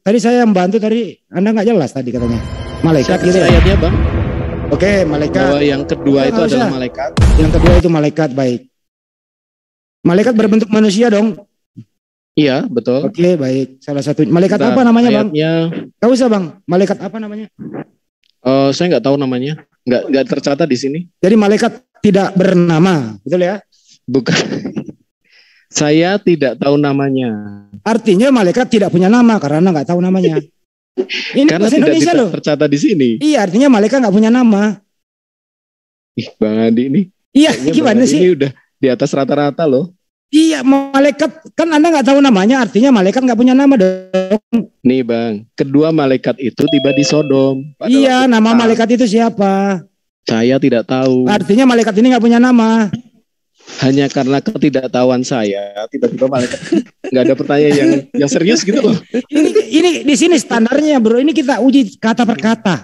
Tadi saya membantu tadi, Anda nggak jelas tadi katanya. Malaikat Saya gitu kasih ya. ayatnya bang. Oke, malaikat. Bahwa yang kedua itu Nggak adalah usah. malaikat. Yang kedua itu malaikat, baik. Malaikat berbentuk manusia dong. Iya betul. Oke, baik. Salah satu malaikat Bentar, apa namanya, Bang? ayatnya, Gak usah, Bang. Malaikat apa namanya? saya nggak tahu namanya. Nggak tercatat di sini. Jadi malaikat tidak bernama, betul ya? Bukan. Saya tidak tahu namanya. Artinya malaikat tidak punya nama karena nggak tahu namanya. Ini Karena bahasa tidak Indonesia loh. tercatat di sini. Iya, artinya malaikat nggak punya nama. Ih, Bang Andi ini. Iya, Kayaknya gimana Bang Andi sih? ini udah di atas rata-rata loh. Iya, malaikat kan Anda nggak tahu namanya, artinya malaikat nggak punya nama dong. Nih Bang, kedua malaikat itu tiba di Sodom. Pada Iya, waktu nama pertama. malaikat itu siapa? Saya tidak tahu. Artinya malaikat ini nggak punya nama. Hanya karena ketidaktahuan saya, tiba-tiba malaikat nggak ada pertanyaan yang serius gitu loh. Ini di sini standarnya, bro. Ini kita uji kata per kata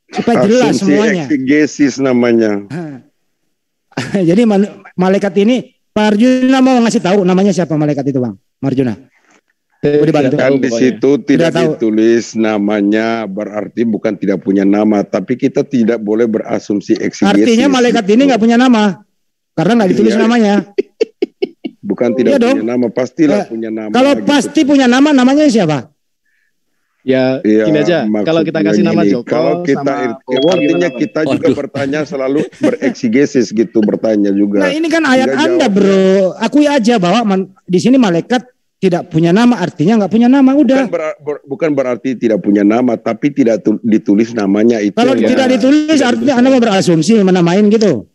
supaya jelas Asumsi semuanya. eksegesis namanya. Jadi malaikat ini, Pak Arjuna mau ngasih tahu namanya siapa malaikat itu, Bang? Marjuna. Saya dibantu. tidak Kan tahu di pokoknya. situ tidak tahu. ditulis namanya, berarti bukan tidak punya nama, tapi kita tidak boleh berasumsi eksegesis. Artinya malaikat ini nggak punya nama karena nggak ditulis Iya. namanya. bukan tidak Iya dong. punya nama, pastilah Eh, punya nama. Kalau gitu. pasti punya nama, namanya siapa? Ya, Iya, gini aja. Kalau kita maksudnya kasih nama gini, Joko kalau kita sama Bowo artinya gimana, Bang? kita juga Waduh. bertanya selalu bereksegesis gitu, bertanya juga. Nah ini kan ayat Nggak Anda, jawab. bro. Akui aja bahwa di sini malaikat tidak punya nama, artinya nggak punya nama. Udah. Bukan berarti tidak punya nama, tapi tidak ditulis namanya itu. Kalau yang- tidak ditulis, artinya Anda mau berasumsi menamain gitu.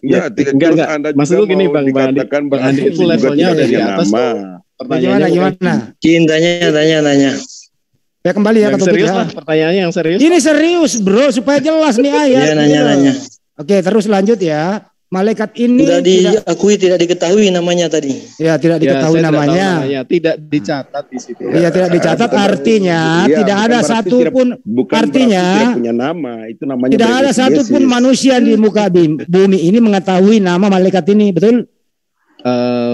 Ya, tidak Enggak, terus enggak. Anda Maksud juga lu gini, mau Bang Andi. dikatakan Bang Andi itu berasumsi juga levelnya tidak udah di punya atas nama. tuh. Gimana, Pertanyaannya gimana? Cin, tanya. Ya kembali ya yang ke topik serius ya. lah, pertanyaannya yang serius. Ini serius, bro, supaya jelas nih ayat. Iya, nanya. Gitu. Oke, terus lanjut ya. Malaikat ini Sudah tidak, diakui, tidak diketahui namanya tadi. ya tidak Ya, diketahui saya tidak tahu namanya. tidak dicatat di situ. Iya, tidak dicatat, artinya Iya, tidak bukan ada berarti satu tidak- pun, Bukan artinya berarti tidak punya nama, itu namanya tidak ada bereksegesis. satu pun manusia di muka bumi ini mengetahui nama malaikat ini, betul?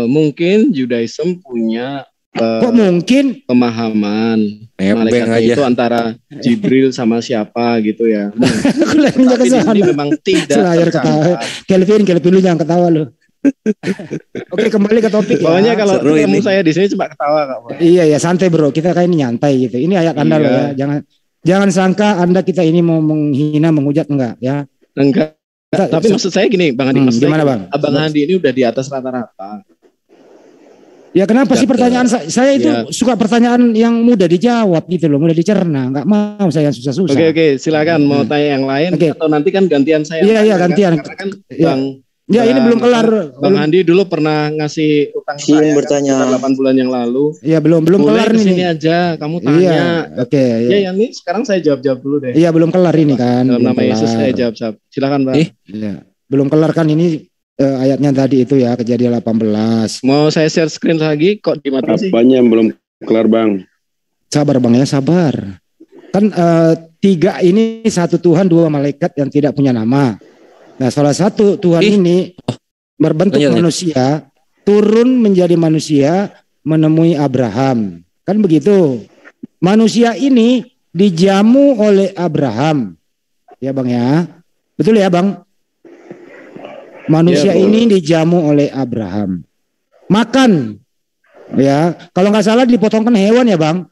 Mungkin Judaism punya Kok mungkin? pemahaman Nebeng malaikatnya aja. itu antara Jibril sama siapa gitu ya. Aku larinya ke Tapi di sana. sini memang tidak Selayar ketawa. tercatat. Kelvin lu jangan ketawa lu. Oke, kembali ke topik ya. Pokoknya kalau Seru ketemu ini. saya di sini cuma ketawa Kak. Iya ya, santai bro. Kita kayak ini nyantai gitu. Ini ayat Anda Iya. loh ya. Jangan sangka Anda kita ini mau menghina, menghujat, enggak ya. Enggak. Tapi maksud saya gini, Bang Andi, maksud saya gimana, Bang? Abang Andi ini udah di atas rata-rata. Ya kenapa sih Tidak, pertanyaan saya itu ya. suka pertanyaan yang mudah dijawab gitu loh, mudah dicerna. Enggak mau saya yang susah-susah. Oke, silakan mau tanya yang lain Oke. atau nanti kan gantian saya. Iya, iya, Kan? gantian. Karena kan Iya. Bang Ya ini belum kelar. Bang Andi dulu pernah ngasih utang Sin saya bertanya. kan, sekitar 8 bulan yang lalu. Ya belum Boleh kelar kesini nih. aja, kamu tanya. Iya, oke. Ya, ya nih sekarang saya jawab dulu deh. Iya belum kelar ini kan. Dalam belum nama Yesus kelar. saya jawab. Silakan Bang. Iya. Belum kelar kan ini ayatnya tadi itu ya, Kejadian 18. Mau saya share screen lagi kok dimatiin sih? Apanya yang belum kelar, Bang? Sabar Bang ya, sabar. Kan tiga ini satu Tuhan, dua malaikat yang tidak punya nama. Nah, salah satu Tuhan ini berbentuk Iya, iya. manusia, turun menjadi manusia menemui Abraham. Kan begitu. Manusia ini dijamu oleh Abraham. Ya Bang ya. Betul ya Bang? Manusia Iya, ini dijamu oleh Abraham. Makan. Ya, kalau nggak salah dipotongkan hewan ya Bang.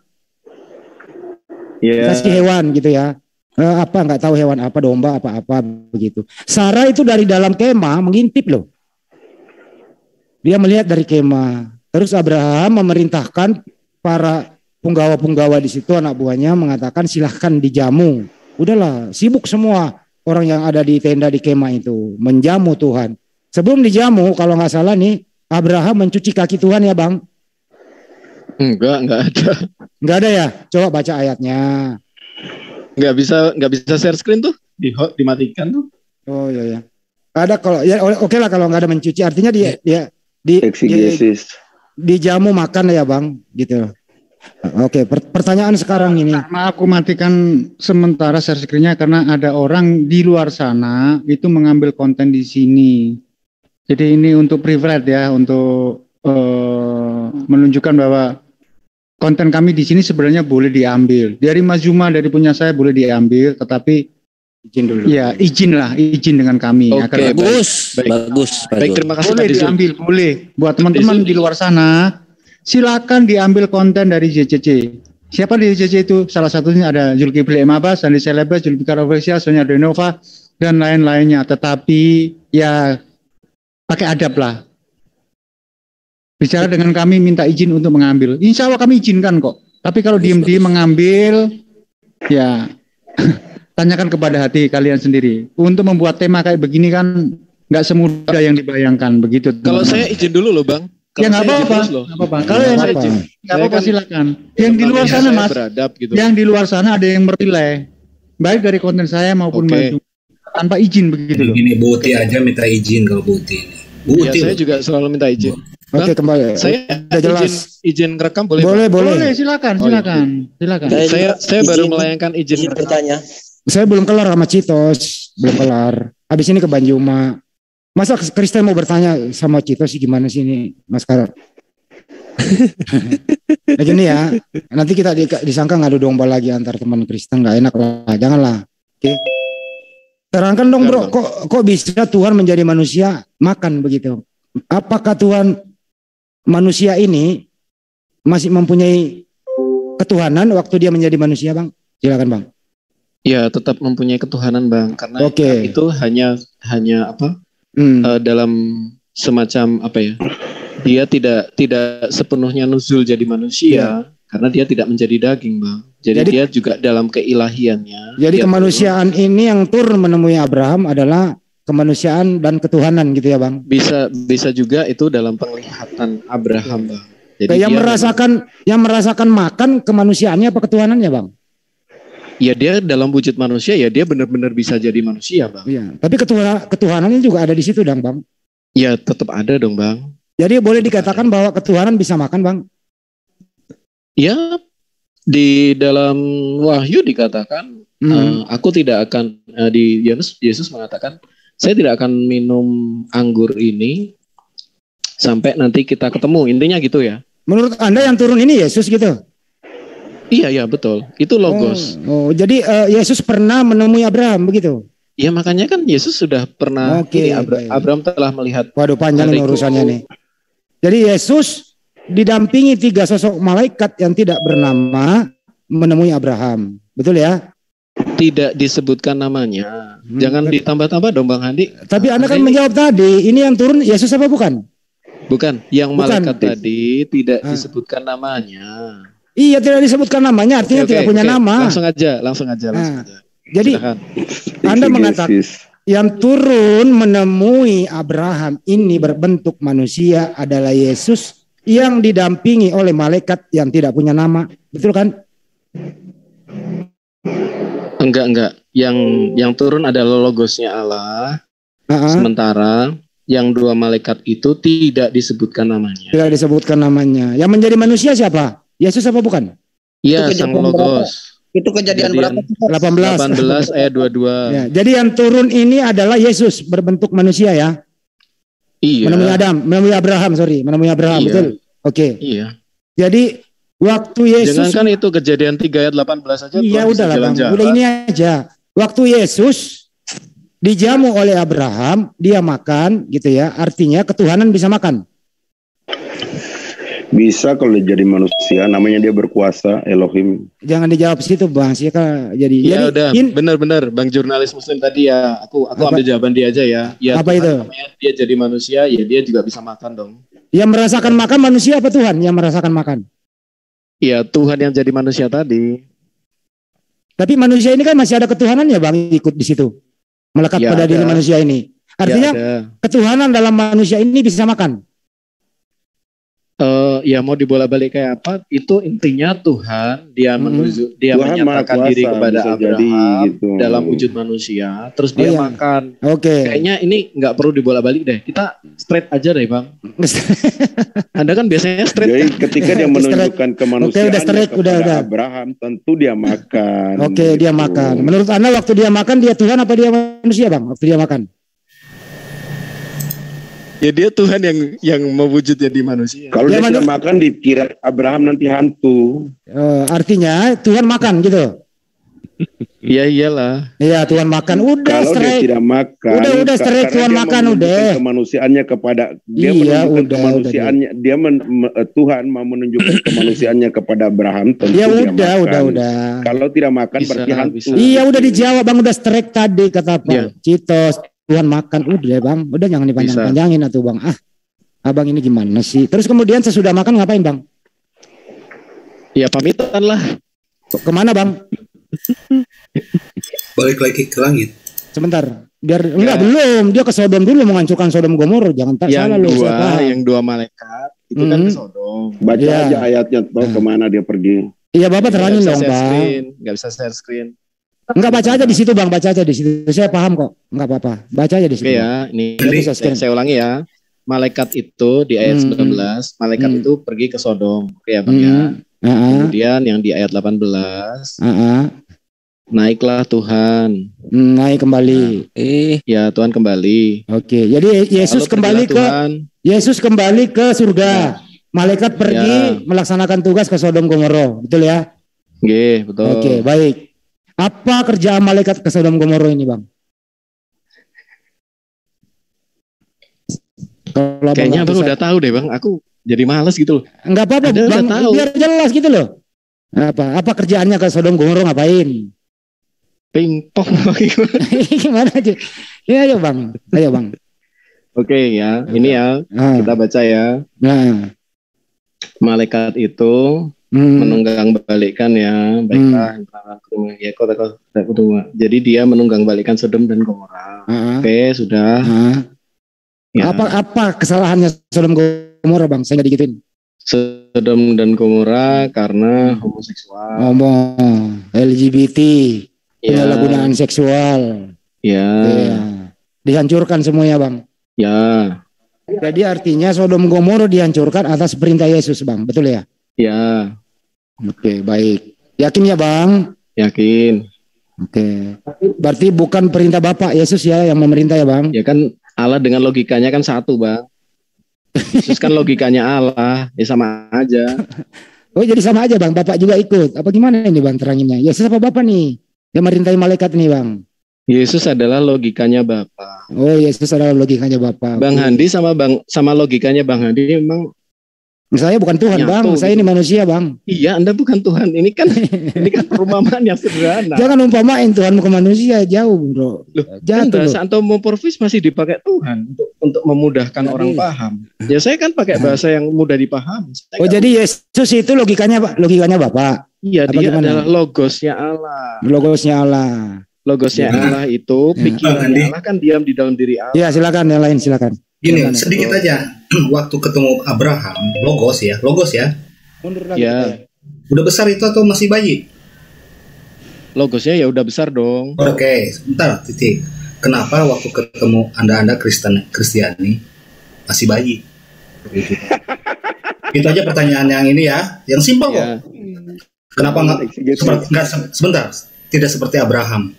Iya. Kasih hewan gitu ya. Apa nggak tahu hewan apa, domba apa begitu. Sarah itu dari dalam kemah mengintip loh. Dia melihat dari kemah. Terus Abraham memerintahkan para punggawa-punggawa di situ, anak buahnya mengatakan silahkan dijamu. Udahlah, sibuk semua orang yang ada di tenda di kemah itu menjamu Tuhan. Sebelum dijamu, kalau nggak salah nih, Abraham mencuci kaki Tuhan ya Bang. Enggak ada. Nggak ada ya? Coba baca ayatnya. Enggak bisa share screen tuh. Dimatikan tuh. Oh iya ya. Ada kalau ya oke lah kalau nggak ada mencuci, artinya dia Eksegesis. dijamu makan ya Bang gitu. Oke, pertanyaan sekarang ini. Maaf, aku matikan sementara share screen-nya karena ada orang di luar sana itu mengambil konten di sini. Jadi ini untuk private ya, untuk menunjukkan bahwa konten kami di sini sebenarnya boleh diambil. Dari Mas Zuma, dari punya saya boleh diambil, tetapi Izin dulu. ya izin dengan kami. Oke, Agar- Bagus, Baik. bagus, Baik, bagus. terima kasih boleh Pak Dizul. diambil, boleh. Buat teman-teman Dizul. di luar sana, silakan diambil konten dari JCC. Siapa di JCC itu? Salah satunya ada Zulkifli M. Abbas, Sandi Celebes, Zulfikar Official, Sonia Denova, dan lain-lainnya. Tetapi ya pakai adab lah. Bicara dengan kami, minta izin untuk mengambil. Insya Allah kami izinkan kok. Tapi kalau diem-diem mengambil, ya tanyakan kepada hati kalian sendiri. Untuk membuat tema kayak begini kan nggak semudah yang dibayangkan begitu. Kalau teman-teman. saya izin dulu loh Bang. Ya nggak Kalau saya izin apa-apa, terus loh. nggak apa-apa. Kalau yang Saya apa-apa. izin. nggak Saya apa-apa kan silakan. Yang di luar sana saya mas, beradab gitu. yang di luar sana ada yang merilai, baik dari konten saya maupun Oke. maju tanpa izin begitu loh. Gini, Buti aja minta izin kalau Buti ini. Ya, Buti saya loh. juga selalu minta izin. Oke, kembali. Saya Udah jelas. izin ngerekam boleh? Boleh, Bang? boleh. Boleh, silakan, Oh, iya. silakan. Saya baru izin- melayangkan izin izin ngerekam. bertanya. Saya belum kelar sama Citos, belum kelar. Habis ini ke Banjuma. Masa Kristen mau bertanya sama Citos sih gimana sih ini, Mas Kar? Nah gini ya, nanti kita disangka ngadu domba lagi antar teman Kristen, nggak enak lah, janganlah. Oke. Terangkan dong bro, kok bisa Tuhan menjadi manusia makan begitu? Apakah Tuhan manusia ini masih mempunyai ketuhanan waktu dia menjadi manusia, Bang? Silakan, Bang. Ya, tetap mempunyai ketuhanan Bang, karena Oke. itu hanya apa? Hmm. Dalam semacam apa ya? Dia tidak sepenuhnya nuzul jadi manusia karena dia tidak menjadi daging, Bang. Jadi dia juga dalam keilahiannya. Jadi dia kemanusiaan ini yang turun menemui Abraham adalah kemanusiaan dan ketuhanan gitu ya, Bang. bisa juga itu dalam penglihatan Abraham, Bang. Jadi yang merasakan makan kemanusiaannya apa ketuhanannya, Bang? ya dia dalam wujud manusia ya dia benar-benar bisa jadi manusia, Bang. Iya, tapi ketuhanannya juga ada di situ dong, Bang. Ya tetap ada dong, Bang. Jadi boleh dikatakan bahwa ketuhanan bisa makan, Bang? Ya di dalam Wahyu dikatakan aku tidak akan di Yesus mengatakan saya tidak akan minum anggur ini sampai nanti kita ketemu. Intinya gitu ya. Menurut Anda yang turun ini Yesus gitu? Iya betul. Itu logos. Jadi Yesus pernah menemui Abraham begitu? Ya makanya kan Yesus sudah pernah. Oke, Baik. Abraham telah melihat. Waduh panjang ini urusannya nih. Jadi Yesus didampingi 3 sosok malaikat yang tidak bernama menemui Abraham. Betul ya? Tidak disebutkan namanya. Jangan ditambah-tambah dong Bang Handi. Tapi Anda kan menjawab tadi, ini yang turun Yesus apa bukan? Bukan, yang malaikat Bukan. tadi tidak disebutkan namanya. Iya, tidak disebutkan namanya, artinya Oke, tidak punya oke. nama. Langsung aja. Nah, jadi Silakan. Anda Exegesis. mengatakan yang turun menemui Abraham ini berbentuk manusia adalah Yesus yang didampingi oleh malaikat yang tidak punya nama. Betul kan? Enggak. Yang turun adalah logosnya Allah. Sementara yang 2 malaikat itu tidak disebutkan namanya. Tidak disebutkan namanya. Yang menjadi manusia siapa? Yesus apa bukan? Iya, Itu sang kejadian logos. Itu kejadian berapa? 18. 18 ayat 22. Ya, jadi yang turun ini adalah Yesus berbentuk manusia ya. Iya. Menemui Abraham, menemui Abraham, Iya. betul? Oke. Iya. Jadi waktu Yesus Jangankan itu kejadian 3 ayat 18 aja. iya Tuhan bisa udah lah Bang, jalan-jalan. udah ini aja. Waktu Yesus dijamu oleh Abraham, dia makan gitu ya. Artinya ketuhanan bisa makan. Bisa kalau dia jadi manusia, namanya dia berkuasa, Elohim. Jangan dijawab situ Bang, sih kan jadi. Ya jadi udah, benar-benar Bang jurnalis Muslim tadi ya. Aku ambil jawaban dia aja ya. Ya Apa Tuhan itu? namanya dia jadi manusia, ya dia juga bisa makan dong. yang merasakan makan manusia apa Tuhan yang merasakan makan? Ya Tuhan yang jadi manusia tadi. Tapi manusia ini kan masih ada ketuhanan ya Bang, ikut di situ. Melekat Ya, pada ada. diri manusia ini. Artinya Ya, ada. ketuhanan dalam manusia ini bisa makan. Ya mau dibolak-balik kayak apa? Itu intinya Tuhan dia dia Tuhan Maha menyatakan Kuasa, diri kepada bisa Abraham jadi gitu. dalam wujud manusia, terus Oh, dia iya. makan. Oke. Kayaknya ini nggak perlu dibolak-balik deh. Kita straight aja deh, Bang. Anda kan biasanya straight. Jadi ketika dia menunjukkan kemanusiaan udah straight, kepada udah. Abraham, tentu dia makan. Oke, dia gitu. makan. Menurut Anda waktu dia makan dia Tuhan apa dia manusia Bang? Waktu dia makan? Ya dia Tuhan yang mewujud jadi manusia. Kalau Ya, dia tidak makan dikira Abraham nanti hantu. Artinya Tuhan makan gitu. Iya iyalah. Iya, Tuhan makan. Udah Kalau dia strike. tidak makan, Udah strike, karena Tuhan dia makan menunjukkan udah. kemanusiaannya kepada dia Iya, menunjukkan udah, kemanusiaannya. Tuhan mau menunjukkan kemanusiaannya kepada Abraham. Tentu Ya dia udah, makan. udah. Kalau tidak makan Bisa, berarti hantu. bisa. Iya, udah dijawab Bang, udah strike tadi kata Pak Iya. Citos. Tuhan makan udah Bang. Udah jangan dipanjang-panjangin atuh Bang. Abang ini gimana sih? Terus kemudian sesudah makan ngapain Bang? Ya pamitan lah. Kemana Bang? Balik lagi ke langit. Sebentar. Biar enggak belum. Dia ke Sodom dulu menghancurkan Sodom Gomor. Jangan tak salah lu. Yang dua malaikat itu kan ke Sodom. Baca Iya. aja ayatnya tahu kemana dia pergi. Iya Bapak terangin dong Bang. Nggak bisa share screen. Enggak, baca aja di situ Bang, baca aja di situ. Saya paham kok. Enggak apa-apa. Baca aja di situ. Oke ya, ini Bisa scan. saya ulangi ya. Malaikat itu di ayat 19, malaikat itu pergi ke Sodom. Oke ya Bang ya. Kemudian yang di ayat 18, naiklah Tuhan. Naik kembali. Ya Tuhan kembali. Oke. Jadi Yesus Lalu kembali pergilah ke Tuhan. Yesus kembali ke surga. Malaikat pergi melaksanakan tugas ke Sodom Gomoro. Betul ya? Oke, betul. Oke, baik. Apa kerjaan malaikat ke Sodom Gomoro ini, Bang? Kalau Kayaknya Abang udah tahu deh Bang. Aku jadi males gitu loh. Enggak apa-apa, Ada, Bang. udah tahu. Biar jelas gitu loh. Apa kerjaannya ke Sodom Gomoro ngapain? Pingpong. Gimana aja? Ya, ayo Bang. Ayo Bang. Oke ya, ini ya kita baca ya. Nah. Malaikat itu menunggang balikan ya, baiklah. Ya, jadi dia menunggang balikan Sodom dan Gomora. Oke, sudah. Ya. Apa kesalahannya Sodom Gomora Bang? Saya nggak digituin. Sodom dan Gomora karena homoseksual. LGBT, penyalahgunaan seksual. Ya. Dihancurkan semuanya Bang. Ya. Jadi artinya Sodom Gomora dihancurkan atas perintah Yesus Bang, betul ya? Ya. Oke, baik. Yakin ya Bang? Yakin. Oke. Berarti bukan perintah Bapak Yesus ya yang memerintah ya Bang? Ya kan Allah dengan logikanya kan satu Bang. Yesus kan logikanya Allah, ya sama aja. Oh jadi sama aja Bang, Bapak juga ikut. Apa gimana ini Bang teranginnya? Yesus apa Bapak nih yang merintai malaikat nih Bang? Yesus adalah logikanya Bapa. Oh, Yesus adalah logikanya Bapak. Bang Handi sama logikanya Bang Handi memang saya bukan Tuhan Bang, saya ini manusia Bang. Iya, Anda bukan Tuhan. Ini kan perumpamaan yang sederhana. Jangan umpamain Tuhan ke manusia, jauh Bro. Jatuh bahasa antomorfis masih dipakai Tuhan untuk memudahkan orang paham. Ya saya kan pakai bahasa yang mudah dipahami. Jadi Yesus itu logikanya Bapak. Iya, dia adalah logosnya Allah. Logosnya Allah. Logosnya Allah itu pikirannya Allah kan diam di dalam diri Allah. Ya silakan, yang lain silakan. Gini, sedikit aja. Waktu ketemu Abraham, logos ya. Mundur lagi. Ya. Udah besar itu atau masih bayi? Logosnya ya udah besar dong. Oke, sebentar, titik. Kenapa waktu ketemu Anda Kristiani masih bayi? Itu aja pertanyaan yang ini ya, yang simpel kok. Kenapa nggak sebentar? Tidak seperti Abraham.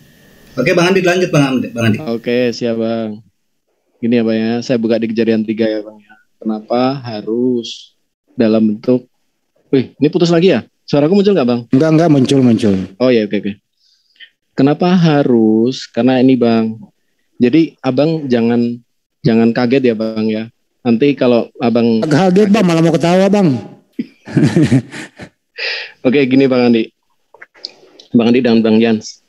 Oke, Bang Andi lanjut Bang Andi. Oke, siap Bang. Gini ya Bang ya, saya buka di Kejadian 3 ya Bang ya. Kenapa harus dalam bentuk ini putus lagi ya? Suaraku muncul nggak Bang? Enggak muncul. Oh ya, oke. Kenapa harus? Karena ini Bang. Jadi Abang jangan kaget ya Bang ya. Nanti kalau Abang kaget Bang, malah mau ketawa Bang. Oke, gini Bang Andi. Bang Andi dan Bang Jans.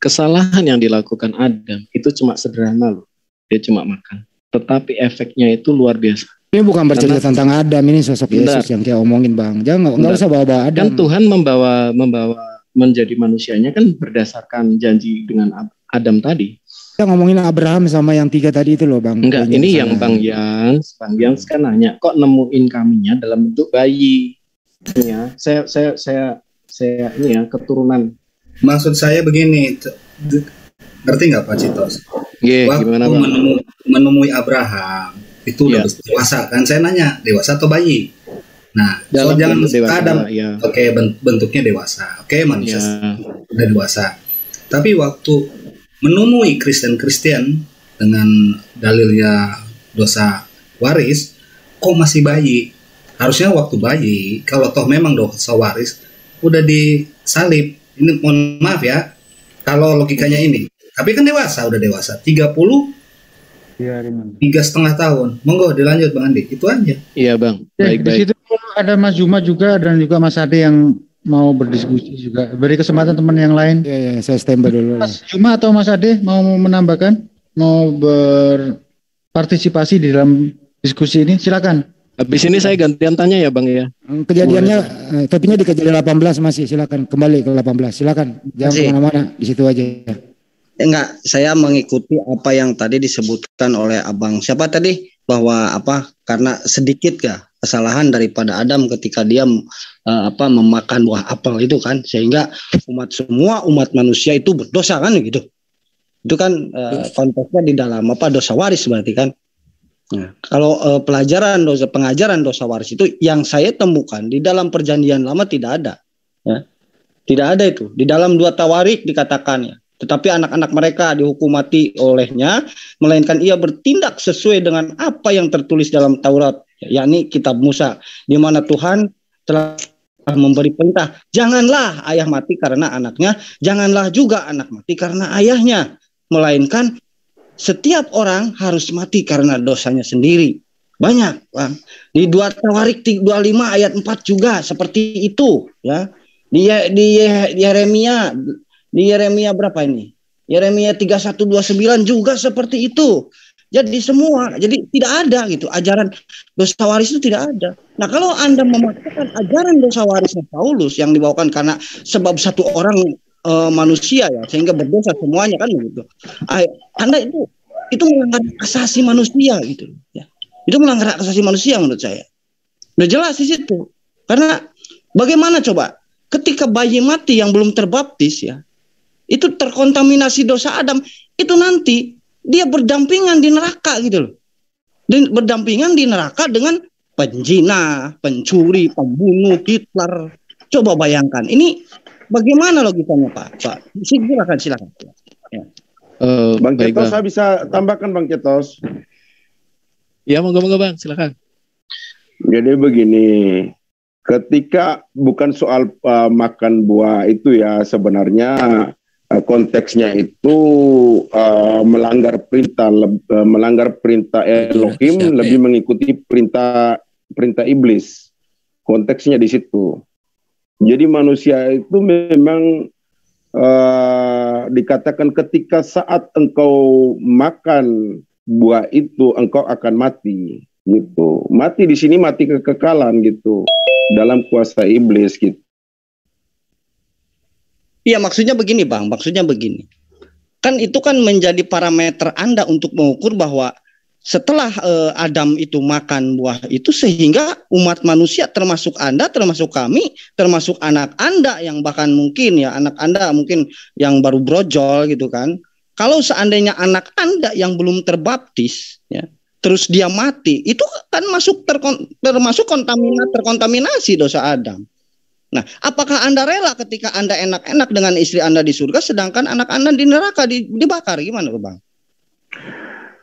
Kesalahan yang dilakukan Adam itu cuma sederhana loh. Dia cuma makan. Tetapi efeknya itu luar biasa. Ini bukan bercerita tentang Adam, ini sosok Yesus yang kita omongin Bang. Jangan nggak usah bawa Adam. Kan Tuhan membawa menjadi manusianya kan berdasarkan janji dengan Adam tadi. Kita ngomongin Abraham sama yang 3 tadi itu loh Bang. Enggak, ini yang Bang Jans kan nanya, kok nemuin kaminya dalam bentuk bayi? Ya, saya ini ya keturunan. Maksud saya begini, ngerti nggak Pak Citos? Waktu gimana, Bang? menemui Abraham itu udah dewasa kan? Saya nanya dewasa atau bayi? Nah, dalam jangan dewasa, Adam, ya. Oke, bentuknya dewasa, oke manusia udah dewasa. Tapi waktu menemui Kristen dengan dalilnya dosa waris, kok masih bayi? Harusnya waktu bayi, kalau toh memang dosa waris, udah disalib. Ini mohon maaf ya, kalau logikanya ini. Tapi kan dewasa, udah dewasa. 3,5 tahun. Monggo dilanjut Bang Andi, itu aja. Iya Bang, Di situ ada Mas Juma juga dan juga Mas Ade yang mau berdiskusi juga. Beri kesempatan teman yang lain. Ya, saya standby dulu. Mas Juma atau Mas Ade mau menambahkan, mau berpartisipasi di dalam diskusi ini, silakan. Habis ini saya gantian tanya ya Bang ya. Kejadiannya, topinya di kejadian 18 masih, silakan kembali ke 18, silakan. Jangan kemana-mana, di situ aja. Enggak, saya mengikuti apa yang tadi disebutkan oleh Abang. Siapa tadi? Bahwa karena sedikit ya kesalahan daripada Adam ketika dia memakan buah apel itu kan, sehingga semua umat manusia itu berdosa kan gitu. Itu kan konteksnya di dalam dosa waris berarti kan. Nah, kalau pengajaran dosa waris itu yang saya temukan di dalam perjanjian lama tidak ada. Ya. Tidak ada itu. Di dalam 2 Tawarik dikatakan ya. Tetapi anak-anak mereka dihukum mati olehnya, melainkan ia bertindak sesuai dengan apa yang tertulis dalam Taurat, yakni kitab Musa, di mana Tuhan telah memberi perintah, janganlah ayah mati karena anaknya, janganlah juga anak mati karena ayahnya, melainkan setiap orang harus mati karena dosanya sendiri. Banyak, Bang. Di 2 Tawarik 25 ayat 4 juga seperti itu, ya. Di Yeremia berapa ini? Yeremia 31:29 juga seperti itu. Jadi tidak ada gitu ajaran dosa waris itu tidak ada. Nah, kalau Anda memaksakan ajaran dosa warisnya Paulus yang dibawakan karena sebab satu orang manusia ya sehingga berdosa semuanya kan begitu. Anda itu melanggar asasi manusia gitu ya. Itu melanggar asasi manusia menurut saya. Udah jelas di situ. Karena bagaimana coba ketika bayi mati yang belum terbaptis ya, itu terkontaminasi dosa Adam, itu nanti dia berdampingan di neraka gitu loh. Dan berdampingan di neraka dengan penjina, pencuri, pembunuh, Hitler. Coba bayangkan. Ini bagaimana logikanya Pak? Silakan. Ya. Bang Ketos, saya bisa tambahkan Bang Ketos. Ya, monggo Bang, silakan. Jadi begini, ketika bukan soal makan buah itu ya sebenarnya konteksnya itu melanggar perintah Elohim lebih mengikuti perintah iblis. Konteksnya di situ. Jadi manusia itu memang dikatakan ketika saat engkau makan buah itu engkau akan mati gitu. Mati di sini mati kekekalan gitu dalam kuasa iblis gitu. Iya, maksudnya begini Bang, kan itu kan menjadi parameter Anda untuk mengukur bahwa setelah Adam itu makan buah itu sehingga umat manusia termasuk Anda, termasuk kami, termasuk anak Anda yang bahkan mungkin ya anak Anda mungkin yang baru brojol gitu kan. Kalau seandainya anak Anda yang belum terbaptis ya, terus dia mati, itu kan termasuk terkontaminasi dosa Adam. Nah, apakah Anda rela ketika Anda enak-enak dengan istri Anda di surga, sedangkan anak Anda di neraka dibakar? Gimana Bang?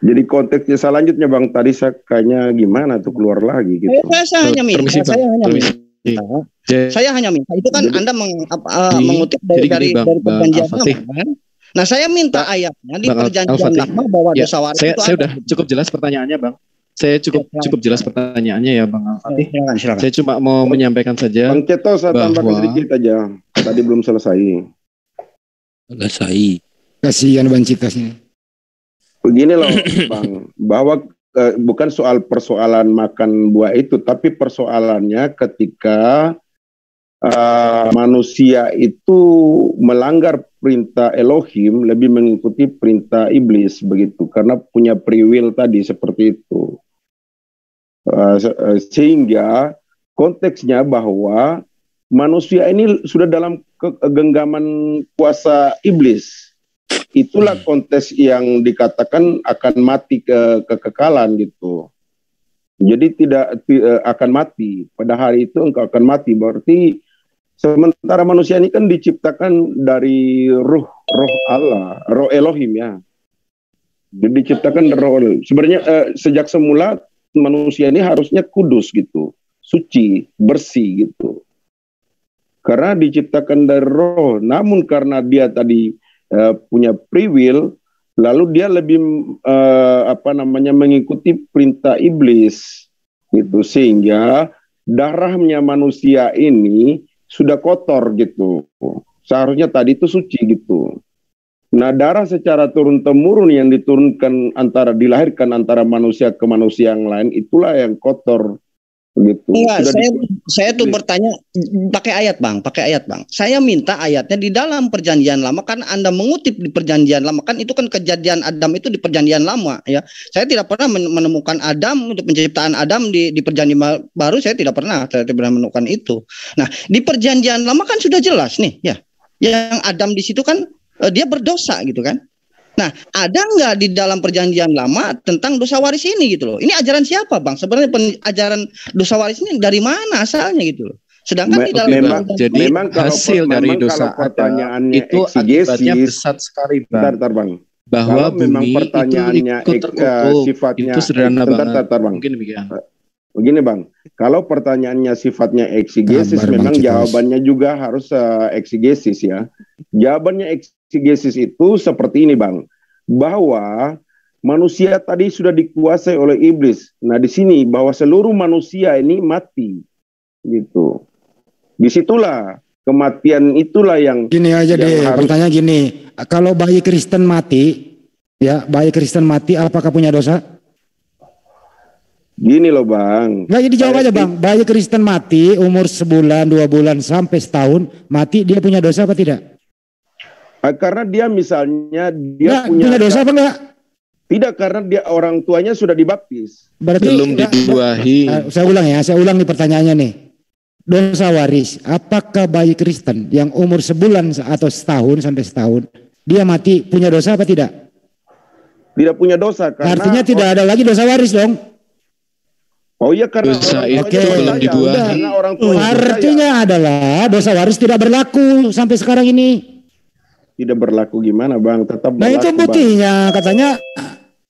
Jadi konteksnya selanjutnya Bang, tadi saya kayaknya gimana tuh keluar lagi gitu. Saya hanya minta. Itu kan Anda mengutip dari perjanjian lama kan? Nah, saya minta ayatnya di perjanjian lama bahwa dosa waris itu saya sudah cukup jelas pertanyaannya Bang. Saya cukup jelas pertanyaannya ya Bang Al-Fatih. Silakan. Saya cuma mau menyampaikan saja. Bang Ceto, saya tambahkan sedikit aja. Tadi belum selesai. Kasihan Bang Citasnya. Begini loh Bang, bahwa bukan soal persoalan makan buah itu, tapi persoalannya ketika manusia itu melanggar perintah Elohim lebih mengikuti perintah iblis begitu, karena punya free will tadi seperti itu. Sehingga konteksnya bahwa manusia ini sudah dalam genggaman kuasa iblis. Itulah konteks yang dikatakan akan mati kekekalan gitu. Jadi tidak akan mati. Pada hari itu engkau akan mati. Berarti sementara manusia ini kan diciptakan dari roh Allah, roh Elohim ya. Dia diciptakan dari roh. Sebenarnya sejak semula manusia ini harusnya kudus gitu, suci, bersih gitu. Karena diciptakan dari roh. Namun karena dia tadi punya free will, lalu dia lebih mengikuti perintah iblis gitu, sehingga darahnya manusia ini sudah kotor gitu. Seharusnya tadi itu suci gitu. Nah, darah secara turun-temurun yang diturunkan dilahirkan antara manusia ke manusia yang lain, itulah yang kotor gitu. Enggak, saya tuh bertanya pakai ayat bang. Saya minta ayatnya di dalam perjanjian lama, kan Anda mengutip di perjanjian lama, kan itu kan kejadian Adam itu di perjanjian lama ya. Saya tidak pernah menemukan Adam untuk penciptaan Adam di perjanjian baru, saya tidak pernah menemukan itu. Nah, di perjanjian lama kan sudah jelas nih ya, yang Adam di situ kan dia berdosa gitu kan. Nah, ada nggak di dalam perjanjian lama tentang dosa waris ini gitu loh? Ini ajaran siapa bang? Sebenarnya ajaran dosa waris ini dari mana asalnya gitu loh? Sedangkan di dalam memang hasil dari dosa pertanyaannya itu akibatnya besar sekali bang. Bentar, bang. Bahwa memang pertanyaannya sifatnya itu sederhana banget. Bang. Mungkin demikian. Begini bang, kalau pertanyaannya sifatnya eksegesis, memang jawabannya juga harus eksegesis ya. Jawabannya eksegesis itu seperti ini bang, bahwa manusia tadi sudah dikuasai oleh iblis. Nah di sini bahwa seluruh manusia ini mati, gitu. Disitulah kematian itulah yang. Gini aja deh, pertanyaan gini, kalau bayi Kristen mati, ya bayi Kristen mati, apakah punya dosa? Gini loh bang. Nggak, jadi jawab aja bang. Bayi Kristen mati umur sebulan, 2 bulan sampai setahun mati, dia punya dosa apa tidak? Karena dia misalnya dia punya dosa apa enggak? Tidak, karena dia orang tuanya sudah dibaptis. Berarti belum dibuahi. Saya ulang nih pertanyaannya nih. Dosa waris, apakah bayi Kristen yang umur sebulan atau setahun sampai setahun dia mati punya dosa apa tidak? Tidak punya dosa. Karena artinya tidak ada lagi dosa waris dong. Oh iya, karena dosa itu belum dibuahi. Artinya adalah dosa waris tidak berlaku sampai sekarang ini. Tidak berlaku gimana bang? Tetap berlaku. Nah itu buktinya, katanya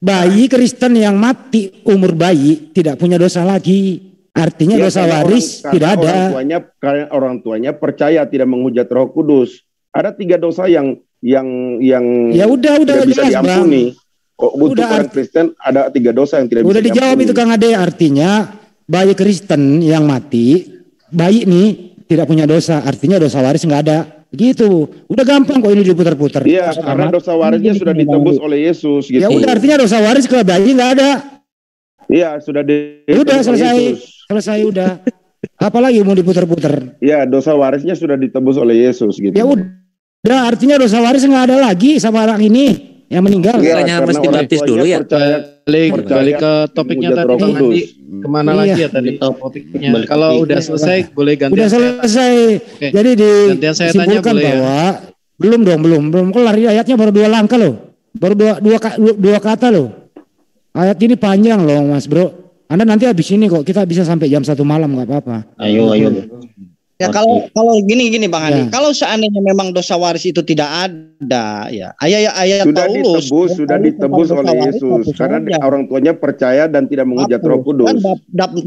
bayi Kristen yang mati umur bayi tidak punya dosa lagi. Artinya dosa waris tidak ada. Karena orang tuanya percaya, tidak menghujat Roh Kudus. Ada 3 dosa yang ya udah bisa jelas diampuni. bang. Untuk orang Kristen ada 3 dosa yang tidak bisa diampuni. Udah dijawab itu Kang Ade, artinya bayi Kristen yang mati, bayi ini tidak punya dosa, artinya dosa waris nggak ada. Gitu, udah gampang kok ini diputar-putar. Iya, karena dosa warisnya sudah ditebus oleh Yesus. Gitu. Ya udah, artinya dosa waris ke bayi nggak ada. Iya, sudah udah selesai udah. Apalagi mau diputar-putar? Iya, dosa warisnya sudah ditebus oleh Yesus gitu. Ya udah, artinya dosa waris nggak ada lagi sama anak ini yang meninggal. Hanya mesti baptis dulu ya. Balik ke topiknya tadi. Kemana lagi ya tadi topiknya? Kalau udah selesai boleh ganti. Udah selesai. Okay. Jadi disimpulkan bahwa belum kelar. Ayatnya baru 2 langkah loh. Baru dua kata loh. Ayat ini panjang loh Mas Bro. Anda nanti habis ini kok kita bisa sampai jam 1 malam nggak apa-apa. Ayo. Ya kalau gini Bang Andi, kalau seandainya memang dosa waris itu tidak ada, ya ayat Paulus sudah ditebus oleh Yesus karena orang tuanya percaya dan tidak menghujat Roh Kudus.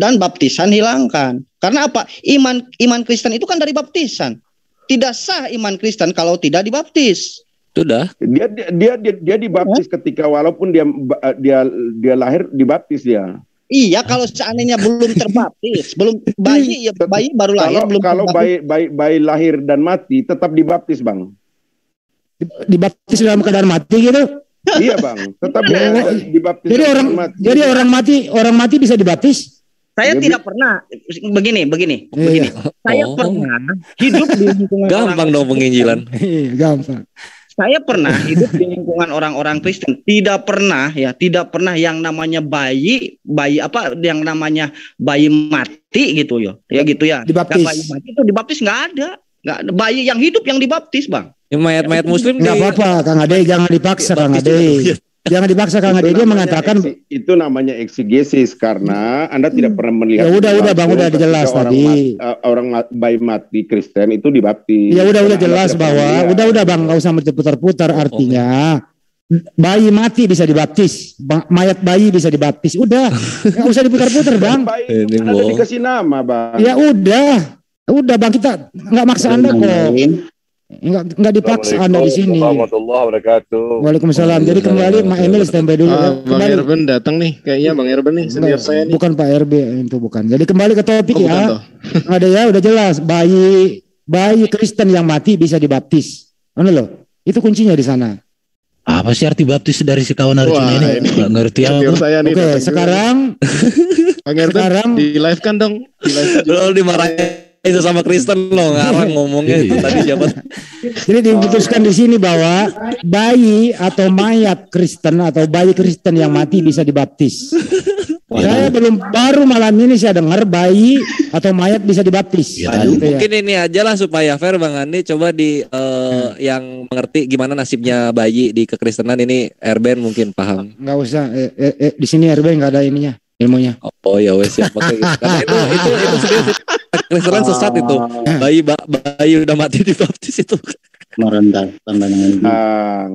Dan baptisan hilangkan. Karena apa? Iman Kristen itu kan dari baptisan. Tidak sah iman Kristen kalau tidak dibaptis. Sudah. Dia dibaptis ketika walaupun dia lahir dibaptis dia. Iya, kalau seandainya belum terbaptis, belum bayi baru lahir belum. Kalau bayi lahir dan mati tetap dibaptis, Bang. Dibaptis dalam keadaan mati gitu? Iya, Bang. Tetap dibaptis. Jadi orang mati bisa dibaptis? Saya tidak pernah begini. Saya pernah hidup di lingkungan gampang dong penginjilan. Gampang. Saya pernah hidup di lingkungan orang-orang Kristen, tidak pernah yang namanya bayi yang namanya bayi mati gitu ya gitu ya. Dibaptis. Bayi mati itu dibaptis nggak ada bayi yang hidup yang dibaptis Bang. Mayat-mayat Muslim nggak apa-apa Kang Ade, jangan dipaksa Kang Ade. Jangan dipaksa Kang Ade, dia mengatakan itu namanya eksegesis karena Anda tidak pernah melihat. Ya udah Bang, udah jelas tadi. Orang bayi mati Kristen itu dibaptis. Ya udah jelas bahwa udah Bang, enggak usah putar-putar, artinya bayi mati bisa dibaptis, mayat bayi bisa dibaptis. Udah, nggak usah diputar-putar bang. Baik, ada dikasih nama bang. Ya udah bang, kita nggak maksa Anda kok. Nggak dipaksa Anda di sini. Warahmatullahi wabarakatuh. Waalaikumsalam. Jadi kembali Mak Emil standby dulu. Bang Erben datang nih, kayaknya Bang Erben nih senior saya nih. Bukan Pak RB itu bukan. Jadi kembali ke topik ya. Bukan, Ada ya, udah jelas. Bayi Kristen yang mati bisa dibaptis. Mana loh? Itu kuncinya di sana. Apa sih arti baptis dari si kawan Arjuna ini? Nggak ngerti Senior aku. saya nih. Oke, sekarang Bang Erben di live kan dong. Di live Lo dimarahin itu sama Kristen lo ngarang ngomongnya itu tadi siapa? jadi diputuskan di sini bahwa bayi atau mayat Kristen atau bayi Kristen yang mati bisa dibaptis. Saya baru malam ini saya dengar bayi atau mayat bisa dibaptis. Gitu ya. Mungkin ini aja lah supaya fair Bang Andi, coba di yang mengerti gimana nasibnya bayi di kekristenan ini Erben mungkin paham. Nggak usah di sini RB nggak ada ininya ilmunya. Oh ya wes ya pakai gitu. Karena itu serius. Kristenan sesat itu. Bayi udah mati dibaptis itu. Merendah pandangan.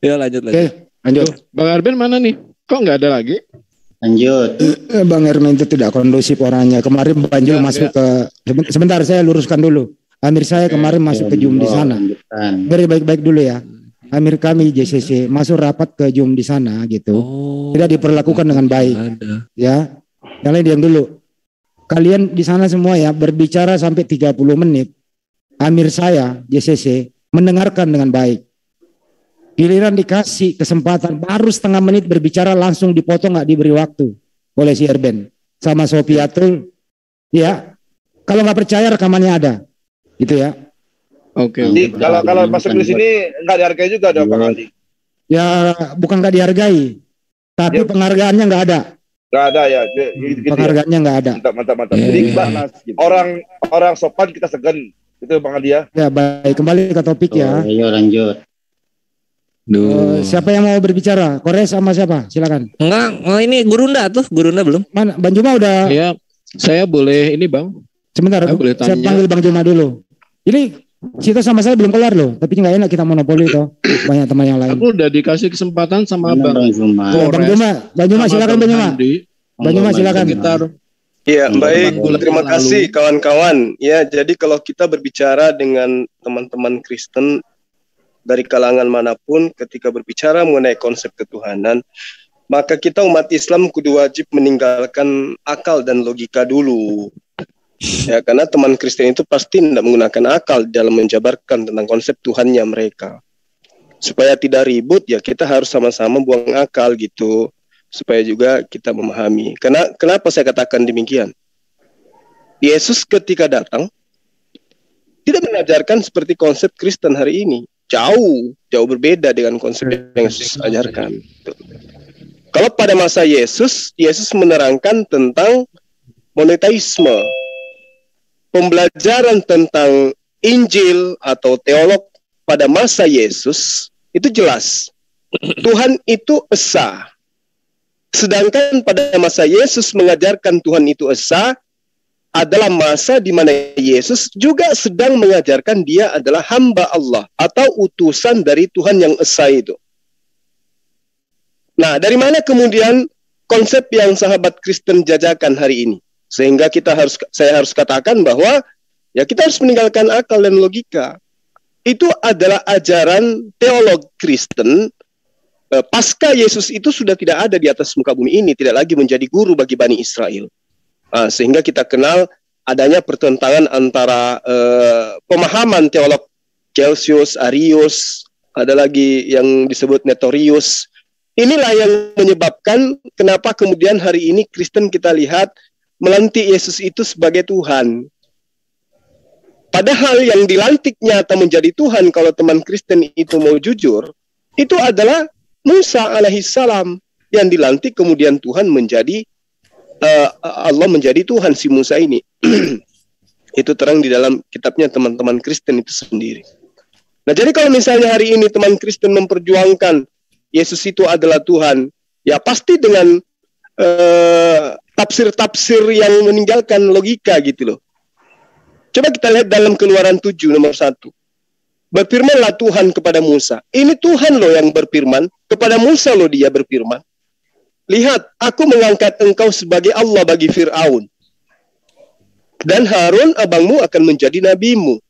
Ya lanjut. Oke, lanjut. Bang Erben mana nih? Kok nggak ada lagi? Lanjut. Bang Ermen itu tidak kondusif orangnya. Kemarin Banjul masuk ke sebentar saya luruskan dulu. Amir saya kemarin masuk ke Zoom di sana. Beri baik-baik dulu ya. Amir kami JCC masuk rapat ke Zoom di sana gitu. Tidak diperlakukan dengan baik. Ya. Yang lain diam dulu. Kalian di sana semua ya berbicara sampai 30 menit. Amir saya JCC mendengarkan dengan baik. Giliran dikasih kesempatan baru setengah menit berbicara langsung dipotong, nggak diberi waktu oleh si Erben sama Sofiatul. Ya. Kalau nggak percaya rekamannya ada. Gitu ya. Oke. Jadi kalau masuk di sini nggak dihargai juga dong Bang Andi. Ya bukan nggak dihargai, tapi penghargaannya nggak ada. Nggak ada ya. Gitu penghargaannya nggak ada. Mantap. Jadi orang sopan kita segan. Itu Bang Andi ya. Ya baik, kembali ke topik ya. Ayo lanjut. Siapa yang mau berbicara? Kores sama siapa? Silakan. Enggak, ini Gurunda belum. Mana? Bang Juma udah. Iya, saya boleh ini Bang. Sebentar, saya panggil Bang Juma dulu. Ini Cita sama saya belum kelar loh, tapi nggak enak kita monopoli toh. Banyak teman yang lain. Aku udah dikasih kesempatan sama Bang Juma. Bang Juma silakan Bang Juma. Bang Juma silakan. Iya, baik. Terima kasih kawan-kawan. Ya, jadi kalau kita berbicara dengan teman-teman Kristen dari kalangan manapun, ketika berbicara mengenai konsep ketuhanan, maka kita umat Islam kudu wajib meninggalkan akal dan logika dulu. Ya, karena teman Kristen itu pasti tidak menggunakan akal dalam menjabarkan tentang konsep Tuhannya mereka. Supaya tidak ribut, ya kita harus sama-sama buang akal gitu. Supaya juga kita memahami. Kenapa saya katakan demikian? Yesus ketika datang, tidak mengajarkan seperti konsep Kristen hari ini. Jauh berbeda dengan konsep yang Yesus ajarkan. Kalau pada masa Yesus menerangkan tentang monoteisme. Pembelajaran tentang Injil atau teolog pada masa Yesus itu jelas. Tuhan itu esa. Sedangkan pada masa Yesus mengajarkan Tuhan itu esa adalah masa di mana Yesus juga sedang mengajarkan dia adalah hamba Allah atau utusan dari Tuhan yang esa itu. Nah, dari mana kemudian konsep yang sahabat Kristen jajakan hari ini? Sehingga saya harus katakan bahwa ya kita harus meninggalkan akal dan logika. Itu adalah ajaran teolog Kristen. Pasca Yesus itu sudah tidak ada di atas muka bumi ini, tidak lagi menjadi guru bagi Bani Israel. Sehingga kita kenal adanya pertentangan antara pemahaman teolog Celsius, Arius, ada lagi yang disebut Nestorius. Inilah yang menyebabkan kenapa kemudian hari ini Kristen kita lihat melantik Yesus itu sebagai Tuhan. Padahal yang dilantik nyata menjadi Tuhan kalau teman Kristen itu mau jujur, itu adalah Musa alaihissalam yang dilantik kemudian Tuhan menjadi Allah menjadi Tuhan si Musa ini. Itu terang di dalam kitabnya teman-teman Kristen itu sendiri. Nah, jadi kalau misalnya hari ini teman Kristen memperjuangkan Yesus itu adalah Tuhan, ya pasti dengan tafsir-tafsir yang meninggalkan logika gitu loh. Coba kita lihat dalam Keluaran 7 nomor 1. Berfirmanlah Tuhan kepada Musa. Ini Tuhan loh yang berfirman. Kepada Musa loh dia berfirman. Lihat, aku mengangkat engkau sebagai Allah bagi Fir'aun. Dan Harun abangmu akan menjadi nabimu.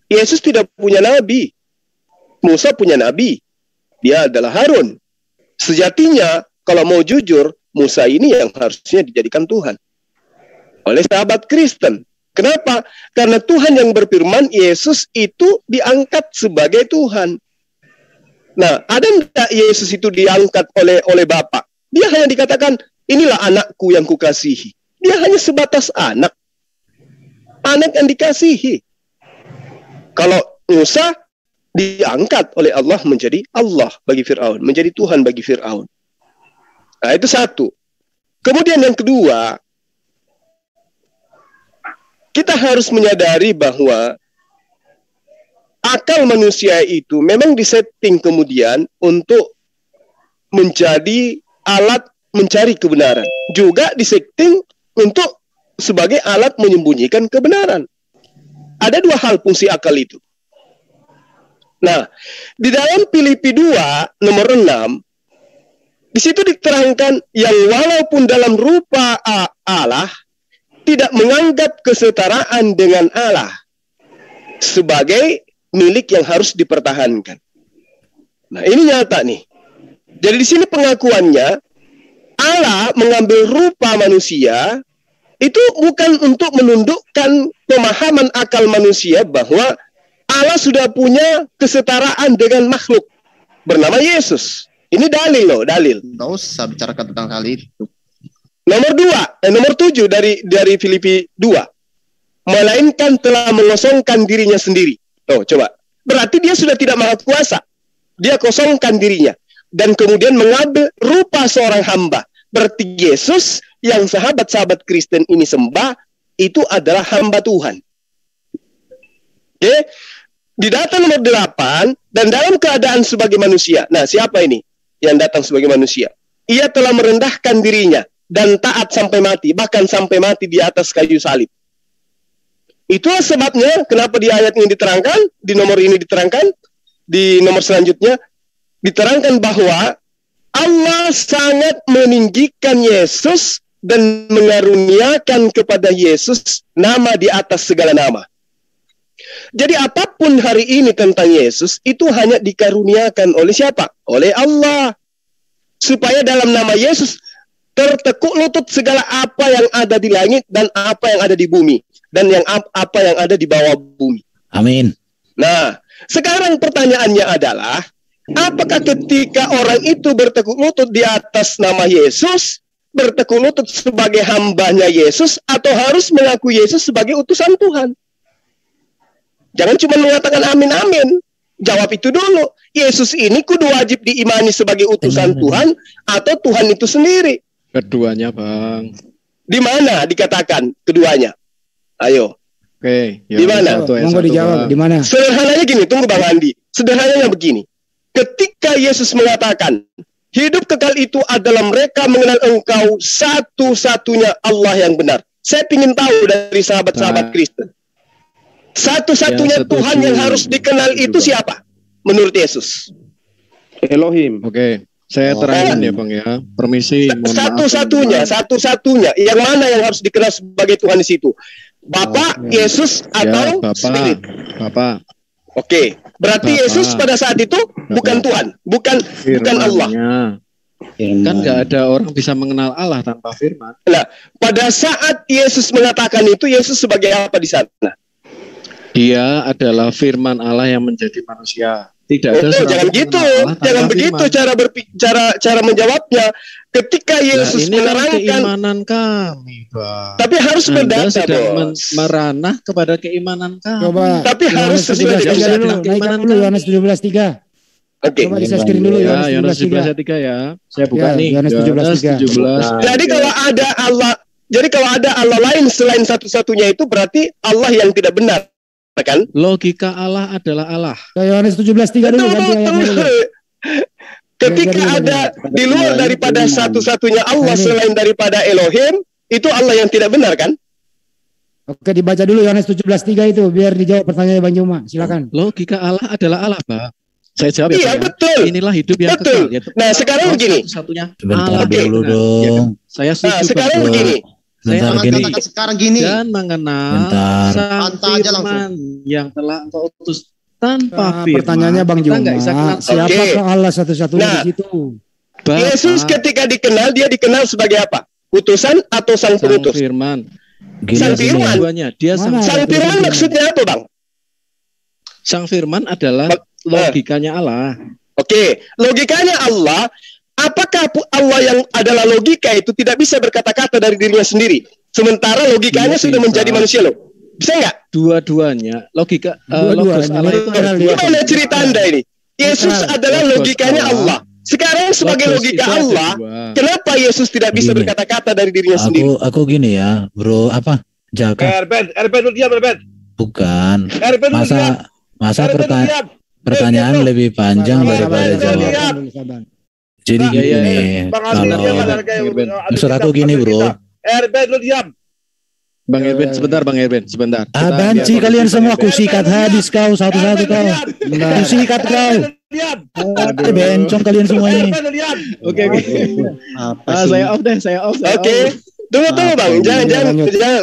Yesus tidak punya nabi. Musa punya nabi. Dia adalah Harun. Sejatinya, kalau mau jujur, Musa ini yang harusnya dijadikan Tuhan. Oleh sahabat Kristen. Kenapa? Karena Tuhan yang berfirman, Yesus itu diangkat sebagai Tuhan. Nah, ada enggak Yesus itu diangkat oleh Bapa? Dia hanya dikatakan, inilah anakku yang kukasihi. Dia hanya sebatas anak. Anak yang dikasihi. Kalau Musa diangkat oleh Allah menjadi Allah bagi Fir'aun. Menjadi Tuhan bagi Fir'aun. Nah, itu satu. Kemudian yang kedua, kita harus menyadari bahwa akal manusia itu memang disetting kemudian untuk menjadi alat mencari kebenaran. Juga disetting untuk sebagai alat menyembunyikan kebenaran. Ada dua hal fungsi akal itu. Nah, di dalam Filipi 2 nomor 6, di situ diterangkan yang walaupun dalam rupa Allah, tidak menganggap kesetaraan dengan Allah sebagai milik yang harus dipertahankan. Nah, ini nyata nih. Jadi di sini pengakuannya Allah mengambil rupa manusia itu bukan untuk menundukkan pemahaman akal manusia bahwa Allah sudah punya kesetaraan dengan makhluk bernama Yesus. Ini dalil loh, dalil. Nggak usah bicarakan tentang hal itu. Nomor 7 dari Filipi 2. Melainkan telah mengosongkan dirinya sendiri. Oh, coba. Berarti dia sudah tidak maha kuasa. Dia kosongkan dirinya. Dan kemudian mengambil rupa seorang hamba. Berarti Yesus yang sahabat-sahabat Kristen ini sembah, itu adalah hamba Tuhan. Oke? Di data nomor 8, dan dalam keadaan sebagai manusia. Nah, siapa ini yang datang sebagai manusia? Ia telah merendahkan dirinya. Dan taat sampai mati, bahkan sampai mati di atas kayu salib. Itulah sebabnya kenapa di ayat ini diterangkan, di nomor ini diterangkan, di nomor selanjutnya diterangkan bahwa Allah sangat meninggikan Yesus dan mengaruniakan kepada Yesus nama di atas segala nama. Jadi apapun hari ini tentang Yesus itu hanya dikaruniakan oleh siapa? Oleh Allah. Supaya dalam nama Yesus tertekuk lutut segala apa yang ada di langit dan apa yang ada di bumi. Dan yang apa yang ada di bawah bumi. Amin. Nah, sekarang pertanyaannya adalah, apakah ketika orang itu bertekuk lutut di atas nama Yesus, bertekuk lutut sebagai hambanya Yesus, atau harus mengaku Yesus sebagai utusan Tuhan? Jangan cuma mengatakan amin, amin. Jawab itu dulu. Yesus ini kudu wajib diimani sebagai utusan Tuhan, atau Tuhan itu sendiri? Keduanya, Bang. Di mana dikatakan keduanya? Ayo. Oke. Di mana? Monggo dijawab. Di mana? Sederhananya gini, tunggu Bang Andi. Sederhananya begini. Ketika Yesus mengatakan, hidup kekal itu adalah mereka mengenal engkau satu-satunya Allah yang benar. Saya ingin tahu dari sahabat-sahabat Kristen. Satu-satunya Tuhan yang harus dikenal itu siapa? Menurut Yesus. Elohim. Oke. Saya terangkan ya Bang ya. Permisi. Satu-satunya. Yang mana yang harus dikenal sebagai Tuhan di situ? Bapa, Yesus, atau Spirit? Bapak. Oke. Berarti Yesus pada saat itu bukan Tuhan, bukan Allah. Kan nggak ada orang bisa mengenal Allah tanpa firman. Nah, pada saat Yesus mengatakan itu, Yesus sebagai apa di sana? Dia adalah firman Allah yang menjadi manusia. Tidak ada jangan gitu, jangan begitu cara menjawabnya. Ketika Yesus menerangkan keimanan kami, Bang. Tapi harus berdasar, meranah kepada keimanan kami. Coba. Tapi harus sesuai dengan keimanan dulu. Yohanes 17:3. Oke. Coba di screen dulu ya. Yohanes 17:3 ya. Saya buka nih. Yohanes 17:3. Jadi kalau ada Allah lain selain satu-satunya itu berarti Allah yang tidak benar. Kan? Logika Allah adalah Allah. Yohanes 17:3 dulu ganti ayatnya dulu. Ketika ada di luar daripada satu-satunya Allah selain daripada Elohim, itu Allah yang tidak benar kan? Oke, dibaca dulu Yohanes 17:3 itu biar dijawab pertanyaannya Bang Juma. Silakan. Logika Allah adalah Allah, Pak. Saya jawab ya, Iya, Pak. betul. Inilah hidup yang Betul. kekal. Yaitu Nah, sekarang begini. Satu-satunya Sebentar Allah yang dulu benar. dong. Ya kan? Saya Nah, setuju, sekarang Pak. begini. Bentar Saya gini. Katakan sekarang gini. dan mengenal Bentar. Sang Hantar aja langsung. Firman yang telah Engkau utus. Tanpa firman, Pertanyaannya Bang kita Juma, nggak bisa kenal. siapakah Allah satu-satunya Nah, di situ? Bapa, Yesus ketika dikenal, dia dikenal sebagai apa? Utusan atau sang Sang penutus? Firman. Gini, Sang gini. Firman. Keduanya, dia Mana? Sang Firman maksudnya apa, Bang? Sang Firman adalah logikanya Allah. Oke, logikanya Allah. Apakah Allah yang adalah logika itu tidak bisa berkata-kata dari dirinya sendiri? Sementara logikanya Iya, sudah bisa. menjadi manusia loh. Bisa nggak? Dua-duanya logika Dua-duanya. logos Allah itu ada dua. Gimana cerita Anda ini? Yesus adalah Logos logikanya Allah. Sekarang sebagai Logos logika itu ada Allah, dua. kenapa Yesus tidak bisa Begini. berkata-kata dari dirinya sendiri? Aku gini ya, Bro, apa? Jaka. Erben lu diam, Erben. Bukan. Erben lu diam. Masa Erben lu diam. pertanyaan lebih panjang daripada jawab. Jadi Iya, iya, gini, Bang Ardi kalau diam, ada kayak Erben. maksud aku gini, Bro. Erben lu diam. Bang Erben, sebentar Bang Erben, sebentar. Kita Banci biar kalian Bang semua Erben. aku sikat habis kau satu-satu kau. Aku sikat kau. Diam. Bencong kalian semua ini. Erben lu diam. Oke. Saya off deh, saya off. Oke. Tunggu Bang, jangan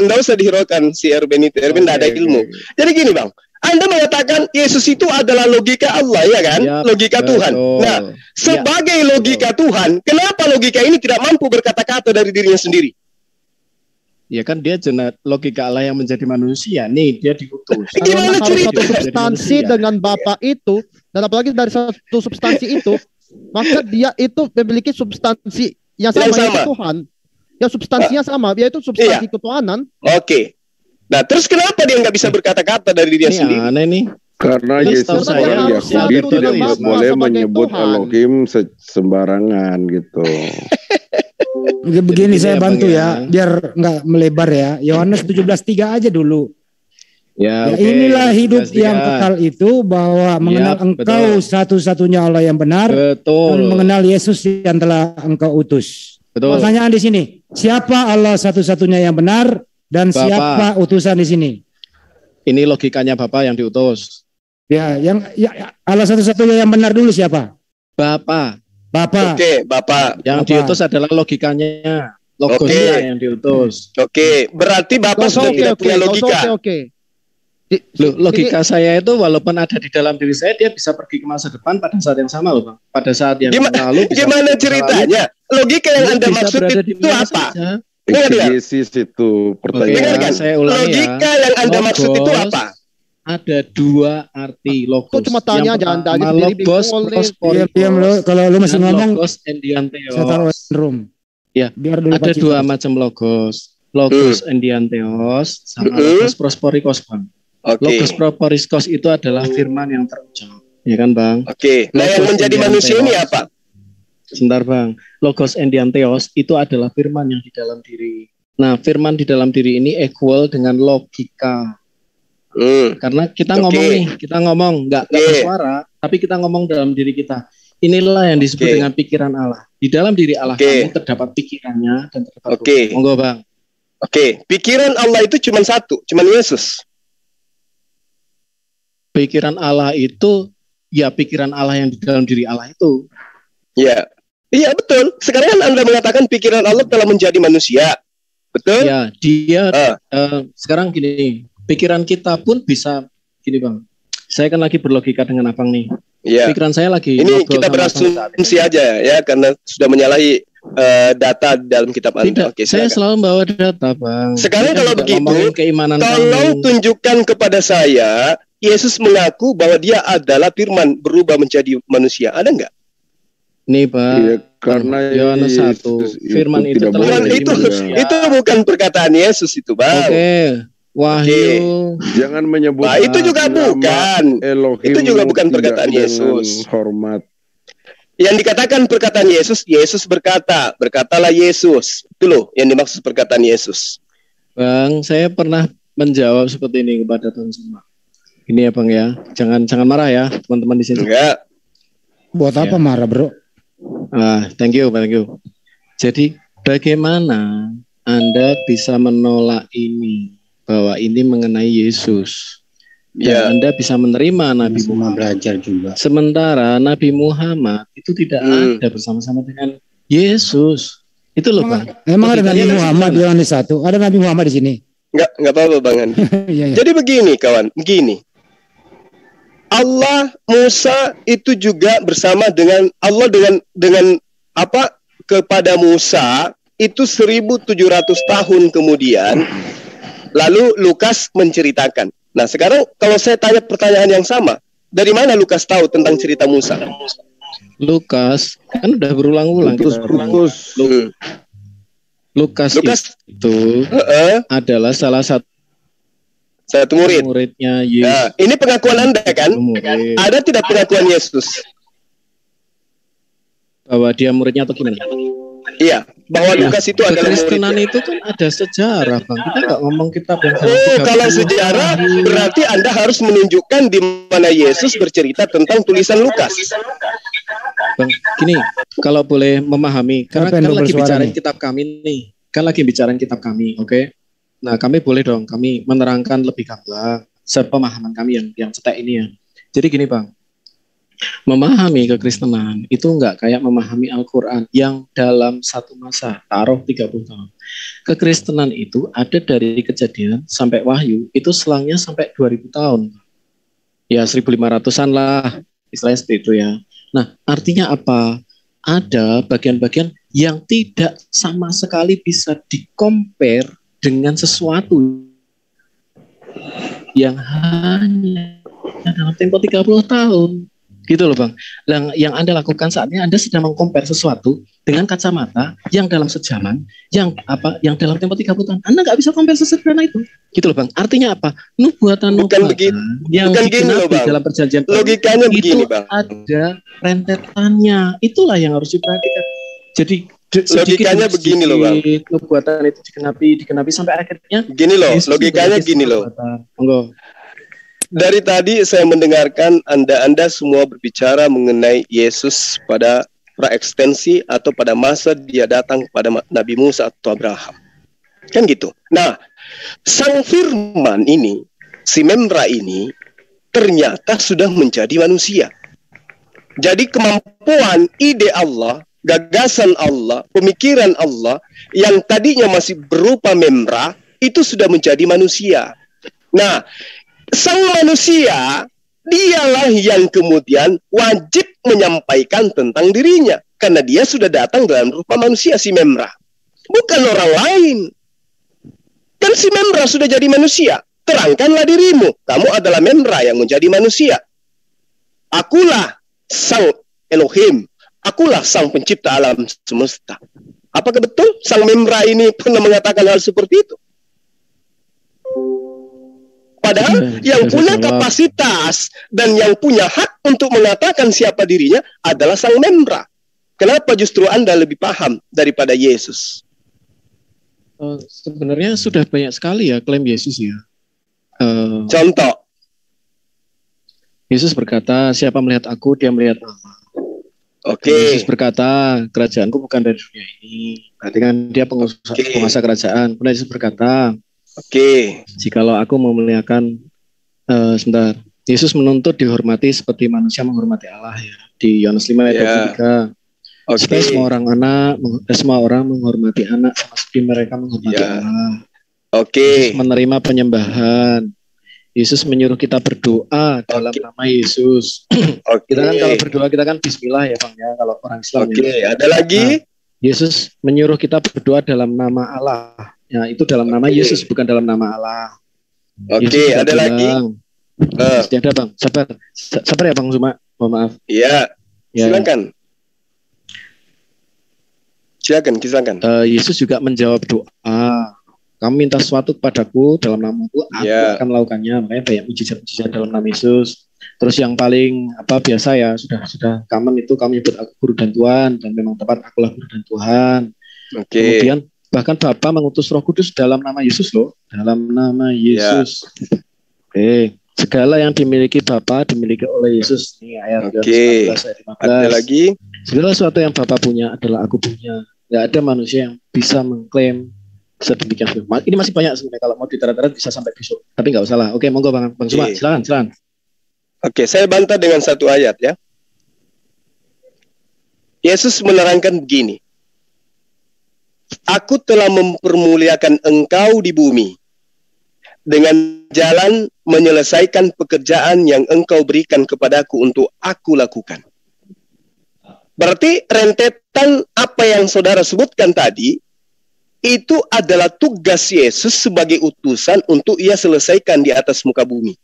enggak usah dihiraukan si Erben itu. Erben enggak ada ilmu. Jadi gini Bang, Anda mengatakan Yesus itu adalah logika Allah ya kan? Yap, Logika betul. Tuhan. Nah, sebagai logika Tuhan, kenapa logika ini tidak mampu berkata-kata dari dirinya sendiri? Ya kan dia logika Allah yang menjadi manusia. Nih, dia diutus. Gimana Harus cerita? satu substansi dengan Bapa itu, dan apalagi dari satu substansi itu, maka dia itu memiliki substansi yang sama, yaitu Tuhan. Yang substansinya sama, yaitu substansi ketuhanan. Oke. Nah, terus kenapa dia nggak bisa berkata-kata dari dirinya sendiri? Aneh nih. Karena Ini Yesus setahu saya orang harusnya Yahudi itu tidak dari boleh sebagai menyebut Tuhan. Elohim sembarangan gitu. Begini Jadi saya ini bantu Bang, ya, biar nggak melebar ya. Yohanes 17:3 aja dulu. Ya, Ya, oke. inilah hidup 17:3. yang kekal itu bahwa mengenal engkau betul. satu-satunya Allah yang benar Betul. dan mengenal Yesus yang telah engkau utus. Betul. Pertanyaan di sini, siapa Allah satu-satunya yang benar dan Bapa. siapa utusan di sini? Ini logikanya Bapak yang diutus. Ya, Allah satu-satunya yang benar dulu siapa? Bapak. Bapak. Oke, Bapak. Yang Bapak. diutus adalah logikanya. Logosnya yang diutus. Oke, berarti Bapak sudah tidak punya logika. Oke. Loh, logika saya itu walaupun ada di dalam diri saya, dia bisa pergi ke masa depan pada saat yang sama loh Bang. Pada saat yang lalu. Gimana ceritanya? Logika yang Anda maksud itu apa? Exegesis itu pertanyaan. Dengarkan, Saya ulangi logika ya. yang Anda maksud itu Logos apa? Ada dua arti logos. Itu cuma tanya, Yang jangan pertama, tanya sendiri, logos bingung, prosporikos. Diam lo, kalau lu masih dan ngomong logos endiantheos. saya taruh room. Ya, Biar dulu ada Pak Cipta. dua macam logos. Logos endiantheos sama logos prosporikos, Bang. Oke. Logos prosporikos itu adalah firman yang terucap. Ya kan, Bang? Oke. Nah, yang Logos menjadi manusia ini apa? Sebentar, Bang. Logos endiantheos itu adalah firman yang di dalam diri. Nah, firman di dalam diri ini equal dengan logika. Karena kita ngomong nih, kita ngomong nggak bersuara, tapi kita ngomong dalam diri kita. Inilah yang disebut dengan pikiran Allah. Di dalam diri Allah kamu terdapat pikirannya dan terdapat Tuhan. Monggo, Bang. Oke, pikiran Allah itu cuma satu, cuma Yesus. Pikiran Allah itu ya pikiran Allah yang di dalam diri Allah itu. Ya. Iya, betul. Sekarang kan Anda mengatakan pikiran Allah telah menjadi manusia. Betul? Ya, dia sekarang gini, pikiran kita pun bisa gini, Bang. Saya kan lagi berlogika dengan Abang nih. Ya. Pikiran saya lagi ini kita berasumsi aja ya karena sudah menyalahi data dalam kitab Anda. Oke, saya selalu membawa data, Bang. Sekarang kalau begitu, tolong tunjukkan kepada saya Yesus mengaku bahwa dia adalah firman berubah menjadi manusia. Ada enggak? Nih, Pak. Iya, karena Yohanes 1, firman itu telah menjadi manusia. Itu bukan perkataan Yesus itu, Bang. Oke. Wahyu. Jangan menyebut itu juga bukan. Elohim Itu juga bukan perkataan Yesus. Hormat. Yang dikatakan perkataan Yesus, Yesus berkatalah Yesus. Itu loh yang dimaksud perkataan Yesus. Bang, saya pernah menjawab seperti ini kepada Tuhan semua. Ini ya, Bang ya. Jangan marah ya, teman-teman di sini. Enggak. Buat apa marah, Bro? Thank you. Jadi, bagaimana Anda bisa menolak ini? bahwa ini mengenai Yesus. Ya. Dan Anda bisa menerima Nabi Muhammad. Belajar juga. Sementara Nabi Muhammad itu tidak ada bersama-sama dengan Yesus. Itu loh Bang. Emang ada Nabi Muhammad di Yohanes 1? Ada Nabi Muhammad di sini? Enggak apa-apa Bang Andi. Jadi begini kawan, begini. Allah Musa itu juga bersama dengan Allah dengan apa kepada Musa itu 1700 tahun kemudian. Lalu Lukas menceritakan. Nah sekarang kalau saya tanya pertanyaan yang sama, dari mana Lukas tahu tentang cerita Musa? Lukas kan udah berulang-ulang. Lukas itu adalah salah satu muridnya Yesus. Nah, ini pengakuan Anda kan? Ada tidak pengakuan Yesus? Bahwa dia muridnya atau gimana? Iya, bahwa Lukas itu adalah muridnya. Kekristenan itu kan ada sejarah, Bang. Kita nggak ngomong kitab yang kalau sejarah berarti Anda harus menunjukkan di mana Yesus bercerita tentang tulisan Lukas. Bang, gini, kalau boleh memahami, karena kan lagi bicarain kitab kami nih, oke? Nah, kami boleh dong, kami menerangkan lebih gamblang sepemahaman kami yang cetek ini ya. Jadi gini Bang, memahami kekristenan itu enggak kayak memahami Al-Quran yang dalam satu masa, taruh 30 tahun. Kekristenan itu ada dari Kejadian sampai Wahyu, itu selangnya sampai 2000 tahun. Ya 1500-an lah, istilahnya seperti itu ya. Nah, artinya apa? Ada bagian-bagian yang tidak sama sekali bisa di-compare dengan sesuatu yang hanya dalam tempo 30 tahun. Gitu loh Bang. Yang Anda lakukan saat ini, Anda sedang meng-compare sesuatu dengan kacamata yang dalam sejaman, yang dalam tempo 30 tahun. Anda nggak bisa compare sesederhana itu. Gitu loh Bang. Artinya apa? Nubuatan yang digenapi dalam perjanjian logikanya begini Bang. Ada rentetannya. Itulah yang harus diperhatikan. Jadi logikanya begini loh Bang. Nubuatan itu digenapi sampai akhirnya. Gini loh, logikanya gini loh. Monggo. Dari tadi saya mendengarkan Anda semua berbicara mengenai Yesus pada praekstensi atau pada masa dia datang kepada Nabi Musa atau Abraham. Kan gitu. Nah, sang firman ini, si Memra ini, ternyata sudah menjadi manusia. Jadi kemampuan ide Allah, gagasan Allah, pemikiran Allah, yang tadinya masih berupa Memra, itu sudah menjadi manusia. Nah, sang manusia, dialah yang kemudian wajib menyampaikan tentang dirinya. Karena dia sudah datang dalam rupa manusia, si Memra. Bukan orang lain. Kan si Memra sudah jadi manusia. Terangkanlah dirimu. Kamu adalah Memra yang menjadi manusia. Akulah sang Elohim. Akulah sang pencipta alam semesta. Apakah betul sang Memra ini pernah mengatakan hal seperti itu? Padahal yang punya kapasitas dan yang punya hak untuk mengatakan siapa dirinya adalah sang Memra. Kenapa justru Anda lebih paham daripada Yesus? Sebenarnya sudah banyak sekali ya klaim Yesus ya. Contoh. Yesus berkata, siapa melihat aku, dia melihat Allah. Oke. Yesus berkata, kerajaanku bukan dari dunia ini. Berarti kan dia penguasa kerajaan. Kemudian Yesus berkata, jikalau aku memuliakan, sebentar. Yesus menuntut dihormati seperti manusia menghormati Allah ya. Di Yohanes 5 ayat 23. Supaya semua orang menghormati anak sama seperti mereka menghormati Allah. Yesus menerima penyembahan. Yesus menyuruh kita berdoa dalam nama Yesus. Kita kan kalau berdoa kita kan Bismillah ya Bang ya, kalau orang Islam. Ada lagi? Yesus menyuruh kita berdoa dalam nama Allah. Ya, itu dalam nama Yesus, bukan dalam nama Allah. Ada lagi? Ada Bang, sabar ya Bang Zuma, mohon maaf. Iya, silakan. Silakan. Yesus juga menjawab doa. Kamu minta sesuatu kepadaku dalam namaku, aku akan melakukannya. Makanya banyak mujizat-mujizat dalam nama Yesus. Terus yang paling biasa ya, sudah common itu kamu nyebut aku guru dan Tuhan, dan memang tepat akulah guru dan Tuhan. Kemudian bahkan Bapa mengutus Roh Kudus dalam nama Yesus loh, dalam nama Yesus. Segala yang dimiliki Bapa dimiliki oleh Yesus. Ini ayat 14 ayat 15. Ada lagi? Segala sesuatu yang Bapa punya adalah aku punya. Gak ada manusia yang bisa mengklaim Sedemikian. Ini masih banyak sebenarnya, kalau mau ditarat-tarat bisa sampai besok. Tapi nggak usah lah. Oke, monggo Bang Suma, silakan. Oke, saya bantah dengan satu ayat ya. Yesus menerangkan begini. Aku telah mempermuliakan engkau di bumi dengan jalan menyelesaikan pekerjaan yang engkau berikan kepadaku untuk aku lakukan. Berarti rentetan apa yang saudara sebutkan tadi, itu adalah tugas Yesus sebagai utusan untuk ia selesaikan di atas muka bumi.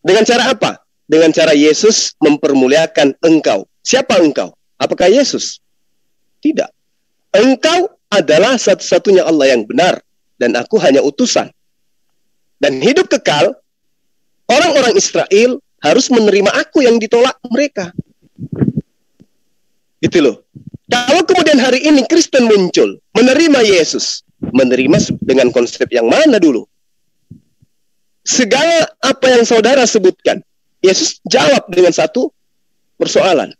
Dengan cara apa? Dengan cara Yesus mempermuliakan engkau. Siapa engkau? Apakah Yesus? Tidak. Engkau adalah satu-satunya Allah yang benar, dan aku hanya utusan. Dan hidup kekal, orang-orang Israel harus menerima aku yang ditolak mereka. Gitu loh. Kalau kemudian hari ini Kristen muncul, menerima Yesus, menerima dengan konsep yang mana dulu? Segala apa yang saudara sebutkan, Yesus jawab dengan satu persoalan.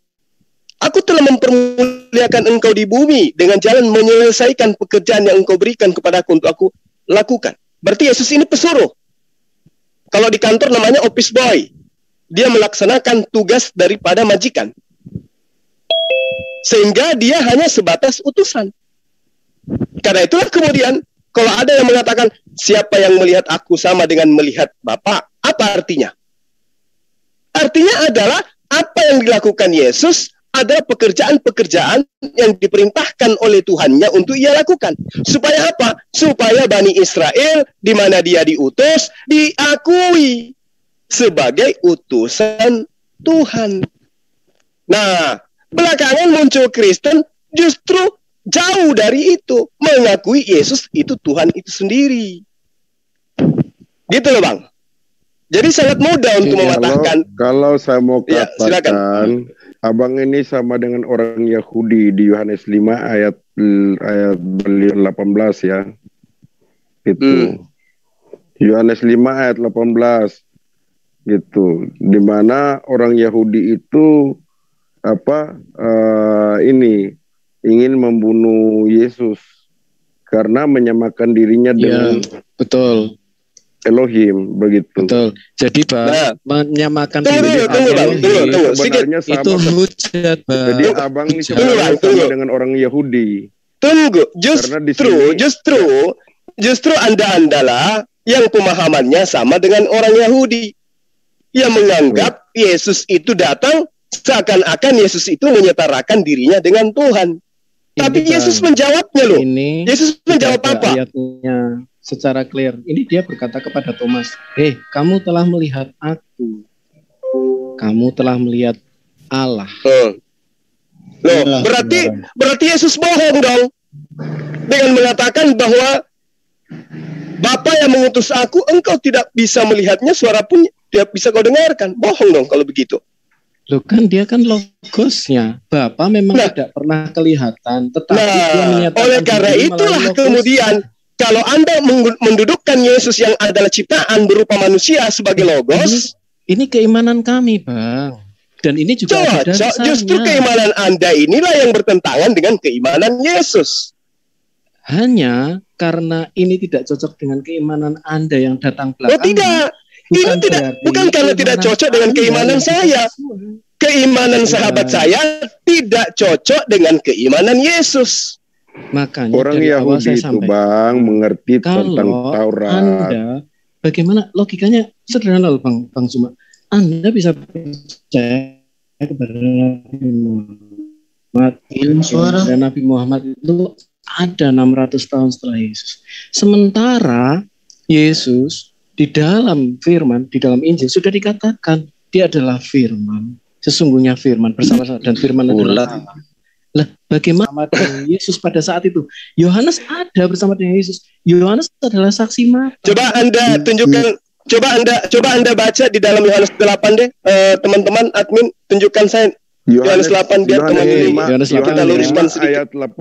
Aku telah mempermuliakan engkau di bumi dengan jalan menyelesaikan pekerjaan yang engkau berikan kepadaku untuk aku lakukan. Berarti Yesus ini pesuruh. Kalau di kantor namanya office boy. Dia melaksanakan tugas daripada majikan. Sehingga dia hanya sebatas utusan. Karena itulah kemudian, kalau ada yang mengatakan, siapa yang melihat aku sama dengan melihat Bapa, apa artinya? Artinya adalah, apa yang dilakukan Yesus adalah pekerjaan-pekerjaan yang diperintahkan oleh Tuhannya untuk ia lakukan. Supaya apa? Supaya Bani Israel, di mana dia diutus, diakui sebagai utusan Tuhan. Nah, belakangan muncul Kristen justru jauh dari itu, mengakui Yesus itu Tuhan itu sendiri. Gitu loh Bang. Jadi sangat mudah untuk mematahkan. Kalau saya mau ya, katakan, Abang ini sama dengan orang Yahudi di Yohanes 5 ayat 18 ya. Itu. Yohanes 5 ayat 18. Gitu. Di mana orang Yahudi itu ini ingin membunuh Yesus karena menyamakan dirinya dengan betul Elohim, begitu. Betul. Jadi menyamakan diri sebenarnya sama, itu hujat, Bang. Jadi Abang ini sebenarnya sama dengan orang Yahudi. Tunggu, justru Anda-andalah yang pemahamannya sama dengan orang Yahudi. Yang menganggap Yesus itu datang seakan-akan Yesus itu menyetarakan dirinya dengan Tuhan. Tapi Yesus menjawabnya loh. Yesus menjawab apa? Ayatnya secara clear. Ini dia berkata kepada Thomas, kamu telah melihat aku. Kamu telah melihat Allah. Loh, berarti Yesus bohong dong. Dengan mengatakan bahwa Bapa yang mengutus aku, engkau tidak bisa melihatnya, suara pun tidak bisa kau dengarkan. Bohong dong kalau begitu. Loh kan dia kan logosnya. Bapa memang tidak pernah kelihatan, tetapi dia menyatakan oleh karena itulah kemudian kalau Anda mendudukkan Yesus yang adalah ciptaan berupa manusia sebagai logos, ini keimanan kami, Bang. Dan ini juga ada dasarnya. Justru keimanan Anda inilah yang bertentangan dengan keimanan Yesus. Hanya karena ini tidak cocok dengan keimanan Anda yang datang belakangan. Oh tidak. Bukan karena tidak cocok dengan keimanan saya. Keimanan sahabat saya tidak cocok dengan keimanan Yesus. Makanya orang Yahudi itu Bang mengerti tentang Taurat. Anda, bagaimana logikanya sederhana loh Bang Suma. Anda bisa percaya kepada Nabi Muhammad itu ada 600 tahun setelah Yesus. Sementara Yesus di dalam firman, di dalam Injil sudah dikatakan dia adalah firman. Sesungguhnya firman bersama-sama dan firman adalah Allah. Lah, bagaimana dengan Yesus pada saat itu? Yohanes ada bersama dengan Yesus. Yohanes adalah saksi mata. Coba Anda tunjukkan, coba Anda baca di dalam Yohanes 8 deh, teman-teman admin, tunjukkan saya Yohanes 8 biar teman-teman kita luruskan sedikit. Ayat 18.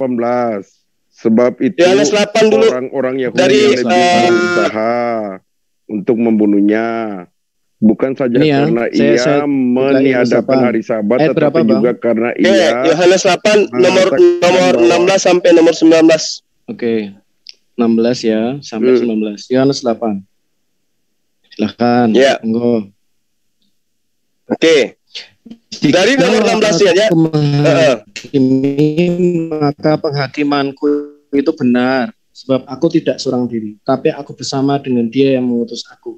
Sebab itu Yohanes 8 dulu orang-orang Yahudi dari yang berusaha untuk membunuhnya. Bukan saja karena ia meniadakan hari Sabat, tetapi juga karena ia Yohanes 8 nomor 16 sampai nomor 19. Oke. 16 ya sampai 19. Yohanes 8. Silakan. Ya. Monggo. Oke. Dari nomor 16 ya. Maka penghakimanku itu benar, sebab aku tidak seorang diri, tapi aku bersama dengan Dia yang mengutus aku.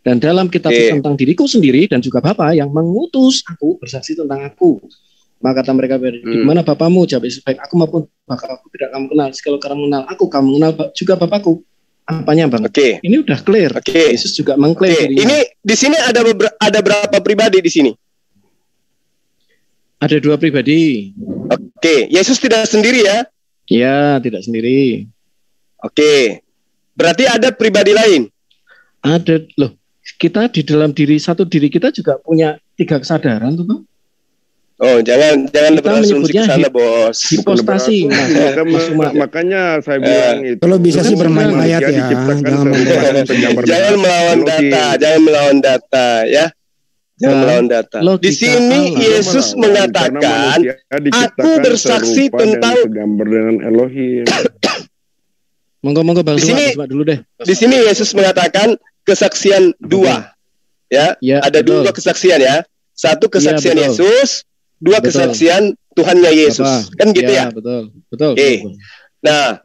Dan dalam kitab tentang diriku sendiri dan juga Bapa yang mengutus aku bersaksi tentang aku. Maka kata mereka, di mana Bapamu? Jawab Yesus, baik aku maupun Bapa aku tidak kamu kenal. Kalau kamu mengenal aku, kamu mengenal juga Bapakku. Apanya, Bang? Oke. Ini udah clear. Oke. Yesus juga mengklaim. Ini di sini ada berapa pribadi di sini? Ada 2 pribadi. Oke. Yesus tidak sendiri ya? Ya, tidak sendiri. Oke. Berarti ada pribadi lain? Ada loh. Kita di dalam satu diri kita juga punya 3 kesadaran tuh, Bang. Oh, jangan berasumsi ke sana, Bos. Hipostasi. Makanya saya bilang itu. Kalau bisa sih bermain ayat ya. Jangan melawan data ya. Jangan melawan data. Di sini Yesus mengatakan, aku bersaksi tentang gambar dengan Elohim. Monggo Bang Suma dulu deh. Di sini Yesus mengatakan kesaksian 2. Ya, ada 2 kesaksian ya. 1 kesaksian Yesus, 2 kesaksian Tuhannya Yesus. Kan gitu ya? Betul. Nah,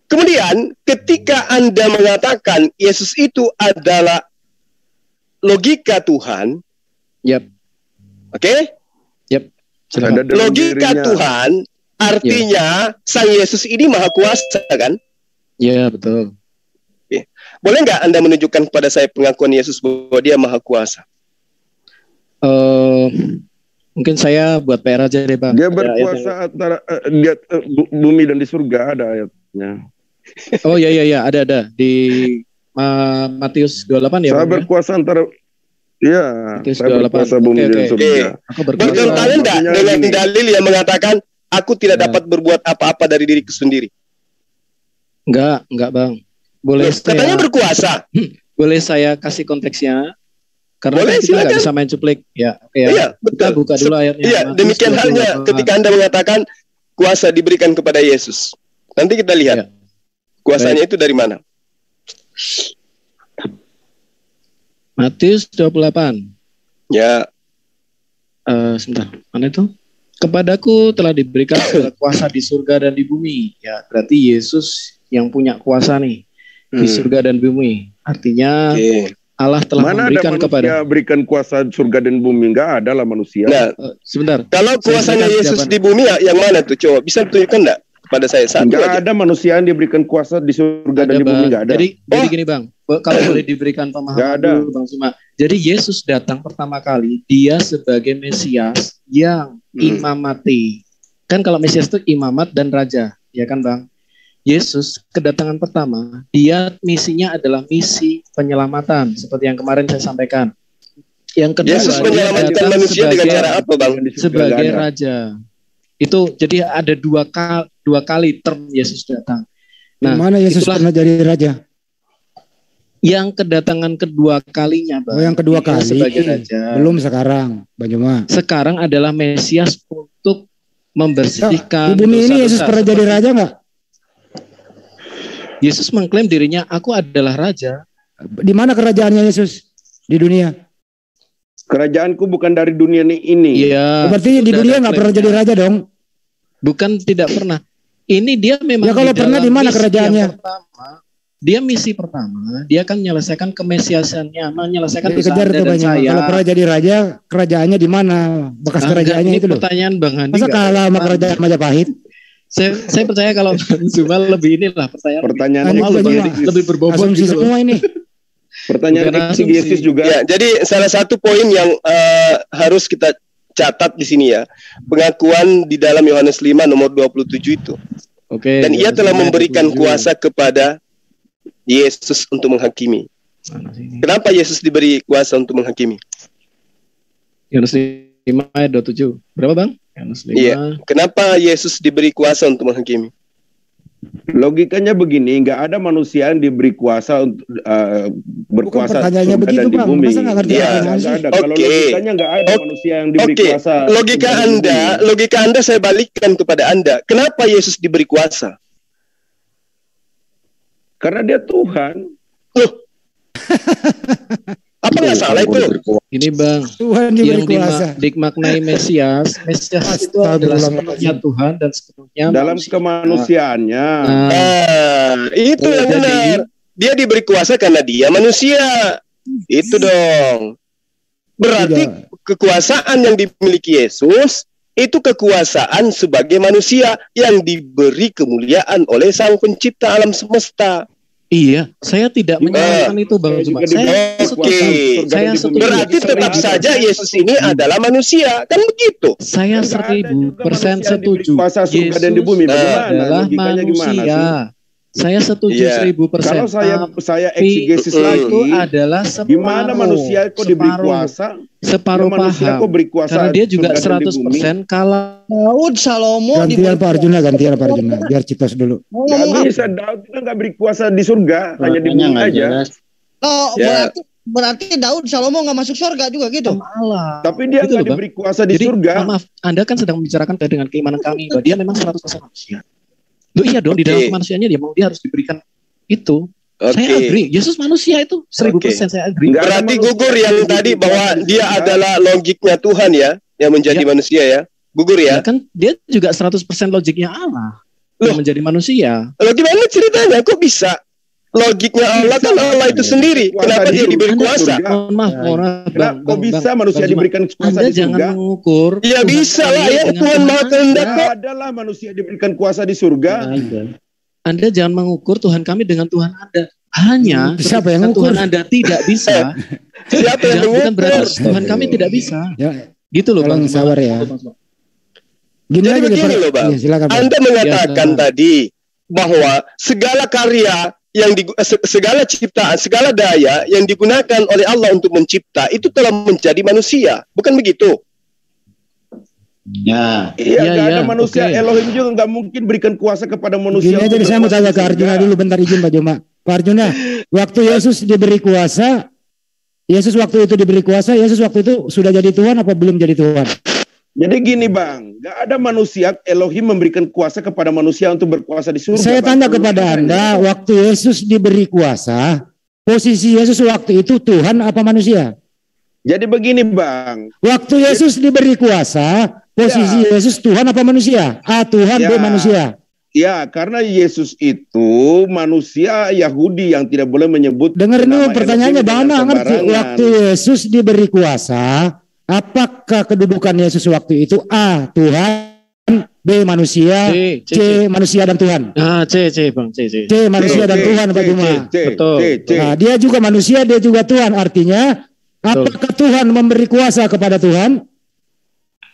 kemudian ketika Anda mengatakan Yesus itu adalah logika Tuhan, oke? Logika Tuhan artinya Sang Yesus ini maha kuasa, kan? Iya, betul. Oke. Boleh nggak Anda menunjukkan kepada saya pengakuan Yesus bahwa Dia maha kuasa? Mungkin saya buat PR aja deh, Bang. Dia berkuasa antara bumi dan di surga, ada ayatnya. Oh iya, ada di Matius 28 ya. Saya berkuasa antara saya berkuasa bumi dan surga. Bertentangan enggak dengan dalil yang mengatakan aku tidak dapat berbuat apa-apa dari diriku sendiri? Enggak, Bang. Boleh katanya berkuasa. Boleh saya kasih konteksnya? Karena boleh, kita nggak bisa main cuplik. Ya, oke ya. Iya, betul. Kita buka dulu ayatnya. Iya, demikian halnya ketika Anda mengatakan kuasa diberikan kepada Yesus. Nanti kita lihat kuasanya itu dari mana. Matius 28. Ya. Sebentar, mana itu? Kepadaku telah diberikan segala kuasa di surga dan di bumi. Ya, berarti Yesus yang punya kuasa nih di surga dan bumi. Artinya Allah telah memberikan kepada berikan kuasa surga dan bumi. Enggak ada lah manusia. Nah, sebentar. Kalau kuasanya Yesus di bumi yang mana tuh? Coba bisa tunjukkan enggak kepada saya? Enggak ada manusia yang diberikan kuasa di surga dan di bumi, enggak ada. Jadi gini, Bang. Kalau boleh diberikan pemahaman dulu, Bang Suma. Jadi Yesus datang pertama kali, Dia sebagai Mesias yang imamati. Kan kalau Mesias itu imamat dan raja, ya kan, Bang? Yesus kedatangan pertama, Dia misinya adalah misi penyelamatan, seperti yang kemarin saya sampaikan. Yang kedua, Yesus menyelamatkan manusia dengan cara apa, Bang? Sebagai raja. Itu jadi ada dua kali term Yesus datang. Nah, mana Yesus pernah jadi raja? Yang kedatangan kedua kalinya, Bang. Oh, yang kedua kali. Sebagai raja. Belum sekarang, Bang Juma. Sekarang adalah Mesias untuk membersihkan. Di bumi ini Yesus pernah jadi raja nggak? Yesus mengklaim dirinya, aku adalah raja. Di mana kerajaannya Yesus di dunia? Kerajaanku bukan dari dunia ini. Iya. Berarti di dunia nggak pernah jadi raja dong? Bukan tidak pernah. Ini dia memang. Ya kalau pernah di mana kerajaannya? Dia misi pertama, dia akan menyelesaikan kemesiasannya, menyelesaikan dikejar tuh banyak. Kalau pernah jadi raja, kerajaannya di mana? Bekas kerajaannya itu loh. Pertanyaan Bang Handi. Masa kalah sama kerajaan Majapahit? Saya percaya kalau Zuma lebih inilah pertanyaan lebih berbobot gitu semua ini. Pertanyaan eksegesis juga. Ya, jadi salah satu poin yang harus kita catat di sini ya, pengakuan di dalam Yohanes 5 nomor 27 itu. Oke. Dan Ia telah memberikan kuasa kepada Yesus untuk menghakimi. Kenapa Yesus diberi kuasa untuk menghakimi? Yohanes 5 ayat 27. Berapa, Bang? Iya. Kenapa Yesus diberi kuasa untuk menghakimi? Logikanya begini, nggak ada manusia yang diberi kuasa untuk berkuasa pertanyaannya begitu, di Bang. bumi. Masa nggak ngerti ada. Kalau logikanya nggak ada manusia yang diberi kuasa. Logika Anda saya balikkan kepada Anda. Kenapa Yesus diberi kuasa? Karena dia Tuhan. Loh. Apa nggak salah itu? Ini Bang, Tuhan yang diberi kuasa. dimaknai Mesias itu adalah sepenuhnya Tuhan dan sepenuhnya dalam manusia. kemanusiaannya. Itu yang benar. Dia diberi kuasa karena dia manusia. Itu dong. Berarti kekuasaan yang dimiliki Yesus itu kekuasaan sebagai manusia yang diberi kemuliaan oleh Sang Pencipta alam semesta. Iya, saya tidak menyalahkan itu Bang Cuma. Saya setuju. Berarti tetap saja Yesus ini adalah manusia, kan begitu? Saya 1000% setuju. Yesus adalah manusia. Saya setuju 1000%. Kalau saya eksegesis lagi, itu adalah separuh. Gimana manusia kok diberi kuasa? Separuh manusia paham. Kok beri kuasa? Karena dia juga 100% kalau Daud Salomo Gantian Pak Arjuna, biar Citos dulu. Gak bisa, Daud itu gak beri kuasa di surga, hanya di bumi aja. Oh, berarti Daud Salomo nggak masuk surga juga gitu. Tapi dia Gitu nggak loh, diberi kuasa di surga. Maaf, Anda kan sedang membicarakan dengan keimanan kami bahwa dia memang 100% manusia. Loh iya dong, di dalam kemanusiaannya dia harus diberikan itu. Saya agree, Yesus manusia itu 1000% saya agree. Berarti gugur yang tadi bahwa dia adalah logiknya Tuhan ya, yang menjadi manusia ya. Gugur ya. Kan dia juga 100% logiknya Allah yang menjadi manusia. Loh gimana ceritanya? Kok bisa? Logiknya Allah kan Allah itu sendiri. Kenapa dia diberi kuasa? Mohon maaf, kok bisa manusia diberikan kuasa Anda di surga? jangan mengukur. Ya bisa lah ya, Tuhan Maha Kehendak kok. Adalah manusia diberikan kuasa di surga. Anda jangan mengukur Tuhan kami dengan Tuhan Anda. Hanya siapa yang Tuhan Anda tidak bisa. Siapa yang mengukur? Bukan berarti Tuhan kami tidak bisa. Ya, gitu loh Bang. Sabar ya. Jadi begini loh Bang. Anda mengatakan tadi bahwa segala karya yang segala ciptaan, segala daya yang digunakan oleh Allah untuk mencipta itu telah menjadi manusia, bukan begitu? Iya, nggak ada manusia. Elohim juga nggak mungkin berikan kuasa kepada manusia. Gini aja, saya mau tanya ke Arjuna dulu, bentar izin Pak Juma. Pak Arjuna, waktu Yesus diberi kuasa, Yesus waktu itu sudah jadi Tuhan apa belum jadi Tuhan? Jadi gini Bang, nggak ada manusia, Elohim memberikan kuasa kepada manusia untuk berkuasa di surga. Saya tanya kepada Anda, waktu Yesus diberi kuasa, posisi Yesus waktu itu Tuhan apa manusia? Jadi begini Bang, waktu Yesus diberi kuasa, posisi Yesus Tuhan apa manusia? A Tuhan, B manusia. Ya, karena Yesus itu manusia Yahudi yang tidak boleh menyebut. Dengar dulu pertanyaannya, Bang, ngerti? Waktu Yesus diberi kuasa, apakah kedudukan Yesus waktu itu? A Tuhan, B manusia, C manusia dan Tuhan. C Bang, C manusia dan Tuhan Pak Juma. Betul. Nah, dia juga manusia, dia juga Tuhan. Artinya apakah Tuhan memberi kuasa kepada Tuhan?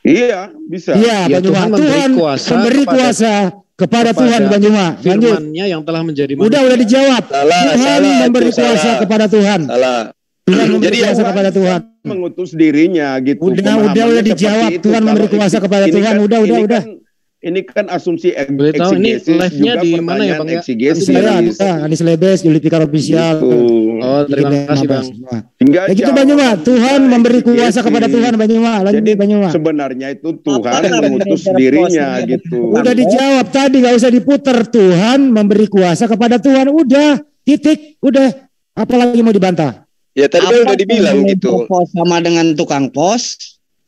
Iya, bisa. Iya, Pak Juma. Tuhan memberi kuasa kepada Tuhan, Pak Juma. Firman-Nya yang telah menjadi manusia. Udah dijawab. Tuhan memberi kuasa kepada Tuhan. Tuhan memberi kuasa kepada Tuhan. Mengutus dirinya gitu. Udah dijawab. Tuhan memberi kuasa kepada Tuhan. Udah. Ini kan asumsi exegesis. Ini live-nya di mana ya Bang? Saya ada Anies Lebes, Julid Pikar Official. Oh, terima kasih Bang. Ya gitu Bang Juma, Tuhan memberi kuasa kepada Tuhan Bang Juma. Lanjut Bang Juma. Sebenarnya itu Tuhan mengutus dirinya gitu. Udah dijawab tadi, gak usah diputar. Tuhan memberi kuasa kepada Tuhan. Udah, titik. Udah, apalagi mau dibantah? Ya tadi kan udah dibilang gitu. Sama dengan tukang pos.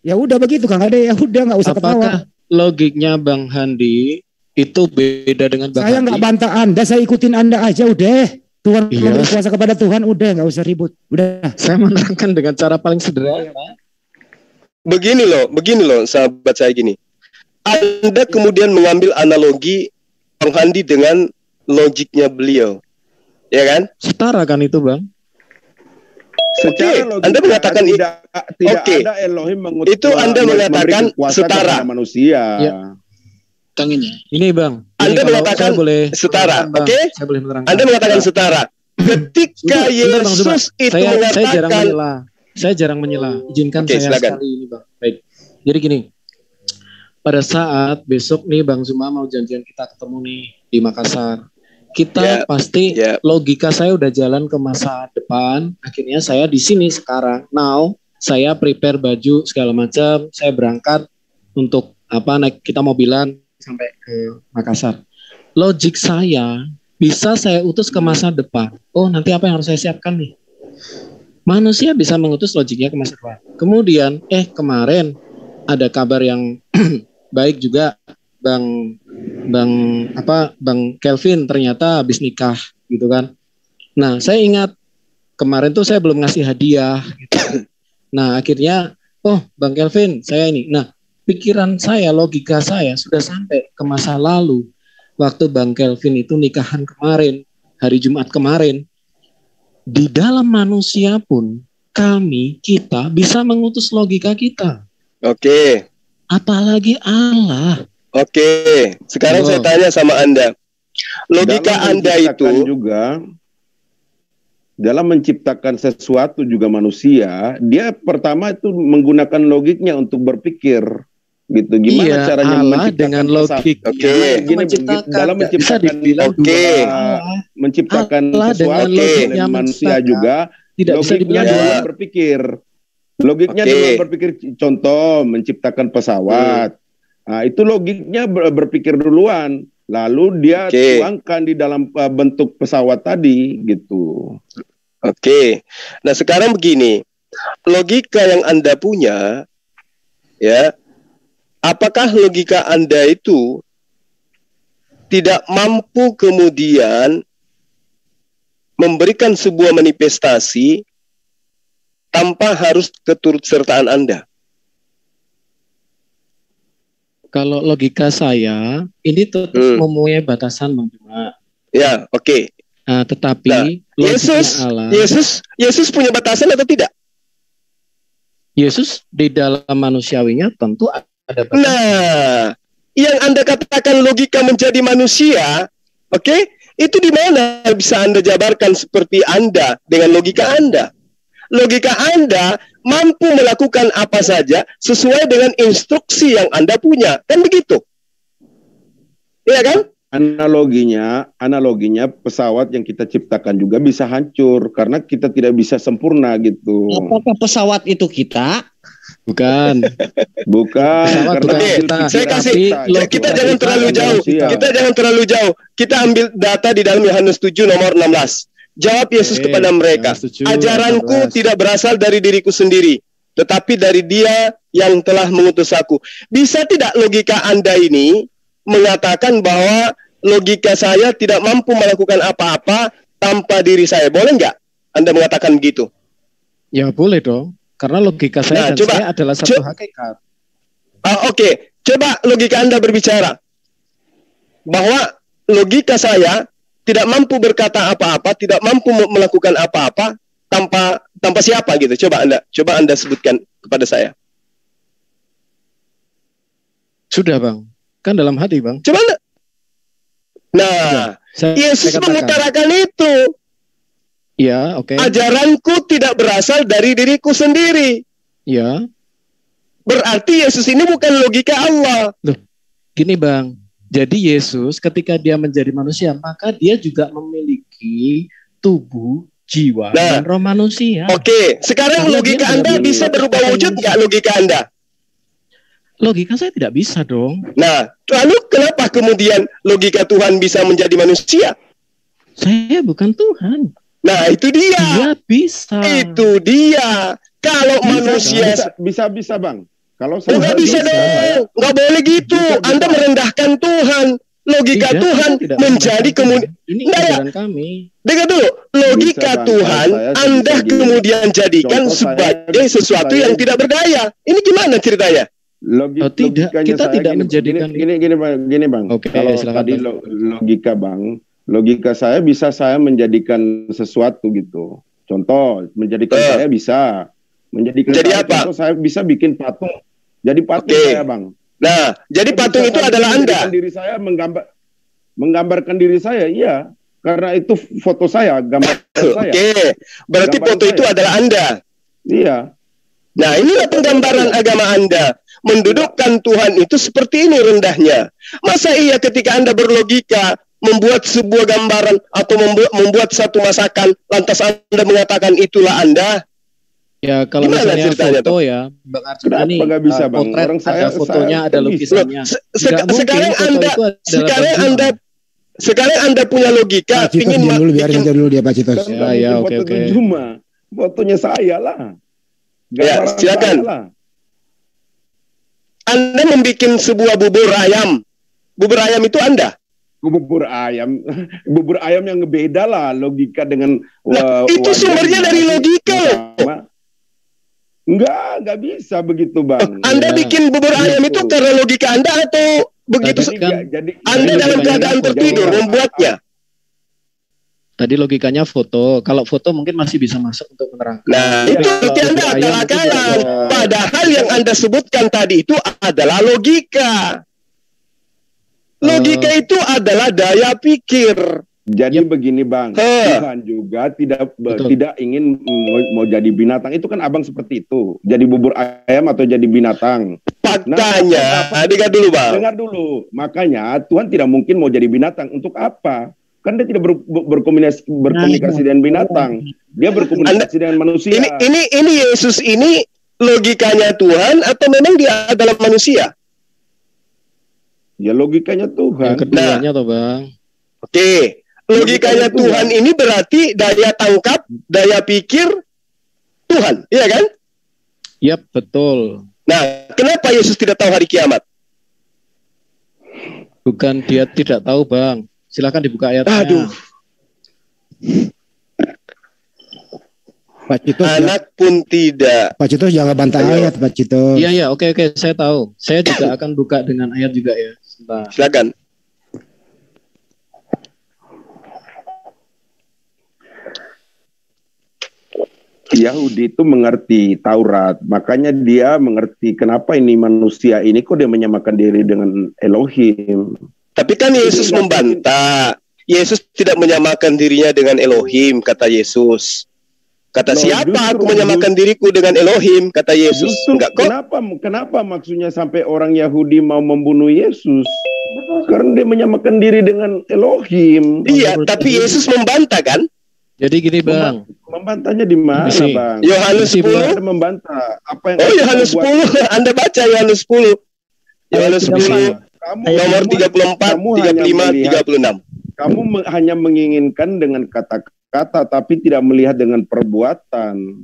Ya udah begitu Kang Ade, ya udah nggak usah ketawa. Apakah logiknya Bang Handi itu beda dengan Bang Saya nggak bantah Anda, saya ikutin Anda aja udah. Tuhan memberi kuasa kepada Tuhan, udah nggak usah ribut. Udah. Saya menerangkan dengan cara paling sederhana. Begini loh sahabat saya gini. Anda kemudian mengambil analogi Bang Handi dengan logiknya beliau. Ya kan? Setara kan itu Bang? Anda mengatakan tidak ada Elohim mengutus. Itu Anda mengatakan setara manusia. Ya. Ini Bang. Anda mengatakan setara, oke? Anda mengatakan setara. Ketika Yesus itu mengatakan, saya jarang menyela. Izinkan saya sekali ini Bang. Baik. Jadi gini. Pada saat besok nih Bang Zuma mau janjian kita ketemu nih di Makassar. Kita pasti logika saya udah jalan ke masa depan. Akhirnya saya di sini sekarang. Now saya prepare baju segala macam. Saya berangkat untuk naik kita mobilan sampai ke Makassar. Logik saya bisa saya utus ke masa depan. Oh, nanti apa yang harus saya siapkan nih? Manusia bisa mengutus logiknya ke masa depan. Kemudian, kemarin ada kabar yang baik juga, Bang Kelvin ternyata habis nikah gitu kan. Nah, saya ingat kemarin tuh saya belum ngasih hadiah gitu. Nah, akhirnya Bang Kelvin, saya ini. Nah, pikiran saya, logika saya sudah sampai ke masa lalu. Waktu Bang Kelvin itu nikahan kemarin, hari Jumat kemarin. Di dalam manusia pun kita bisa mengutus logika kita. Oke. Apalagi Allah. Oke. Sekarang saya tanya sama Anda. Logika Anda itu juga dalam menciptakan sesuatu juga manusia, dia pertama itu menggunakan logiknya untuk berpikir, gitu. Gimana caranya Allah dengan logik? Dalam menciptakan sesuatu manusia juga, tidak logiknya dalam berpikir. Logiknya dalam berpikir. Contoh, menciptakan pesawat. Nah, itu logiknya berpikir duluan. Lalu dia tuangkan di dalam bentuk pesawat tadi, gitu. Oke. Nah, sekarang begini. Logika yang Anda punya, ya, apakah logika Anda itu tidak mampu kemudian memberikan sebuah manifestasi tanpa harus keturutsertaan Anda? Kalau logika saya, ini tetap mempunyai batasan, Bang Juma. Ya, oke. Nah, tetapi Yesus punya batasan atau tidak? Yesus di dalam manusiawinya tentu ada batasan. Nah, yang Anda katakan logika menjadi manusia, itu di mana bisa Anda jabarkan seperti Anda dengan logika Anda? Logika Anda mampu melakukan apa saja sesuai dengan instruksi yang Anda punya, kan begitu? Iya kan? Analoginya pesawat yang kita ciptakan juga bisa hancur karena kita tidak bisa sempurna gitu. Apakah pesawat itu kita? Bukan. Saya kasih. Kita jangan terlalu jauh. Kita ambil data di dalam Yohanes 7 nomor 16. Jawab Yesus kepada mereka, ajaranku tidak berasal dari diriku sendiri, tetapi dari Dia yang telah mengutus aku. Bisa tidak logika Anda ini mengatakan bahwa logika saya tidak mampu melakukan apa-apa tanpa diri saya? Boleh nggak Anda mengatakan begitu? Ya boleh dong, karena logika saya saya adalah satu hakikat. Oke. Coba logika Anda berbicara bahwa logika saya tidak mampu berkata apa-apa, tidak mampu melakukan apa-apa tanpa siapa gitu. Coba Anda sebutkan kepada saya. Sudah, Bang. Kan dalam hati, Bang. Coba Anda. Nah, Yesus mengutarakan itu. Ya, oke. Ajaranku tidak berasal dari diriku sendiri. Ya. Berarti Yesus ini bukan logika Allah. Loh, gini Bang. Jadi Yesus ketika dia menjadi manusia, maka dia juga memiliki tubuh, jiwa, dan roh manusia. Oke, sekarang logika Anda bisa berubah wujud nggak logika Anda? Logika saya tidak bisa dong. Nah, lalu kenapa kemudian logika Tuhan bisa menjadi manusia? Saya bukan Tuhan. Nah, itu dia. Dia bisa. Itu dia. Kalau manusia bisa Bang. Kalau saya nggak bisa dong. Nggak boleh gitu. Anda merendahkan Tuhan. Logika Tuhan menjadi kemudian. Ini ajaran kami. Dengar dulu. Logika Tuhan Anda kemudian jadikan sebagai sesuatu yang tidak berdaya. Ini gimana ceritanya? Tidak, kita tidak menjadikan gini Bang. Kalau tadi logika Bang, logika saya bisa saya menjadikan sesuatu gitu. Contoh, menjadikan saya bisa menjadikan apa? Contoh, saya bisa bikin patung. Jadi patung saya Bang. Nah, jadi patung itu adalah Anda. Diri saya menggambarkan diri saya, iya. Karena itu foto saya, gambar saya. Oke, berarti foto itu adalah Anda. Iya. Nah, inilah penggambaran agama Anda. Mendudukkan Tuhan itu seperti ini rendahnya. Masa iya ketika Anda berlogika membuat sebuah gambaran atau membuat satu masakan, lantas Anda mengatakan itulah Anda? Ya kalau misalnya foto ya, Bang Arjuna ini potret, ada fotonya, ada lukisannya. Sekarang Anda sekarang Anda punya logika, Pak Citos ingin diam dulu, biarin aja dulu dia Pak Citos. Ya, oke. Cuma fotonya saya lah. Ya, Gambaran silakan. saya lah. Anda membuat sebuah bubur ayam. Bubur ayam itu Anda. Bubur ayam yang beda lah logika dengan itu sumbernya dari logika loh. Enggak bisa begitu Bang. Anda bikin bubur ayam itu karena logika Anda atau begitu Anda dalam keadaan tertidur membuatnya? Tadi logikanya foto. Kalau foto mungkin masih bisa masuk untuk menerangkan. Nah, itu berarti Anda akal-akalan. Padahal yang Anda sebutkan tadi itu adalah logika. Logika itu adalah daya pikir. Jadi begini Bang, Tuhan juga tidak ingin mau jadi binatang. Itu kan abang seperti itu. Jadi bubur ayam atau jadi binatang. Faktanya, dengar dulu Bang. Dengar dulu. Makanya Tuhan tidak mungkin mau jadi binatang. Untuk apa? Kan dia tidak berkomunikasi dengan binatang. Dia berkomunikasi dengan manusia. Ini Yesus ini logikanya Tuhan atau memang dia adalah manusia? Ya logikanya Tuhan. Yang keduanya toh Bang. Oke. Logikanya Tuhan ini berarti daya tangkap, daya pikir Tuhan, iya kan? Yap, betul. Nah, kenapa Yesus tidak tahu hari kiamat? Bukan dia tidak tahu Bang. Silakan dibuka ayatnya. Aduh. Pak Citos anak pun tidak. Pak Citos jangan bantah ayat Pak Citos. Iya, oke, saya tahu. Saya juga akan buka dengan ayat juga ya. Sebentar. Silakan. Yahudi itu mengerti Taurat, makanya dia mengerti kenapa ini manusia ini kok dia menyamakan diri dengan Elohim. Tapi kan Yesus membantah. Yesus tidak menyamakan dirinya dengan Elohim, kata Yesus. Kata siapa aku menyamakan diriku dengan Elohim, kata Yesus. Enggak kok. Kenapa maksudnya sampai orang Yahudi mau membunuh Yesus? Karena dia menyamakan diri dengan Elohim. Iya, tapi Yesus membantah kan? Jadi gini Bang. Membantahnya di mana Bang? Yohanes 10 membantah. Apa yang Yohanes 10, Anda baca Yohanes 10. Yohanes 10 nomor 34, 35, 36. Kamu hanya menginginkan dengan kata-kata tapi tidak melihat dengan perbuatan.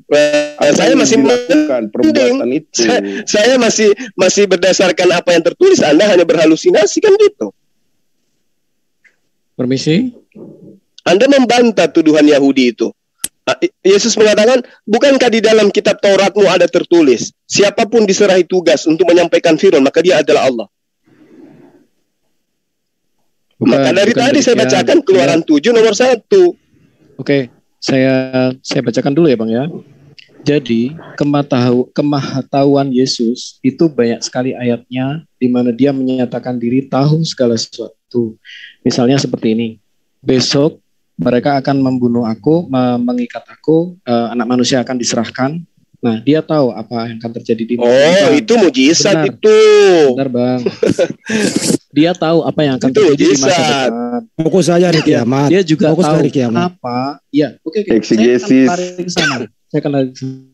Saya masih melakukan perbuatan itu. Saya masih berdasarkan apa yang tertulis. Anda hanya berhalusinasi kan gitu. Permisi. Anda membantah tuduhan Yahudi itu. Yesus mengatakan, bukankah di dalam kitab Tauratmu ada tertulis, siapapun diserahi tugas untuk menyampaikan firman, maka dia adalah Allah. Maka dari tadi saya bacakan Keluaran 7 nomor 1. Oke, saya bacakan dulu ya Bang ya. Jadi kemahatauan Yesus itu banyak sekali ayatnya di mana dia menyatakan diri tahu segala sesuatu. Misalnya seperti ini. Besok mereka akan membunuh aku, mengikat aku, anak manusia akan diserahkan. Nah, dia tahu apa yang akan terjadi di masa depan. Itu mujizat itu. Benar Bang. Dia tahu apa yang akan terjadi di masa depan. Fokus saja hari kiamat. Dia juga fokus tahu apa. Ya, oke. Exegesis. Saya akan lari ke sana.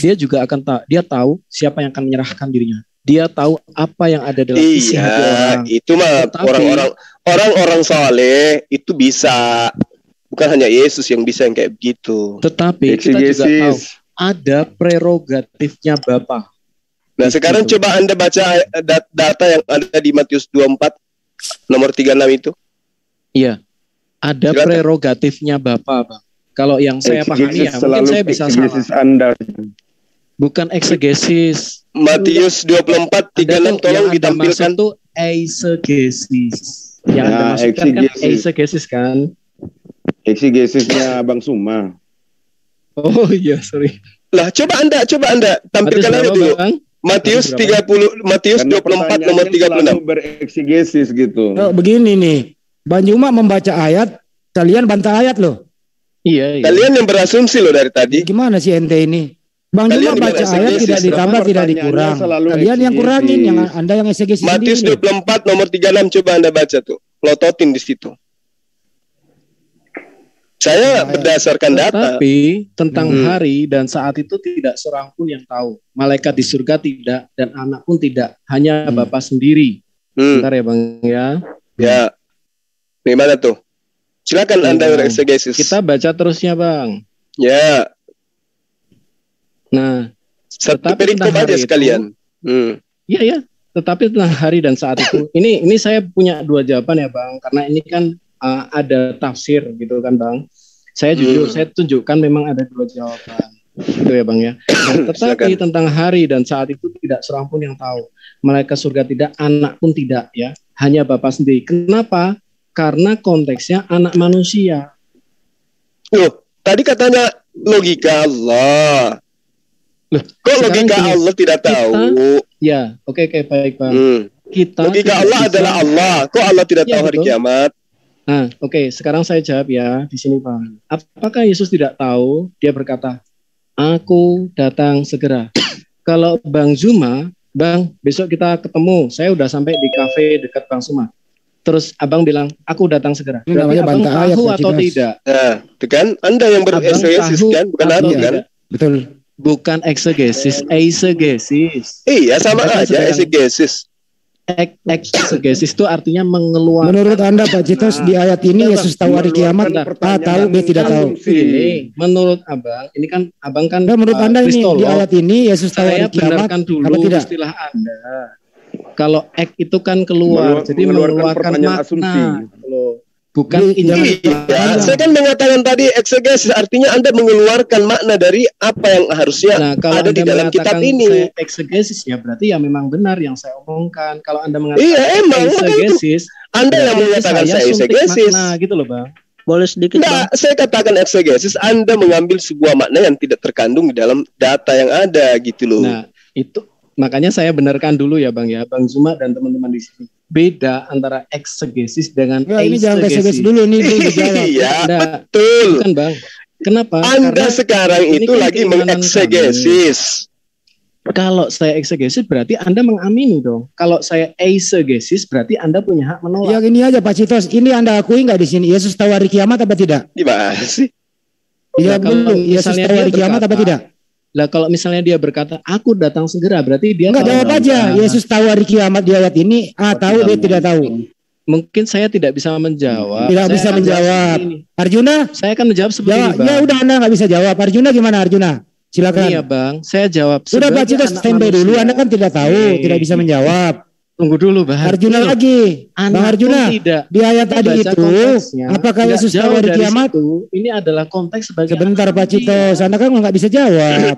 Dia juga akan tahu. Dia tahu siapa yang akan menyerahkan dirinya. Dia tahu apa yang ada dalam isi hati orang. Itu mah orang-orang soleh itu bisa. Bukan hanya Yesus yang bisa yang kayak begitu. Tetapi kita juga tahu ada prerogatifnya Bapa. Nah sekarang coba Anda baca data yang ada di Matius 24 nomor 36 itu. Iya. Ada prerogatifnya Bapa, Bang. Kalau yang saya pahami ya mungkin saya bisa salah. Bukan eksegesis. Matius 24 36 tolong ditampilkan tuh eisegesis. Yang Anda maksudkan kan eisegesis kan? Eksegesisnya Bang Suma. Oh iya, sorry. Lah coba Anda tampilkan aja dulu. Matius 24 nomor 36. Bereksegesis gitu. Begini nih. Bang Juma membaca ayat, kalian bantah ayat loh. Iya. Kalian yang berasumsi loh dari tadi. Gimana sih ente ini? Bang Juma baca ayat tidak ditambah, tidak dikurang. Kalian yang kurangin, yang Anda yang eksegesis. Matius 24 nomor 36 coba Anda baca tuh. Lototin di situ. Saya berdasarkan data. Tapi tentang hari dan saat itu tidak seorang pun yang tahu. Malaikat di surga tidak dan anak pun tidak. Hanya Bapa sendiri. Bentar ya Bang ya. Ya. Gimana tuh? Silakan Anda bereksegesis. Kita baca terusnya, Bang. Ya. Nah, satu perikop aja sekalian. Iya ya. Tetapi tentang hari dan saat itu, ini saya punya dua jawaban ya, Bang. Karena ini kan ada tafsir gitu kan, Bang. Saya jujur, saya tunjukkan memang ada dua jawaban. Gitu ya, Bang ya. Nah, tetapi tentang hari dan saat itu tidak seorang pun yang tahu. Malaikat surga tidak, anak pun tidak ya. Hanya Bapa sendiri. Kenapa? Karena konteksnya anak manusia. Loh, tadi katanya logika Allah. Loh, kok logika Allah tidak tahu? Ya, oke, baik, Bang. Logika Allah adalah Allah. Kok Allah tidak tahu hari kiamat? Nah, oke, sekarang saya jawab ya di sini, Bang. Apakah Yesus tidak tahu? Dia berkata, "Aku datang segera." Kalau Bang Zuma, Bang, besok kita ketemu. Saya udah sampai di kafe dekat Bang Zuma. Terus abang bilang, "Aku datang segera." Ini berarti abang tahu atau Cinas. tidak? Nah, itu kan Anda yang bereksegesis kan, bukan aku kan? Betul. Bukan eksegesis, eisegesis. Iya, sama aja eksegesis. Eksegesis itu artinya mengeluarkan. Menurut Anda Pak Citos di ayat ini Yesus tahu hari kiamat, A tahu, B tidak tahu. Ini, menurut abang, ini kan abang kan. Nah, menurut Anda ini Kristolog. di ayat ini Yesus tahu hari kiamat, benarkan dulu apa tidak? istilah Anda. Kalau itu kan keluar, jadi mengeluarkan makna. Bukan iya, saya kan mengatakan tadi eksegesis artinya Anda mengeluarkan makna dari apa yang harusnya ada di dalam kitab ini. Saya eksegesis ya berarti ya memang benar yang saya omongkan. Kalau Anda mengatakan emang eksegesis, Anda yang mengatakan saya eksegesis. Makna, gitu loh, Bang. Boleh sedikit, Bang? Saya katakan eksegesis, Anda mengambil sebuah makna yang tidak terkandung di dalam data yang ada gitu loh. Nah, itu makanya saya benarkan dulu ya, Bang ya, Bang Zuma dan teman-teman di sini. Beda antara eksegesis dengan ini jangan eksegesis dulu nih dijawab. Iya, betul. Bukan, Bang. Kenapa? Anda Karena sekarang itu kan lagi mengeksegesis. Kalau saya eksegesis berarti Anda mengamini dong. Kalau saya eisegesis berarti Anda punya hak menolak. Ya gini aja Pak Citos, ini Anda akui nggak di sini Yesus tahu hari kiamat apa tidak? Gimana sih? Iya dulu, Yesus tahu hari kiamat apa tidak? Lah kalau misalnya dia berkata, "Aku datang segera," berarti dia enggak jawab aja. Yesus tahu hari kiamat di ayat ini, A tahu, B tidak tahu. Mungkin saya tidak bisa menjawab. Tidak bisa menjawab. Arjuna? Saya akan menjawab seperti ini, Bang. Ya udah Anda nggak bisa jawab. Arjuna gimana Arjuna? Silakan. Iya, Bang. Saya jawab. Sudah Pak Citos standby dulu. Anda kan tidak tahu, tidak bisa menjawab. Tunggu dulu, Bang. Arjuna lagi. Bang Arjuna, di ayat tadi itu, apakah Yesus tahu hari kiamat? Ini adalah konteks sebagai. Sebentar Pak Citos, Anda kan nggak bisa jawab.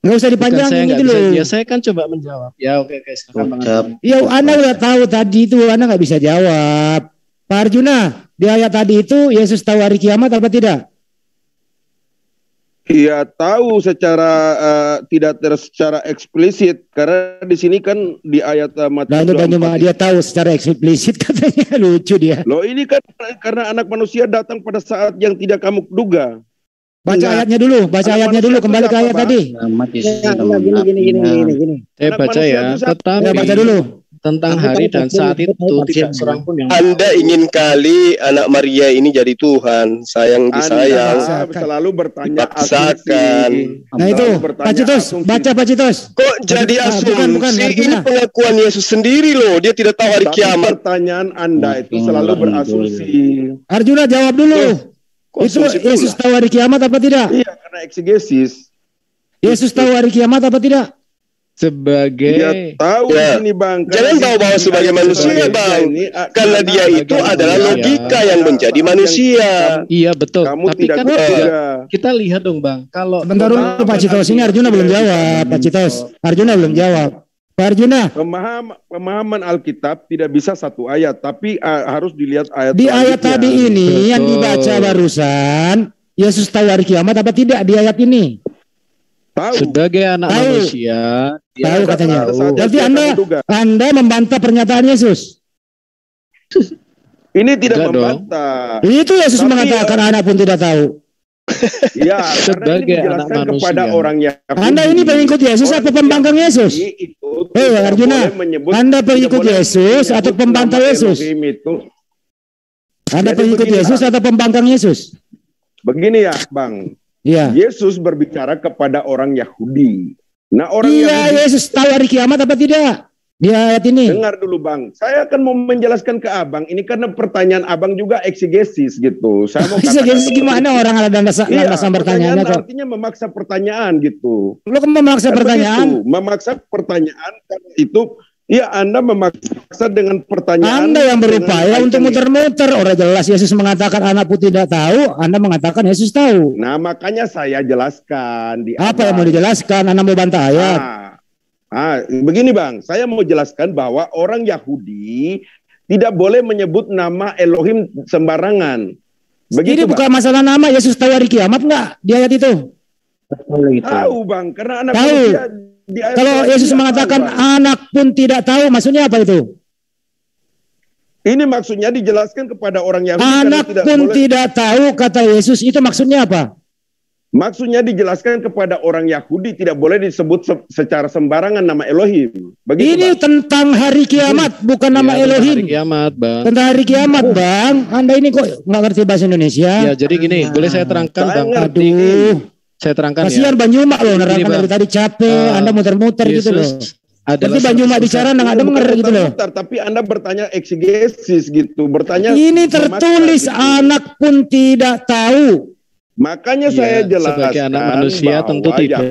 Nggak usah dipanjangin gitu loh. Ya saya kan coba menjawab. Ya oke, silakan Bang. Ya Anda udah tahu tadi itu, Anda nggak bisa jawab. Pak Arjuna, di ayat tadi itu Yesus tahu hari kiamat apa tidak? Iya tahu secara tidak secara eksplisit karena di sini kan di ayat Matius 24 dia tahu secara eksplisit katanya, lucu dia. Loh ini kan karena anak manusia datang pada saat yang tidak kamu duga. Baca ayatnya dulu, kembali ke ayat tadi. Gini. Saya baca ya, tetapi baca dulu. Tentang hari dan saat itu tidak seorang pun yang Anda ingin kali anak Maria ini jadi Tuhan, sayang disayang. Selalu bertanya dipaksakan. Nah itu, Pak Citos, baca Pak Citos. Kok jadi asumsi? Bukan, ini pengakuan Yesus sendiri loh, dia tidak tahu hari kiamat. Pertanyaan Anda itu selalu berasumsi. Arjuna jawab dulu. Itu Yesus tahu hari kiamat apa tidak? Iya, karena eksegesis. Yesus tahu hari kiamat apa tidak? Sebagai dia tahu di sini Bang. Jangan bawa sebagai manusia Bang. Karena dia itu adalah logika yang menjadi manusia. Iya betul. Kamu tapi tidak kan juga. Kita lihat dong Bang. Kalau bentar dulu Pak Citos, ini Arjuna belum jawab. Pak Citos, Arjuna belum jawab. Pak Arjuna. Pemahaman Alkitab tidak bisa satu ayat, tapi harus dilihat ayat. Di ayat tadi ini yang dibaca barusan, Yesus tahu hari kiamat apa tidak di ayat ini? Tahu. Sebagai anak manusia, tahu katanya. Berarti Anda membantah pernyataan Yesus. Ini tidak membantah. Itu Yesus mengatakan anak pun tidak tahu. Ya, sebagai anak manusia. Kepada orang yang Anda ini pengikut Yesus atau pembangkang Yesus? Arjuna, Anda pengikut Yesus atau pembantah Yesus? Anda pengikut Yesus atau pembangkang Yesus? Begini ya, Bang. Iya. Yesus berbicara kepada orang Yahudi. Nah, orang Yesus tahu hari kiamat apa tidak? Di ayat ini. Dengar dulu Bang, saya akan mau menjelaskan ke Abang. Ini karena pertanyaan Abang juga eksegesis gitu. Saya mau Eksegesis gimana orang ada landasan bertanya kok? Artinya memaksa pertanyaan gitu. Lo kan memaksa pertanyaan? Begitu, memaksa pertanyaan itu. Iya, Anda memaksa dengan pertanyaan. Anda yang berupaya untuk muter-muter. Orang jelas Yesus mengatakan anakku tidak tahu. Anda mengatakan Yesus tahu. Nah, makanya saya jelaskan. Apa yang mau dijelaskan? Anda mau bantah ayat? Begini Bang, saya mau jelaskan bahwa orang Yahudi tidak boleh menyebut nama Elohim sembarangan. Begitu, ini bukan masalah nama. Yesus tahu hari kiamat nggak di ayat itu? Tahu Bang, karena anak tahu. manusia di ayat kalau Yesus mengatakan tahu, anak pun tidak tahu, maksudnya apa itu? Ini maksudnya dijelaskan kepada orang Yahudi. Anak pun tidak tahu, kata Yesus, itu maksudnya apa? Maksudnya dijelaskan kepada orang Yahudi tidak boleh disebut secara sembarangan nama Elohim. Begitu, ini Bang. Tentang hari kiamat, bukan nama Elohim. Hari kiamat, Bang. Tentang hari kiamat, Bang. Anda ini kok nggak ngerti bahasa Indonesia? Ya, jadi gini, boleh saya terangkan, Bang? Aduh. Saya terangkan kasihan ya. Bang Yuma loh, nerangkan dari tadi capek, Anda muter-muter gitu loh. Nanti Bang Yuma bicara, nggak ada denger gitu loh. Tapi Anda bertanya eksegesis gitu, bertanya. Ini tertulis gitu. Anak pun tidak tahu. Makanya saya jelaskan sebagai anak manusia tentu tidak.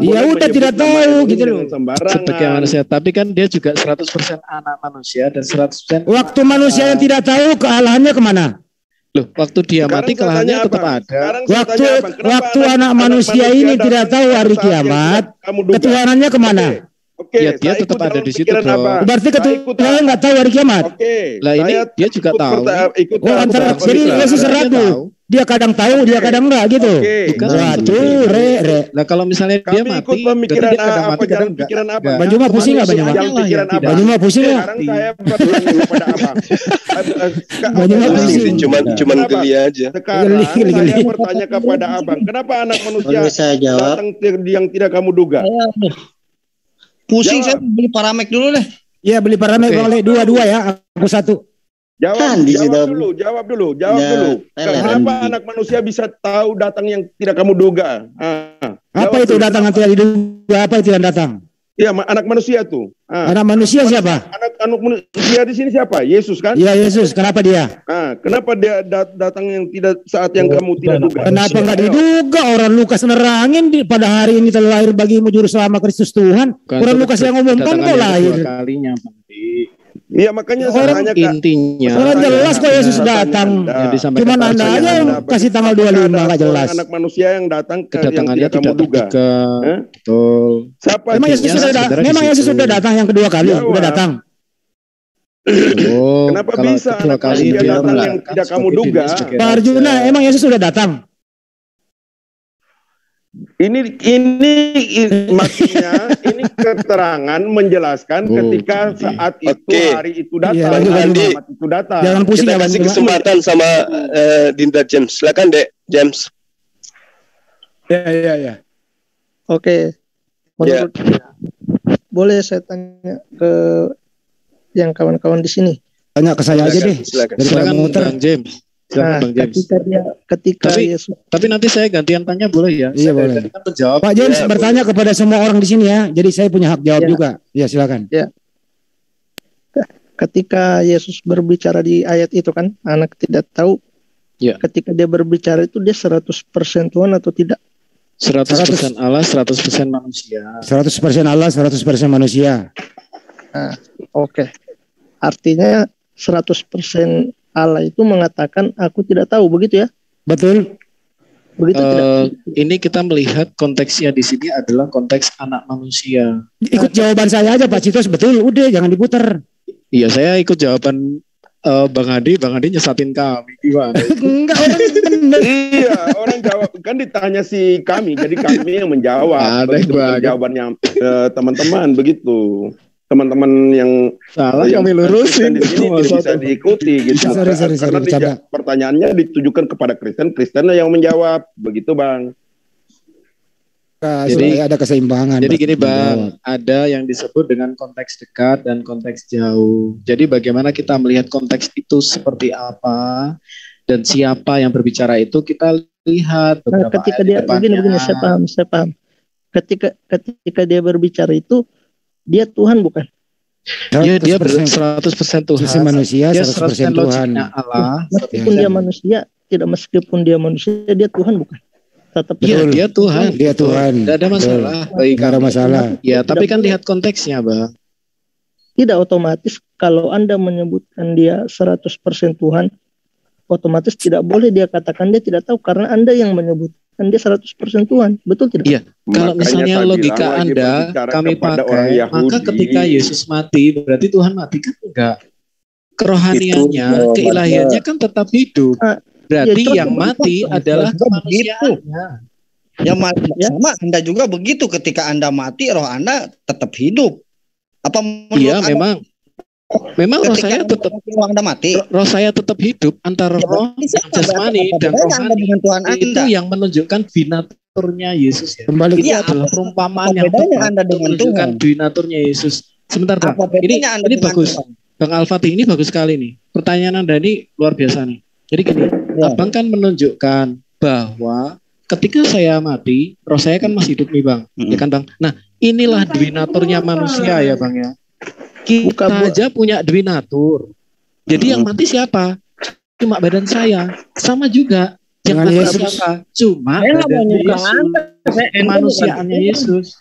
Ya udah tidak tahu gitu loh. Sebagai manusia, tapi kan dia juga 100% anak manusia dan 100%. Waktu manusia yang tidak tahu kealahannya kemana? Loh, waktu dia mati kealahannya tetap ada. Waktu anak manusia ini tidak tahu hari kiamat, ketuhanannya kemana? Ya dia tetap ada di situ, Bro. Berarti ketuhanan nggak tahu hari kiamat. Lah ini dia juga tahu. Jadi Yesus ragu. Dia kadang tahu, dia kadang enggak gitu. Waduh, Nah kalau misalnya dia mati, pemikiran apa? Jalan pikiran apa? Bang Juma pusing nggak Bang Juma? Bang Juma pusing nggak? Sekarang saya bertanya kepada Abang. Bang Juma pusing. Cuman geli aja. Sekarang saya bertanya kepada Abang, kenapa anak manusia datang yang tidak kamu duga? Pusing, saya beli Paramek dulu deh. Iya, beli Paramek boleh dua ya, aku satu. Jawab dulu. Kenapa anak manusia bisa tahu datang yang tidak kamu duga? Apa itu datang yang tidak diduga? Apa itu yang datang? Iya, anak manusia tuh. Anak manusia siapa? Anak manusia di sini siapa? Yesus kan? Iya, Yesus. Kenapa dia? Kenapa dia datang yang tidak saat yang kamu tidak duga? Kenapa nggak diduga? Orang Lukas nerangin pada hari ini telah lahir bagimu juru selamat Kristus Tuhan. Orang Lukas yang ngomongkan kok lahir. Kalinya, iya makanya saya tanya intinya. Orang jelas kok Yesus datang. Cuman Anda aja yang kasih tanggal 25 nggak jelas. Anak manusia yang datang ke yang tidak kamu duga. Betul. Siapa? Memang Yesus sudah datang yang kedua kali. Sudah datang. Kenapa bisa anak manusia datang yang tidak kamu duga? Pak Arjuna, emang Yesus sudah datang? Ini maksudnya ini keterangan menjelaskan ketika saat itu hari itu datang, itu datang. Jangan pusing ya, kasih kesempatan sama Dinda James. Silakan Dek James. Ya. Oke. Menurut boleh saya tanya ke yang kawan-kawan di sini? Tanya ke saya aja deh. Silakan Bang James. Ketika Yesus. Tapi nanti saya gantian tanya boleh ya? Iya boleh. Pak James bertanya kepada semua orang di sini ya. Jadi saya punya hak jawab juga. Ya silakan. Ya. Ketika Yesus berbicara di ayat itu kan, anak tidak tahu. Ya. Ketika dia berbicara itu dia 100% Tuhan atau tidak? 100% Allah, 100% manusia. 100% Allah, 100% manusia. Nah, oke. Artinya 100% Allah itu mengatakan aku tidak tahu, begitu ya? Betul. Begitu tidak? Ini kita melihat konteksnya di sini adalah konteks anak manusia. Ikut jawaban saya aja Pak Citos, betul. Udah jangan diputar. Iya, saya ikut jawaban Bang Hadi nyesatin kami. Gimana? Enggak, orang bener. Iya, orang jawab kan ditanya si kami, jadi kami yang menjawab. Begitu jawabannya teman-teman begitu. Teman-teman yang salah kami lurusin di sini bisa diikuti gitu. Karena pertanyaannya ditujukan kepada Kristen yang menjawab, begitu Bang. Jadi ada keseimbangan. Jadi gini Bang, ada yang disebut dengan konteks dekat dan konteks jauh. Jadi bagaimana kita melihat konteks itu seperti apa dan siapa yang berbicara itu kita lihat. Ketika dia begini, saya paham. Ketika dia berbicara itu dia Tuhan bukan? Ya, dia 100% Tuhan. Sisi manusia, Dia 100% Tuhan. Allah. Meskipun dia manusia, meskipun dia manusia, dia Tuhan bukan? Tetap Iya, dia Tuhan. Dia Tuhan. Tidak ada masalah. Baik, Tidak ada masalah. Ya, tapi kan lihat konteksnya, Bang. Tidak otomatis kalau Anda menyebutkan dia 100% Tuhan, otomatis tidak boleh dia katakan dia tidak tahu karena Anda yang menyebutkan dia 100% Tuhan. Betul tidak? Iya. Kalau misalnya logika Anda kami pakai, maka ketika Yesus mati berarti Tuhan mati kan enggak. Kerohaniannya, keilahiannya kan tetap hidup. Berarti yang mati adalah kemanusiaannya. Ya sama Anda juga begitu, ketika Anda mati roh Anda tetap hidup. Apa iya memang roh saya tetap roh saya tetap hidup antara roh jasmani dan rohani. Itu yang menunjukkan binaturnya Yesus ya. Kembali ini adalah perumpamaan yang menunjukkan binaturnya Yesus. Sebentar Bang, ini bagus. Bang Al-Fatih, ini bagus sekali nih. Pertanyaan Anda ini luar biasa nih. Jadi gini, Abang kan menunjukkan bahwa ketika saya mati, roh saya kan masih hidup nih Bang, ya kan Bang. Nah, inilah dwinaturnya manusia ya Bang ya. Kita aja punya dwinatur. Jadi yang mati siapa? Cuma badan saya. Sama juga. Yang mati siapa? Cuma badan Yesus. Kemanusiaannya Yesus.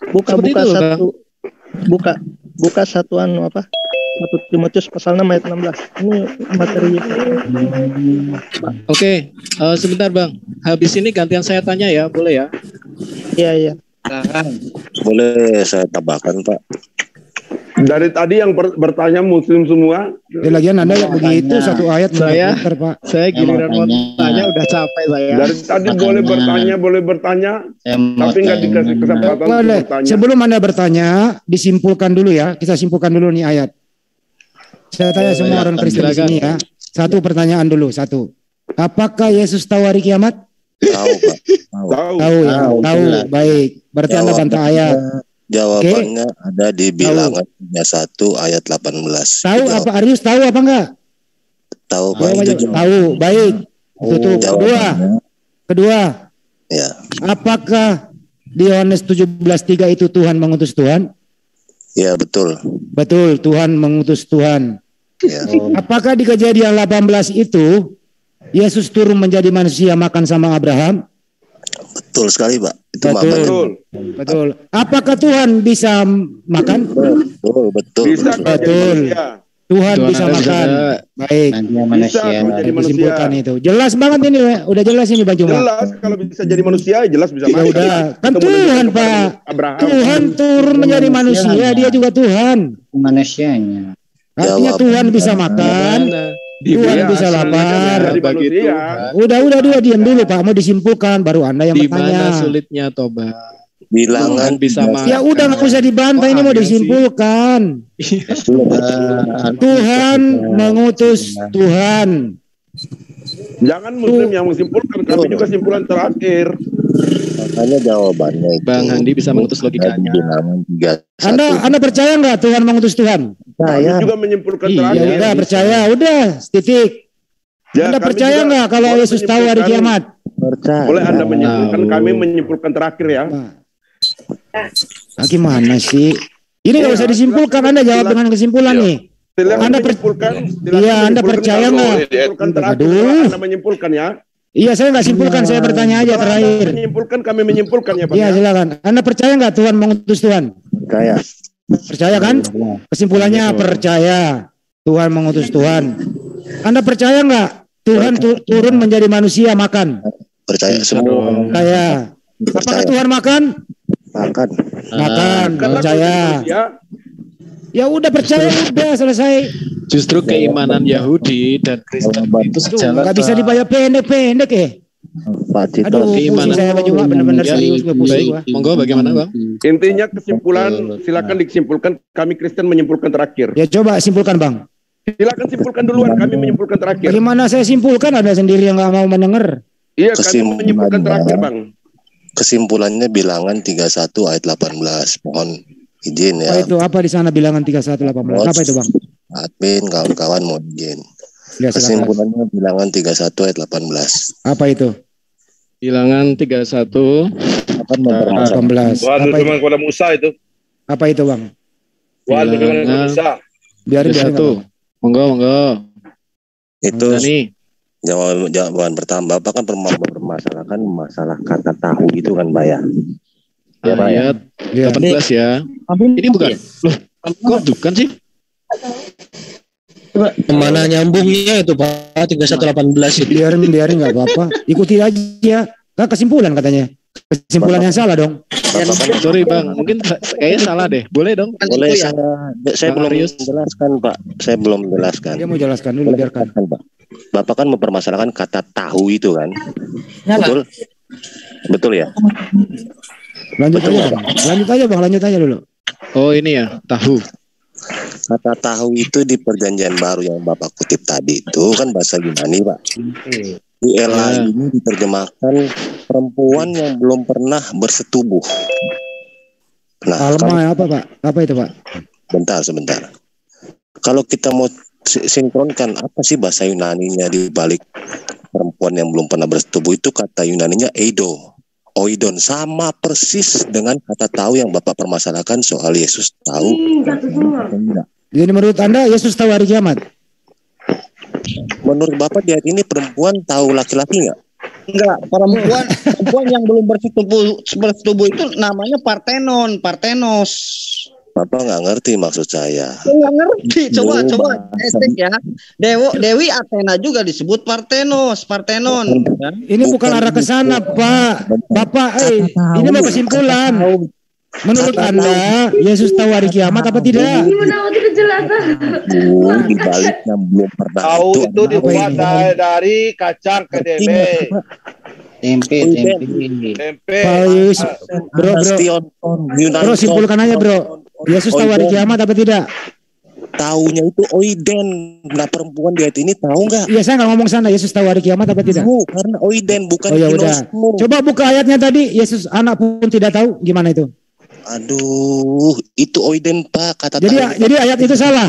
Buka satu apa? 1 Timotius pasal 6 ayat 16. Ini materi. Oke, sebentar Bang. Habis ini gantian saya tanya ya, boleh ya? Iya. Boleh saya tambahkan Pak? Dari tadi yang bertanya Muslim semua. Lagian Anda yang begitu satu ayat Pak. Saya giliran mau tanya udah capek saya. Dari tadi boleh bertanya, tapi nggak dikasih kesempatan boleh. bertanya. Sebelum Anda bertanya, disimpulkan dulu ya. Kita simpulkan dulu nih ayat. Saya tanya semua orang Kristen di sini ya. Satu pertanyaan dulu, satu. Apakah Yesus tahu hari kiamat? Tahu Pak. Tahu. Tahu. Baik. Berarti Anda bantah ayat. Jawabannya ada di Bilangan 31 ayat 18. Tahu apa Arius? Tahu apa enggak? Tahu Pak. Tahu. Baik. Tutup. Kedua. Ya. Apakah di Yohanes 17:3 itu Tuhan mengutus Tuhan? Ya betul. Betul, Tuhan mengutus Tuhan. Ya. Apakah di Kejadian 18 itu Yesus turun menjadi manusia makan sama Abraham? Betul sekali Pak. Itu Betul. Apakah Tuhan bisa makan? Betul. Betul. Tuhan bisa makan. Baik. Bisa menjadi manusia. Disimpulkan itu. Jelas banget ini, udah jelas ini Bang Juma. Jelas kalau bisa jadi manusia, jelas bisa makan. Udah. Kan Tuhan Pak. Tuhan turun menjadi manusia, dia juga Tuhan. Manusianya. Artinya Tuhan bisa makan. Tuhan bisa lapar. Udah diam dulu Pak, mau disimpulkan baru Anda yang bertanya. Di mana sulitnya toba? Bilangan bisa makan. Ya udah nggak usah dibantah, ini mau disimpulkan. Tuhan mengutus Tuhan. Jangan Muslim yang menyimpulkan, kami juga simpulan terakhir. Makanya jawabannya itu. Bang Handi bisa mengutus logikanya. Anda percaya nggak Tuhan mengutus Tuhan? Kami juga menyimpulkan terakhir. Ya udah percaya, udah titik. Anda percaya nggak kalau Yesus tahu hari kiamat? Percaya. Boleh Anda menyimpulkan, kami menyimpulkan terakhir ya. Gimana sih? Ini nggak usah disimpulkan, Anda jawab dengan kesimpulan nih. Anda percaya nggak? Aduh. Anda menyimpulkan ya. Iya, saya nggak simpulkan, saya bertanya aja terakhir. Kami menyimpulkan ya Pak. Iya, silakan. Anda percaya nggak Tuhan mengutus Tuhan? Percaya. Percaya kan? Kesimpulannya percaya. Tuhan mengutus Tuhan. Anda percaya nggak Tuhan turun menjadi manusia makan? Percaya semua. Percaya. Apakah Tuhan makan? Makan. Percaya. Ya udah percaya, udah selesai. Justru keimanan Yahudi dan Kristen itu sejalan. Nggak bisa dibayar pendek-pendek ya. Aduh, pusing saya cuma benar-benar serius gue pusing. Monggo bagaimana Bang? Intinya kesimpulan, silakan disimpulkan. Kami Kristen menyimpulkan terakhir. Ya coba simpulkan Bang. Silakan simpulkan duluan, kami menyimpulkan terakhir. Bagaimana saya simpulkan, ada sendiri yang nggak mau mendengar. Iya, kami menyimpulkan terakhir Bang. Kesimpulannya Bilangan 31 ayat 18. Mohon izin ya. Apa di sana Bilangan 31:18? Apa itu Bang? Admin, kawan-kawan mau izin. Ya, kesimpulannya Bilangan 31 ayat 18. Apa itu? Bilangan 31 18. Tuhan berfirman kepada Musa itu. Apa itu Bang? Tuhan berfirman kepada Musa. Biarin satu. Monggo. Itu nih. Jawaban pertama, Bapak kan mempermasalahkan masalah kata tahu itu kan, Pak ya. Ya, Pak ya. 18 ya. Ini bukan. Loh, kok bukan sih? Mana nyambungnya itu Pak 3118 itu. Biarin nggak apa-apa. Ikuti aja. Kan kesimpulan katanya. Kesimpulan yang salah dong. Sorry Bang, mungkin kayaknya salah deh. Boleh dong? Boleh saya belum menjelaskan Pak. Saya belum menjelaskan. Dia mau jelaskan dulu, biarkan. Pak. Bapak kan mempermasalahkan kata tahu itu kan. Betul? Betul ya? Lanjut aja Bang, lanjut aja dulu. Oh ini ya, tahu. Kata tahu itu di perjanjian baru yang Bapak kutip tadi itu kan bahasa Yunani, Pak. Di ELA ini diterjemahkan perempuan yang belum pernah bersetubuh. Nah, Alma apa Pak? Apa itu Pak? Sebentar. Kalau kita mau sinkronkan apa sih bahasa Yunaninya di balik perempuan yang belum pernah bersetubuh itu, kata Yunaninya oidon, sama persis dengan kata tahu yang Bapak permasalahkan soal Yesus tahu. Jadi menurut Anda Yesus tahu hari kiamat? Menurut Bapak di ayat ini perempuan tahu laki-laki nggak? Enggak, perempuan yang belum bersetubuh itu namanya Parthenos. Bapak nggak ngerti maksud saya. Nggak ngerti, coba estek ya. Dewi Athena juga disebut Parthenon. Ini bukan arah ke sana Pak. Bapak, ini mau kesimpulan. Menurut Anda Yesus tahu hari kiamat apa tidak? Di baliknya belum pernah. Tahu itu dibuat dari kacang kedelai. Tempe. Bro, simpulkan aja bro. Yesus tahu hari kiamat apa tidak? Taunya itu oiden. Nah perempuan di ayat ini tahu nggak? Iya, saya nggak ngomong sana. Yesus tahu hari kiamat apa tidak? Tahu, karena oiden bukan ginosko. Coba buka ayatnya tadi. Yesus anak pun tidak tahu. Gimana itu? Aduh, itu oiden Pak, kata jadi ayat itu salah.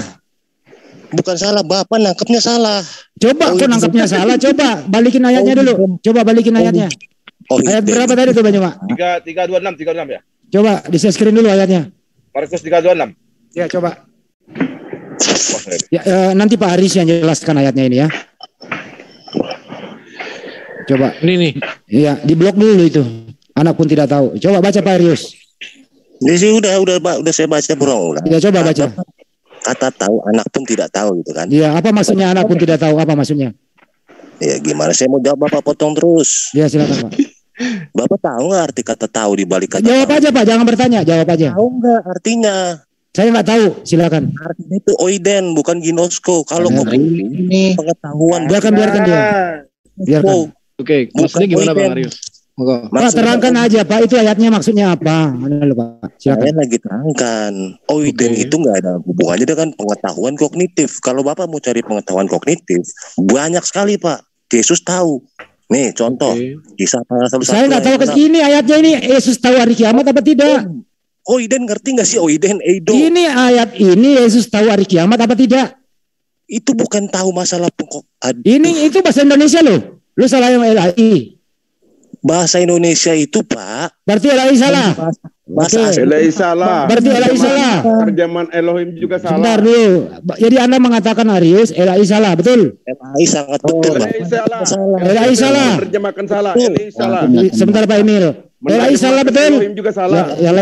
Bukan salah, Bapak nangkepnya salah. Coba kok nangkepnya salah. Coba balikin ayatnya dulu. Coba balikin ayatnya. Ayat berapa tadi tuh Banyak Pak? 326 ya. Coba di share screen dulu ayatnya. Markus 326. Ya coba. Ya, nanti Pak Aris yang jelaskan ayatnya ini ya. Coba. Ini nih. Iya, di blok dulu itu. Anak pun tidak tahu. Coba baca Pak Arius. Ini sih udah saya baca bro. Ya coba baca. Kata tahu anak pun tidak tahu gitu kan. Iya, apa maksudnya anak pun tidak tahu? Apa maksudnya? Ya gimana saya mau jawab, Bapak potong terus. Ya silakan Pak. Bapak tahu nggak arti kata tahu di balik kata jawab tahu? Aja Pak, jangan bertanya, jawab aja. Tahu nggak artinya? Saya nggak tahu, silakan. Artinya itu oiden, bukan ginosko. Kalau ini pengetahuan. Biarkan dia. Biarkan. Oke, maksudnya gimana Bang Arius? Pak terangkan aja Pak, itu ayatnya maksudnya apa? Mana lu Pak? Silakan. Saya lagi terangkan. Oiden itu nggak ada hubungannya dengan pengetahuan kognitif. Kalau Bapak mau cari pengetahuan kognitif, banyak sekali Pak. Yesus tahu. Nih contoh, kisah para satu. Saya nggak tahu ini ayatnya ini Yesus tahu hari kiamat apa tidak? Oiden ngerti nggak sih oiden eido? Ini ayat ini Yesus tahu hari kiamat apa tidak? Itu bukan tahu masalah pokok. Ini itu bahasa Indonesia loh. Lu salah yang LAI. Bahasa Indonesia itu Pak. Berarti LAI salah. Bahasa LAI salah. Berarti LAI salah. Terjemahan Elohim juga salah. Sebentar dulu. Jadi Anda mengatakan Arius LAI salah, betul? LAI sangat betul. LAI salah. LAI salah. Terjemahkan salah. LAI salah. Sebentar Pak Emil. LAI salah betul. Elohim juga salah. Yang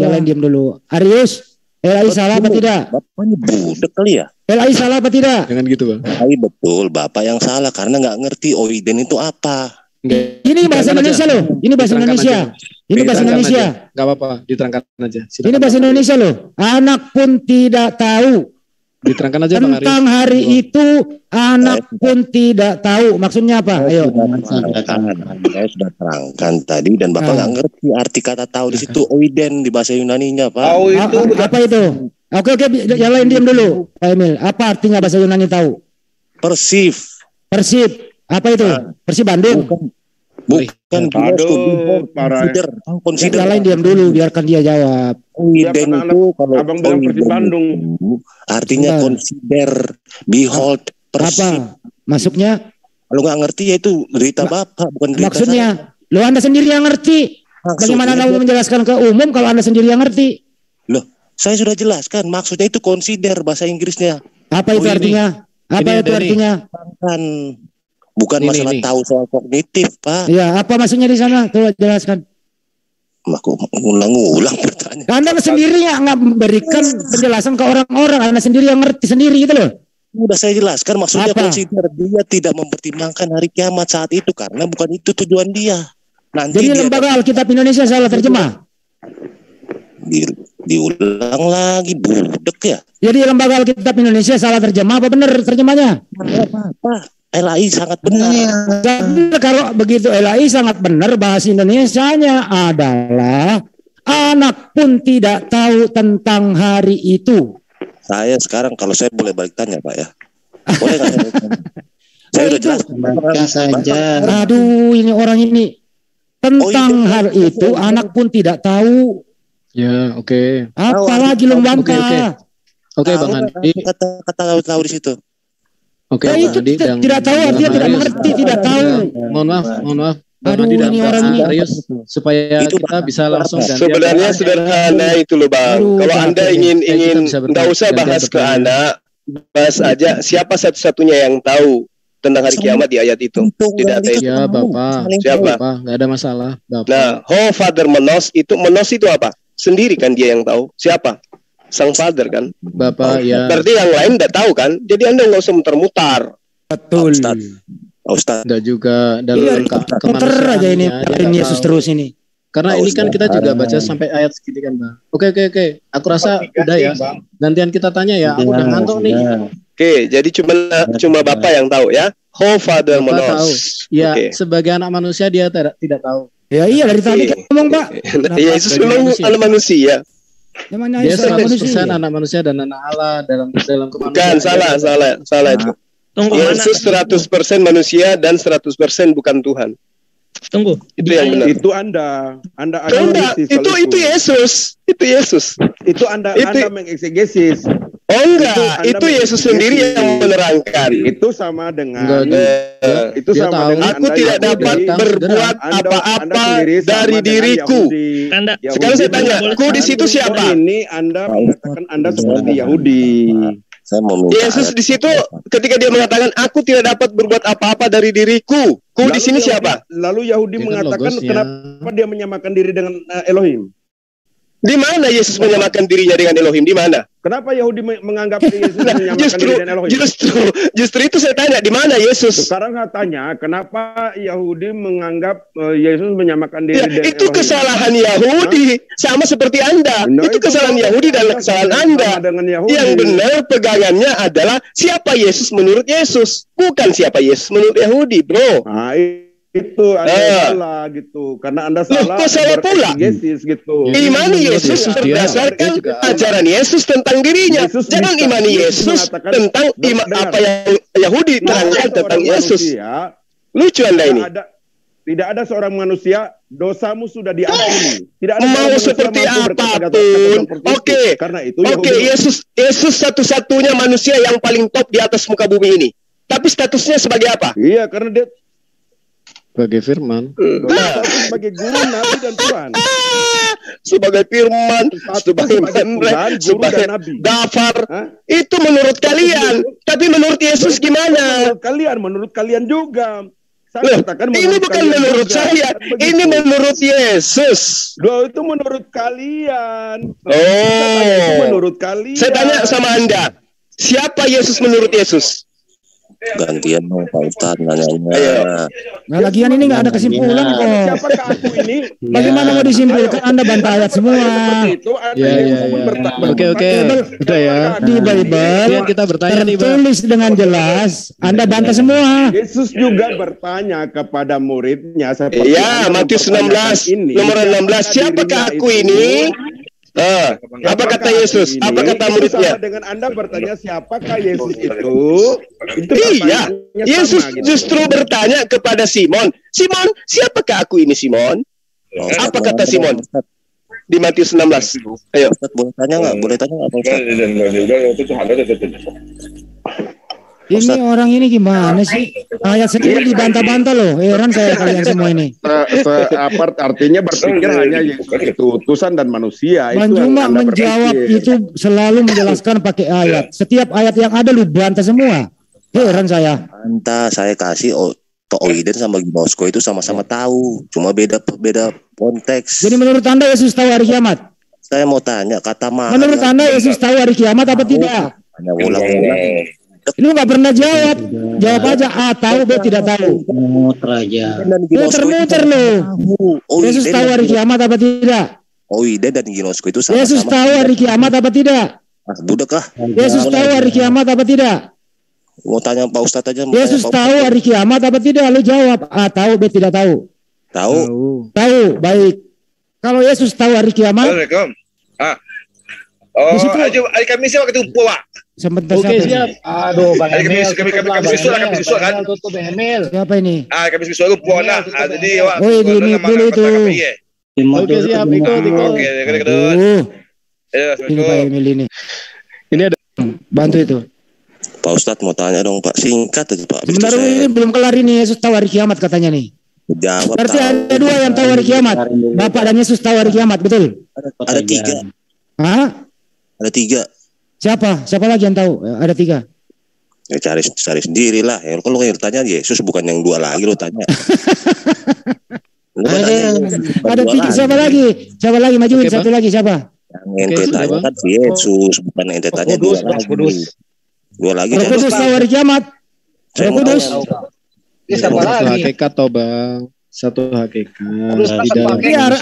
lain diam dulu. Arius, LAI salah apa tidak? Bapak ini budek kali ya? LAI salah apa tidak? Jangan gitu Bang. LAI betul, Bapak yang salah karena nggak ngerti oiden itu apa. Ini bahasa Indonesia loh. Ini bahasa Indonesia. Ini bahasa Indonesia. Gak apa-apa, diterangkan aja. Silakan. Ini bahasa Indonesia loh. Anak pun tidak tahu. Diterangkan aja Bang Arius. Tentang hari itu anak pun tidak tahu. Maksudnya apa? Ayo. Saya sudah terangkan tadi dan Bapak nggak ngerti arti kata tahu di situ oiden di bahasa Yunaninya Pak. Tahu itu apa itu? Oke, yang lain diam dulu, Pak Emil. Apa artinya bahasa Yunani tahu? Persib. Apa itu? Persib Bandung. Bukan. Consider. Yang lain diam dulu, biarkan dia jawab. Oiden itu kalau Abang bilang Persib Bandung. Artinya consider, behold, persib. Apa? Masuknya? Kalau nggak ngerti ya itu berita Bapak, bukan berita maksudnya, saya. Lo Anda sendiri yang ngerti. Bagaimana Anda menjelaskan ke umum kalau Anda sendiri yang ngerti? Loh, Saya sudah jelaskan, maksudnya itu consider bahasa Inggrisnya. Apa itu artinya? Apa itu artinya? Bukan masalah tahu soal kognitif, Pak. Ya, apa maksudnya di sana? Coba jelaskan. Aku ulang-ulang pertanyaan. Anda sendiri yang nggak memberikan penjelasan ke orang-orang. Anda sendiri yang ngerti sendiri gitu loh. Udah saya jelaskan, maksudnya Apa? consider dia tidak mempertimbangkan hari kiamat saat itu karena bukan itu tujuan dia. Nanti Jadi dia lembaga Alkitab Indonesia salah terjemah. Diulang lagi, budek ya. Jadi lembaga Alkitab Indonesia salah terjemah apa benar terjemahnya? Apa? LAI sangat benar. Jadi kalau begitu LAI sangat benar, bahasa Indonesianya adalah anak pun tidak tahu tentang hari itu. Saya sekarang kalau saya boleh balik tanya, Pak ya. Boleh nggak? Saya udah jelas. saja. Aduh, ini orang ini tentang hal itu anak pun tidak tahu. Ya, oke. Apalagi lu bantah. Oke, Bang Andi. Kata tahu di situ. Oke, Ya, Bang itu Andi dan tidak tahu, artinya tidak mengerti, tidak tahu. Mohon maaf. Bang Aduh, Andi dan ini Bang orang ini. Arius supaya kita bisa langsung gantian. Sebenarnya sederhana itu loh Bang. Kalau Anda ingin nggak usah bahas ke anak, bahas aja siapa satu-satunya yang tahu tentang hari kiamat di ayat itu. Tidak ada itu. Ya, Bapak. Siapa? Bapak, nggak ada masalah. Bapak. Nah, Father Menos itu apa? Sendiri kan dia yang tahu. Siapa? Sang Father kan. Bapak ya. Berarti yang lain nggak tahu kan? Jadi Anda nggak usah muter-muter. Betul. Ustaz. Enggak juga dalam Muter aja ini Yesus terus ini. Karena ini kan kita juga baca sampai ayat segini kan, Bang. Oke. Aku rasa udah ya. Gantian kita tanya ya. Aku udah ngantuk nih. Oke, jadi cuma Bapak yang tahu ya. Father Bapak Menos. tahu. Ya, Oke. sebagai anak manusia dia tidak tahu. Ya iya dari tadi kan ngomong, Pak. Yesus memang anak manusia. Namanya Dia Yesus anak manusia. 100% anak manusia dan anak Allah dalam kemanusiaan. Bukan, salah itu. Yesus 100% manusia dan 100% bukan Tuhan. Tunggu. Itu yang benar. Itu Anda Enggak, itu Yesus. Itu Yesus. Itu Anda mengeksegesis. Oh enggak, itu Yesus sendiri yang menerangkan. Itu sama dengan itu sama dengan aku tidak dapat berbuat apa-apa dari diriku. Sekarang saya tanya, aku di situ siapa? Ini Anda mengatakan Anda seperti Yahudi. Yesus di situ ketika dia mengatakan aku tidak dapat berbuat apa-apa dari diriku. Ku di sini siapa? Lalu Yahudi mengatakan kenapa dia menyamakan diri dengan Elohim? Di mana Yesus menyamakan dirinya dengan Elohim? Di mana? Kenapa Yahudi menganggap Yesus menyamakan diri dengan Elohim? Justru itu saya tanya, di mana Yesus? Sekarang saya tanya, kenapa Yahudi menganggap Yesus menyamakan diri dengan itu Elohim? Kesalahan Yahudi, sama seperti Anda. Itu kesalahan Yahudi dan kesalahan Anda. Yang benar pegangannya adalah siapa Yesus menurut Yesus, bukan siapa Yesus menurut Yahudi, bro. Nah, itu Anda salah gitu, karena Anda salah. Kok salah pula? Gitu. Imani Yesus berdasarkan ajaran Yesus tentang dirinya. Jangan imani Yesus tentang apa yang Yahudi terangkan tentang Yesus. Lucu Anda ini. Tidak ada seorang manusia dosamu sudah diampuni. Tidak ada mau seperti apapun. Oke. Karena itu Yesus satu-satunya manusia yang paling top di atas muka bumi ini. Tapi statusnya sebagai apa? Iya, karena dia sebagai firman. Sebagai guru, nabi dan Tuhan. Sebagai firman, sebagai nabi. Dafar. Itu menurut kalian. Tapi menurut Yesus gimana? Menurut kalian juga. Ini bukan menurut saya. Ini menurut Yesus. Itu menurut kalian. Itu menurut kalian. Saya tanya sama Anda. Siapa Yesus menurut Yesus? Gantian dong Pak Ustadz nanya-nanya. Nah, lagian ini nggak ada kesimpulan kok. Siapakah aku ini? Bagaimana mau disimpulkan? Anda bantah ayat semua. Oke. Udah ya. Di Bible kita bertanya nih, tertulis dengan jelas. Anda bantah semua. Yesus juga bertanya kepada muridnya. Iya, Matius 16 nomor 16. Siapakah aku ini? Apa kata Yesus? Apa kata muridnya? Dengan Anda bertanya siapakah Yesus itu? Iya, Yesus justru bertanya kepada Simon. Simon, siapakah aku ini Simon? Apa kata Simon? Di Matius 16. Ayo. Boleh tanya nggak? Boleh tanya nggak Pak Ustadz? Ini orang ini gimana sih? Ayat sendiri dibantah-bantah loh. Heran saya kalian semua ini. Artinya berpikir hanya Yesus itu utusan dan manusia. Cuma menjawab itu selalu menjelaskan pakai ayat. Setiap ayat yang ada lu bantah semua. Heran saya. Bantah, saya kasih Oiden sama Ginosko itu sama-sama tahu. Cuma beda konteks. Jadi menurut Anda Yesus tahu hari kiamat? Saya mau tanya, kata Maha. Menurut Anda Yesus tahu hari kiamat apa tidak? Hanya ulang-ulang. Lu nggak pernah jawab. Jawab aja A tahu, B tidak tahu. Muter aja. Muter-muter lu. Yesus tahu hari kiamat apa tidak? Oiden dan Ginosko itu sama-sama. Yesus tahu hari kiamat apa tidak? Budak kah? Yesus tahu hari kiamat apa tidak? Mau tanya Pak Ustadz aja. Yesus tahu hari kiamat apa tidak? Lu jawab A tahu, B tidak tahu. Tahu. Baik. Kalau Yesus tahu hari kiamat. Assalamualaikum. Hari Kamis waktu itu Pak. Sebentar. Oke, siap. Aduh, Bang Emil. Kamis besok kan? Tutup Emil. Siapa ini? Kamis besok itu Puan lah. Jadi ini dulu itu. Oke, siap. Ikut. Oke, ini Pak Emil ini. Ini ada. Bantu itu. Pak Ustadz mau tanya dong Pak, singkat aja Pak. Sebentar ini belum kelar ini. Yesus tahu hari kiamat katanya nih. Jawab. Berarti ada dua yang tahu hari kiamat. Bapak dan Yesus tahu hari kiamat, betul? Ada 3. Hah? Ada 3. Siapa lagi yang tahu? Ada 3. Ya cari sendiri lah. Ya, kalau yang tanya Yesus bukan yang 2 lagi lo tanya. Ada 3 siapa lagi? Siapa lagi majuin satu lagi siapa? Yang ente tanya kan si Yesus, bukan ente tanya 2 lagi. 2 lagi. Roh Kudus tahu hari kiamat. Roh Kudus. Satu hakikat toh Bang. Satu hakikat.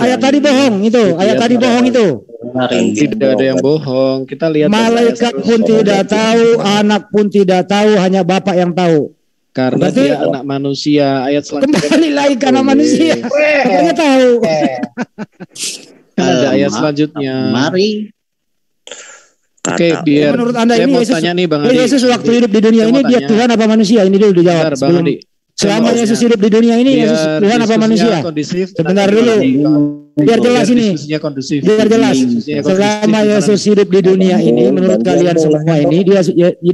Ayat tadi bohong itu. Ayat tadi bohong itu. Tidak ada yang bohong. Kita lihat. Malaikat pun tidak tahu, anak pun tidak tahu, hanya Bapak yang tahu. Karena berarti, dia anak manusia. Ayat selanjutnya. Kembali lagi karena manusia. Katanya tahu. Ada ayat selanjutnya. Mari. Oke, biar menurut Anda ini Yesus, tanya nih Bang Adi. Yesus waktu hidup di dunia ini dia Tuhan apa manusia? Ini dulu dijawab. Selama Yesus hidup di dunia ini Yesus Tuhan apa manusia? Sebentar dulu. Biar jelas ini. Biar jelas. Selama Yesus hidup di dunia ini menurut kalian semua ini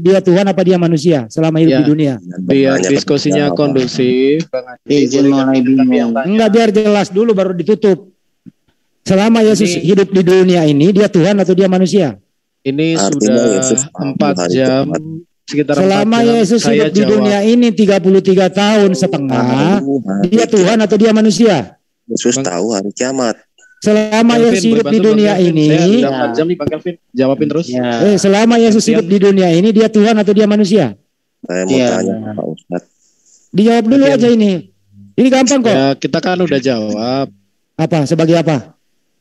dia Tuhan apa dia manusia selama hidup di dunia? Biar diskusinya kondusif. Enggak, biar jelas dulu baru ditutup. Selama Yesus hidup di dunia ini dia Tuhan atau dia manusia? Ini sudah 4 jam. Sekitar selama Yesus hidup di dunia ini 33 tahun setengah, dia Tuhan atau dia manusia? Yesus tahu hari kiamat. Selama Yesus hidup di dunia ini, jawabin terus. Selama Yesus hidup di dunia ini, dia Tuhan atau dia manusia? Saya mau tanya Pak Ustadz. Dijawab dulu aja ini. Ini gampang kok. Ya, kita kan udah jawab. Apa? Sebagai apa?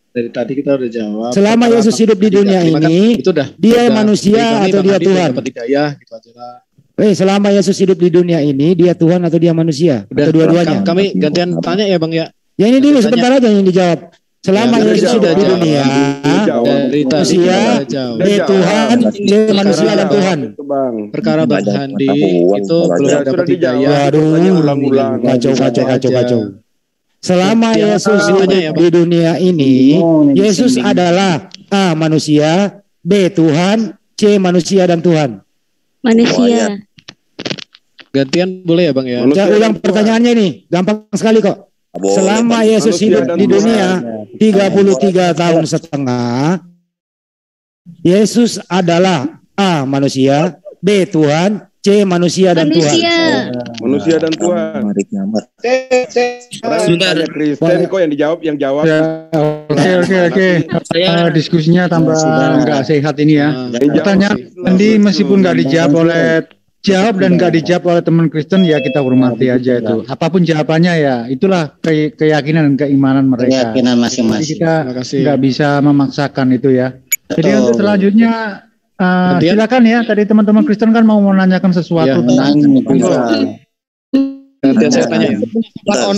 Dari tadi kita udah jawab. Selama Yesus hidup di dunia ini, dia manusia atau dia Tuhan? Selama Yesus hidup di dunia ini, dia Tuhan atau dia manusia? Atau dua-duanya? Kami gantian tanya ya Bang ya. Ya ini dulu sebentar aja yang dijawab. Selama Yesus hidup di dunia, manusia, dia Tuhan, dia manusia dan Tuhan. Perkara Bang Handi itu belum dapat dijawab. Waduh, kacau. Selama Yesus hidup di dunia ini, Yesus adalah A. manusia, B. Tuhan, C. manusia dan Tuhan. Manusia. Gantian boleh ya Bang ya? Saya ulang pertanyaannya nih, gampang sekali kok. Selama Yesus hidup di dunia 33 tahun setengah, Yesus adalah A. manusia, B. Tuhan, C. manusia dan Tuhan. Manusia dan Tuhan. Sebentar. Kristen kok yang jawab. Oke. Diskusinya tambah nggak sehat ini ya. Pertanyaan tadi meskipun nggak dijawab oleh nggak dijawab oleh teman Kristen ya kita hormati aja itu. Apapun jawabannya ya itulah keyakinan dan keimanan mereka. Keyakinan masing-masing. Jadi kita nggak bisa memaksakan itu ya. Jadi untuk selanjutnya silakan ya. Tadi teman-teman Kristen kan mau menanyakan sesuatu tentang saya tanya ya.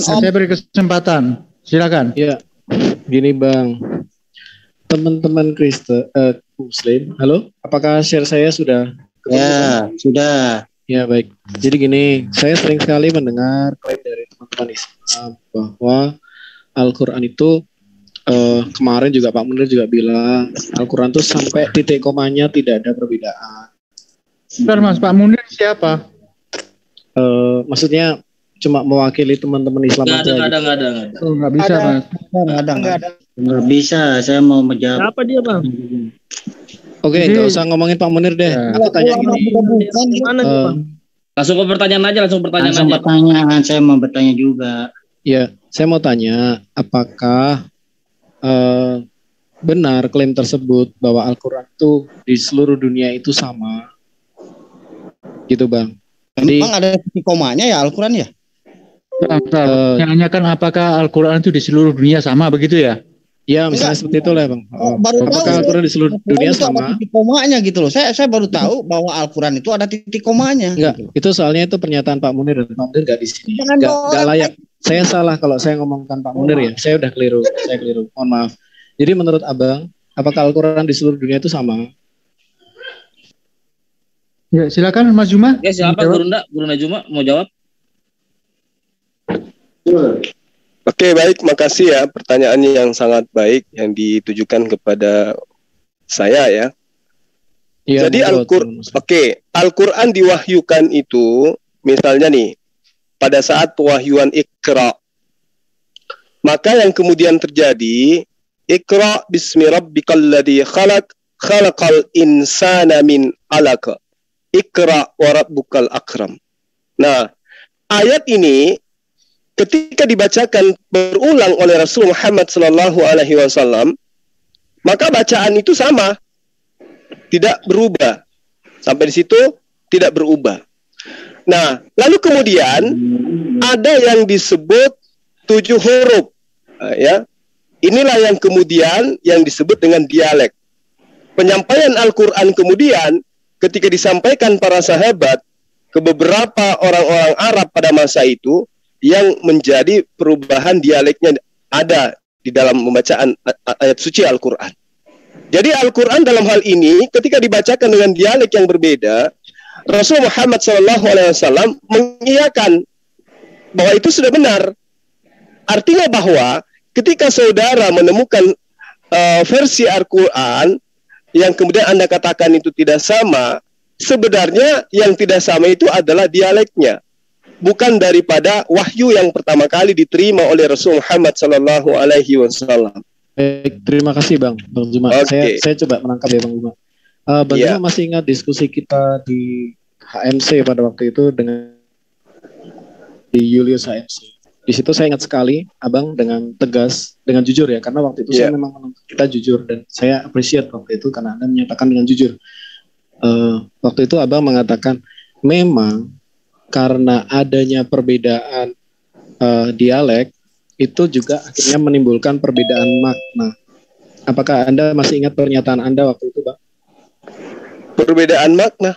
Saya beri kesempatan. Silakan. Ya. Gini Bang. Teman-teman Kristen Muslim, halo? Apakah share saya sudah? Ya, sudah. Ya, baik. Jadi gini, saya sering sekali mendengar klaim dari teman-teman Islam bahwa Al-Qur'an itu kemarin juga Pak Munir juga bilang Al-Quran itu sampai titik komanya tidak ada perbedaan. Bentar Mas, Pak Munir siapa? Maksudnya cuma mewakili teman-teman Islam Nggak aja. ada, gitu. nggak ada. Oh, nggak bisa Mas. Nggak ada. Nggak bisa, saya mau menjawab. Siapa dia bang? Oke, nggak usah ngomongin Pak Munir deh. Aku tanya gini. Gimana nih bang? Langsung ke pertanyaan aja, langsung Langsung pertanyaan, saya mau bertanya juga. Ya, saya mau tanya, apakah benar klaim tersebut bahwa Al-Quran itu di seluruh dunia itu sama? Gitu Bang. Memang ada titik komanya ya Al-Quran ya? Menanyakan apakah Al-Quran itu di seluruh dunia sama begitu ya? Ya, misalnya seperti itu lah Bang. Baru apakah tahu, Al-Quran di seluruh dunia itu ada sama? titik komanya gitu loh. Saya baru tahu bahwa Al-Quran itu ada titik komanya. Enggak, itu soalnya itu pernyataan Pak Munir dan Pak Munir nggak di sini. Jangan Nggak layak. Saya salah kalau saya ngomongkan Pak Munir ya. Saya udah keliru. Saya keliru. Mohon maaf. Jadi menurut Abang, apakah Al-Quran di seluruh dunia itu sama? Ya, silakan Mas Juma. Ya, siapa Guru Najuma mau jawab? Oke, baik, makasih ya pertanyaannya yang sangat baik yang ditujukan kepada saya ya. Ya, jadi Al-Quran diwahyukan itu misalnya nih pada saat pewahyuan Iqra, maka yang kemudian terjadi Iqra bismi rabbikal ladzi khalaqal insana min 'alaq. Iqra wa rabbukal akram. Nah, ayat ini ketika dibacakan berulang oleh Rasul Muhammad sallallahu alaihi wasallam, maka bacaan itu sama. Tidak berubah. Sampai di situ tidak berubah. Nah, lalu kemudian ada yang disebut 7 huruf. Ya. Inilah yang kemudian yang disebut dengan dialek. Penyampaian Al-Qur'an kemudian ketika disampaikan para sahabat ke beberapa orang-orang Arab pada masa itu, yang menjadi perubahan dialeknya ada di dalam pembacaan ayat suci Al-Quran. Jadi Al-Quran dalam hal ini ketika dibacakan dengan dialek yang berbeda, Rasul Muhammad SAW mengiyakan bahwa itu sudah benar. Artinya bahwa ketika saudara menemukan versi Al-Quran yang kemudian Anda katakan itu tidak sama, sebenarnya yang tidak sama itu adalah dialeknya, bukan daripada wahyu yang pertama kali diterima oleh Rasul Muhammad sallallahu alaihi wasallam. Terima kasih Bang Juma. Saya coba menangkap ya Bang Juma. Bang Juma masih ingat diskusi kita di HMC pada waktu itu dengan di Julius HMC. Di situ saya ingat sekali Abang dengan tegas, dengan jujur ya, karena waktu itu saya memang kita jujur dan saya appreciate waktu itu karena Anda menyatakan dengan jujur. Waktu itu Abang mengatakan memang karena adanya perbedaan dialek itu juga akhirnya menimbulkan perbedaan makna. Apakah Anda masih ingat pernyataan Anda waktu itu, Bang? Perbedaan makna?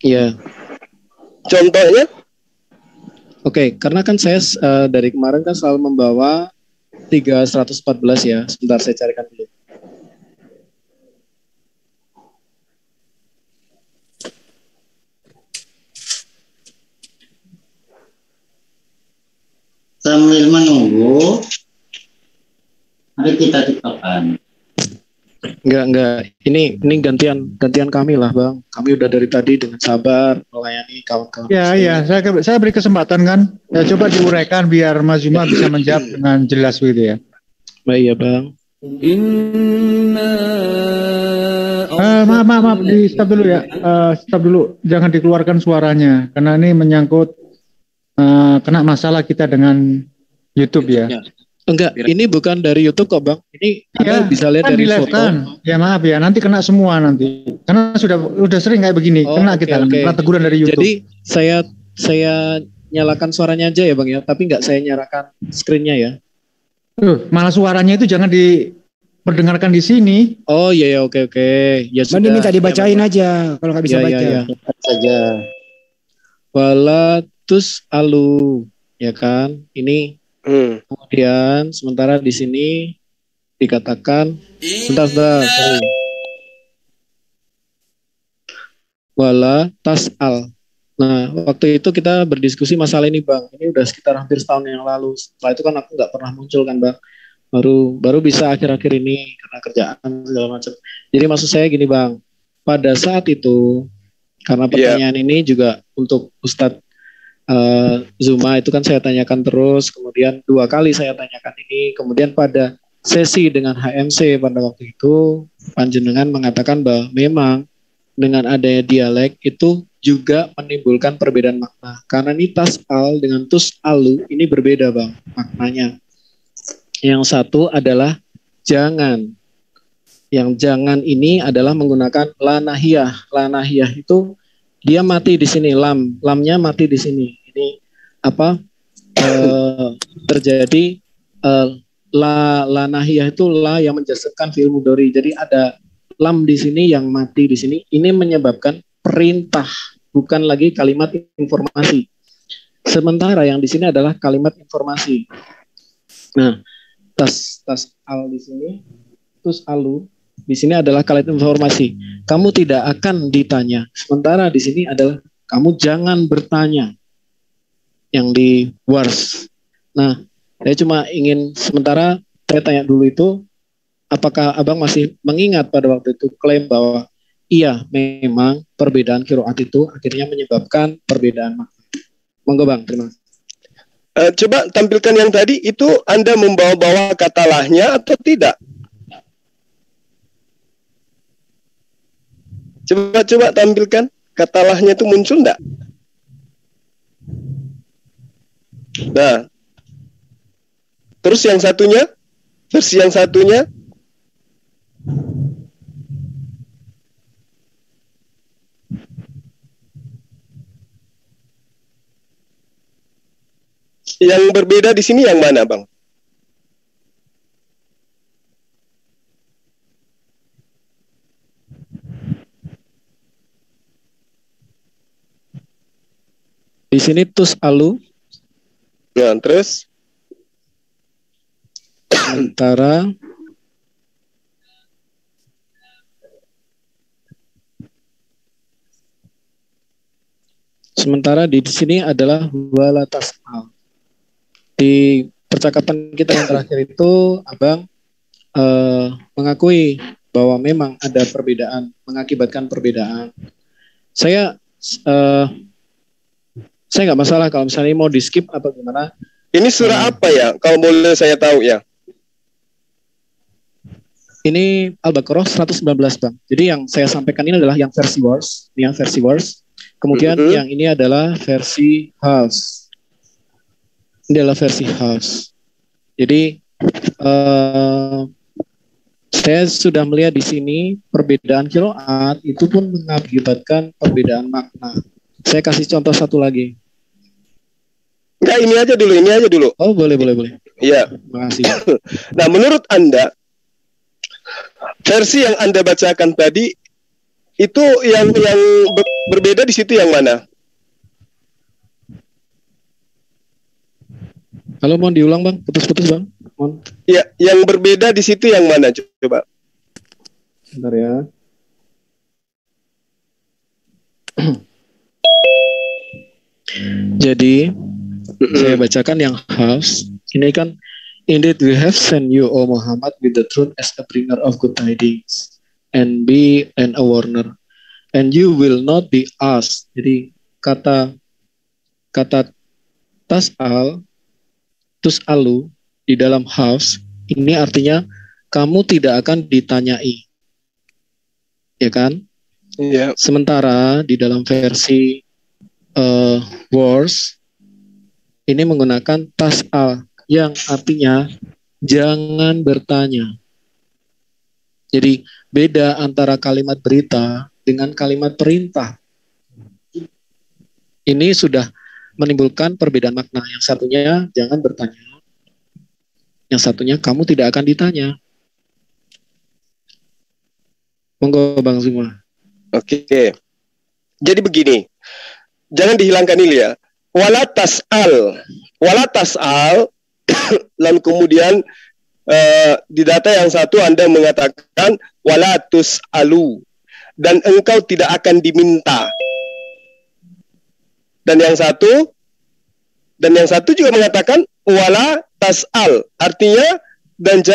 Iya. Contohnya? Oke, karena kan saya dari kemarin kan selalu membawa 314 ya. Sebentar saya carikan dulu. Sambil menunggu, mari kita tiktokan. Enggak. Ini gantian kami lah, Bang. Kami udah dari tadi dengan sabar melayani kawan-kawan. Ya, saya beri kesempatan kan. Ya, coba diuraikan biar Mas Juma bisa menjawab dengan jelas gitu ya. Baik ya, Bang. Maaf, di stop dulu ya. Stop dulu, jangan dikeluarkan suaranya karena ini menyangkut kena masalah kita dengan YouTube ya. Enggak, ini bukan dari YouTube kok Bang. Ini Anda bisa lihat kan dari foto. Ya maaf ya, nanti kena semua nanti. Karena sudah sering kayak begini, kena kita kena teguran dari YouTube. Jadi saya nyalakan suaranya aja ya Bang ya, tapi enggak saya nyalakan screen-nya ya. Malah suaranya itu jangan diperdengarkan di sini. Oh iya oke. Ya sudah. Minta dibacain aja kalau nggak bisa baca. Ya. Saja. Walatus alu, ya kan? Ini kemudian sementara di sini dikatakan sebentar. Wala tas'al. Nah, waktu itu kita berdiskusi masalah ini, Bang. Ini udah sekitar hampir setahun yang lalu. Setelah itu kan aku nggak pernah muncul kan, Bang. Baru bisa akhir-akhir ini karena kerjaan segala macam. Jadi maksud saya gini, Bang. Pada saat itu Karena pertanyaan ini juga untuk Ustadz Zuma itu kan saya tanyakan terus, kemudian 2 kali saya tanyakan ini, kemudian pada sesi dengan HMC pada waktu itu panjenengan mengatakan bahwa memang dengan adanya dialek itu juga menimbulkan perbedaan makna. Karena ini tas'al dengan tus'alu ini berbeda Bang maknanya. Yang satu adalah jangan. Yang jangan ini adalah menggunakan lanahiyah. Lanahiyah itu dia mati di sini, lamnya mati di sini. Ini apa? Terjadi lanahiyah itu la yang menjazmkan fi'il mudhari. Jadi ada lam di sini yang mati di sini. Ini menyebabkan perintah, bukan lagi kalimat informasi. Sementara yang di sini adalah kalimat informasi. Nah, tas al di sini, tus alu di sini adalah kalimat informasi. Kamu tidak akan ditanya. Sementara di sini adalah kamu jangan bertanya. Yang di wars. Nah, saya cuma ingin sementara saya tanya dulu itu, apakah Abang masih mengingat pada waktu itu klaim bahwa iya memang perbedaan qiraat itu akhirnya menyebabkan perbedaan makna. Monggo Bang, terima kasih. Coba tampilkan yang tadi itu Anda membawa-bawa kata lahnya atau tidak? Coba tampilkan kata lahnya itu muncul enggak? Nah, terus yang satunya, versi yang satunya, yang berbeda di sini yang mana, Bang? Di sini tus alu. Nah, terus antara sementara di sini adalah wala tas'al. Di percakapan kita yang terakhir itu Abang mengakui bahwa memang ada perbedaan, mengakibatkan perbedaan. Saya nggak masalah kalau misalnya mau di skip apa gimana. Ini surah apa ya? Kalau boleh saya tahu ya. Ini Al-Baqarah 119 Bang. Jadi yang saya sampaikan ini adalah yang versi Wars, ini yang versi Wars. Kemudian yang ini adalah versi House. Ini adalah versi House. Jadi saya sudah melihat di sini perbedaan qiraat itu pun mengakibatkan perbedaan makna. Saya kasih contoh satu lagi. Enggak, ini aja dulu. Oh, boleh. Iya. Terima kasih. Nah, menurut Anda, versi yang Anda bacakan tadi, itu yang berbeda di situ yang mana? Kalau mau diulang Bang, putus-putus Bang. Mohon. Ya, yang berbeda di situ yang mana? Coba. Bentar ya. Jadi saya bacakan yang Hafs. Ini kan, indeed we have sent you, O Muhammad, with the truth as a bringer of good tidings, and be a warner, and you will not be asked. Jadi kata tas'al, tus'alu di dalam Hafs ini artinya kamu tidak akan ditanyai, ya kan? Iya. Sementara di dalam versi Wars ini menggunakan tas'al yang artinya jangan bertanya. Jadi beda antara kalimat berita dengan kalimat perintah. Ini sudah menimbulkan perbedaan makna. Yang satunya jangan bertanya. Yang satunya kamu tidak akan ditanya. Monggo Bang Zuma. Oke. Jadi begini. Jangan dihilangkan ini ya. Wala tas'al, lalu kemudian di data yang satu Anda mengatakan wala tus'alu, dan engkau tidak akan diminta. Dan yang satu juga mengatakan wala tas'al, artinya dan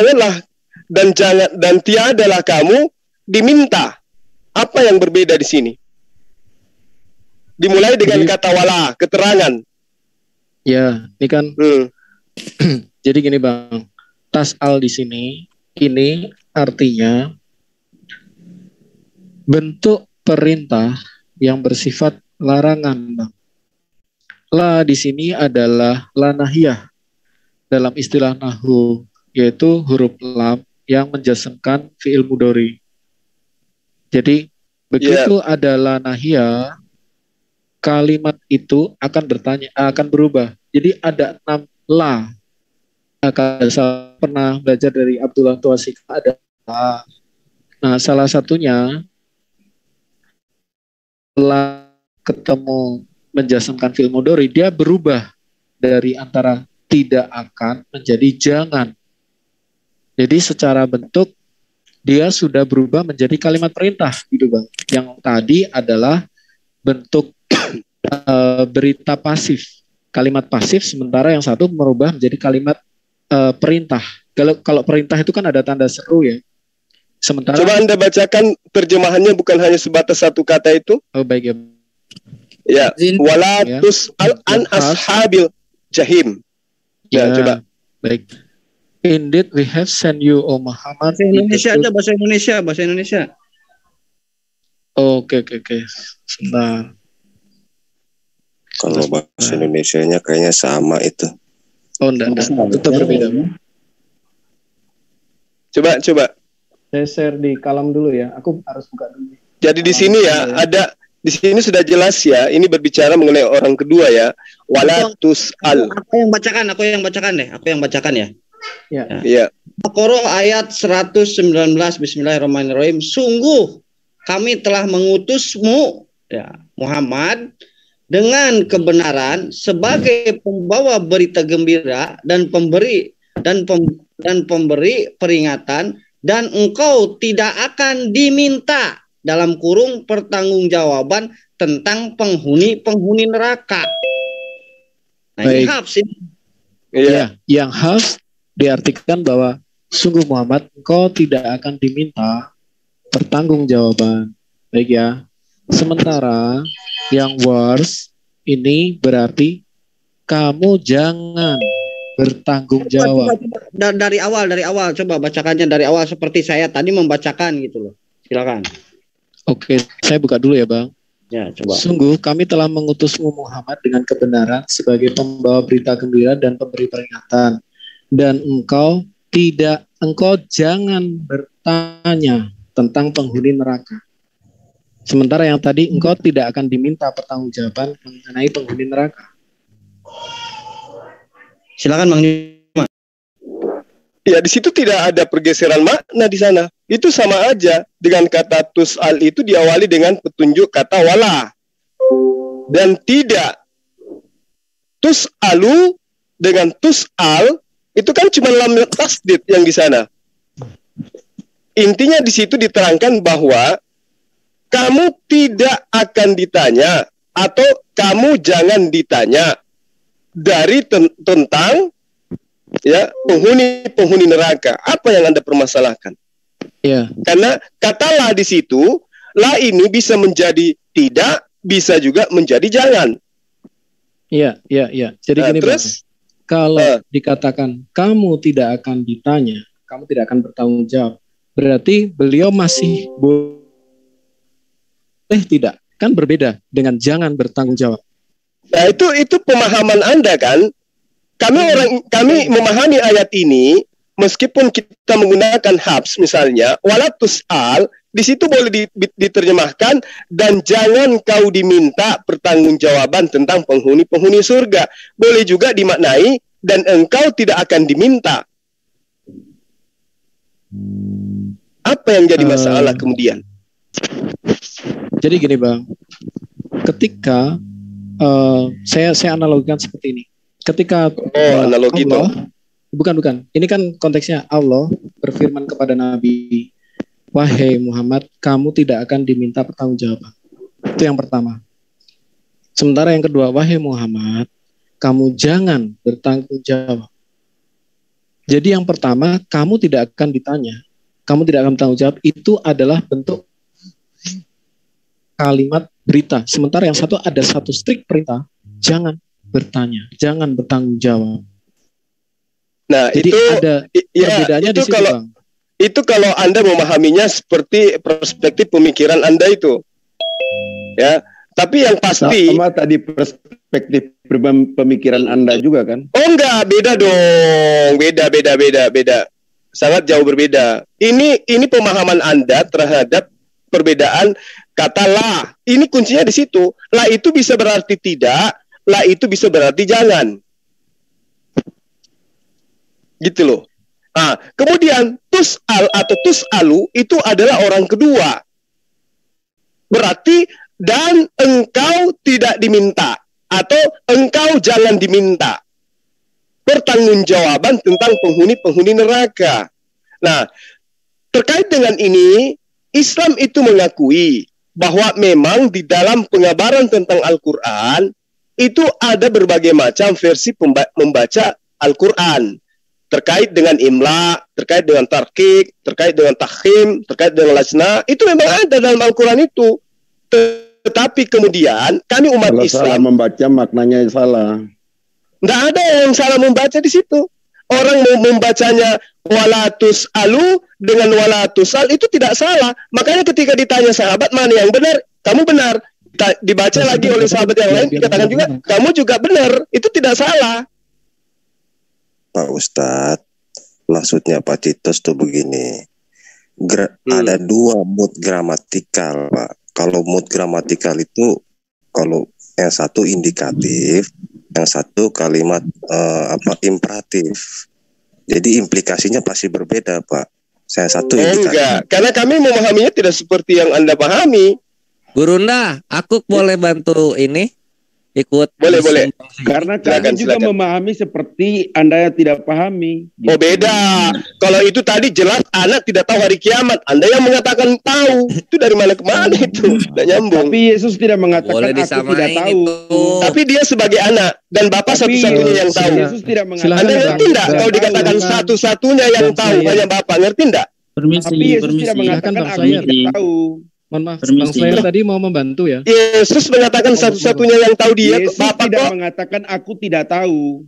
tiadalah kamu diminta. Apa yang berbeda di sini? dimulai dengan kata wala, keterangan. Ya, ini kan. Jadi gini Bang, tas'al di sini ini artinya bentuk perintah yang bersifat larangan, Bang. La di sini adalah la nahiyah dalam istilah nahwu, yaitu huruf lam yang menjasemkan fi'il mudhari. Jadi begitu ada la nahiyah, kalimat itu akan berubah. Jadi ada 6 la. Saya pernah belajar dari Abdullah Tuasik, ada la. Nah, salah satunya la ketemu menjasemkan fi'il mudhari, dia berubah dari antara tidak akan menjadi jangan. Jadi secara bentuk dia sudah berubah menjadi kalimat perintah gitu Bang. Yang tadi adalah bentuk berita pasif, kalimat pasif, sementara yang satu merubah menjadi kalimat perintah. Kalau perintah itu kan ada tanda seru ya. Sementara coba Anda bacakan terjemahannya, bukan hanya sebatas satu kata itu. Oh baik ya. Ya, wala tus'al an ashabil jahim. Ya, coba. Baik. Indeed we have sent you, O Muhammad. Bahasa Indonesia aja, bahasa Indonesia. Oke. Sebentar. Kalau bahasa Indonesianya kayaknya sama itu. Oh, enggak. Tetap berbeda. Coba. Saya share di kalam dulu ya. Aku harus buka dulu. Jadi di sini ya, ada di sini sudah jelas ya. Ini berbicara mengenai orang kedua ya. Wala tus'al. Aku yang bacakan ya. Ya. Al-Qur'an ayat 119, Bismillahirrahmanirrahim. Sungguh kami telah mengutusmu ya Muhammad dengan kebenaran sebagai pembawa berita gembira dan pemberi peringatan, dan engkau tidak akan diminta dalam kurung pertanggungjawaban tentang penghuni neraka. Nah, ini hafs ini. Iya, yang hafs diartikan bahwa sungguh Muhammad engkau tidak akan diminta pertanggungjawaban. Baik ya. Sementara yang worse ini berarti kamu jangan bertanggung jawab. Coba, dari awal coba bacakannya dari awal seperti saya tadi membacakan gitu loh. Silakan. Oke, saya buka dulu ya Bang. Ya, coba. Sungguh kami telah mengutusmu Muhammad dengan kebenaran sebagai pembawa berita gembira dan pemberi peringatan, dan engkau jangan bertanya tentang penghuni neraka. Sementara yang tadi engkau tidak akan diminta pertanggungjawaban mengenai penghuni neraka. Silakan Bang. Ya, di situ tidak ada pergeseran makna di sana. Itu sama aja dengan kata tus'al itu diawali dengan petunjuk kata wala. Dan tidak tus'alu dengan tus'al itu kan cuma lam tasdid yang di sana. Intinya di situ diterangkan bahwa kamu tidak akan ditanya atau kamu jangan ditanya dari tentang ya penghuni neraka. Apa yang Anda permasalahkan? Ya. Karena katalah di situ la ini bisa menjadi tidak, bisa juga menjadi jangan. Iya. Jadi gini terus Bang, kalau dikatakan kamu tidak akan ditanya, kamu tidak akan bertanggung jawab, berarti beliau masih boleh tidak, kan berbeda dengan jangan bertanggung jawab. Nah, itu pemahaman Anda kan? Kami memahami ayat ini meskipun kita menggunakan habs misalnya, wala tus'al, di situ boleh diterjemahkan dan jangan kau diminta pertanggungjawaban tentang penghuni surga. Boleh juga dimaknai dan engkau tidak akan diminta. Apa yang jadi masalah kemudian? Jadi gini Bang, ketika saya analogikan seperti ini. Ketika analogi Allah, bukan. Ini kan konteksnya Allah berfirman kepada Nabi, wahai Muhammad, kamu tidak akan diminta pertanggungjawaban. Itu yang pertama. Sementara yang kedua, wahai Muhammad, kamu jangan bertanggung jawab. Jadi yang pertama, kamu tidak akan ditanya, kamu tidak akan bertanggung jawab, itu adalah bentuk kalimat berita. Sementara yang satu ada satu strict perintah, jangan bertanya, jangan bertanggung jawab. Nah, jadi itu ada perbedaannya di situ, Bang. Itu kalau Anda memahaminya seperti perspektif pemikiran Anda itu. Ya, tapi yang pasti sama tadi perspektif pemikiran Anda juga kan? Oh enggak, beda dong. Beda. Sangat jauh berbeda. Ini pemahaman Anda terhadap perbedaan kata la. Ini kuncinya di situ. La itu bisa berarti tidak, la itu bisa berarti jangan. Gitu loh. Nah, kemudian tus'al atau tus'alu itu adalah orang kedua. Berarti dan engkau tidak diminta atau engkau jangan diminta. Pertanggungjawaban tentang penghuni-penghuni neraka. Nah, terkait dengan ini, Islam itu mengakui bahwa memang di dalam pengabaran tentang Al-Quran itu ada berbagai macam versi membaca Al-Quran. Terkait dengan imla, terkait dengan tarkik, terkait dengan takhim, terkait dengan lajna, itu memang ada dalam Al-Quran itu. Tetapi kemudian kami umat kalau Islam salah membaca maknanya salah. Tidak ada yang salah membaca di situ. Orang mau membacanya walatus alu dengan walatus al itu tidak salah. Makanya ketika ditanya sahabat mana yang benar, kamu benar. Dibaca lagi oleh sahabat yang lain dikatakan juga kamu juga benar. Itu tidak salah. Pak Ustadz, maksudnya Pak Titus tuh begini, ada dua mood gramatikal, Pak. Kalau mood gramatikal itu, kalau yang satu indikatif, yang satu kalimat imperatif. Jadi implikasinya pasti berbeda, Pak. Saya satu indikatif. Enggak, karena kami memahaminya tidak seperti yang Anda pahami. Gurunda, aku boleh bantu ini? Ikut boleh. Karena kami juga memahami seperti Anda yang tidak pahami. Oh beda. Kalau itu tadi jelas anak tidak tahu hari kiamat. Anda yang mengatakan tahu. Itu dari mana ke mana itu? Tidak nyambung. Tapi Yesus tidak mengatakan aku tidak tahu. Tapi dia sebagai anak dan Bapak satu-satunya yang tahu. Yesus tidak mengatakan. Anda ngerti enggak kalau dikatakan satu-satunya yang tahu hanya Bapak? Ngerti enggak? Tapi Yesus tidak mengatakan aku tidak tahu. Mohon maaf, Bang Slayer tadi mau membantu ya. Yesus mengatakan satu-satunya yang tahu dia. Yesus Bapak tidak mengatakan aku tidak tahu.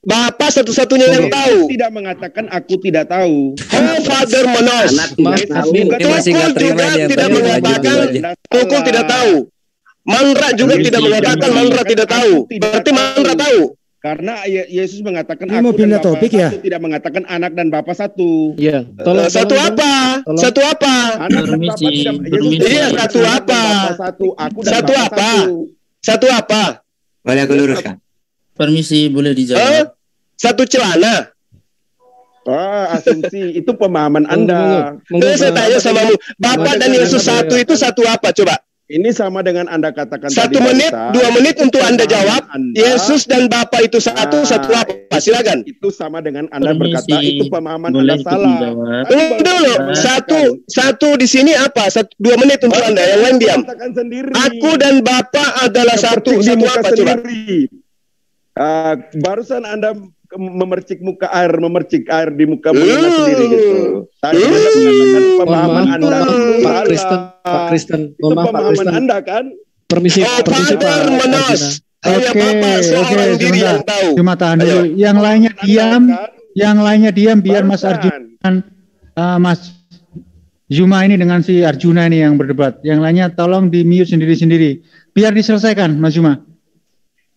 Bapak satunya yang tahu. Yesus tidak mengatakan aku tidak tahu. Oh, Father Monos. Tukul juga tidak mengatakan Tukul tidak tahu. Manra juga tidak mengatakan Manra tidak tahu. Berarti Manra tahu. Karena Yesus mengatakan aku dan Bapak satu, tidak mengatakan anak dan Bapak satu. Iya. Satu apa? Satu apa? Anak dan Bapak tidak. Iya, satu apa? Satu apa? Satu apa? Boleh aku luruskan? Permisi, boleh dijawab? Satu celana. Asumsi itu pemahaman Anda. Saya tanya sama Bapak dan Yesus satu itu satu apa? Coba. Ini sama dengan Anda katakan 1 menit, 2 menit untuk Anda jawab. Yesus dan Bapa itu satu apa? Silakan. Itu sama dengan Anda berkata itu pemahaman Anda salah. Tunggu dulu. Satu di sini apa? 2 menit untuk Anda. Yang lain diam. Aku dan Bapa adalah satu apa coba? Barusan Anda memercik air di muka Anda sendiri gitu. Tadi Anda mengatakan pemahaman Anda Pak Kristen, itu pemahaman Anda kan? Permisi Pak. Cuma tahan dulu. Yang lainnya diam biar Mas Arjuna, Mas Zuma ini dengan si Arjuna ini yang berdebat. Yang lainnya tolong di mute sendiri-sendiri. Biar diselesaikan, Mas Zuma.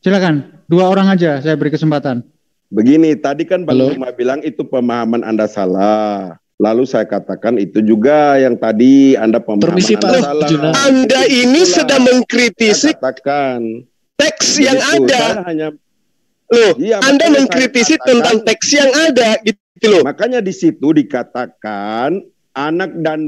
Silakan. 2 orang aja saya beri kesempatan. Begini, tadi kan Bang Zuma bilang itu pemahaman Anda salah. Lalu saya katakan itu juga yang tadi Anda pemahaman Anda salah. Anda ini sedang mengkritisi teks yang ada. Anda mengkritisi tentang teks yang ada gitu loh. Makanya di situ dikatakan anak dan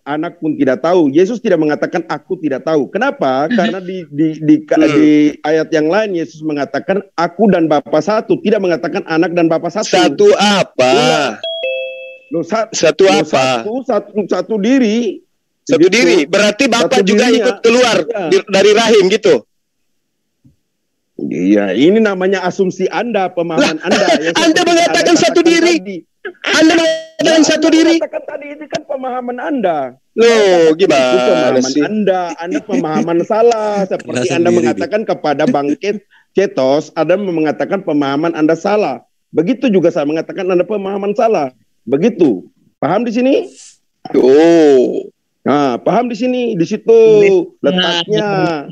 anak pun tidak tahu. Yesus tidak mengatakan aku tidak tahu. Kenapa? Karena di ayat yang lain Yesus mengatakan aku dan Bapa satu, tidak mengatakan anak dan Bapa satu. Satu apa? Satu apa? Satu diri. Satu diri. Berarti Bapa juga ikut keluar dari rahim gitu. Iya, ini namanya asumsi Anda, pemahaman Anda. Anda mengatakan satu diri. Anda mengatakan satu diri. Katakan tadi itu kan pemahaman Anda. Loh, gimana itu pemahaman sih? Anda pemahaman salah. Seperti Anda mengatakan kepada Bang Cetos, Anda mengatakan pemahaman Anda salah. Begitu juga saya mengatakan Anda pemahaman salah. Begitu. Paham di sini? Oh. Nah, paham di sini, di situ letaknya.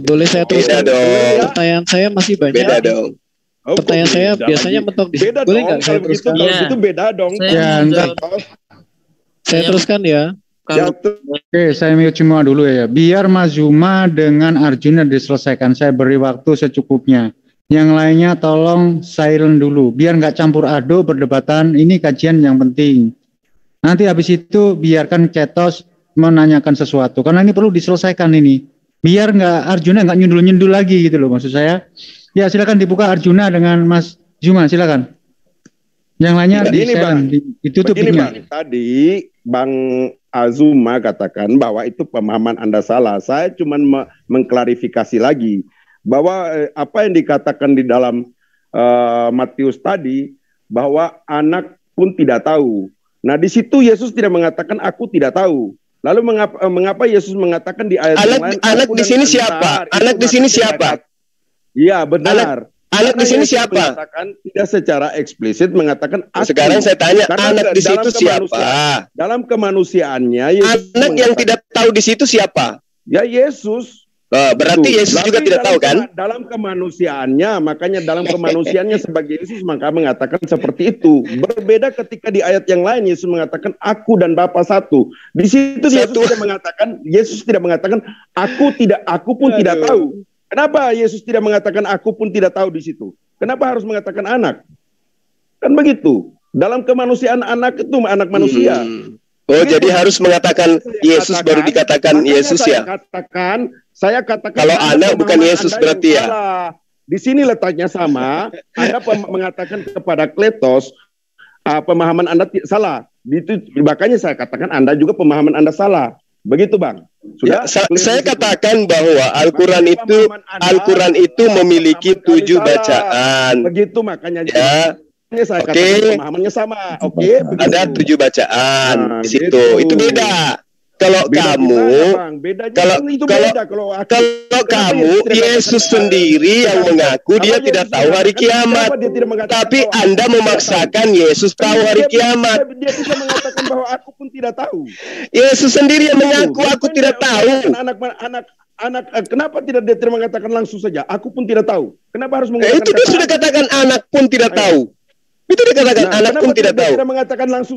Boleh saya teruskan? Pertanyaan saya masih banyak. Beda dong. Pertanyaan saya biasanya mentok di sini. Boleh nggak saya teruskan? Kalau begitu beda dong. Saya teruskan ya. Oke, saya mute semua dulu ya. Biar Mas Zuma dengan Arjuna diselesaikan. Saya beri waktu secukupnya. Yang lainnya tolong silent dulu. Biar nggak campur aduk perdebatan. Ini kajian yang penting. Nanti habis itu biarkan Cetos menanyakan sesuatu. Karena ini perlu diselesaikan ini. Biar nggak Arjuna nggak nyundul-nyundul lagi gitu loh maksud saya. Ya silakan dibuka Arjuna dengan Mas Zuma, silakan. Yang lainnya ditutup. Bang, tadi Bang Azuma katakan bahwa itu pemahaman Anda salah. Saya cuma mengklarifikasi lagi bahwa apa yang dikatakan di dalam Matius tadi bahwa anak pun tidak tahu. Nah di situ Yesus tidak mengatakan aku tidak tahu. Lalu mengapa Yesus mengatakan di ayat yang lain? Anak di sini siapa? Anak di sini siapa? Iya benar. Anak di sini siapa? Tidak secara eksplisit mengatakan aku. Sekarang saya tanya, anak di situ siapa? Dalam kemanusiaannya Yesus anak yang tidak tahu di situ siapa? Ya Yesus. Berarti Yesus juga tidak tahu kan? Dalam kemanusiaannya, makanya dalam kemanusiaannya sebagai Yesus maka mengatakan seperti itu. Berbeda ketika di ayat yang lain Yesus mengatakan aku dan Bapa satu. Di situ Yesus tidak mengatakan aku pun tidak tahu. Kenapa Yesus tidak mengatakan aku pun tidak tahu di situ? Kenapa harus mengatakan anak? Kan begitu. Dalam kemanusiaan anak itu anak manusia. Oh, jadi harus mengatakan Yesus baru dikatakan Yesus ya? Saya katakan kalau anak bukan Yesus berarti ya? Di sini letaknya sama. Anda mengatakan kepada Kletos pemahaman Anda salah. Makanya saya katakan Anda juga pemahaman Anda salah. Begitu Bang. Sudah? Ya, saya katakan bahwa Al-Quran itu memiliki 7 bacaan. Begitu makanya. Ya. Saya katakan pemahamannya sama. Oke. Ada 7 bacaan di situ. Itu beda. Kalau kamu, kalau kamu Yesus sendiri yang mengaku dia tidak tahu hari kiamat, tapi Anda memaksakan Yesus tahu hari kiamat. Dia bisa mengatakan bahwa aku pun tidak tahu. Yesus sendiri yang mengaku aku tidak tahu. Anak, kenapa tidak dia mengatakan langsung saja? Aku pun tidak tahu. Kenapa harus mengatakan? Itu dia sudah katakan anak pun tidak tahu. Itu dikatakan anak pun tidak tahu. Dia mengatakan langsung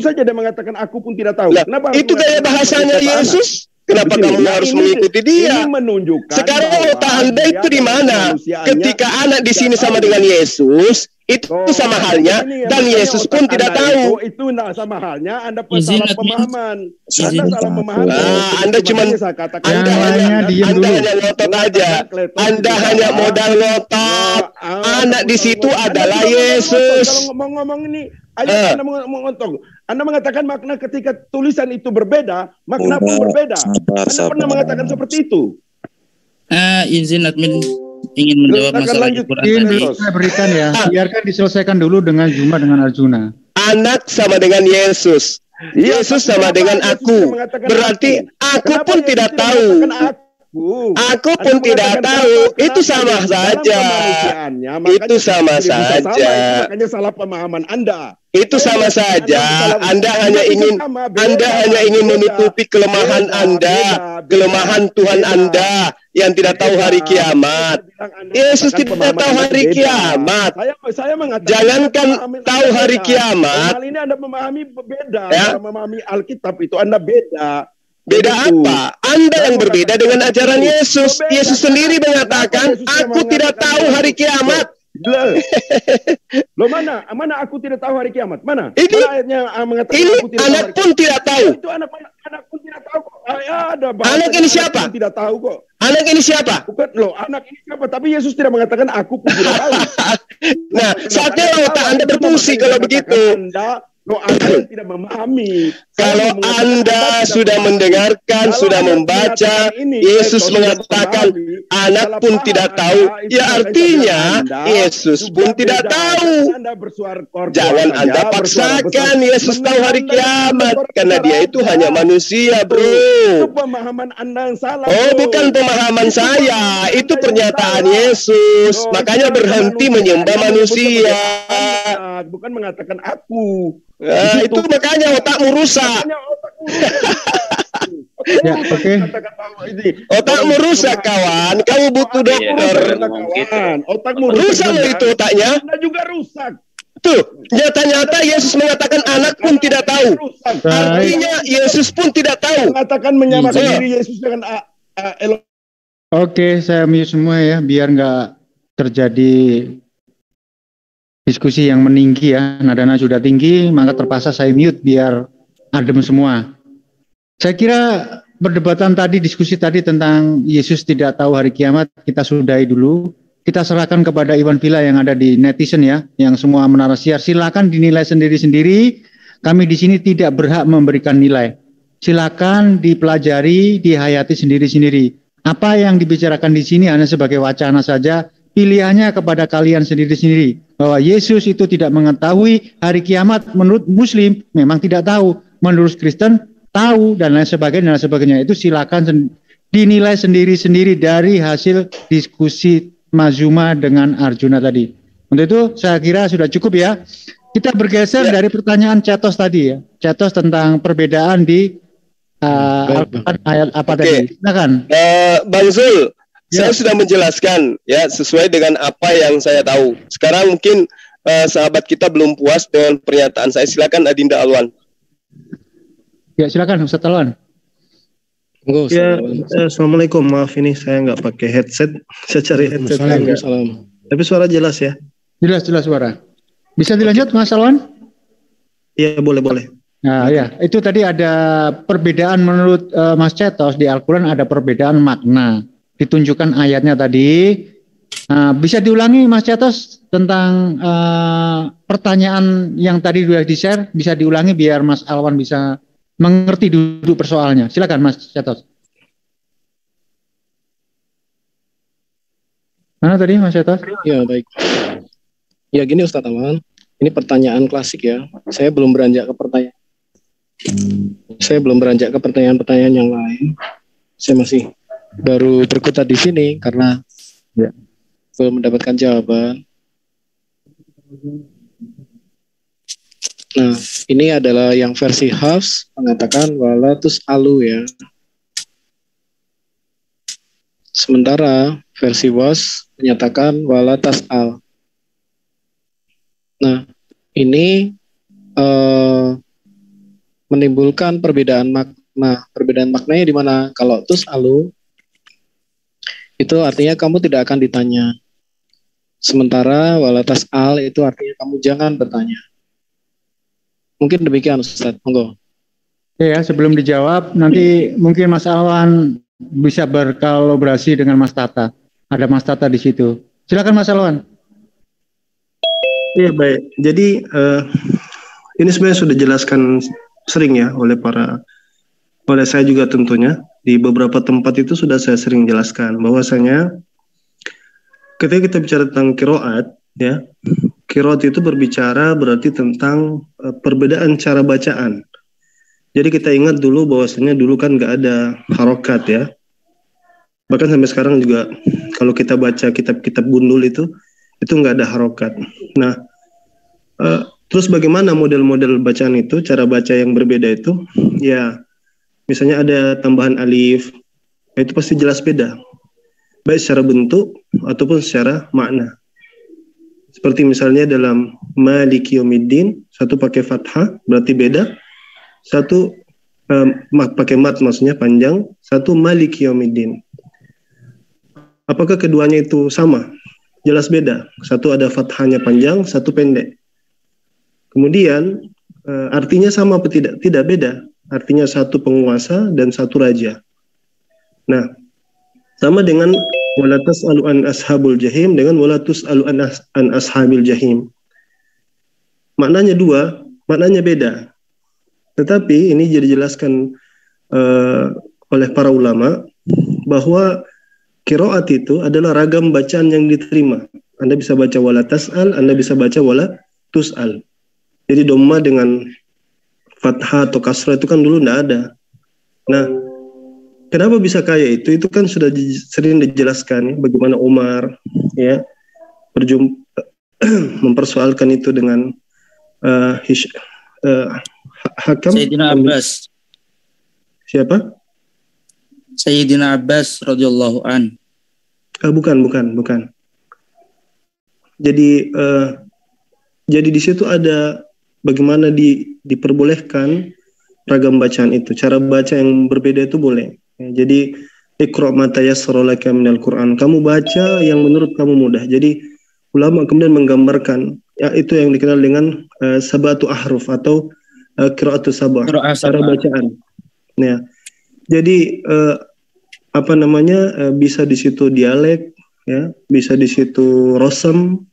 saja dia mengatakan aku pun tidak tahu. Kenapa? Itu gaya bahasanya Yesus. Kenapa kamu harus mengikuti dia? Ini menunjukkan sekarang otak Anda itu di mana? Ketika anak di sini sama dengan Yesus, itu sama halnya dan Yesus pun tidak tahu. Itu sama halnya Anda salah pemahaman. Anda salah pemahaman. Anda cuma Anda hanya ngotot aja. Anda hanya modal ngotot. Anak di situ adalah Yesus. Kalau ngomong ini, ayo Anda mengontok. Anda mengatakan makna ketika tulisan itu berbeda, makna pun berbeda. Anda pernah mengatakan seperti itu? Izin admin ingin menjawab masalah Al-Quran tadi. Saya berikan ya, biarkan diselesaikan dulu dengan Zuma dengan Arjuna. Anak sama dengan Yesus. Yesus sama dengan aku. Berarti aku pun tidak tahu. Aku pun tidak tahu. Itu sama saja. Itu sama saja. Makanya salah pemahaman Anda. Itu sama saja. Anda hanya ingin menutupi kelemahan Anda, kelemahan Tuhan Anda yang tidak tahu hari kiamat. Yesus tidak tahu hari kiamat. Jangankan tahu hari kiamat. Hal ini Anda memahami beda. Ya? Memahami Alkitab itu Anda beda. Beda apa? Anda yang berbeda dengan ajaran Yesus. Yesus sendiri mengatakan, aku tidak tahu hari kiamat. Loh mana aku tidak tahu hari kiamat? Mana? Ini ayatnya mengatakan ini aku tidak anak pun tidak tahu. Itu anak pun tidak tahu kok. Anak ini siapa? Tidak tahu kok. Anak ini siapa? Bukan loh, anak ini siapa? Tapi Yesus tidak mengatakan aku pun tidak tahu. Nah, saatnya otak Anda berfungsi kalau begitu. Anda tidak memahami. Kalau Anda sudah mendengarkan, sudah membaca, Yesus mengatakan anak pun tidak tahu, ya artinya Yesus pun tidak tahu. Jangan Anda paksakan Yesus tahu hari kiamat, karena dia itu hanya manusia, bro. Itu pemahaman Anda yang salah. Oh, bukan pemahaman saya, itu pernyataan Yesus. Makanya berhenti menyembah manusia. Bukan mengatakan aku. Nah, itu makanya otakmu rusak. Ya, oke. Otakmu rusak, kawan. Kamu butuh dokter. Otakmu rusak loh itu otaknya. Anda juga rusak. Tuh, nyata-nyata Yesus mengatakan anak pun tidak tahu. Artinya Yesus pun tidak tahu. Mengatakan menyamakan diri Yesus dengan Elohim. Oke, saya mute semua ya, biar nggak terjadi diskusi yang meninggi ya. Nadanya sudah tinggi, maka terpaksa saya mute biar adem semua. Saya kira perdebatan tadi, diskusi tadi tentang Yesus tidak tahu hari kiamat, kita sudahi dulu. Kita serahkan kepada Iwan Villa yang ada di netizen ya, yang semua menarasiar. Silakan dinilai sendiri-sendiri. Kami di sini tidak berhak memberikan nilai. Silakan dipelajari, dihayati sendiri-sendiri. Apa yang dibicarakan di sini hanya sebagai wacana saja. Pilihannya kepada kalian sendiri-sendiri. Bahwa Yesus itu tidak mengetahui hari kiamat, menurut Muslim memang tidak tahu. Menurut Kristen tahu dan lain sebagainya. Itu silakan dinilai sendiri-sendiri dari hasil diskusi Mazuma dengan Arjuna tadi. Untuk itu saya kira sudah cukup ya. Kita bergeser dari pertanyaan Cetos tadi ya. Cetos tentang perbedaan di ayat apa tadi. Silakan. Bang Zul. Saya sudah menjelaskan ya sesuai dengan apa yang saya tahu. Sekarang mungkin sahabat kita belum puas dengan pernyataan saya. Silakan Adinda Alwan. Ya silakan Ustaz Alwan. Ya, assalamualaikum. Maaf ini saya nggak pakai headset. Saya cari headset. Waalaikumsalam. Tapi suara jelas ya. Jelas suara. Bisa dilanjut Mas Alwan? Iya boleh. Nah ya itu tadi ada perbedaan menurut Mas Cetos di Al-Quran, ada perbedaan makna. Ditunjukkan ayatnya tadi. Bisa diulangi Mas Cetos tentang pertanyaan yang tadi sudah di-share, bisa diulangi biar Mas Alwan bisa mengerti duduk persoalannya. Silakan Mas Cetos. Mana tadi Mas Cetos? Ya baik. Ya gini Ustadz Alwan, ini pertanyaan klasik ya. Saya belum beranjak ke pertanyaan yang lain. Saya masih baru berkutat di sini karena belum mendapatkan jawaban. Nah, ini adalah yang versi Hafs mengatakan wala tus'alu ya. Sementara versi Was menyatakan wala tas'al. Nah, ini menimbulkan perbedaan makna. Perbedaan maknanya di mana kalau tus'alu itu artinya kamu tidak akan ditanya. Sementara wala tas'al itu artinya kamu jangan bertanya. Mungkin demikian Ustaz, monggo. Ya, sebelum dijawab, nanti mungkin Mas Alwan bisa berkolaborasi dengan Mas Tata. Ada Mas Tata di situ. Silakan Mas Alwan. Iya baik. Jadi ini sebenarnya sudah dijelaskan sering ya oleh saya juga tentunya. Di beberapa tempat itu sudah saya sering jelaskan bahwasanya ketika kita bicara tentang qiraat ya, qiraat itu berbicara berarti tentang perbedaan cara bacaan. Jadi kita ingat dulu bahwasanya dulu kan nggak ada harokat ya. Bahkan sampai sekarang juga kalau kita baca kitab-kitab gundul itu nggak ada harokat. Nah, terus bagaimana model-model bacaan itu, cara baca yang berbeda itu? Ya, misalnya ada tambahan alif, itu pasti jelas beda, baik secara bentuk ataupun secara makna. Seperti misalnya dalam Maliki Yaumiddin, satu pakai fathah, berarti beda. Satu pakai mat, maksudnya panjang. Satu Maliki Yaumiddin. Apakah keduanya itu sama? Jelas beda. Satu ada fathahnya panjang, satu pendek. Kemudian artinya sama atau tidak? Tidak beda. Artinya satu penguasa dan satu raja. Nah, sama dengan wala tas'alu an ashabul jahim dengan wala tus'alu an ashabil jahim. Maknanya dua, maknanya beda. Tetapi ini jadi dijelaskan oleh para ulama bahwa qiraat itu adalah ragam bacaan yang diterima. Anda bisa baca wala tas'al, Anda bisa baca wala tus'al. Jadi dhamma dengan fathah atau kasrah itu kan dulu tidak ada. Nah, kenapa bisa kaya itu? Itu kan sudah sering dijelaskan ya, bagaimana Umar ya mempersoalkan itu dengan Hakam. Sayyidina Abbas. Siapa? Sayyidina Abbas radhiyallahu an. Bukan. Jadi di situ ada bagaimana diperbolehkan ragam bacaan itu. Cara baca yang berbeda itu boleh. Jadi iqra' ma tayassara laka minal Qur'an. Kamu baca yang menurut kamu mudah. Jadi ulama kemudian menggambarkan ya itu yang dikenal dengan sabatu ahruf atau qira'atu sabah. Cara bacaan. Ya. Jadi bisa di situ dialek ya, bisa di situ rosem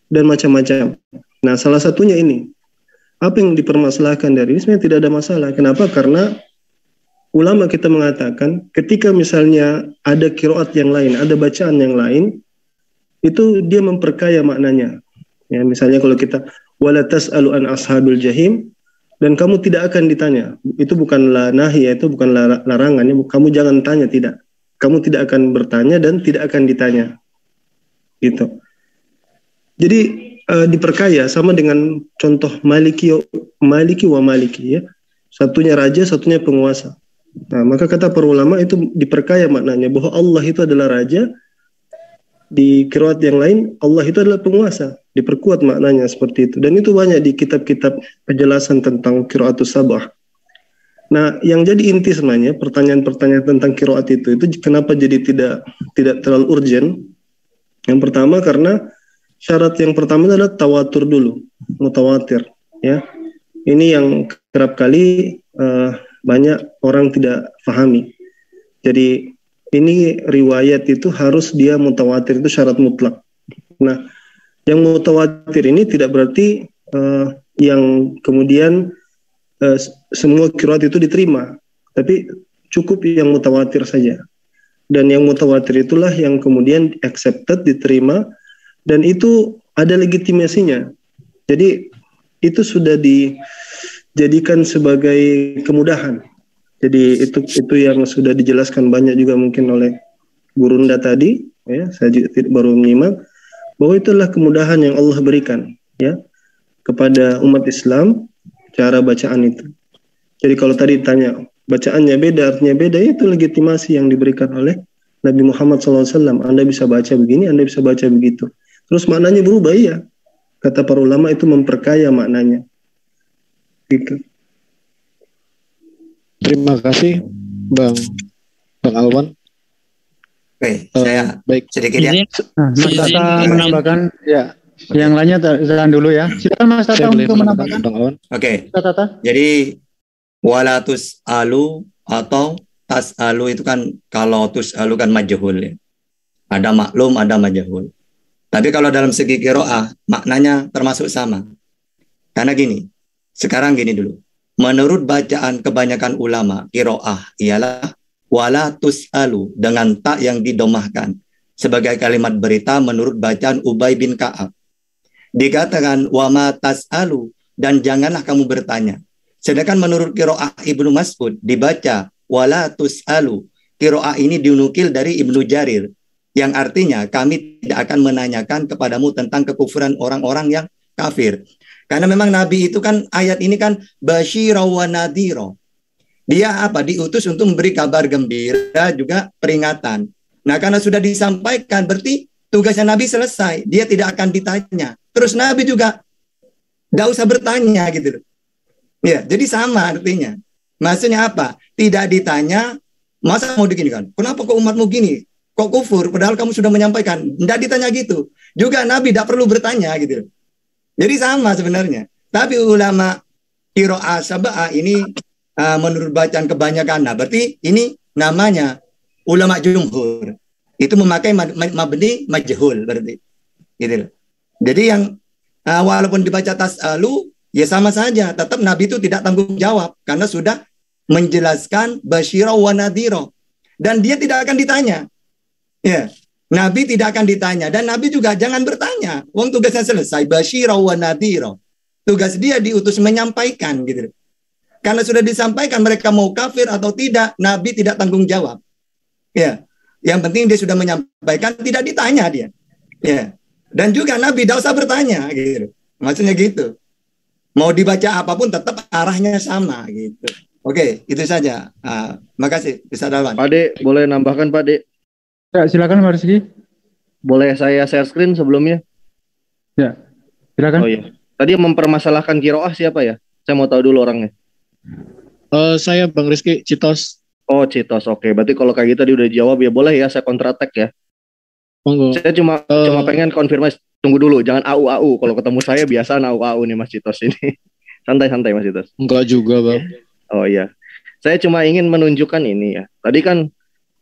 dan macam-macam. Nah, salah satunya ini. Apa yang dipermasalahkan dari ini sebenarnya tidak ada masalah. Kenapa? Karena ulama kita mengatakan ketika misalnya ada qiraat yang lain, ada bacaan yang lain, itu dia memperkaya maknanya. Ya, misalnya kalau kita wala tas'alu an ashabil jahim, dan kamu tidak akan ditanya. Itu bukanlah nahi, itu bukanlah larangan. Kamu jangan tanya, tidak. Kamu tidak akan bertanya dan tidak akan ditanya. Gitu. Jadi diperkaya sama dengan contoh maliki wa maliki ya. Satunya raja, satunya penguasa. Nah, maka kata para ulama itu diperkaya maknanya bahwa Allah itu adalah raja. Di qiraat yang lain Allah itu adalah penguasa, diperkuat maknanya seperti itu, dan itu banyak di kitab-kitab penjelasan tentang qiraatus sabah. Nah, yang jadi inti sebenarnya pertanyaan-pertanyaan tentang qiraat itu kenapa jadi tidak terlalu urgent. Yang pertama karena syarat yang pertama adalah tawatur dulu, mutawatir ya. Ini yang kerap kali banyak orang tidak pahami. Jadi ini riwayat itu harus dia mutawatir, itu syarat mutlak. Nah, yang mutawatir ini tidak berarti yang kemudian semua qiraat itu diterima, tapi cukup yang mutawatir saja. Dan yang mutawatir itulah yang kemudian accepted, diterima, dan itu ada legitimasinya. Jadi itu sudah dijadikan sebagai kemudahan. Jadi itu yang sudah dijelaskan banyak juga mungkin oleh Gurunda tadi, ya, saya juga baru menyimak bahwa itulah kemudahan yang Allah berikan, ya, kepada umat Islam cara bacaan itu. Jadi kalau tadi ditanya bacaannya beda, artinya beda, itu legitimasi yang diberikan oleh Nabi Muhammad SAW. Anda bisa baca begini, Anda bisa baca begitu. Terus maknanya berubah, ya. Kata para ulama itu memperkaya maknanya. Gitu. Terima kasih Bang Alwan. Oke, saya baik sedikit ya. Mas Tata menambahkan ya. Yang lainnya jalan dulu ya. Silakan Mas Tata untuk menambahkan. Oke. Jadi walatus alu atau tas alu itu kan, kalau tus alu kan majhul ya. Ada maklum, ada majhul. Tapi kalau dalam segi qiraah maknanya termasuk sama. Karena gini, sekarang gini dulu. Menurut bacaan kebanyakan ulama, qiraah ialah wala tus'alu dengan tak yang didomahkan sebagai kalimat berita menurut bacaan Ubay bin Ka'ab. Dikatakan wa ma tas'alu, dan janganlah kamu bertanya. Sedangkan menurut qiraah Ibnu Mas'ud dibaca wala tus'alu. Qiraah ini dinukil dari Ibnu Jarir yang artinya kami tidak akan menanyakan kepadamu tentang kekufuran orang-orang yang kafir. Karena memang Nabi itu kan, ayat ini kan basyira wa nadhira. Dia apa? Diutus untuk memberi kabar gembira juga peringatan. Nah, karena sudah disampaikan, berarti tugasnya Nabi selesai. Dia tidak akan ditanya. Terus Nabi juga nggak usah bertanya gitu. Ya, jadi sama artinya. Maksudnya apa? Tidak ditanya, masa mau begini kan? Kenapa kok umatmu gini? Kok kufur? Padahal kamu sudah menyampaikan. Tidak ditanya gitu. Juga Nabi tidak perlu bertanya gitu. Jadi sama sebenarnya. Tapi ulama qiraah sab'ah ini menurut bacaan kebanyakan. Nah, berarti ini namanya ulama jumhur. Itu memakai mabni majhul berarti. Gitu. Jadi yang walaupun dibaca tas'alu ya sama saja. Tetap Nabi itu tidak tanggung jawab karena sudah menjelaskan basyira wa nadhira, dan dia tidak akan ditanya. Ya, Nabi tidak akan ditanya, dan Nabi juga jangan bertanya. Wong tugasnya selesai, basyira wa nadhira. Tugas dia diutus menyampaikan gitu. Karena sudah disampaikan mereka mau kafir atau tidak, Nabi tidak tanggung jawab. Ya, yang penting dia sudah menyampaikan, tidak ditanya dia. Ya, dan juga Nabi tidak usah bertanya gitu. Maksudnya gitu. Mau dibaca apapun tetap arahnya sama gitu. Oke, itu saja. Makasih, bisa Dalwan. Pak De, boleh nambahkan Pak De? Ya, silakan Pak Rizky. Boleh saya share screen sebelumnya? Ya, silakan. Oh iya. Tadi yang mempermasalahkan kiroah siapa ya? Saya mau tahu dulu orangnya. Saya Bang Rizky, Citos. Oh, Citos. Oke, berarti kalau kayak gitu tadi udah dijawab ya boleh ya saya kontra attack ya. Monggo. Saya cuma pengen konfirmasi. Tunggu dulu, jangan au-au. Kalau ketemu saya biasa au-au nih Mas Citos ini. Santai-santai Mas Citos. Enggak juga, Bang. Oh iya. Saya cuma ingin menunjukkan ini ya. Tadi kan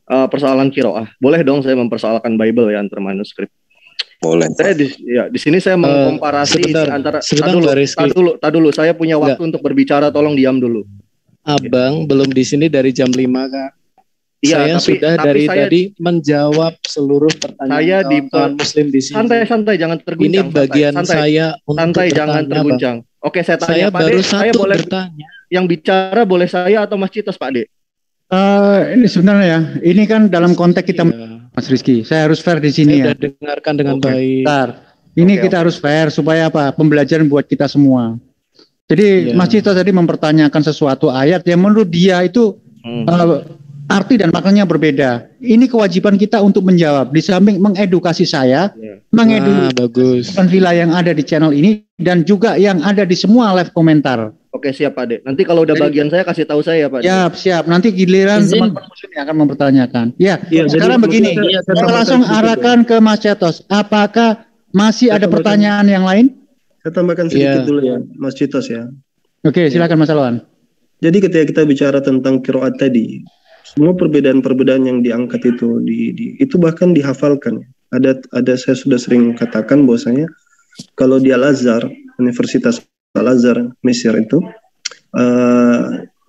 persoalan kiroah. Boleh dong saya mempersoalkan Bible ya antar manuskrip. Boleh. Saya di sini saya mengkomparasi antara dulu. Saya punya waktu untuk berbicara, tolong diam dulu. Abang belum di sini dari jam 5 Kak. Iya, saya sudah dari tadi menjawab seluruh pertanyaan kawan muslim di sini. Santai, jangan terguncang. Ini bagian saya untuk santai, jangan terguncang. Bang. Oke, saya tanya Pak De. Saya boleh bertanya. Yang bicara boleh saya atau Mas Citos Pak De? Ini sebenarnya ya, ini kan dalam konteks kita Mas Rizky. Saya harus fair di sini ya. Dengarkan dengan baik. Bentar. Ini kita harus fair supaya apa? Pembelajaran buat kita semua. Jadi Mas Citos tadi mempertanyakan sesuatu ayat yang menurut dia itu arti dan maknanya berbeda. Ini kewajiban kita untuk menjawab. Di samping mengedukasi saya, mengedukasi villa yang ada di channel ini dan juga yang ada di semua live komentar. Oke, siap Pak De. Nanti kalau udah bagian saya kasih tahu saya Pak De. Siap. Nanti giliran teman-teman muslim yang akan mempertanyakan. Sekarang begini, saya langsung arahkan ke Mas Citos. Apakah masih ada pertanyaan yang lain? Saya tambahkan sedikit dulu ya, Mas Citos ya. Oke, silakan Mas Alwan. Jadi ketika kita bicara tentang qiraat tadi, semua perbedaan-perbedaan yang diangkat itu bahkan dihafalkan. Ada saya sudah sering katakan bahwasanya kalau di Al-Azhar, Universitas Al-Azhar Mesir itu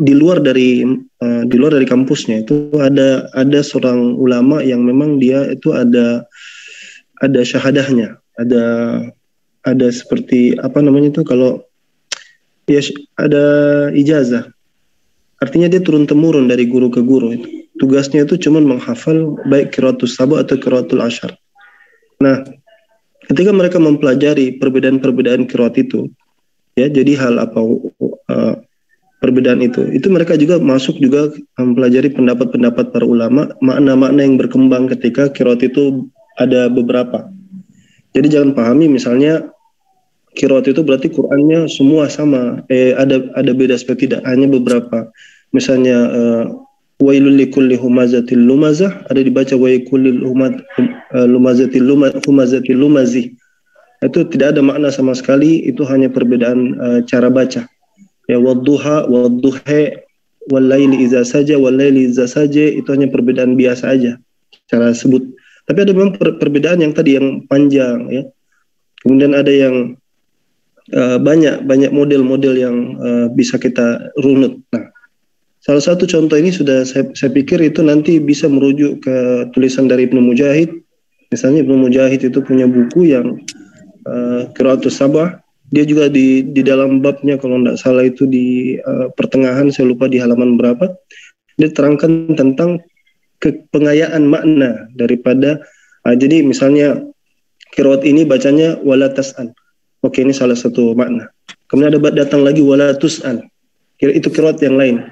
di luar dari kampusnya itu ada seorang ulama yang memang dia itu ada syahadahnya, ada seperti apa namanya itu kalau ya ada ijazah. Artinya dia turun temurun dari guru ke guru. Tugasnya itu cuma menghafal baik qiraatus sab'a atau qiraatul asyar. Nah, ketika mereka mempelajari perbedaan-perbedaan qiraat itu, ya jadi hal apa perbedaan itu mereka juga masuk juga mempelajari pendapat-pendapat para ulama, makna-makna yang berkembang ketika qiraat itu ada beberapa. Jadi jangan pahami misalnya qiraat itu berarti Qur'annya semua sama. Ada beda seperti tidak, hanya beberapa. Misalnya wailul likulli humazatil lumazah ada dibaca wailul lumazatil lumazih. Itu tidak ada makna sama sekali, itu hanya perbedaan cara baca. Ya wadduha wadduha walaili iza saja walaili iza saja itu hanya perbedaan biasa aja cara sebut. Tapi ada memang perbedaan yang tadi yang panjang ya. Kemudian ada yang banyak model-model yang bisa kita runut. Nah, salah satu contoh ini sudah saya pikir itu nanti bisa merujuk ke tulisan dari Ibnu Mujahid. Misalnya Ibnu Mujahid itu punya buku yang Qiraatus Sab'ah. Dia juga di dalam babnya kalau tidak salah itu di pertengahan, saya lupa di halaman berapa. Dia terangkan tentang pengayaan makna daripada jadi misalnya qiraat ini bacanya wala tas'al. Oke, ini salah satu makna. Kemudian ada datang lagi wala tus'al. Itu qiraat yang lain.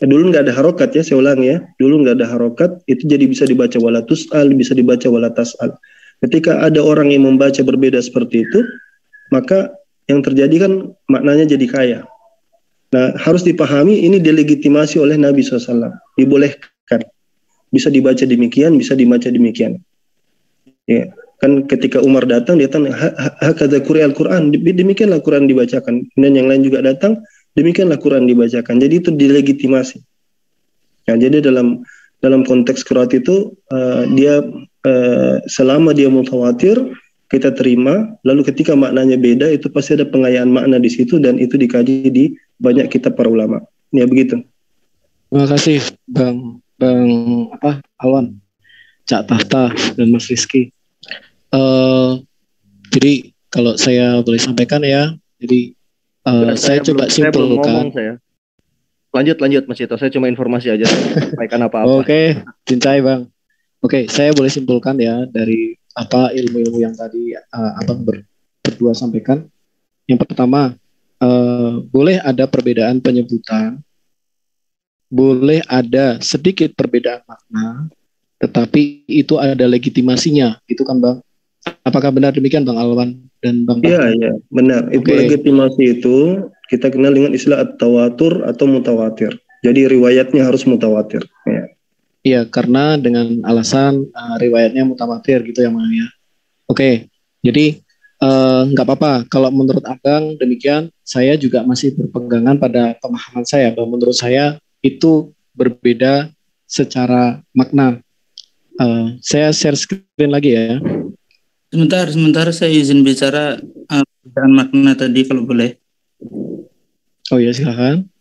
Dulu nggak ada harokat ya, saya ulangi ya. Dulu nggak ada harokat, itu jadi bisa dibaca wala tus'al, bisa dibaca wala tas'al. Ketika ada orang yang membaca berbeda seperti itu, maka yang terjadi kan maknanya jadi kaya. Nah, harus dipahami ini delegitimasi oleh Nabi SAW. Dibolehkan. Bisa dibaca demikian, bisa dibaca demikian. Ya, kan ketika Umar datang, dia datang hakadza quri'al Quran, demikianlah Quran dibacakan. Dan yang lain juga datang, demikianlah Quran dibacakan. Jadi itu dilegitimasi. Nah, jadi dalam konteks qiraat itu dia selama dia mutawatir kita terima, lalu ketika maknanya beda itu pasti ada pengayaan makna di situ dan itu dikaji di banyak kitab para ulama. Ya begitu. Terima kasih Bang Alwan, Cak Tahta dan Mas Rizky. Jadi kalau saya boleh sampaikan ya, jadi saya coba simpulkan. Lanjut Mas Ito, saya cuma informasi aja, sampaikan apa-apa. Oke, Cincai Bang. Oke, saya boleh simpulkan ya dari apa ilmu-ilmu yang tadi abang berdua sampaikan. Yang pertama, boleh ada perbedaan penyebutan, boleh ada sedikit perbedaan makna, tetapi itu ada legitimasinya, itu kan Bang? Apakah benar demikian Bang Alwan dan Bang? Iya, benar. Itu legitimasi itu kita kenal dengan istilah at-tawatur atau mutawatir. Jadi riwayatnya harus mutawatir. Ya. Iya, karena dengan alasan riwayatnya mutawatir gitu ya Bang ya. Oke, jadi nggak apa-apa. Kalau menurut Abang demikian, saya juga masih berpegangan pada pemahaman saya bahwa menurut saya itu berbeda secara makna. Saya share screen lagi ya. Sebentar saya izin bicara perbedaan makna tadi kalau boleh. Oh ya silakan.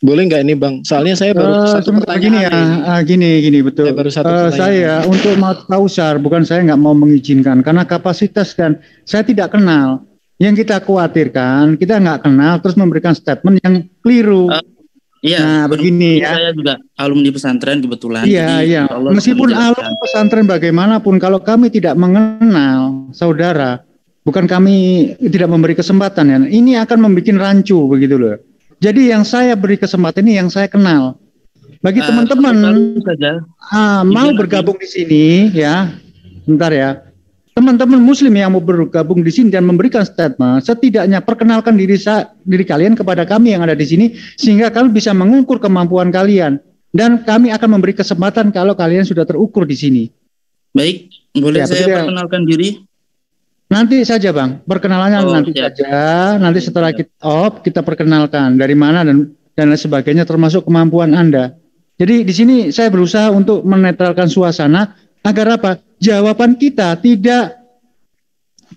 Boleh nggak ini Bang? Soalnya saya baru satu pertanyaan. Gini betul. Saya untuk Mautausar bukan saya nggak mau mengizinkan karena kapasitas kan saya tidak kenal. Yang kita khawatirkan kita nggak kenal terus memberikan statement yang keliru. Iya. Nah begini ya. Saya juga alumni pesantren kebetulan. Iya. Meskipun alumni pesantren bagaimanapun kalau kami tidak mengenal saudara, bukan kami tidak memberi kesempatan ya. Ini akan membuat rancu begitu loh. Jadi yang saya beri kesempatan ini yang saya kenal. Bagi teman-teman mau bergabung di sini ya, bentar ya. Teman-teman Muslim yang mau bergabung di sini dan memberikan statement, setidaknya perkenalkan diri kalian kepada kami yang ada di sini sehingga kami bisa mengukur kemampuan kalian dan kami akan memberi kesempatan kalau kalian sudah terukur di sini. Baik, boleh ya, saya perkenalkan diri? Nanti saja Bang, perkenalannya nanti saja. Nanti setelah kita perkenalkan dari mana dan lain sebagainya termasuk kemampuan Anda. Jadi di sini saya berusaha untuk menetralkan suasana agar apa? Jawaban kita tidak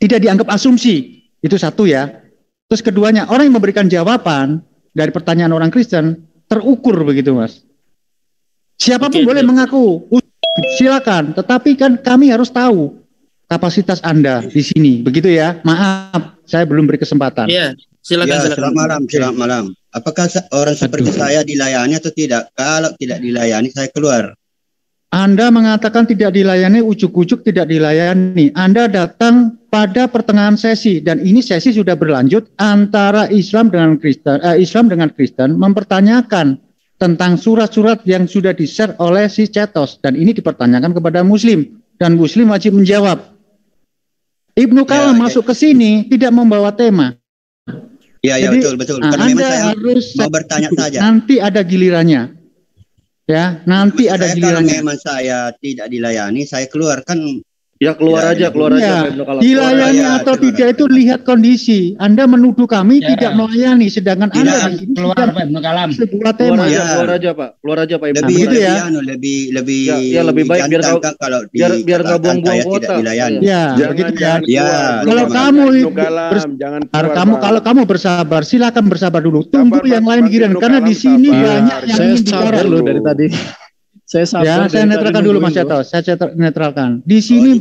dianggap asumsi. Itu satu ya. Terus keduanya, orang yang memberikan jawaban dari pertanyaan orang Kristen terukur begitu Mas. Siapapun boleh mengaku, silakan. Tetapi kan kami harus tahu kapasitas Anda di sini, begitu ya. Maaf, saya belum beri kesempatan. Iya, silakan. Selamat malam. Apakah orang seperti saya dilayani atau tidak? Kalau tidak dilayani, saya keluar. Anda mengatakan tidak dilayani, ujuk-ujuk tidak dilayani. Anda datang pada pertengahan sesi dan ini sesi sudah berlanjut antara Islam dengan Kristen mempertanyakan tentang surat-surat yang sudah di-share oleh si Cetos dan ini dipertanyakan kepada Muslim dan Muslim wajib menjawab. Ibnu Kalam masuk ke sini tidak membawa tema. Iya, betul. Karena memang saya harus mau bertanya saja. Nanti ada gilirannya. Ya, nanti ada gilirannya. Kalau memang saya tidak dilayani, saya keluar kan. Ya keluar aja. Dilayani atau tidak itu lihat kondisi. Anda menuduh kami tidak melayani, sedangkan Anda di sini keluar Kalam. Sebuah tema. Keluar aja Pak. Lebih baik biar nggak buang-buang kuota. Ya, begitu kan. Kalau kamu bersabar, silakan bersabar dulu. Tunggu yang lain giliran karena di sini banyak yang ingin bicara loh dari tadi. Saya netralkan dulu Mas Ceto. Saya netralkan. Di sini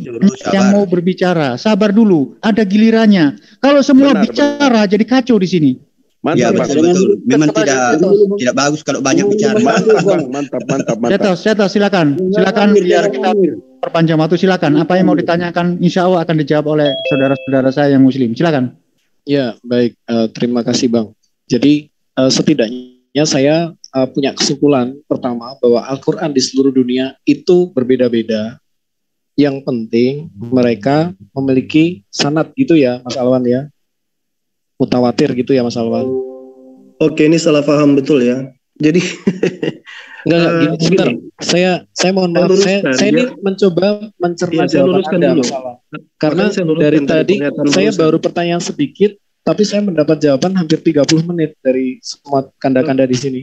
yang mau berbicara, sabar dulu. Ada gilirannya. Kalau semua bicara jadi kacau di sini. Mantap, betul. Memang tidak bagus kalau banyak bicara. Mantap. Ceto, silakan biar kita perpanjang waktu. Silakan. Apa yang mau ditanyakan, insya Allah akan dijawab oleh saudara-saudara saya yang Muslim. Silakan. Ya, baik. Terima kasih Bang. Jadi setidaknya saya punya kesimpulan pertama bahwa Al-Quran di seluruh dunia itu berbeda-beda. Yang penting mereka memiliki sanad gitu ya Mas Alwan ya. Mutawatir gitu ya Mas Alwan. Oke, ini salah paham betul ya. Jadi gini sebentar. Saya mohon maaf. Saya ini mencoba mencerna jawaban Anda Mas Alwan. Karena dari tadi saya baru pertanyaan sedikit tapi saya mendapat jawaban hampir 30 menit dari semua kanda-kanda di sini.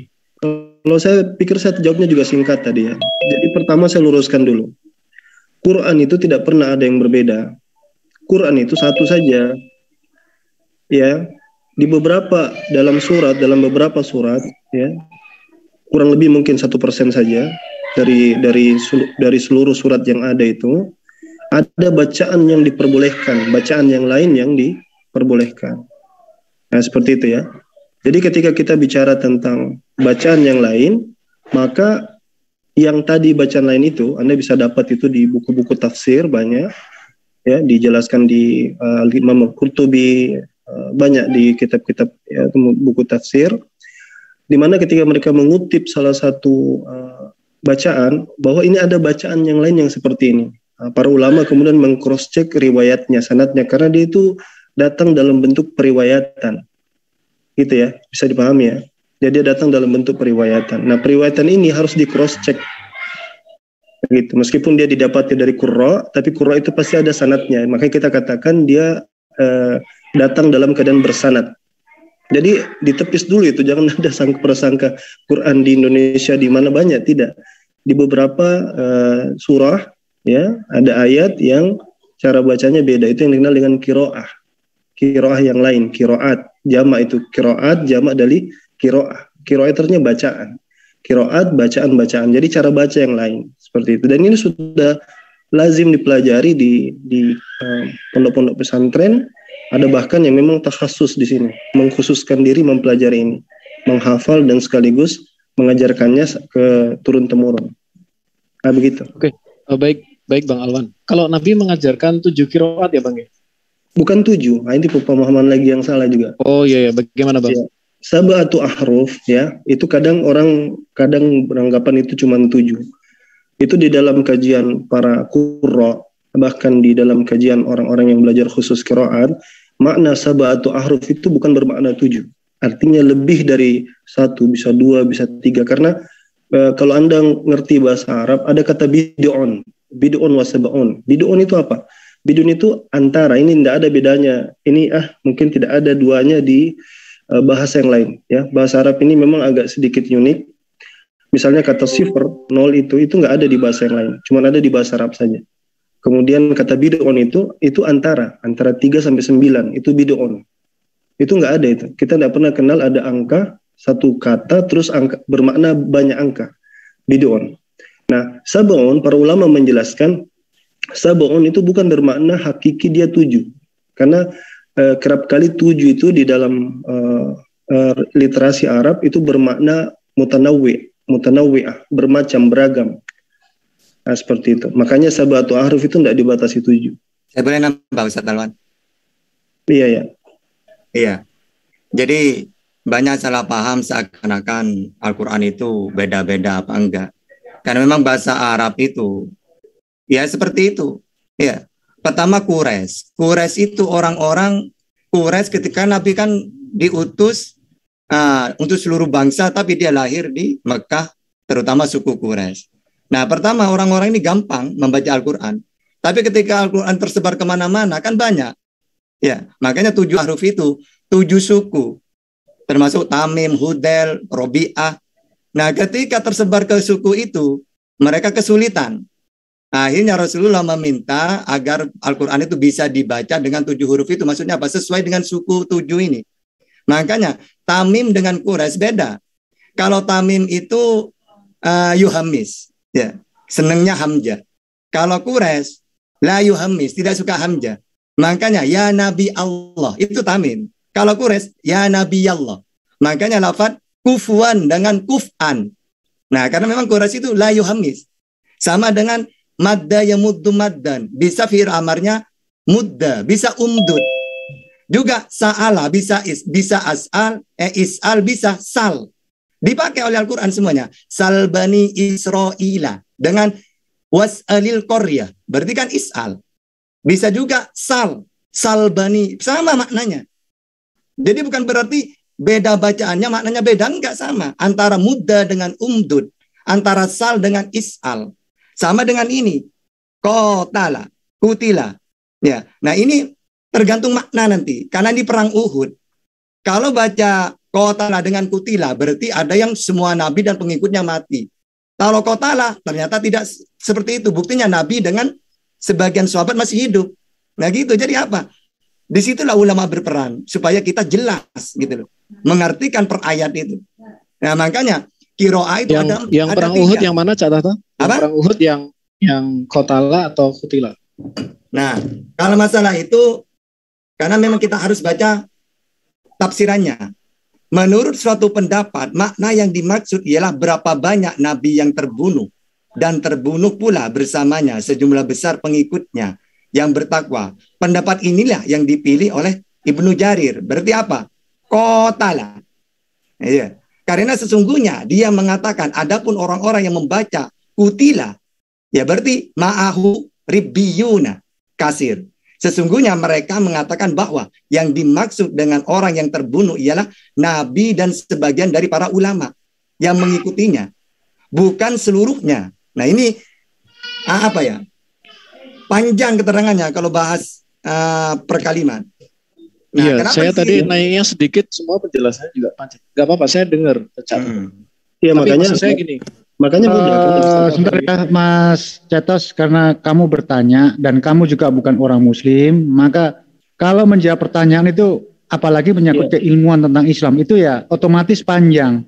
Kalau saya pikir saya jawabnya juga singkat tadi ya. Jadi pertama saya luruskan dulu. Quran itu tidak pernah ada yang berbeda. Quran itu satu saja. Ya, di dalam beberapa surat ya, kurang lebih mungkin 1% saja dari seluruh surat yang ada itu ada bacaan yang diperbolehkan, bacaan yang lain yang diperbolehkan. Nah, seperti itu ya. Jadi ketika kita bicara tentang bacaan yang lain, maka yang tadi bacaan lain itu Anda bisa dapat itu di buku-buku tafsir banyak, ya, dijelaskan di Imam Al-Qurtubi, banyak di kitab-kitab ya, buku tafsir, di mana ketika mereka mengutip salah satu bacaan, bahwa ini ada bacaan yang lain yang seperti ini. Para ulama kemudian meng-cross-check riwayatnya, sanadnya, karena dia itu datang dalam bentuk periwayatan. Gitu ya, bisa dipahami ya. Jadi dia datang dalam bentuk periwayatan. Nah, periwayatan ini harus di-cross-check. Gitu. Meskipun dia didapati dari qurra, tapi qurra itu pasti ada sanadnya. Makanya kita katakan dia datang dalam keadaan bersanad. Jadi ditepis dulu itu, jangan ada prasangka Quran di Indonesia di mana banyak, tidak. Di beberapa surah ya, ada ayat yang cara bacanya beda. Itu yang dikenal dengan qiraah. Qiraah yang lain, qiraat, jamak itu qiraat, jamak dari qiraah. Qiraat artinya bacaan. Qiraat, bacaan-bacaan. Jadi cara baca yang lain seperti itu. Dan ini sudah lazim dipelajari di pondok-pondok pesantren. Ada bahkan yang memang takhasus di sini, mengkhususkan diri mempelajari ini, menghafal dan sekaligus mengajarkannya ke turun temurun. Nah, begitu. Oke, baik Bang Alwan. Kalau Nabi mengajarkan 7 qiraat ya Bang ya? Bukan 7, nah, ini pemahaman lagi yang salah juga. Oh iya, bagaimana Bang? Ya. Sab'atu ahruf ya, itu kadang beranggapan itu cuma 7. Itu di dalam kajian para qurra, bahkan di dalam kajian orang-orang yang belajar khusus qiraat, makna sab'atu ahruf itu bukan bermakna 7. Artinya lebih dari 1, bisa 2, bisa 3. Karena kalau Anda ngerti bahasa Arab, ada kata bid'un wa sab'un. Bid'un itu apa? Bid'un itu antara, ini tidak ada bedanya. Ini mungkin tidak ada duanya di bahasa yang lain ya. Bahasa Arab ini memang agak sedikit unik. Misalnya kata sifar, 0 itu nggak ada di bahasa yang lain, cuma ada di bahasa Arab saja. Kemudian kata bid'un itu antara 3 sampai 9, itu bid'un. Itu nggak ada itu. Kita tidak pernah kenal ada angka satu kata terus angka bermakna banyak angka. Bid'un. Nah, sab'un, para ulama menjelaskan sab'un itu bukan bermakna hakiki dia 7. Karena kerap kali 7 itu di dalam literasi Arab itu bermakna mutanawwi'ah, bermacam, beragam. Nah, seperti itu. Makanya sab'atu ahruf itu tidak dibatasi 7. Saya boleh nambah Ustaz Alwan? Iya ya. Iya. Jadi banyak salah paham seakan-akan Al-Quran itu beda-beda apa enggak. Karena memang bahasa Arab itu ya seperti itu. Ya. Pertama Quraisy. Quraisy itu orang-orang Quraisy ketika Nabi kan diutus untuk seluruh bangsa, tapi dia lahir di Mekah, terutama suku Quraisy. Nah, pertama orang-orang ini gampang membaca Al-Quran. Tapi ketika Al-Quran tersebar kemana-mana kan banyak. Ya, makanya 7 ahruf itu 7 suku, termasuk Tamim, Hudel, Robi'ah. Nah, ketika tersebar ke suku itu, mereka kesulitan. Akhirnya Rasulullah meminta agar Al-Quran itu bisa dibaca dengan 7 huruf itu. Maksudnya apa? Sesuai dengan suku 7 ini. Makanya Tamim dengan Quraisy beda. Kalau Tamim itu yuhamis, ya, senengnya hamzah. Kalau Quraisy la yuhamis, tidak suka hamzah. Makanya ya Nabi Allah, itu Tamim. Kalau Quraisy ya Nabi Allah. Makanya lafaz kufuan dengan kuf'an. Nah, karena memang Quraisy itu la yuhamis. Sama dengan madda yamuddu maddan, bisa fi'il amarnya mudda, bisa umdud. Juga sa'ala bisa bisa as'al, is'al bisa sal. Dipakai oleh Al-Qur'an semuanya. Sal bani Israila dengan was'alil qaryah, berarti kan is'al. Bisa juga sal bani, sama maknanya. Jadi bukan berarti beda bacaannya, maknanya beda, enggak, sama. Antara mudda dengan umdud, antara sal dengan is'al. Sama dengan ini, qatala, kutila. Ya, nah ini tergantung makna nanti. Karena di perang Uhud, kalau baca qatala dengan kutila, berarti ada yang semua nabi dan pengikutnya mati. Kalau qatala ternyata tidak seperti itu. Buktinya nabi dengan sebagian sahabat masih hidup. Nah gitu, jadi apa? Disitulah ulama berperan supaya kita jelas gitu loh, mengartikan per ayat itu. Nah makanya kiroah itu yang ada perang 3. Uhud yang mana catatan? Apa? Perang Uhud yang kotala atau kutila? Nah kalau masalah itu, karena memang kita harus baca tafsirannya. Menurut suatu pendapat, makna yang dimaksud ialah berapa banyak nabi yang terbunuh dan terbunuh pula bersamanya sejumlah besar pengikutnya yang bertakwa. Pendapat inilah yang dipilih oleh Ibnu Jarir. Berarti apa? Qotala. Iya. Karena sesungguhnya dia mengatakan adapun orang-orang yang membaca kutila, ya berarti ma'ahu ribbiyuna kasir. Sesungguhnya mereka mengatakan bahwa yang dimaksud dengan orang yang terbunuh ialah nabi dan sebagian dari para ulama yang mengikutinya, bukan seluruhnya. Nah ini apa ya? Panjang keterangannya kalau bahas per kalimat. Nah, iya, saya tadi naiknya sedikit, semua penjelasannya juga panjang. Gak apa-apa, saya dengar. Iya, makanya saya gini. Makanya sebentar ya Mas Cetos, karena kamu bertanya dan kamu juga bukan orang Muslim, maka kalau menjawab pertanyaan itu, apalagi menyangkut keilmuan tentang Islam, itu ya otomatis panjang.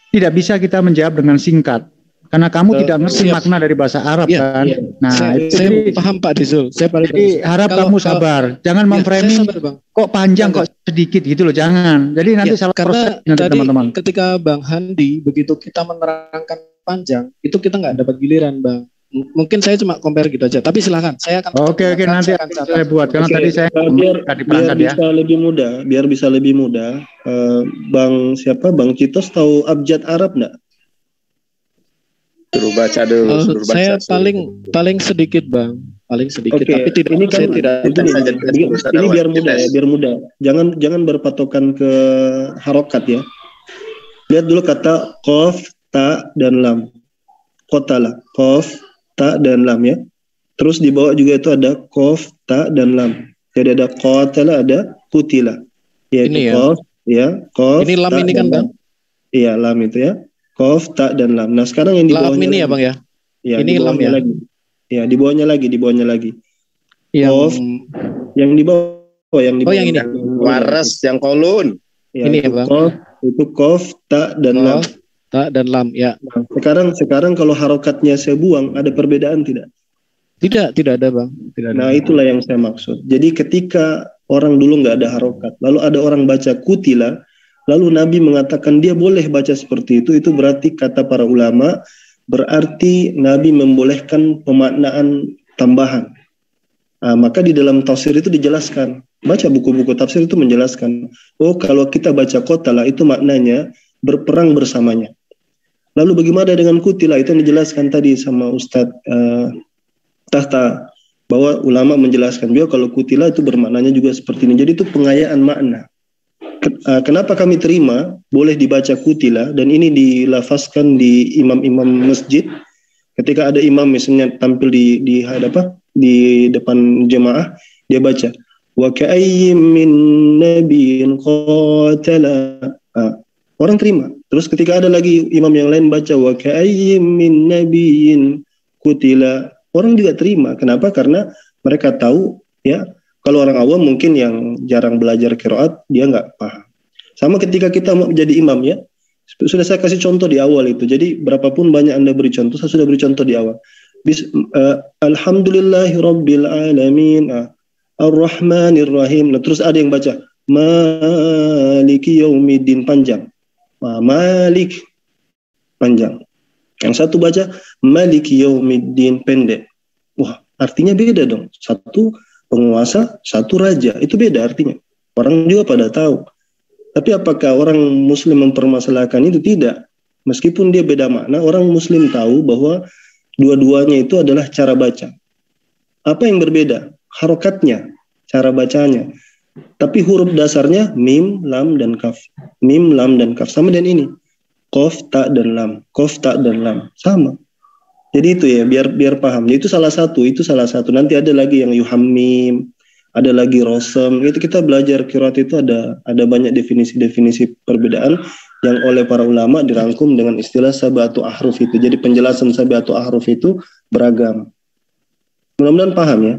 Tidak bisa kita menjawab dengan singkat. Karena kamu tidak ngerti makna dari bahasa Arab kan. Nah, saya paham Pak Dizul. Jadi harap kamu sabar. Jangan memframing kok panjang kok sedikit gitu loh, jangan. Jadi nanti salah proses nanti teman-teman. Ketika Bang Handi begitu kita menerangkan panjang, itu kita nggak dapat giliran, Bang. Mungkin saya cuma compare gitu aja. Tapi silakan, saya akan Oke, nanti akan saya buat karena tadi saya biar bisa lebih mudah, biar bisa lebih mudah. Bang Citos tahu abjad Arab enggak? Suruh baca dulu. Saya paling sedikit Bang, paling sedikit. Tapi tidak. Ini kan ini biar mudah ya, biar mudah. Jangan berpatokan ke harokat ya. Lihat dulu kata qaf, ta dan lam. Qotala, qaf, ta dan lam ya. Terus di bawah juga itu ada qaf, ta dan lam. Jadi ada qotala, ada qutila. Ya, ini qaf, ya, qaf. Ini lam ini kan Bang? Iya, lam itu ya. Qaf, ta dan lam. Nah, sekarang yang di bawahnya lam ini ya Bang ya? Ya, ini lam ya. Lagi. Ya, di bawahnya lagi. Qaf, yang di bawah, yang ini. Waras, yang kolon. Ya, ini ya Bang. Qaf, itu qaf, ta dan lam. Ta dan lam ya. Nah, sekarang kalau harokatnya saya buang, ada perbedaan tidak? Tidak ada Bang. Tidak ada. Nah, itulah yang saya maksud. Jadi ketika orang dulu nggak ada harokat, lalu ada orang baca kutila, lalu Nabi mengatakan dia boleh baca seperti itu berarti kata para ulama, berarti Nabi membolehkan pemaknaan tambahan. Nah, maka di dalam tafsir itu dijelaskan, baca buku-buku tafsir itu menjelaskan, oh kalau kita baca qotala itu maknanya berperang bersamanya. Lalu bagaimana dengan kutila, itu yang dijelaskan tadi sama Ustadz Tahta, bahwa ulama menjelaskan juga kalau kutila itu bermaknanya juga seperti ini. Jadi itu pengayaan makna. Kenapa kami terima boleh dibaca kutila, dan ini dilafazkan di imam-imam masjid ketika ada imam misalnya tampil di depan jemaah, dia baca wa ka'ayyim min nabiyyin qatala, orang terima. Terus ketika ada lagi imam yang lain baca wa ka'ayyim min nabiyyin kutila, orang juga terima. Kenapa? Karena mereka tahu ya. Kalau orang awam mungkin yang jarang belajar qiraat, dia nggak paham. Sama ketika kita mau menjadi imam ya, sudah saya kasih contoh di awal itu. Jadi berapapun banyak Anda beri contoh, saya sudah beri contoh di awal. Alhamdulillahirabbil alamin, Ar-Rahmanir-Rahim. Nah, terus ada yang baca Maliki Yaumiddin, panjang. Malik panjang. Yang satu baca Maliki Yaumiddin, pendek. Wah, artinya beda dong. Satu penguasa, satu raja, itu beda artinya. Orang juga pada tahu. Tapi apakah orang Muslim mempermasalahkan itu? Tidak. Meskipun dia beda makna, orang Muslim tahu bahwa dua-duanya itu adalah cara baca. Apa yang berbeda? Harokatnya, cara bacanya. Tapi huruf dasarnya mim, lam, dan kaf. Mim, lam, dan kaf. Sama dengan ini. Qaf, ta, dan lam. Qaf, ta, dan lam. Sama. Jadi itu ya, biar paham. Itu salah satu. Nanti ada lagi yang yuhammim, ada lagi rosem. Itu kita belajar qiraat itu ada banyak definisi-definisi perbedaan yang oleh para ulama dirangkum dengan istilah sab'atu ahruf itu. Jadi penjelasan sab'atu ahruf itu beragam. Mudah-mudahan paham ya.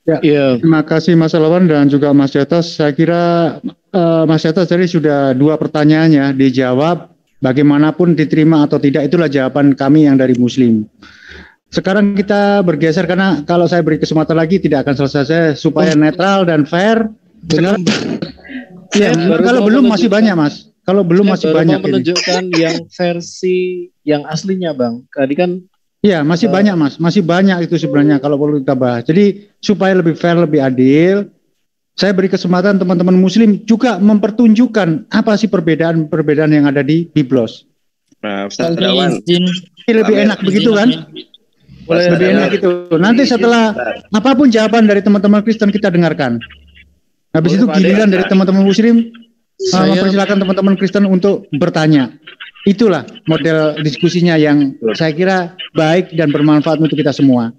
Ya, terima kasih Mas Lawan dan juga Mas Jotos. Saya kira Mas Jotos tadi sudah 2 pertanyaannya dijawab. Bagaimanapun diterima atau tidak, itulah jawaban kami yang dari Muslim. Sekarang kita bergeser karena kalau saya beri kesempatan lagi tidak akan selesai supaya netral dan fair. Sekarang, ya, kalau belum masih banyak Mas. Kalau belum masih banyak. Saya menunjukkan yang versi yang aslinya Bang. Tadi kan. Iya, masih banyak Mas, masih banyak itu sebenarnya kalau perlu kita bahas. Jadi supaya lebih fair, lebih adil, saya beri kesempatan teman-teman Muslim juga mempertunjukkan apa sih perbedaan yang ada di Biblos. Nah, Ustaz Rawan, lebih enak begitu kan? Lebih enak itu. Nanti setelah apapun jawaban dari teman-teman Kristen kita dengarkan. Habis itu giliran dari teman-teman Muslim, mempersilakan teman-teman Kristen untuk bertanya. Itulah model diskusinya yang saya kira baik dan bermanfaat untuk kita semua.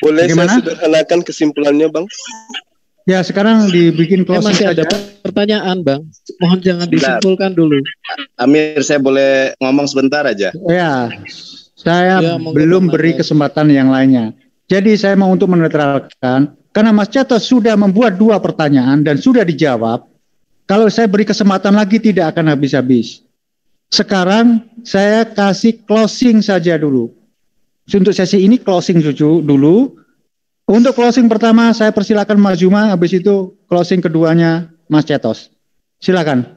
Boleh saya sederhanakan kesimpulannya, Bang? Ya, sekarang dibikin closing masih saja. ada pertanyaan, Bang. Mohon jangan disimpulkan dulu. Amir, saya boleh ngomong sebentar aja? Ya, saya belum beri kesempatan yang lainnya. Jadi saya mau untuk menetralkan, karena Mas Jotos sudah membuat 2 pertanyaan dan sudah dijawab. Kalau saya beri kesempatan lagi tidak akan habis-habis. Sekarang saya kasih closing saja dulu. Untuk sesi ini closing dulu. Untuk closing pertama saya persilakan Mas Juma, habis itu closing keduanya Mas Jotos. Silakan.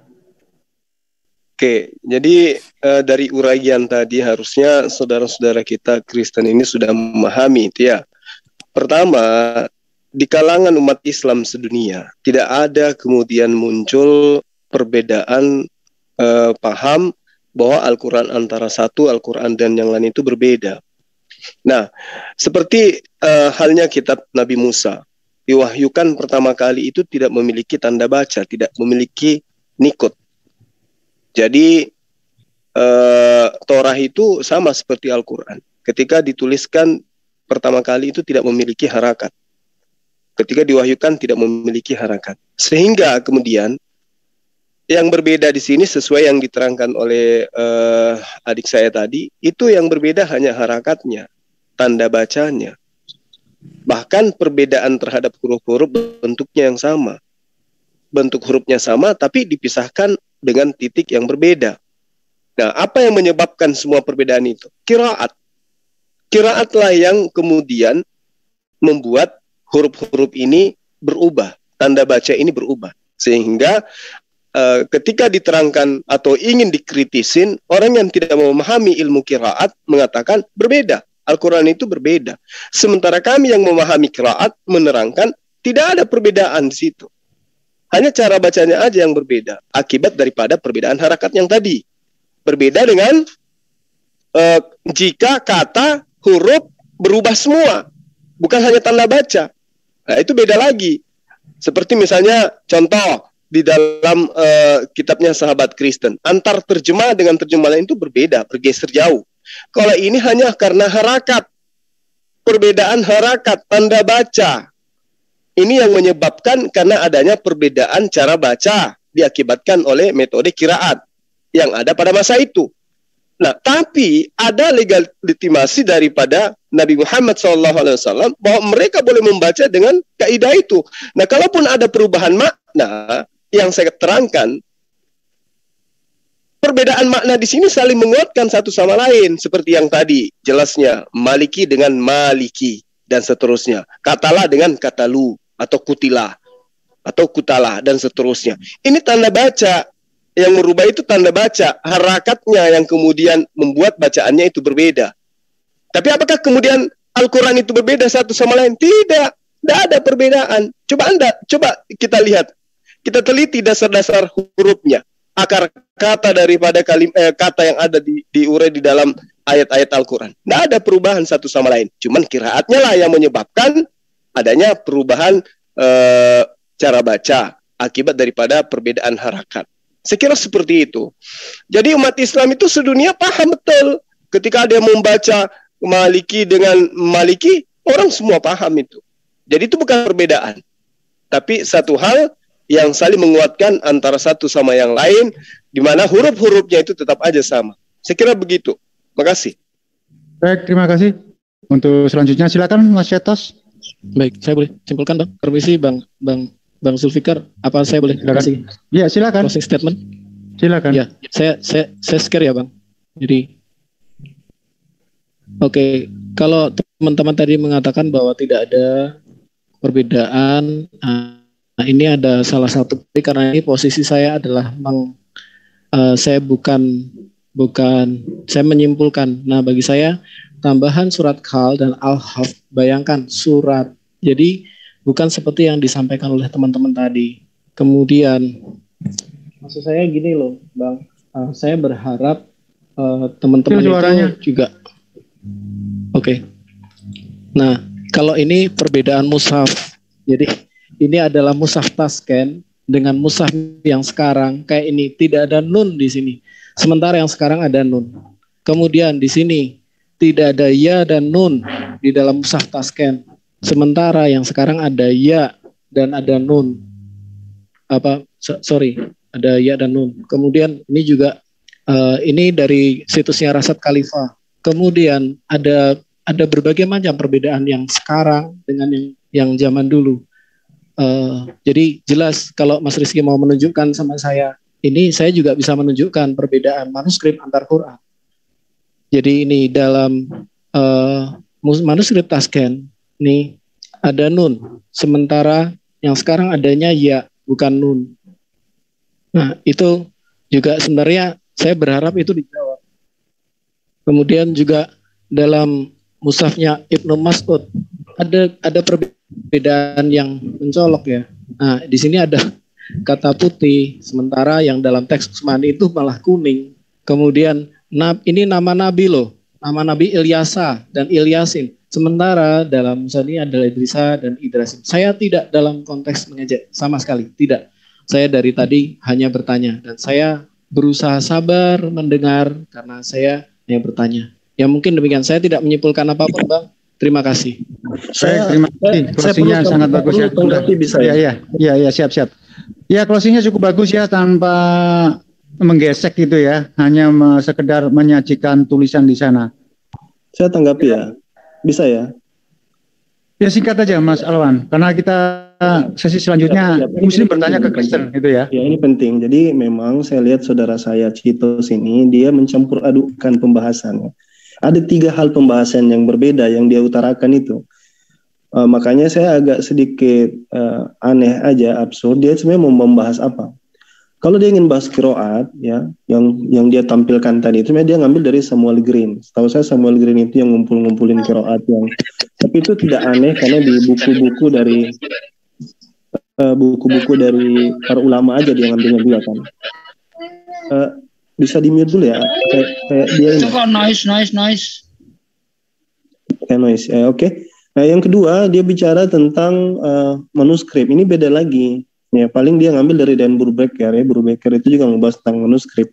Oke, jadi dari uraian tadi harusnya saudara-saudara kita Kristen ini sudah memahami itu ya. Pertama, di kalangan umat Islam sedunia tidak ada kemudian muncul perbedaan paham bahwa Al-Quran antara satu Al-Quran dan yang lain itu berbeda. Nah, seperti halnya kitab Nabi Musa, diwahyukan pertama kali itu tidak memiliki tanda baca, tidak memiliki nikot. Jadi Torah itu sama seperti Al-Quran. Ketika dituliskan pertama kali itu tidak memiliki harakat. Ketika diwahyukan tidak memiliki harakat. Sehingga kemudian yang berbeda di sini sesuai yang diterangkan oleh adik saya tadi, itu yang berbeda hanya harakatnya, tanda bacanya. Bahkan perbedaan terhadap huruf-huruf bentuknya yang sama. Bentuk hurufnya sama tapi dipisahkan dengan titik yang berbeda. Nah, apa yang menyebabkan semua perbedaan itu? Qiraat. Qiraatlah yang kemudian membuat huruf-huruf ini berubah, tanda baca ini berubah. Sehingga ketika diterangkan atau ingin dikritisin, orang yang tidak memahami ilmu qiraat mengatakan berbeda. Al-Quran itu berbeda. Sementara kami yang memahami qiraat menerangkan tidak ada perbedaan di situ. Hanya cara bacanya aja yang berbeda. Akibat daripada perbedaan harakat yang tadi. Berbeda dengan jika kata, huruf berubah semua. Bukan hanya tanda baca. Nah, itu beda lagi. Seperti misalnya contoh di dalam kitabnya sahabat Kristen, antar terjemah dengan terjemah lain itu berbeda, bergeser jauh. Kalau ini hanya karena harakat, perbedaan harakat, tanda baca. Ini yang menyebabkan karena adanya perbedaan cara baca diakibatkan oleh metode qiraat yang ada pada masa itu. Nah, tapi ada legitimasi daripada Nabi Muhammad SAW bahwa mereka boleh membaca dengan kaidah itu. Nah, kalaupun ada perubahan makna yang saya terangkan, perbedaan makna di sini saling menguatkan satu sama lain, seperti yang tadi jelasnya Maliki dengan Maliki dan seterusnya, katalah dengan katalu atau kutilah atau kutalah dan seterusnya. Ini tanda baca. Yang merubah itu tanda baca, harakatnya yang kemudian membuat bacaannya itu berbeda. Tapi apakah kemudian Al-Quran itu berbeda satu sama lain? Tidak ada perbedaan. Coba kita lihat, kita teliti dasar-dasar hurufnya, akar kata daripada kata yang ada diurai di dalam ayat-ayat Al-Quran. Tidak ada perubahan satu sama lain. Cuman qiraatnya lah yang menyebabkan adanya perubahan cara baca akibat daripada perbedaan harakat. Saya kira seperti itu. Jadi umat Islam itu sedunia paham betul. Ketika ada yang membaca Maliki dengan Maliki, orang semua paham itu. Jadi itu bukan perbedaan. Tapi satu hal yang saling menguatkan antara satu sama yang lain, di mana huruf-hurufnya itu tetap aja sama. Saya kira begitu. Makasih. Baik, terima kasih. Untuk selanjutnya silakan Mas Jotos. Baik, saya boleh simpulkan Bang. Permisi Bang Zulfikar, apa saya boleh kasih? Ya, silakan. Closing statement. Silakan. Ya, saya share ya Bang. Jadi oke, kalau teman-teman tadi mengatakan bahwa tidak ada perbedaan, nah ini ada salah satu, karena ini posisi saya adalah saya bukan saya menyimpulkan. Nah, bagi saya tambahan surat Kal dan Al-Haf, bayangkan surat. Jadi bukan seperti yang disampaikan oleh teman-teman tadi. Kemudian maksud saya gini loh, Bang. Saya berharap teman-teman itu juga. Oke. Nah, kalau ini perbedaan mushaf. Jadi ini adalah mushaf Tasken dengan mushaf yang sekarang kayak ini, tidak ada nun di sini. Sementara yang sekarang ada nun. Kemudian di sini tidak ada ya dan nun di dalam mushaf Tasken. Sementara yang sekarang ada ya dan ada nun. Ada ya dan nun. Kemudian ini juga ini dari situsnya Rasad Khalifah. Kemudian ada berbagai macam perbedaan yang sekarang dengan yang zaman dulu. Jadi jelas kalau Mas Rizky mau menunjukkan sama saya, ini saya juga bisa menunjukkan perbedaan manuskrip antar Quran. Jadi ini dalam manuskrip Tasken ini ada nun, sementara yang sekarang adanya ya, bukan nun. Nah, itu juga sebenarnya saya berharap itu dijawab. Kemudian juga dalam mushafnya Ibnu Mas'ud ada perbedaan yang mencolok ya. Nah, di sini ada kata putih, sementara yang dalam teks Utsmani itu malah kuning. Kemudian ini nama nabi loh, nama Nabi Ilyasa dan Ilyasin. Sementara dalam Musa ini adalah Idrisa dan Idrasim. Saya tidak dalam konteks mengejek sama sekali, tidak. Saya dari tadi hanya bertanya dan saya berusaha sabar mendengar karena saya yang bertanya. Ya mungkin demikian. Saya tidak menyimpulkan apapun, Bang. Terima kasih. Terima kasih. Closingnya sangat bagus ya. Bisa ya. Ya, siap. Ya, closingnya cukup bagus ya, tanpa menggesek gitu ya, hanya sekedar menyajikan tulisan di sana. Saya tanggapi ya, bisa ya? Ya singkat aja Mas Alwan, karena kita sesi selanjutnya Muslim bertanya ke Kristen gitu ya. Ya ini penting. Jadi memang saya lihat saudara saya Citos ini dia mencampur adukan pembahasannya. Ada 3 hal pembahasan yang berbeda yang dia utarakan itu. Makanya saya agak sedikit aneh aja, absurd. Dia sebenarnya mau membahas apa? Kalau dia ingin bahas kiroat, ya, yang dia tampilkan tadi itu, dia ngambil dari Samuel Green. Setahu saya Samuel Green itu yang ngumpulin kiroat yang, tapi itu tidak aneh karena di buku-buku dari para ulama aja dia ngambilnya juga kan. Bisa di-mute dulu ya, kayak dia ini. Nice. Kayak noise, oke. Nah yang kedua dia bicara tentang manuskrip. Ini beda lagi. Ya, paling dia ngambil dari Dan Brubaker ya. Brubaker itu juga membahas tentang manuskrip.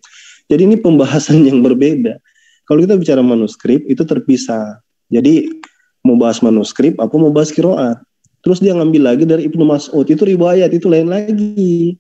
Jadi ini pembahasan yang berbeda. Kalau kita bicara manuskrip itu terpisah. Jadi mau bahas manuskrip apa mau bahas qiraat. Terus dia ngambil lagi dari Ibnu Mas'ud. Itu riwayat, itu lain lagi.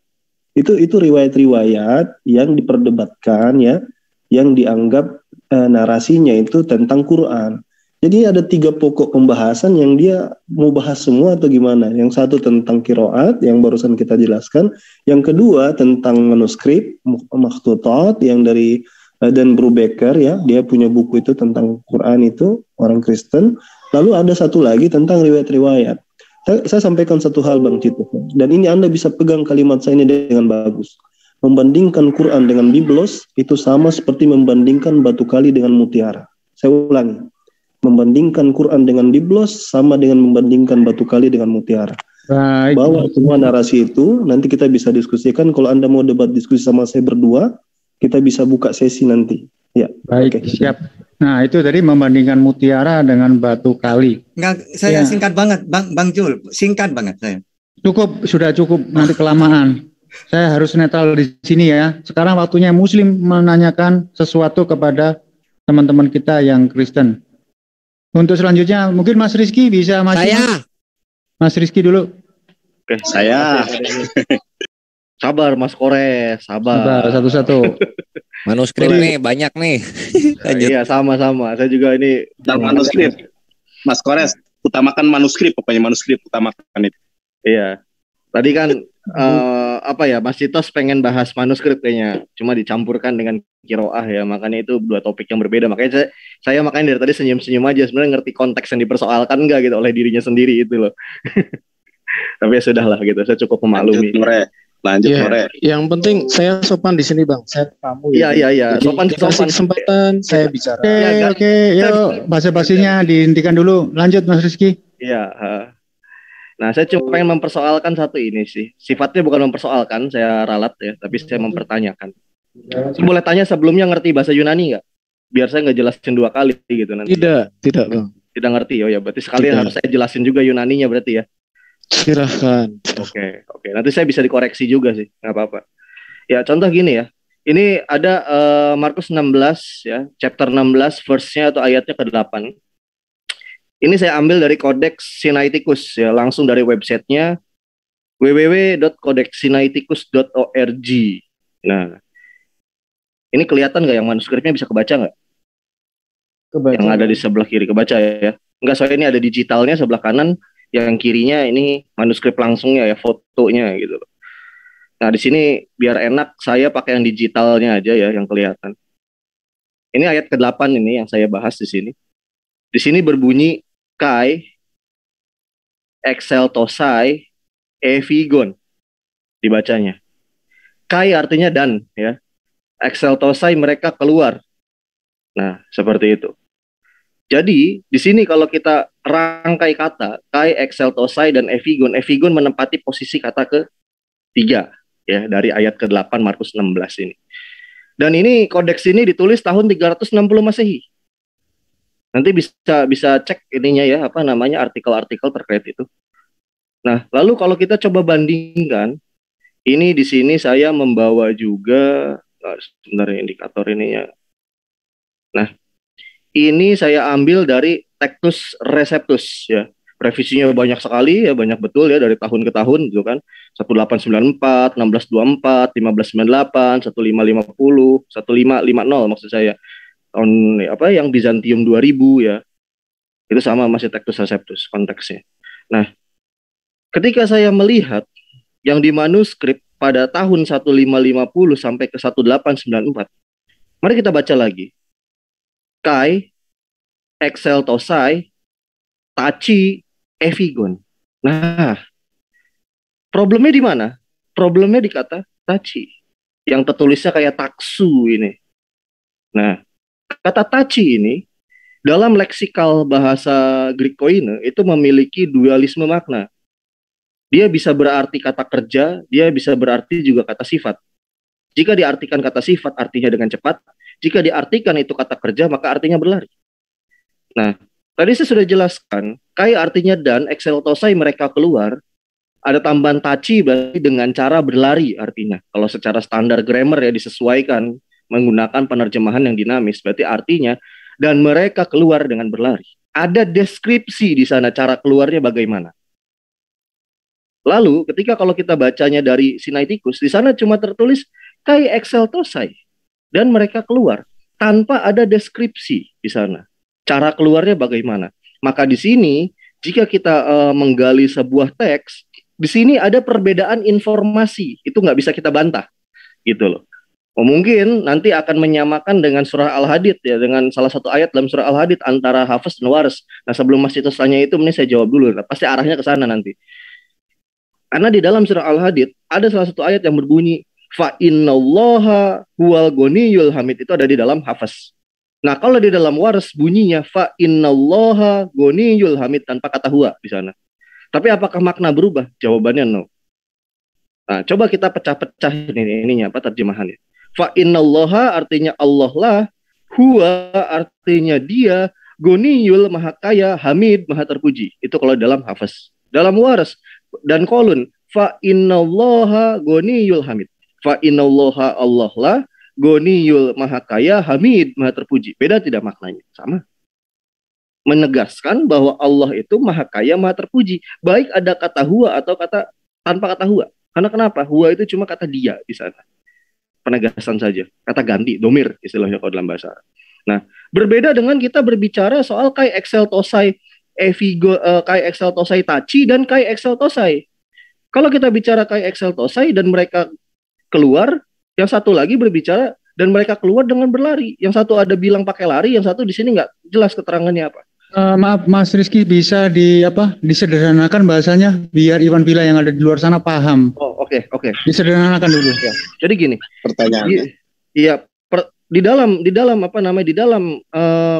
Itu riwayat-riwayat yang diperdebatkan ya, yang dianggap narasinya itu tentang Quran. Jadi ada 3 pokok pembahasan yang dia mau bahas semua atau gimana. Yang satu tentang qiraat yang barusan kita jelaskan. Yang kedua tentang manuskrip, makhtutat yang dari Dan Brubaker ya. Dia punya buku itu tentang Quran itu, orang Kristen. Lalu ada satu lagi tentang riwayat-riwayat. Saya sampaikan satu hal Bang Cito. Dan ini Anda bisa pegang kalimat saya ini dengan bagus. Membandingkan Quran dengan Biblos itu sama seperti membandingkan batu kali dengan mutiara. Saya ulangi. Membandingkan Quran dengan Biblos sama dengan membandingkan batu kali dengan mutiara. Baik. Bawa semua narasi itu, nanti kita bisa diskusikan. Kalau Anda mau debat diskusi sama saya berdua, kita bisa buka sesi nanti. Ya. Baik, siap. Nah, itu tadi membandingkan mutiara dengan batu kali. Enggak, saya singkat banget, Bang Jul, singkat banget saya. Sudah cukup, nanti kelamaan. Saya harus netral di sini ya. Sekarang waktunya Muslim menanyakan sesuatu kepada teman-teman kita yang Kristen. Untuk selanjutnya mungkin Mas Rizky bisa maju. Mas Rizky dulu. Oke, saya. Sabar Mas Kores, sabar. Satu-satu. Manuskrip nih banyak nih. Iya sama-sama. Saya juga ini manuskrip. Mas Kores, utamakan manuskrip, pokoknya manuskrip utamakan itu. Iya. Tadi kan Mas Citos pengen bahas manuskrip kayaknya, cuma dicampurkan dengan kiroah ya, makanya itu dua topik yang berbeda. Makanya saya makanya dari tadi senyum-senyum aja, sebenarnya ngerti konteks yang dipersoalkan enggak gitu oleh dirinya sendiri itu loh. Tapi ya sudahlah gitu, saya cukup memaklumi. Lanjut, Yang penting saya sopan di sini, Bang. Saya tamu. Iya. Sopan. Kesempatan saya bicara. Oke. Yuk, basa-basinya dihentikan dulu. Lanjut, Mas Rizky. Iya. Nah, saya cuma pengen mempersoalkan satu ini sih. Sifatnya bukan mempersoalkan, saya ralat ya, tapi saya mempertanyakan. Saya boleh tanya sebelumnya ngerti bahasa Yunani nggak? Biar saya nggak jelasin dua kali gitu nanti. Tidak, Bang. Tidak ngerti. Oh ya, berarti sekalian harus saya jelasin juga Yunaninya berarti ya. Silahkan. Oke. Nanti saya bisa dikoreksi juga sih, nggak apa-apa. Ya, contoh gini ya. Ini ada Markus 16 ya, chapter 16, verse-nya atau ayatnya ke-8. Ini saya ambil dari Codex Sinaiticus ya, langsung dari websitenya www.codexsinaiticus.org. Nah, ini kelihatan nggak yang manuskripnya, bisa kebaca nggak? Kebaca. Yang ada di sebelah kiri kebaca ya? Nggak, soalnya ini ada digitalnya sebelah kanan. Yang kirinya ini manuskrip langsungnya ya, fotonya gitu. Nah, di sini biar enak saya pakai yang digitalnya aja ya, yang kelihatan. Ini ayat ke-8 ini yang saya bahas di sini. Di sini berbunyi Kai exeltosai evigon dibacanya. Kai artinya dan ya. Exeltosai mereka keluar. Nah, seperti itu. Jadi, di sini kalau kita rangkai kata, kai, exeltosai, dan evigon menempati posisi kata ke-3 ya, dari ayat ke-8 Markus 16 ini. Dan ini kodeks ini ditulis tahun 360 Masehi. Nanti bisa cek ininya ya, artikel-artikel terkait itu. Nah, lalu kalau kita coba bandingkan, ini di sini saya membawa juga sebenarnya indikator ini ya. Nah, ini saya ambil dari Textus Receptus ya. Revisinya banyak sekali ya, banyak betul ya dari tahun ke tahun gitu kan. 1894, 1624, 1598, 1550, 1550 maksud saya. Tahun yang Bizantium 2000 ya. Itu sama masih Textus Receptus konteksnya. Nah, ketika saya melihat yang di manuskrip pada tahun 1550 sampai ke 1894. Mari kita baca lagi. Kai, exeltosai, tachi, evigon. Nah, problemnya di mana? Problemnya di kata tachi, yang tertulisnya kayak taksu ini. Nah, kata tachi ini dalam leksikal bahasa Greek Koine itu memiliki dualisme makna. Dia bisa berarti kata kerja, dia bisa berarti juga kata sifat. Jika diartikan kata sifat artinya dengan cepat. Jika diartikan itu kata kerja, maka artinya berlari. Nah, tadi saya sudah jelaskan, kai artinya dan, exeltosai mereka keluar, ada tambahan tachi berarti dengan cara berlari artinya. Kalau secara standar grammar ya disesuaikan menggunakan penerjemahan yang dinamis, berarti artinya dan mereka keluar dengan berlari. Ada deskripsi di sana cara keluarnya bagaimana. Lalu ketika kalau kita bacanya dari Sinaiticus, di sana cuma tertulis kai exeltosai. Dan mereka keluar tanpa ada deskripsi di sana. Cara keluarnya bagaimana? Maka di sini jika kita menggali sebuah teks, di sini ada perbedaan informasi. Itu nggak bisa kita bantah, gitu loh. Mungkin nanti akan menyamakan dengan surah Al-Hadid ya, dengan salah satu ayat dalam surah Al-Hadid antara Hafiz dan Waris. Nah, sebelum Mas Citos tanya itu, ini saya jawab dulu. Nah, pasti arahnya ke sana nanti. Karena di dalam surah Al-Hadid ada salah satu ayat yang berbunyi fa innallaha huwal ghaniyul hamid, itu ada di dalam Hafiz. Nah, kalau di dalam Waris bunyinya fa innallaha ghaniyul hamid tanpa kata huwa di sana. Tapi apakah makna berubah? Jawabannya no. Nah, coba kita pecah-pecah ininya terjemahannya. Fa innallaha artinya Allah lah, huwa artinya dia, ghaniyul maha kaya, hamid maha terpuji. Itu kalau dalam Hafiz. Dalam Waris dan Kolun fa innallaha ghaniyul hamid. Fa innallaha Allah lah, ghaniyul maha kaya, hamid maha terpuji. Beda tidak maknanya? Sama. Menegaskan bahwa Allah itu maha kaya, maha terpuji. Baik ada kata huwa atau kata tanpa kata huwa. Karena kenapa? Huwa itu cuma kata dia di sana. Penegasan saja. Kata ganti, domir istilahnya kalau dalam bahasa Arab. Nah, berbeda dengan kita berbicara soal kai exeltosai Kai Exceltosai Tachi dan Kai Exceltosai. Kalau kita bicara Kai Exceltosai dan mereka keluar, yang satu lagi berbicara dan mereka keluar dengan berlari. Yang satu ada bilang pakai lari, yang satu di sini nggak jelas keterangannya apa. Maaf Mas Rizky, bisa disederhanakan bahasanya biar Iwan Villa yang ada di luar sana paham. Oh, oke. Disederhanakan dulu. Ya. Jadi gini. Pertanyaannya. Iya, di dalam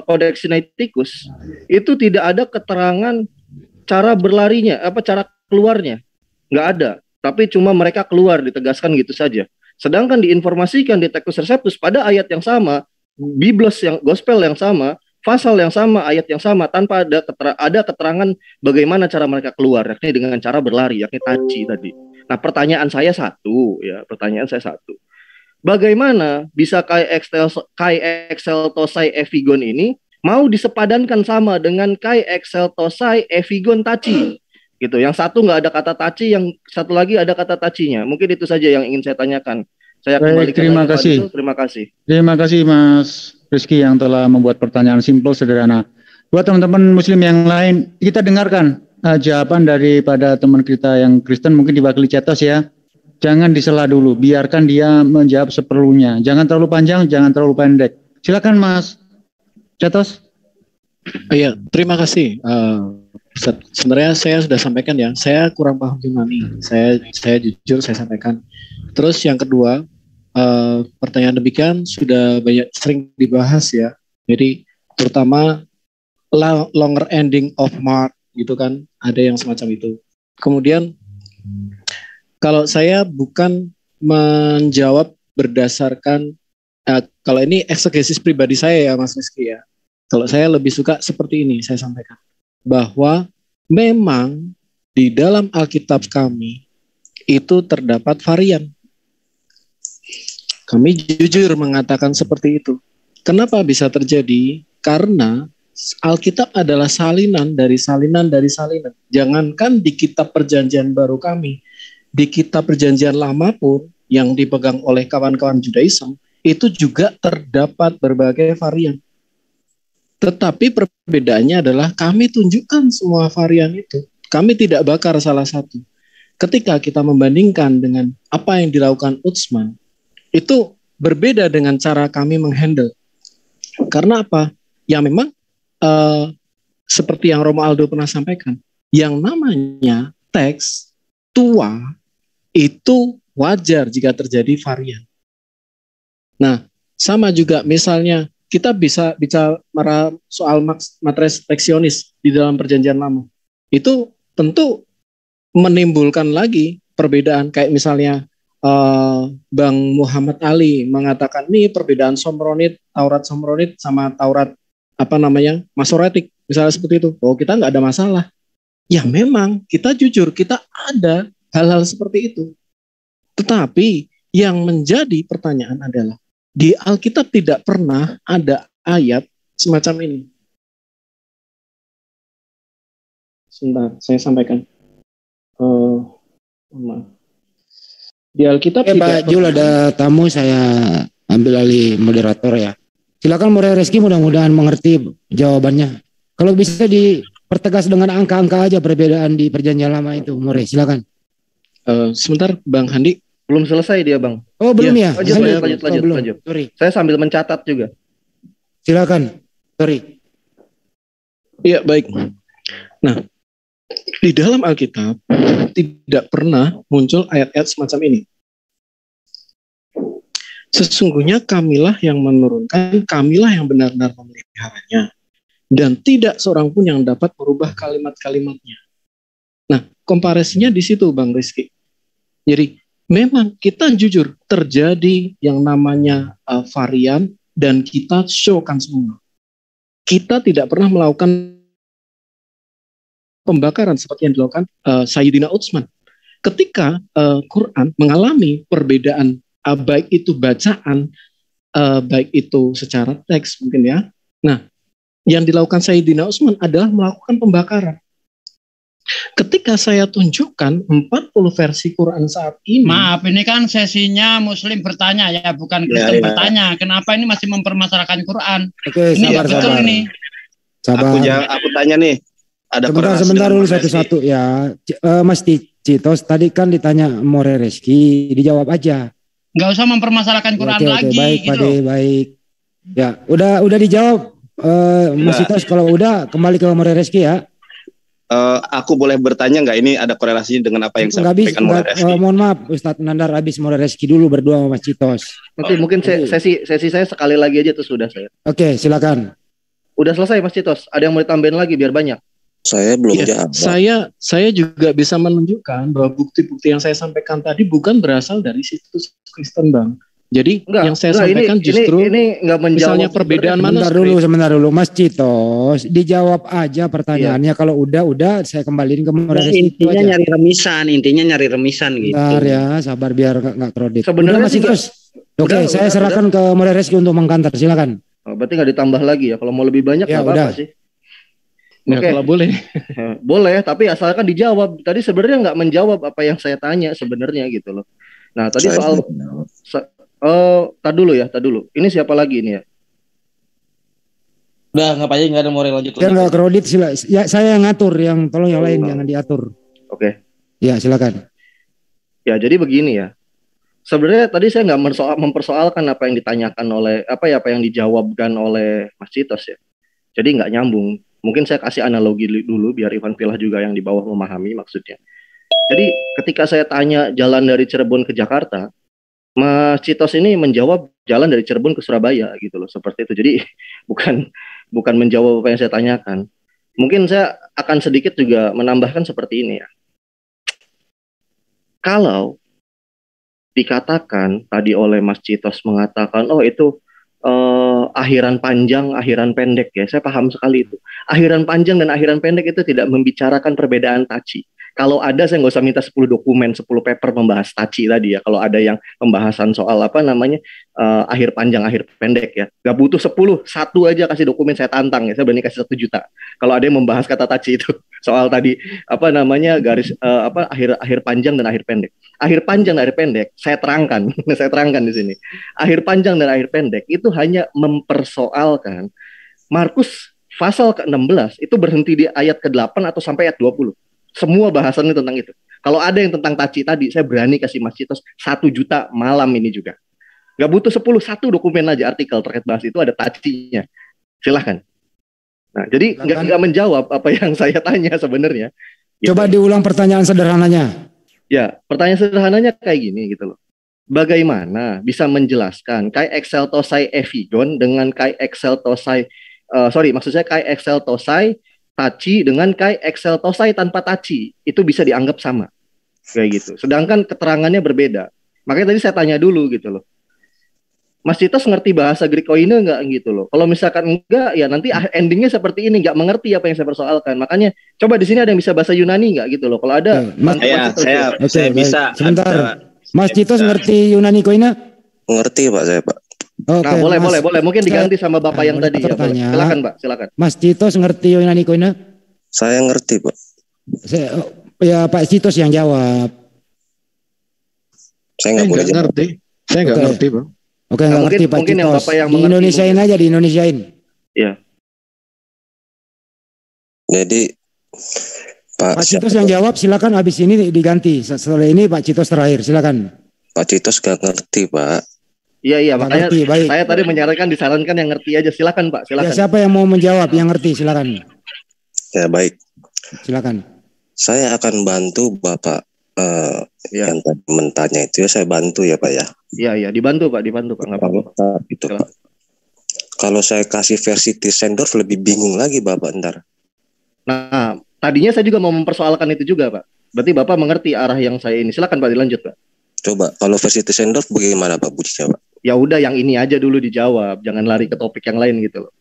Kodeks Sinaiticus itu tidak ada keterangan cara berlarinya, cara keluarnya. Nggak ada. Tapi cuma mereka keluar, ditegaskan gitu saja. Sedangkan diinformasikan di Textus Receptus pada ayat yang sama, Biblos yang gospel yang sama, pasal yang sama, ayat yang sama, tanpa ada keterangan bagaimana cara mereka keluar, yakni dengan cara berlari, yakni taci tadi. Nah, pertanyaan saya satu. Bagaimana bisa Kai Exceltosai Evigon ini mau disepadankan sama dengan Kai Exceltosai Evigon Tachi? Gitu. Yang satu nggak ada kata taci, yang satu lagi ada kata tacinya. Mungkin itu saja yang ingin saya tanyakan. Saya kembalikan. Terima kasih. Terima kasih. Terima kasih Mas Rizky yang telah membuat pertanyaan simpel sederhana. Buat teman-teman Muslim yang lain, kita dengarkan jawaban daripada teman kita yang Kristen, mungkin diwakili Cetos ya. Jangan disela dulu, biarkan dia menjawab seperlunya. Jangan terlalu panjang, jangan terlalu pendek. Silakan Mas Cetos. Iya, terima kasih. Sebenarnya saya sudah sampaikan ya, saya kurang paham Yunani. Saya jujur saya sampaikan. Terus yang kedua, pertanyaan demikian sudah sering dibahas ya. Jadi terutama longer ending of Mark gitu kan, ada yang semacam itu. Kemudian kalau saya bukan menjawab berdasarkan kalau ini eksegesis pribadi saya ya Mas Rizky ya. Kalau saya lebih suka seperti ini, saya sampaikan bahwa memang di dalam Alkitab kami itu terdapat varian. Kami jujur mengatakan seperti itu. Kenapa bisa terjadi? Karena Alkitab adalah salinan dari salinan dari salinan. Jangankan di kitab perjanjian baru kami, di kitab perjanjian lama pun yang dipegang oleh kawan-kawan Judaism, itu juga terdapat berbagai varian. Tetapi perbedaannya adalah kami tunjukkan semua varian itu. Kami tidak bakar salah satu. Ketika kita membandingkan dengan apa yang dilakukan Utsman, itu berbeda dengan cara kami menghandle. Karena apa? Ya memang seperti yang Romo Aldo pernah sampaikan, yang namanya teks tua itu wajar jika terjadi varian. Nah, sama juga misalnya kita bisa bicara soal matres teksionis di dalam perjanjian lama. Itu tentu menimbulkan lagi perbedaan, kayak misalnya Bang Muhammad Ali mengatakan ini perbedaan Somronit, Taurat Somronit sama Taurat Masoretik, misalnya seperti itu. Oh, kita nggak ada masalah. Ya memang kita jujur, kita ada hal-hal seperti itu. Tetapi yang menjadi pertanyaan adalah di Alkitab tidak pernah ada ayat semacam ini. Sebentar, saya sampaikan. Di Alkitab Pak Jul ada tamu, saya ambil alih moderator ya. Silakan Murai Reski, mudah-mudahan mengerti jawabannya. Kalau bisa dipertegas dengan angka-angka aja perbedaan di perjanjian lama itu, Murai, silakan. Sebentar, Bang Handi. Belum selesai dia, Bang. Oh, belum ya? Lanjut. Sorry. Saya sambil mencatat juga. Silakan. Sorry. Iya, baik. Nah, di dalam Alkitab tidak pernah muncul ayat-ayat semacam ini. Sesungguhnya kamilah yang menurunkan, kamilah yang benar-benar memeliharanya. Dan tidak seorang pun yang dapat merubah kalimat-kalimatnya. Nah, komparasinya di situ, Bang Rizky. Jadi, memang kita jujur terjadi yang namanya varian dan kita showkan semua. Kita tidak pernah melakukan pembakaran seperti yang dilakukan Sayyidina Utsman. Ketika Quran mengalami perbedaan baik itu bacaan, baik itu secara teks mungkin ya. Nah, yang dilakukan Sayyidina Utsman adalah melakukan pembakaran. Ketika saya tunjukkan 40 versi Quran saat ini. Maaf, ini kan sesinya Muslim bertanya ya, bukan Kristen bertanya. Kenapa ini masih mempermasalahkan Quran? Oke, ini sabar. Ini. Sabar. Aku tanya nih. Sebentar dulu satu-satu ya. Mas Citos tadi kan ditanya More Reski, dijawab aja. Nggak usah mempermasalahkan Quran lagi. Baik, gitu. Pade, baik. Ya, udah dijawab. Mas Citos kalau udah kembali ke More Reski ya. Aku boleh bertanya nggak, ini ada korelasinya dengan apa yang saya sampaikan More Reski? Mohon maaf, Ustadz Nandar habis More Reski dulu berdua sama Mas Citos. Nanti mungkin sesi saya sekali lagi aja tuh sudah saya. Oke, silakan. Udah selesai Mas Citos. Ada yang mau ditambahin lagi biar banyak? Saya belum jawab. Saya juga bisa menunjukkan bahwa bukti-bukti yang saya sampaikan tadi bukan berasal dari situs Kristen, Bang. Jadi yang saya sampaikan justru ini nggak menjawab misalnya perbedaan mana? Sebentar dulu, Mas Citos, dijawab aja pertanyaannya. Kalau udah saya kembaliin ke More Reski. Intinya nyari remisan gitu. Bentar ya, sabar biar nggak kredit. Sebenarnya Mas Citos. Oke, saya serahkan ke More Reski untuk mengkantar. Silakan. Oh, berarti nggak ditambah lagi ya? Kalau mau lebih banyak nggak apa-apa sih. Ya, kalau boleh. Boleh, tapi asalkan dijawab. Tadi sebenarnya nggak menjawab apa yang saya tanya sebenarnya gitu loh. Nah, tadi tad dulu. Ini siapa lagi ini ya? Udah, ngapain nggak ada mau lanjut lagi. Ya nggak kredit, ya saya yang ngatur, tolong yang lain jangan diatur. Oke. Ya, silakan. Ya, jadi begini ya. Sebenarnya tadi saya nggak mempersoalkan apa yang ditanyakan oleh apa yang dijawabkan oleh Mas Citos ya. Jadi nggak nyambung. Mungkin saya kasih analogi dulu biar Ivan Pilah juga yang di bawah memahami maksudnya. Jadi ketika saya tanya jalan dari Cirebon ke Jakarta, Mas Citos ini menjawab jalan dari Cirebon ke Surabaya gitu loh, seperti itu. Jadi bukan menjawab apa yang saya tanyakan. Mungkin saya akan sedikit juga menambahkan seperti ini ya. Kalau dikatakan tadi oleh Mas Citos mengatakan, oh itu akhiran panjang, akhiran pendek ya. Saya paham sekali itu. Akhiran panjang dan akhiran pendek itu tidak membicarakan perbedaan taci. Kalau ada saya nggak usah minta 10 dokumen, 10 paper membahas taci tadi ya. Kalau ada yang pembahasan soal akhir panjang, akhir pendek ya. Gak butuh 10, satu aja kasih dokumen saya tantang ya. Saya berani kasih 1 juta. Kalau ada yang membahas kata taci itu soal tadi garis akhir panjang dan akhir pendek. Akhir panjang dan akhir pendek saya terangkan di sini. Akhir panjang dan akhir pendek itu hanya mempersoalkan Markus pasal ke-16 itu berhenti di ayat ke-8 atau sampai ayat 20. Semua bahasannya tentang itu. Kalau ada yang tentang taci tadi, saya berani kasih Mas Citos 1 juta malam ini juga. Gak butuh 1 dokumen aja artikel terkait bahas itu ada tacinya. Silahkan. Nah, jadi nggak menjawab apa yang saya tanya sebenarnya. Coba diulang pertanyaan sederhananya. Ya, pertanyaan sederhananya kayak gini gitu loh. Bagaimana bisa menjelaskan kai exeltosai efigon dengan kai exeltosai kai exeltosai taci dengan kai exeltosai tanpa taci itu bisa dianggap sama kayak gitu. Sedangkan keterangannya berbeda. Makanya tadi saya tanya dulu gitu loh. Mas Citos ngerti bahasa Greek-koine nggak gitu loh? Kalau misalkan enggak, ya nanti endingnya seperti ini, nggak mengerti apa yang saya persoalkan. Makanya coba di sini ada yang bisa bahasa Yunani nggak gitu loh? Kalau ada, saya bisa. Sebentar, Mas Citos ngerti Yunani koine? Ngerti Pak saya Pak. Nah, boleh. Mungkin diganti sama Bapak yang tadi ya. Silakan Pak, silakan. Mas Citos ngerti Yunani koine? Saya ngerti Pak. Ya Pak Citos yang jawab. Saya nggak boleh ngerti. Saya nggak ngerti Bang. Oke, nggak ngerti Pak Citos. Di Indonesiain aja, di Indonesiain. Iya. Jadi Pak Citos yang jawab, silakan. Habis ini diganti. Setelah ini Pak Citos terakhir, silakan. Pak Citos nggak ngerti Pak. Iya, makanya saya tadi disarankan yang ngerti aja. Silakan Pak, silakan. Ya, siapa yang mau menjawab yang ngerti, silakan. Ya baik. Silakan. Saya akan bantu Bapak yang tadi mentanya itu ya, saya bantu ya Pak ya. Iya, dibantu Pak, nggak apa-apa. Gitu Pak. Kalau saya kasih versi Tischendorf lebih bingung lagi Bapak ntar. Nah, tadinya saya juga mau mempersoalkan itu juga Pak. Berarti Bapak mengerti arah yang saya ini. Silakan Pak, dilanjut Pak. Coba kalau versi Tischendorf bagaimana Pak bunyinya Pak? Ya udah yang ini aja dulu dijawab, jangan lari ke topik yang lain gitu loh.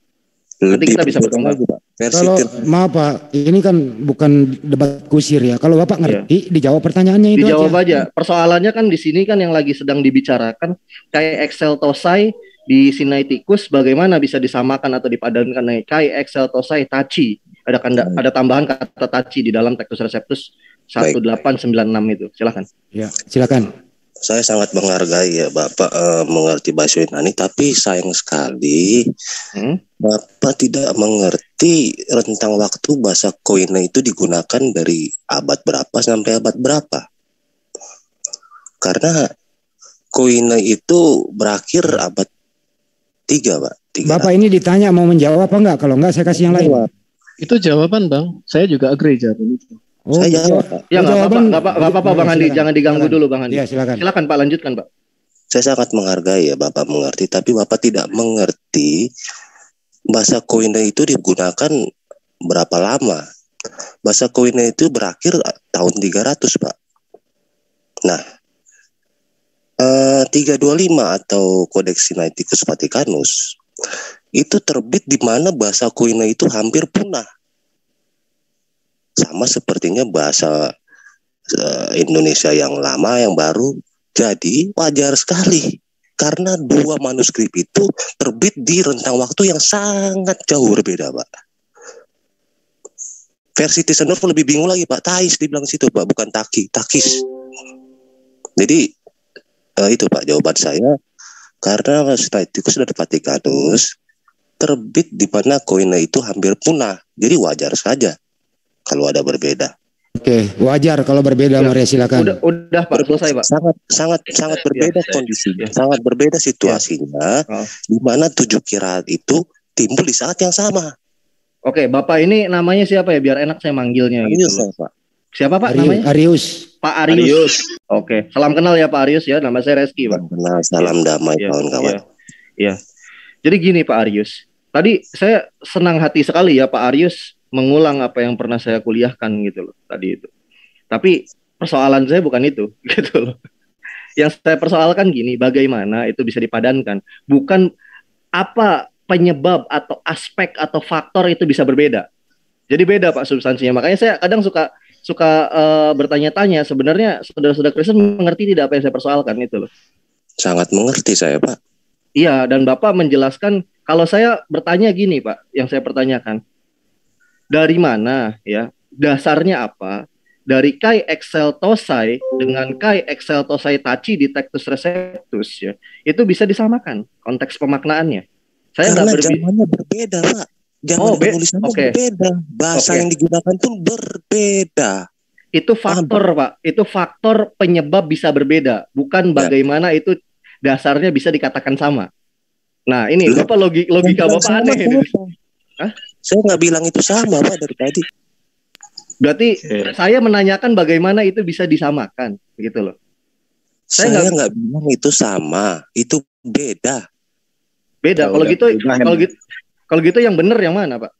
Nanti kita bisa berkembang Pak. Kalau maaf Pak, ini kan bukan debat kusir ya. Kalau Bapak ngerti, dijawab pertanyaannya itu dijawab aja. Persoalannya kan di sini kan yang lagi sedang dibicarakan kai exeltosai di Sinaiticus bagaimana bisa disamakan atau dipadankan dengan kai exeltosai taci. Ada tambahan kata taci di dalam Textus Receptus 1896 itu. Silakan. Ya, silakan. Saya sangat menghargai ya Bapak mengerti bahasa Yunani, tapi sayang sekali Bapak tidak mengerti rentang waktu bahasa koine itu digunakan dari abad berapa sampai abad berapa. Karena koine itu berakhir abad 3, Pak. 3. Bapak ini ditanya mau menjawab apa enggak? Kalau enggak saya kasih yang lain. Itu jawaban Bang. Saya juga agree jawaban itu. Oh, saya jawab, Pak. Ya nggak apa-apa Bang Andi, jangan diganggu dulu Bang Andi. Ya, silakan. Silakan Pak, lanjutkan Pak. Saya sangat menghargai ya Bapak mengerti, tapi Bapak tidak mengerti bahasa koine itu digunakan berapa lama. Bahasa koine itu berakhir tahun 300, Pak. Nah, 325 atau Codex Sinaiticus Vaticanus itu terbit di mana bahasa koine itu hampir punah. Sama sepertinya bahasa Indonesia yang lama, yang baru. Jadi wajar sekali karena dua manuskrip itu terbit di rentang waktu yang sangat jauh berbeda, Pak. Versi Tischendorf lebih bingung lagi, Pak. Thais dibilang situ, Pak, bukan Takis. Jadi itu Pak jawaban saya. Karena Sinaiticus dan Vaticanus terbit di mana koine itu hampir punah. Jadi wajar saja kalau ada berbeda. Oke, wajar kalau berbeda, Maria, silakan. Udah Pak, selesai Pak. Sangat berbeda kondisinya, sangat berbeda situasinya, di mana 7 qiraat itu timbul di saat yang sama. Oke, Bapak ini namanya siapa ya? Biar enak saya manggilnya Arius, gitu. Pak. Siapa Pak namanya? Arius. Pak Arius. Oke, salam kenal ya Pak Arius ya. Nama saya Reski Pak. Kenal, salam damai kawan-kawan. Iya. Jadi gini Pak Arius. Tadi saya senang hati sekali ya Pak Arius mengulang apa yang pernah saya kuliahkan gitu loh tadi itu. Tapi persoalan saya bukan itu gitu loh. Yang saya persoalkan gini, bagaimana itu bisa dipadankan? Bukan apa penyebab atau aspek atau faktor itu bisa berbeda. Jadi beda Pak substansinya. Makanya saya kadang suka bertanya-tanya, sebenarnya saudara-saudara Kristen mengerti tidak apa yang saya persoalkan itu loh. Sangat mengerti saya, Pak. Iya, dan Bapak menjelaskan, kalau saya bertanya gini Pak, yang saya pertanyakan, dari mana ya, dasarnya apa? Dari Kai Exceltosai dengan Kai Exceltosai Taci di Textus Receptus ya, itu bisa disamakan konteks pemaknaannya. Saya karena zamannya berbeda, Pak. Zaman penulisannya berbeda. Bahasa yang digunakan pun berbeda. Itu faktor, Pak. Itu faktor penyebab bisa berbeda, bukan bagaimana itu dasarnya bisa dikatakan sama. Nah, ini Bapak logika Bapak aneh ini. Hah? Saya nggak bilang itu sama, Pak, dari tadi. Berarti saya menanyakan bagaimana itu bisa disamakan, gitu loh. Saya nggak bilang itu sama, itu beda. Beda. Kalau gitu yang benar yang mana, Pak?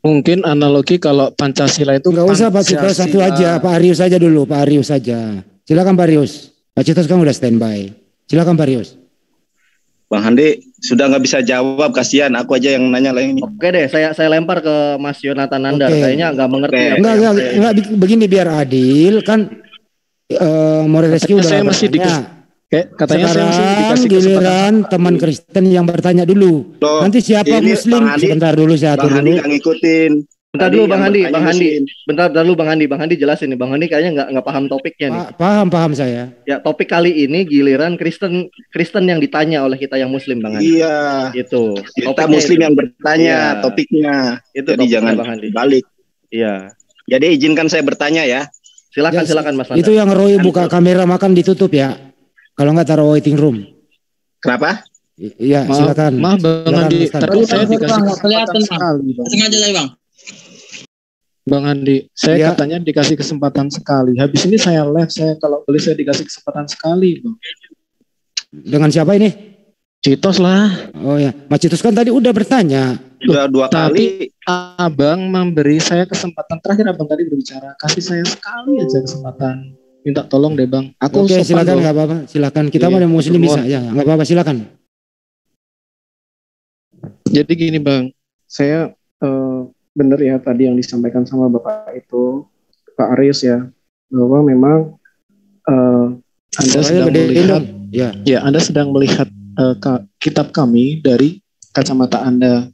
Mungkin analogi kalau Pancasila itu nggak usah Pak Citos, satu aja, Pak Arius saja dulu, Pak Arius saja. Silakan Pak Arius. Pak Citos kan udah standby. Silakan Pak Arius. Bang Handi sudah nggak bisa jawab, kasihan aku aja yang nanya lagi. Oke deh, saya lempar ke Mas Yonatan Nandar. Kayaknya nggak mengerti. Enggak, begini biar adil kan. Moreski udah saya masih katanya sekarang saya masih giliran teman Kristen yang bertanya dulu. Nanti siapa Muslim? Sebentar dulu saya atur dulu. Bang ngikutin. Bentar dulu Bang Handi. Bentar dulu Bang Handi jelasin nih. Bang Handi kayaknya nggak paham topiknya nih. Paham saya. Ya, topik kali ini giliran Kristen yang ditanya oleh kita yang Muslim, Bang Handi. Iya. Itu. Kita Muslim yang bertanya topiknya. Itu jadi jangan Bang Handi. balik. Iya. Jadi izinkan saya bertanya ya. Silakan Mas Nandar. Itu yang Roy buka kamera makan ditutup ya. Kalau nggak taruh waiting room. Kenapa? Iya, silakan. Maaf Bang Andi, tadi saya dikasih kelihatan sengaja saya Bang. Bang Andi, saya katanya dikasih kesempatan sekali. Habis ini saya live, kalau boleh saya dikasih kesempatan sekali, Bang. Dengan siapa ini? Citos lah. Oh ya, Mas Citos kan tadi udah bertanya. Sudah 2 kali. Abang memberi saya kesempatan terakhir. Abang tadi berbicara, kasih saya sekali aja kesempatan. Minta tolong deh Bang. Aku Oke, silakan, nggak apa-apa. Silakan. Kita mau Muslim bisa ya, nggak apa-apa. Silakan. Jadi gini Bang, saya benar ya tadi yang disampaikan sama Bapak itu Pak Arius ya, bahwa memang Anda sedang melihat, Anda sedang melihat kitab kami dari kacamata Anda.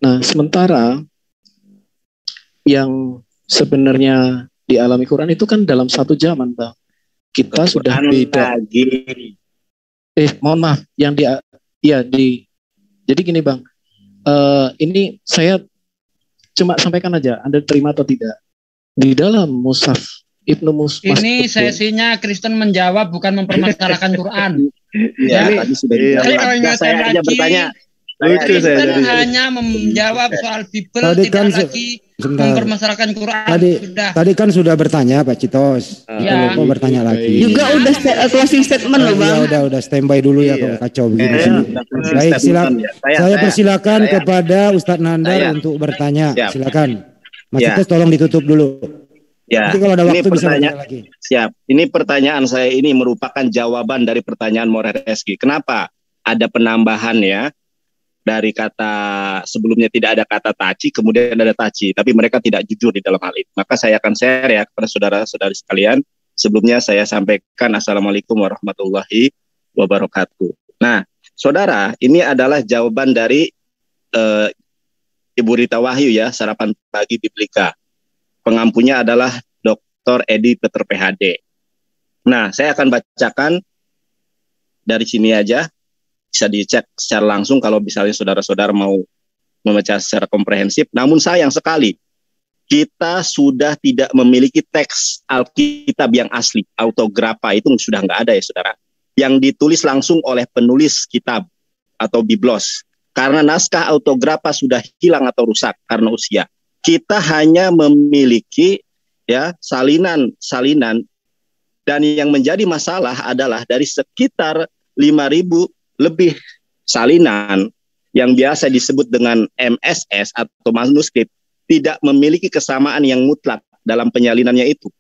Nah, sementara yang sebenarnya dialami Quran itu kan dalam satu zaman, Bang. kita sudah beda. Mohon maaf, jadi gini Bang, ini saya cuma sampaikan aja, Anda terima atau tidak. Di dalam Mushaf Ibnu Mus'ab. Ini sesinya Kristen menjawab, bukan mempermasalahkan Quran. Iya, tadi sudah dijawab. Saya aja bertanya. Kristen hanya menjawab soal Bible, tidak lagi mempermasalahkan Quran. Tadi kan sudah bertanya Pak Citos. Ya. Kok bertanya lagi? Juga udah closing statement loh Bang. Udah standby dulu ya kalau kacau begini. Baik, silakan. Saya persilakan kepada Ustadz Nandar untuk bertanya. Silakan. Mas Citos tolong ditutup dulu. Ya, nanti kalau ada waktu bisa lagi. Siap. Ini pertanyaan saya ini merupakan jawaban dari pertanyaan More Reski. Kenapa ada penambahan ya dari kata sebelumnya tidak ada kata taci, kemudian ada taci, tapi mereka tidak jujur di dalam hal itu. Maka saya akan share ya kepada saudara-saudari sekalian. Sebelumnya saya sampaikan Assalamualaikum warahmatullahi wabarakatuh. Nah, saudara, ini adalah jawaban dari Ibu Rita Wahyu ya, Sarapan Pagi Biblika. Pengampunya adalah Dr. Edi Peter PhD. Nah, saya akan bacakan dari sini aja. Bisa dicek secara langsung kalau misalnya saudara-saudara mau membaca secara komprehensif. Namun sayang sekali, kita sudah tidak memiliki teks Alkitab yang asli. Autografa itu sudah nggak ada ya saudara. Yang ditulis langsung oleh penulis kitab atau biblos. Karena naskah autografa sudah hilang atau rusak karena usia. Kita hanya memiliki ya salinan dan yang menjadi masalah adalah dari sekitar 5.000 lebih salinan yang biasa disebut dengan MSS atau manuskrip tidak memiliki kesamaan yang mutlak dalam penyalinannya itu.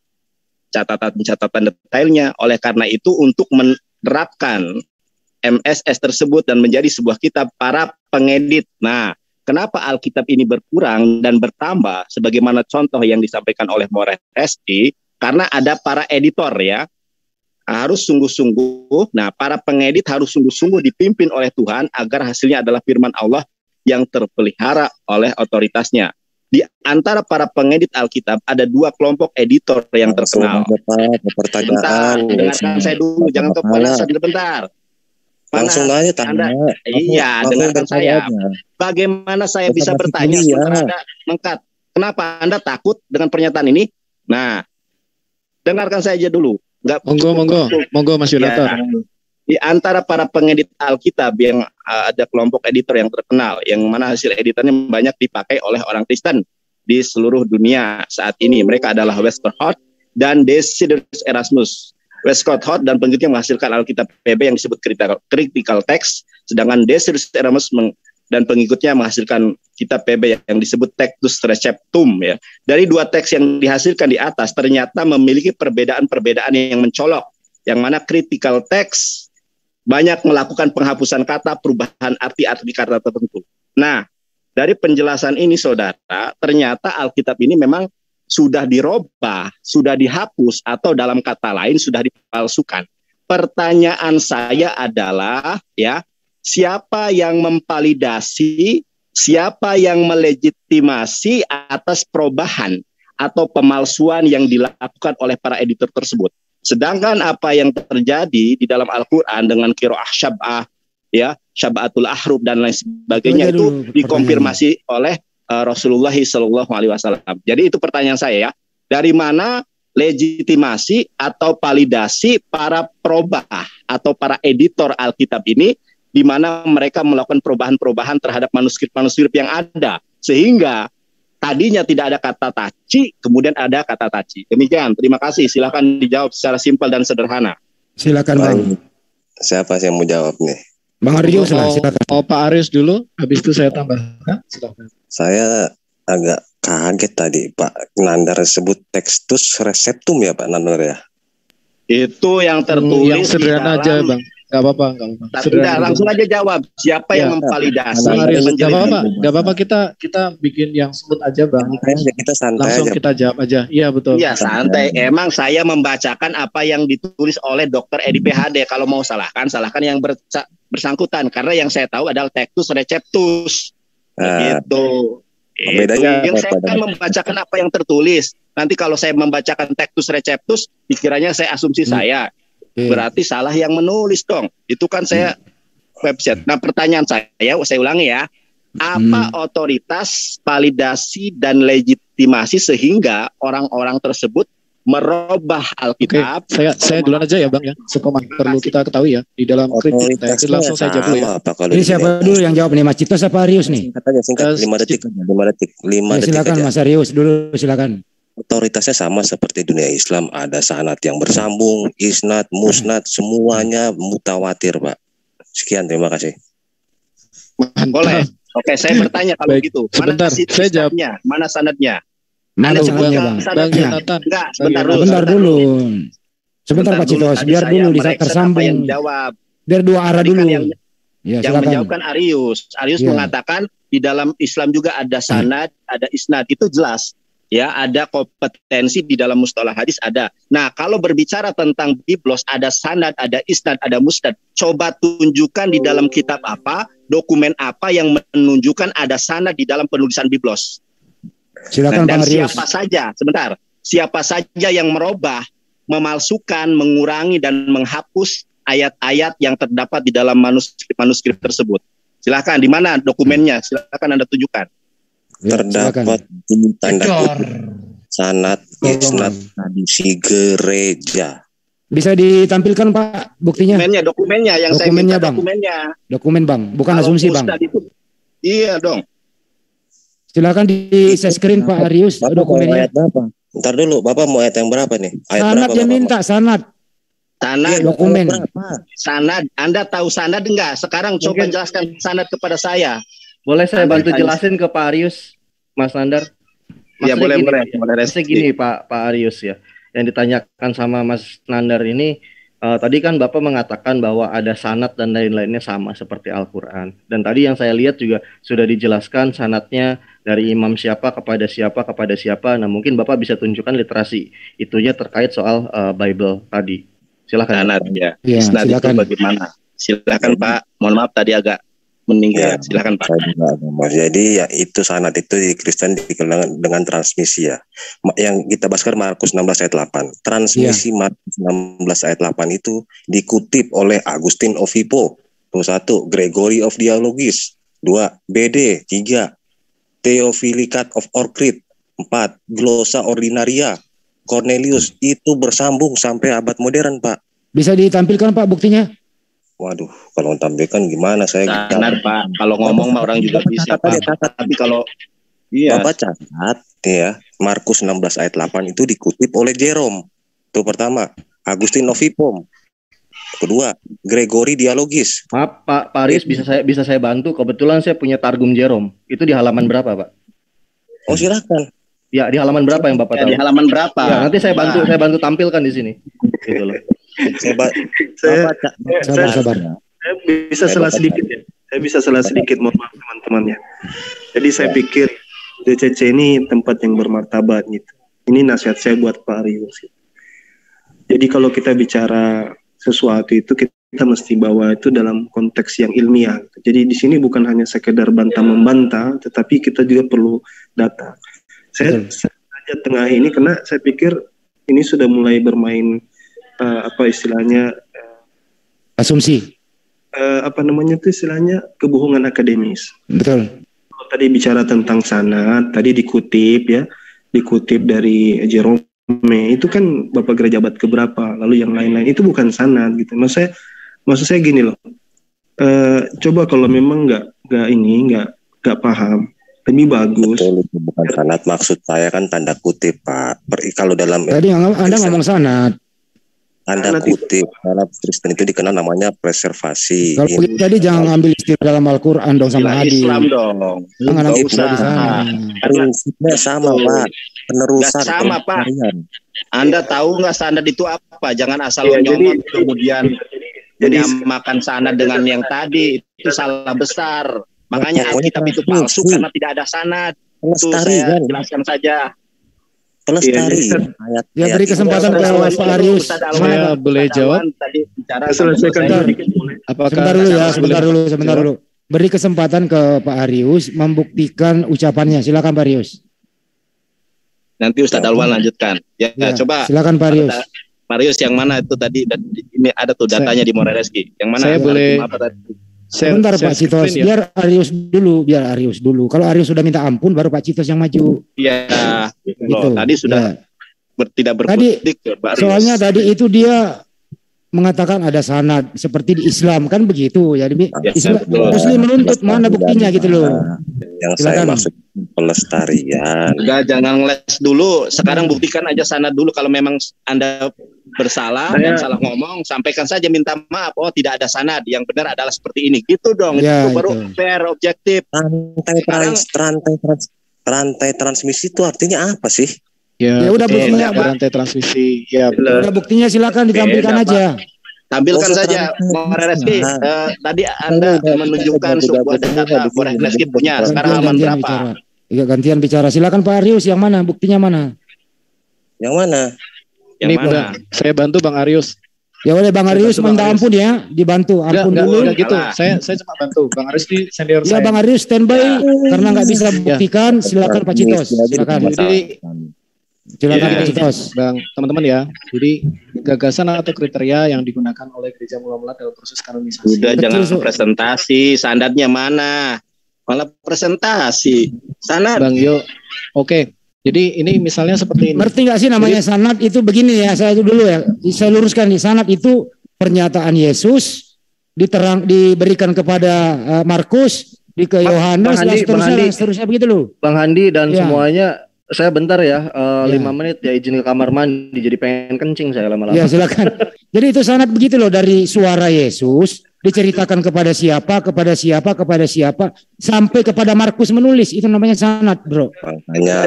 Catatan-catatan detailnya, oleh karena itu untuk menerapkan MSS tersebut dan menjadi sebuah kitab para pengedit. Nah, kenapa Alkitab ini berkurang dan bertambah sebagaimana contoh yang disampaikan oleh More Reski? Karena ada para editor ya. Harus sungguh-sungguh. Nah, para pengedit harus sungguh-sungguh dipimpin oleh Tuhan agar hasilnya adalah firman Allah yang terpelihara oleh otoritasnya. Di antara para pengedit Alkitab ada 2 kelompok editor yang terkenal. Bentar, dengarkan saya dulu, jangan kepanasan sebentar. Langsung aja tanya. Iya, dengarkan saya. Bagaimana saya bisa bertanya sementara Anda mengkat? Kenapa Anda takut dengan pernyataan ini? Nah, dengarkan saya aja dulu. Monggo Mas Yunata. Ya, di antara para pengedit Alkitab yang ada kelompok editor yang terkenal, yang mana hasil editannya banyak dipakai oleh orang Kristen di seluruh dunia saat ini. Mereka adalah Westcott Hort dan Desiderius Erasmus. Westcott Hort dan pengikutnya menghasilkan Alkitab PB yang disebut critical text, sedangkan Desiderius Erasmus dan pengikutnya menghasilkan kitab PB yang disebut Textus Receptum ya. Dari 2 teks yang dihasilkan di atas ternyata memiliki perbedaan-perbedaan yang mencolok, yang mana critical text banyak melakukan penghapusan kata, perubahan arti-arti kata tertentu. Nah, dari penjelasan ini saudara, ternyata Alkitab ini memang sudah dirubah, sudah dihapus, atau dalam kata lain sudah dipalsukan. Pertanyaan saya adalah ya, siapa yang memvalidasi, siapa yang melegitimasi atas perubahan atau pemalsuan yang dilakukan oleh para editor tersebut? Sedangkan apa yang terjadi di dalam Al-Quran dengan qiraah syab'ah, ya, syab'atul ahruf dan lain sebagainya itu dikonfirmasi oleh Rasulullah SAW. Jadi itu pertanyaan saya ya. Dari mana legitimasi atau validasi para perubah atau para editor Alkitab ini, di mana mereka melakukan perubahan-perubahan terhadap manuskrip-manuskrip yang ada, sehingga tadinya tidak ada kata taci, kemudian ada kata taci. Demikian, terima kasih. Silakan dijawab secara simpel dan sederhana. Silakan Bang. Siapa yang mau jawab nih? Bang Aryo silakan. Pak Aris dulu, habis itu saya tambah. Silakan. Saya agak kaget tadi Pak Nandar sebut Textus Receptum ya Pak Nandar ya. Itu yang tertulis yang sederhana aja Bang. Gak apa-apa. Langsung aja jawab. Siapa yang memvalidasi? Gak apa-apa kita bikin yang smooth aja Bang. Kita santai langsung aja. Kita jawab aja. Iya betul. Iya santai. Emang saya membacakan apa yang ditulis oleh Dr. Edi PhD. Kalau mau salahkan yang bersangkutan. Karena yang saya tahu adalah Textus Receptus. Gitu. Bedanya yang apa, saya kan membacakan apa yang tertulis. Nanti kalau saya membacakan tectus receptus, pikirannya saya asumsi saya. Berarti salah yang menulis dong. Itu kan saya website. Nah, pertanyaan saya ulangi ya. Apa otoritas validasi dan legitimasi sehingga orang-orang tersebut merubah Alkitab? Saya duluan aja ya Bang ya. Sekoma perlu kita ketahui ya di dalam kritik kita. Jadi langsung saja dulu ya. Ini siapa dulu yang jawab nih, Mas Citos apa Arius nih? Singkat 5 detik. 5 detik silakan aja. Mas Arius dulu, silakan. Otoritasnya sama seperti dunia Islam, ada sanad yang bersambung, isnad, musnad, semuanya mutawatir, Pak. Sekian, terima kasih. Boleh. Oke, saya bertanya kalau gitu. Sebentar, saya jawab. Mana sanadnya? Mana sanadnya, Bang? Bang Jonathan. Enggak, sebentar dulu. Sebentar Pak Citos, biar dulu tersambung. Biar dua arah dulu. Yang menjawabkan Arius. Arius mengatakan di dalam Islam juga ada sanad, ada isnad. Itu jelas. Ya, ada kompetensi di dalam mustalah hadis ada. Nah, kalau berbicara tentang biblos, ada sanad, ada isnad, ada musnad. Coba tunjukkan di dalam kitab apa, dokumen apa yang menunjukkan ada sanad di dalam penulisan biblos. Silakan dan Bang Arius. Siapa saja yang merubah, memalsukan, mengurangi dan menghapus ayat-ayat yang terdapat di dalam manuskrip tersebut. Silakan, di mana dokumennya? Silakan Anda tunjukkan. Terdapat di tanda kutip sanad, isnad, tradisi gereja. Bisa ditampilkan Pak buktinya? Dokumennya yang saya minta, dokumennya. Dokumen Bang, bukan asumsi Bang. Iya dong. Silakan di screen Pak Arius dokumennya. Ntar dulu, Bapak mau ayat yang berapa nih? Sanad dia minta, sanad. Sanad, dokumen. Sanad, Anda tahu sanad enggak? Sekarang coba jelaskan sanad kepada saya. Boleh saya bantu jelasin ke Pak Arius, Mas Nandar? Ya boleh. Maksudnya gini Pak Arius ya, yang ditanyakan sama Mas Nandar ini, tadi kan Bapak mengatakan bahwa ada sanad dan lain-lainnya sama seperti Al-Quran. Dan tadi yang saya lihat juga sudah dijelaskan sanadnya dari imam siapa kepada siapa. Nah mungkin Bapak bisa tunjukkan literasi itunya terkait soal Bible tadi. Silakan. Sanadnya. Ya, silakan. Itu bagaimana? Silakan Pak. Mohon maaf tadi agak meninggal. Silakan Pak. Jadi ya itu sanad itu di Kristen dikenal dengan transmisi ya. Yang kita bahas Markus 16 ayat 8. Transmisi Markus 16 ayat 8 itu dikutip oleh Agustin of Hippo. 1. Gregory of Dialogus. 2. BD. 3. Theophilicat of Orcrid. 4. Glossa Ordinaria. Cornelius. Itu bersambung sampai abad modern Pak. Bisa ditampilkan Pak buktinya? Waduh, kalau tampilkan gimana saya? Benar Pak, kalau ngomong mah orang juga bisa Pak. Tapi kalau Bapak catat ya, Markus 16 ayat 8 itu dikutip oleh Jerome. Itu pertama, Agustin of Hippo. Kedua, Gregory Dialogus. Maaf Pak Arius, bisa saya bantu? Kebetulan saya punya Targum Jerome. Itu di halaman berapa Pak? Oh silakan. Ya di halaman berapa yang Bapak tahu? Di halaman berapa? Ya, nanti saya bantu tampilkan di sini. Gitu loh. Saya bisa salah sedikit ya. Saya bisa salah sedikit, mohon maaf teman-temannya. Jadi saya pikir JCC ini tempat yang bermartabat gitu. Ini nasihat saya buat Pak Arius. Jadi kalau kita bicara sesuatu itu kita mesti bawa itu dalam konteks yang ilmiah. Jadi di sini bukan hanya sekedar bantah-membantah, tetapi kita juga perlu data. Saya saja tengah ini karena saya pikir ini sudah mulai bermain asumsi. Istilahnya kebohongan akademis. Betul. Kalau tadi bicara tentang sanad, tadi dikutip dari Jerome, itu kan Bapak gereja abad keberapa, lalu yang lain-lain itu bukan sanad gitu. Maksud saya gini loh. Coba kalau memang nggak paham, lebih bagus. Betul, itu bukan sanad, maksud saya kan tanda kutip Pak. Kalau dalam tadi Anda ngomong sanad. Tanda kutip, dalam Kristen itu dikenal namanya preservasi. Kalau jadi jangan ambil istilah dalam Al-Quran dong sama hadis. Islam dong. Jangan ambil istilah di sana. Prinsipnya sama Pak. Penerusan. Sama Pak. Anda tahu nggak sanad itu apa? Jangan asal nyomot kemudian jadi makan sanad dengan yang tadi, itu salah besar. Makanya Alkitab itu palsu karena tidak ada sanad. Itu saya jelaskan saja. Pelestari. Ya beri kesempatan ke Pak Arius. Saya boleh jawab? Sebentar dulu ya, sebentar dulu. beri kesempatan ke Pak Arius membuktikan ucapannya. Silakan Pak Arius. Nanti Ustadz Alwan lanjutkan. Ya, coba. Silakan Pak Arius. Pak Arius yang mana itu tadi? Ini ada tuh datanya di Morereski. Yang mana? Saya boleh. Sebentar Pak Citos, ya. Biar Arius dulu. Kalau Arius sudah minta ampun, baru Pak Citos yang maju. Iya. Gitu. Tadi sudah tidak berkutik. Soalnya tadi itu dia mengatakan ada sanad seperti di Islam kan begitu ya. Muslim menuntut mana buktinya gitu loh. Yang saya maksud pelestarian. Enggak, jangan ngeles dulu. Sekarang buktikan aja sanad dulu. Kalau memang Anda bersalah dan salah ngomong, sampaikan saja minta maaf. Oh, tidak ada sanad. Yang benar adalah seperti ini. Gitu dong. Ya, itu baru fair, objektif. Rantai transmisi itu artinya apa sih? Ya udah buktinya rantai transmisi. Ya, udah buktinya silakan ditampilkan aja. Tampilkan saja, Morereski. Tadi Anda menunjukkan sebuah data, Morereski punya. Sekarang halaman berapa? Iya, gantian bicara. Silakan Pak Arius, yang mana? Buktinya mana? Yang mana? Ini mana? Saya bantu Bang Arius. Ya boleh Bang Arius minta ampun ya, dibantu ampun dulu. Enggak gitu. Saya cuma bantu. Bang Arius di senior saya. Ya Bang Arius standby karena nggak bisa buktikan. Silakan Pak Citos. Silakan. Silakan Pak Citos. Bang, teman-teman ya. Jadi gagasan atau kriteria yang digunakan oleh Gereja Mula-Mula dalam proses kanonisasi. Udah jangan presentasi, sanadnya mana? Malah presentasi. Sanad. Bang Yo. Oke. Jadi ini misalnya seperti ini. Ngerti nggak sih namanya sanad itu begini ya, saya dulu ya, saya luruskan nih, sanad itu pernyataan Yesus diberikan kepada Markus, ke Yohanes, dan seterusnya begitu loh. Bang Handi dan semuanya, saya bentar ya, 5 menit ya izin ke kamar mandi, jadi pengen kencing saya lama-lama. Ya silakan. Jadi itu sanad begitu loh, dari suara Yesus diceritakan kepada siapa, sampai kepada Markus menulis, itu namanya sanad, bro.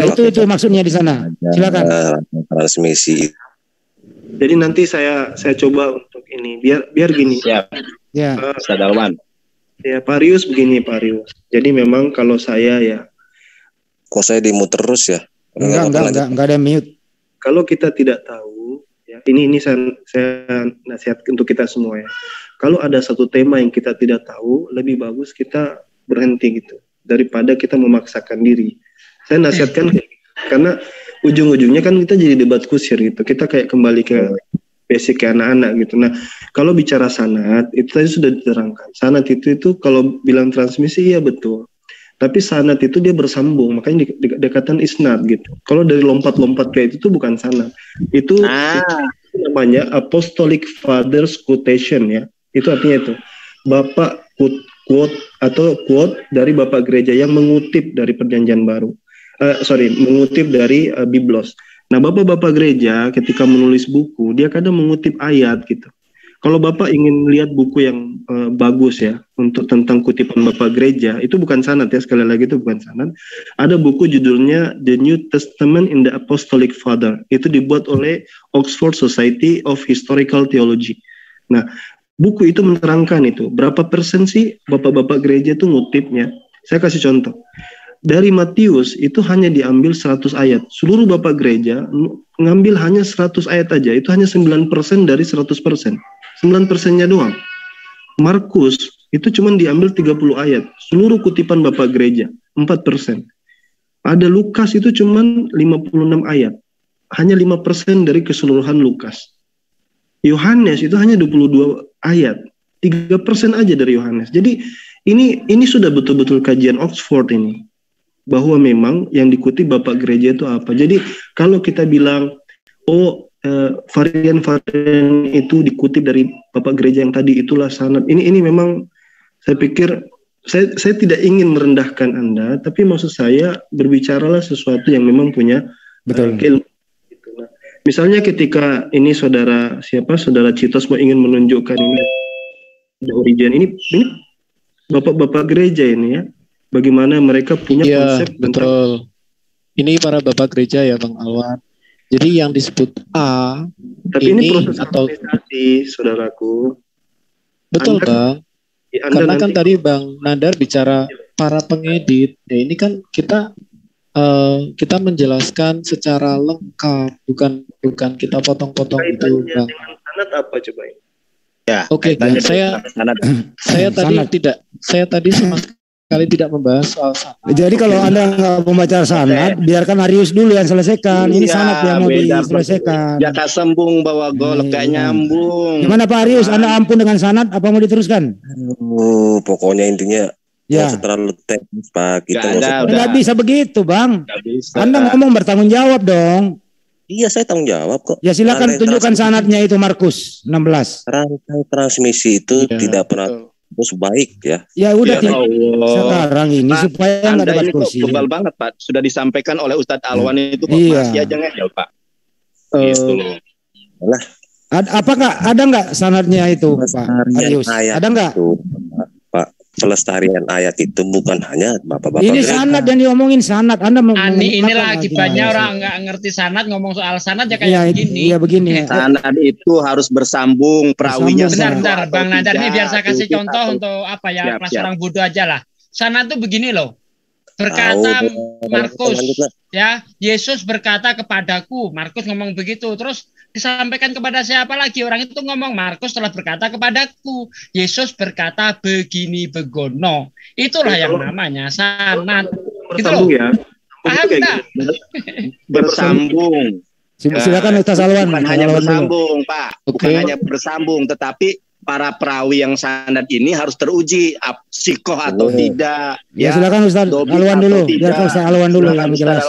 Itu maksudnya di sana. Silakan. Transmisi. Jadi nanti saya coba untuk ini, biar gini. Siap. Ya. Sadalwan. Ya Pak Rius begini Pak Rius. Jadi memang kalau saya ya. Kok saya dimute terus ya? Enggak ada mute. Kalau kita tidak tahu, ya ini saya nasihat untuk kita semua ya. Kalau ada satu tema yang kita tidak tahu, lebih bagus kita berhenti gitu, daripada kita memaksakan diri. Saya nasihatkan karena ujung-ujungnya kan kita jadi debat kusir gitu. Kita kayak kembali ke basic ke anak-anak gitu. Nah, kalau bicara sanad, itu tadi sudah diterangkan. Sanad itu kalau bilang transmisi ya betul. Tapi sanad itu dia bersambung, makanya dikatakan isnad gitu. Kalau dari lompat-lompat kayak itu bukan sanad. Itu namanya apostolic fathers quotation ya. Itu artinya itu bapak quote dari bapak gereja yang mengutip dari perjanjian baru. Mengutip dari Biblos. Nah, bapak-bapak gereja ketika menulis buku, dia kadang mengutip ayat gitu. Kalau Bapak ingin lihat buku yang bagus ya, untuk tentang kutipan Bapak gereja, itu bukan sanad ya, sekali lagi itu bukan sanad. Ada buku judulnya The New Testament in the Apostolic Father. Itu dibuat oleh Oxford Society of Historical Theology. Nah, buku itu menerangkan itu, berapa persen sih Bapak-bapak gereja itu ngutipnya. Saya kasih contoh. Dari Matius itu hanya diambil 100 ayat. Seluruh Bapak gereja ngambil hanya 100 ayat aja. Itu hanya 9% dari 100%. 9%-nya doang. Markus itu cuma diambil 30 ayat. Seluruh kutipan Bapak gereja 4%. Ada Lukas itu cuma 56 ayat. Hanya 5% dari keseluruhan Lukas. Yohanes itu hanya 22 ayat. 3% aja dari Yohanes. Jadi ini sudah betul-betul kajian Oxford ini. Bahwa memang yang dikutip Bapak gereja itu apa. Jadi kalau kita bilang varian-varian itu dikutip dari Bapak gereja yang tadi, itulah sanad. Ini memang saya pikir saya tidak ingin merendahkan Anda, tapi maksud saya berbicaralah sesuatu yang memang punya ilmu. Nah, misalnya ketika ini saudara Citos mau ingin menunjukkan ini origin ini Bapak-bapak gereja ini ya, bagaimana mereka punya konsep betul. Ini para Bapak gereja ya Bang Alwan. Jadi yang disebut A, tapi ini proses organisasi, saudaraku. Betul Bang. Karena kan tadi Bang Nandar bicara para pengedit. Ya ini kan kita menjelaskan secara lengkap, bukan kita potong-potong itu Bang. Sanad apa coba ini? Ya. Oke, saya tadi sama sekali tidak membahas soal sanad. Jadi kalau Anda nggak membaca sanad, biarkan Arius dulu yang selesaikan. Ini sanad yang mau diselesaikan. Jaka sembung bawa golok gak nyambung. Gimana Pak Arius? Anda ampun dengan sanad? Apa mau diteruskan? Pokoknya intinya ya. Terlalu teknis Pak. Kita nggak bisa begitu Bang. Bisa. Anda ngomong bertanggung jawab dong. Iya, saya tanggung jawab kok. Ya silakan tunjukkan sanadnya itu Markus 16. Rantai transmisi itu tidak pernah terus baik ya. Ya udah sekarang ini Pak, supaya nggak dapat kursi. Kebal banget Pak. Sudah disampaikan oleh Ustadz Alwan itu kok masih aja ngejel Pak. Gitu loh. Lah. Apakah ada nggak sanadnya itu Pak Arius? Ada nggak? Pak, pelestarian ayat itu bukan hanya bapak-bapak. Ini sanad yang diomongin sanad. Anda ini lagi banyak orang nggak ngerti sanad, ngomong soal sanad ya kayak begini. Iya begini. Sanad itu harus bersambung perawinya. Bentar, Bang Nandar ini biar saya kasih contoh untuk apa ya kelas orang bodoh aja lah. Sanad tuh begini loh. Berkata Markus, ya Yesus berkata kepadaku. Markus ngomong begitu, terus disampaikan kepada siapa lagi? Orang itu ngomong Markus telah berkata kepadaku. Yesus berkata begini begono. Itulah yang namanya sanad. Gitu loh. Ya. Paham enggak? Bersambung. Silakan Ustaz Alwan. Bukan hanya bersambung, Pak. Bukan hanya bersambung, tetapi para perawi yang sanad ini harus teruji sikoh atau tidak. Ya silakan Ustaz Alwan dulu. Biar Ustaz Alwan dulu yang jelas.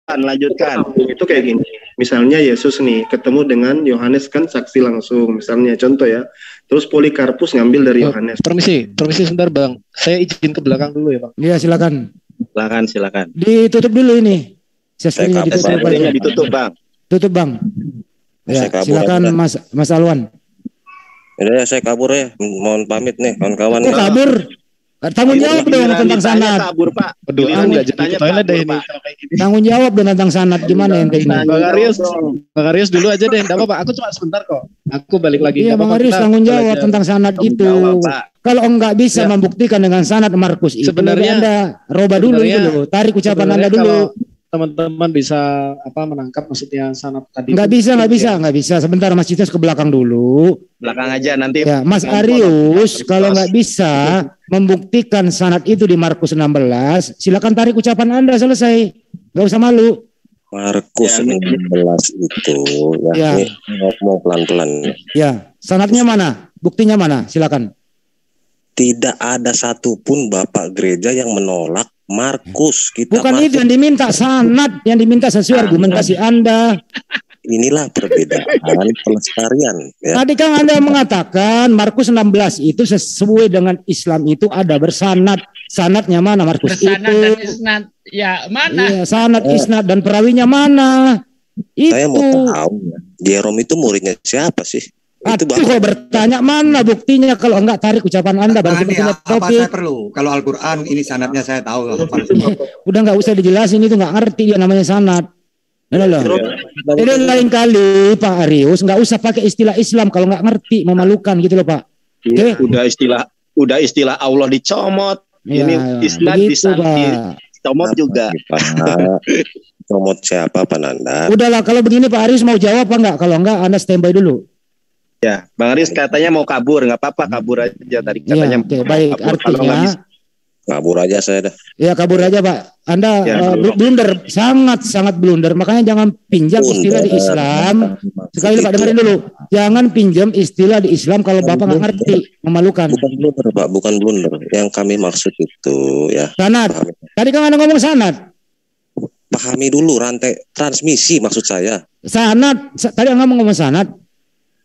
Lanjutkan. Itu kayak gini. Misalnya Yesus nih ketemu dengan Yohanes kan saksi langsung. Misalnya contoh ya. Terus Polikarpus ngambil dari Yohanes. Permisi sebentar Bang. Saya izin ke belakang dulu ya Bang. Iya silakan. Silakan. Ditutup dulu ini. Sesnya ditutup Bang. Tutup Bang. Ya, silakan Mas Alwan. Udah saya kabur ya. Mohon pamit nih kawan-kawan. Kok kabur? Tanggung jawab dong tentang sanad. Kabur Pak. Tanggung jawab dong tentang sanad. Gimana ente ini? Bang Arius dulu aja deh. Enggak apa-apa. Aku cuma sebentar kok. Aku balik lagi. Iya Bang Arius tanggung jawab tentang sanad itu. Kalau enggak bisa membuktikan dengan sanad Markus itu, sebenarnya Anda roba dulu itu. Tarik ucapan Anda dulu. Teman-teman bisa menangkap maksudnya sanad tadi. Nggak bisa. Sebentar Mas Citos ke belakang dulu. Belakang aja nanti. Ya, Mas Arius kalau nggak bisa membuktikan sanad itu di Markus 16, silakan tarik ucapan Anda selesai. Nggak usah malu. Markus 16 itu ya. Ngomong pelan-pelan. Ya, sanadnya mana? Buktinya mana? Silakan. Tidak ada satupun Bapak gereja yang menolak Markus. Bukan itu yang diminta, sanad yang diminta sesuai argumentasi Anda. Inilah perbedaan pelestarian. Ya. Tadi kan Anda mengatakan Markus 16 itu sesuai dengan Islam itu ada bersanad. Sanadnya mana Markus itu? Bersanad dan isnad. Ya mana? Iya, sanad, isnad dan perawinya mana? Itu. Saya mau tahu ya. Jerome itu muridnya siapa sih? Itu kalau bertanya mana buktinya, kalau enggak tarik ucapan Anda baru kita apa saya perlu? Kalau Al-Qur'an ini sanadnya saya tahu. Udah enggak usah dijelasin, itu enggak ngerti dia namanya sanad. Jadi lain kali Pak Arius enggak usah pakai istilah Islam kalau enggak ngerti, memalukan gitu loh Pak. Okay? Udah istilah Allah dicomot. Ya, ini isnad dicomot juga. Comot siapa Pak Nanda? Udahlah kalau begini Pak Arius mau jawab apa enggak? Kalau enggak Anda standby dulu. Ya, Bang Aris katanya mau kabur, nggak apa-apa kabur aja tadi katanya. Ya, baik, artinya kabur aja saya dah. Ya kabur aja Pak. Anda blunder, sangat blunder. Makanya jangan pinjam istilah di Islam. Sekali Pak dengerin dulu. Jangan pinjam istilah di Islam kalau Bapak nggak ngerti, memalukan. Bukan blunder Pak, bukan blunder. Yang kami maksud itu ya. Sanad. Tadi kan Anda ngomong sanad. Pahami dulu rantai transmisi maksud saya. Sanad. Tadi Anda ngomong sanad.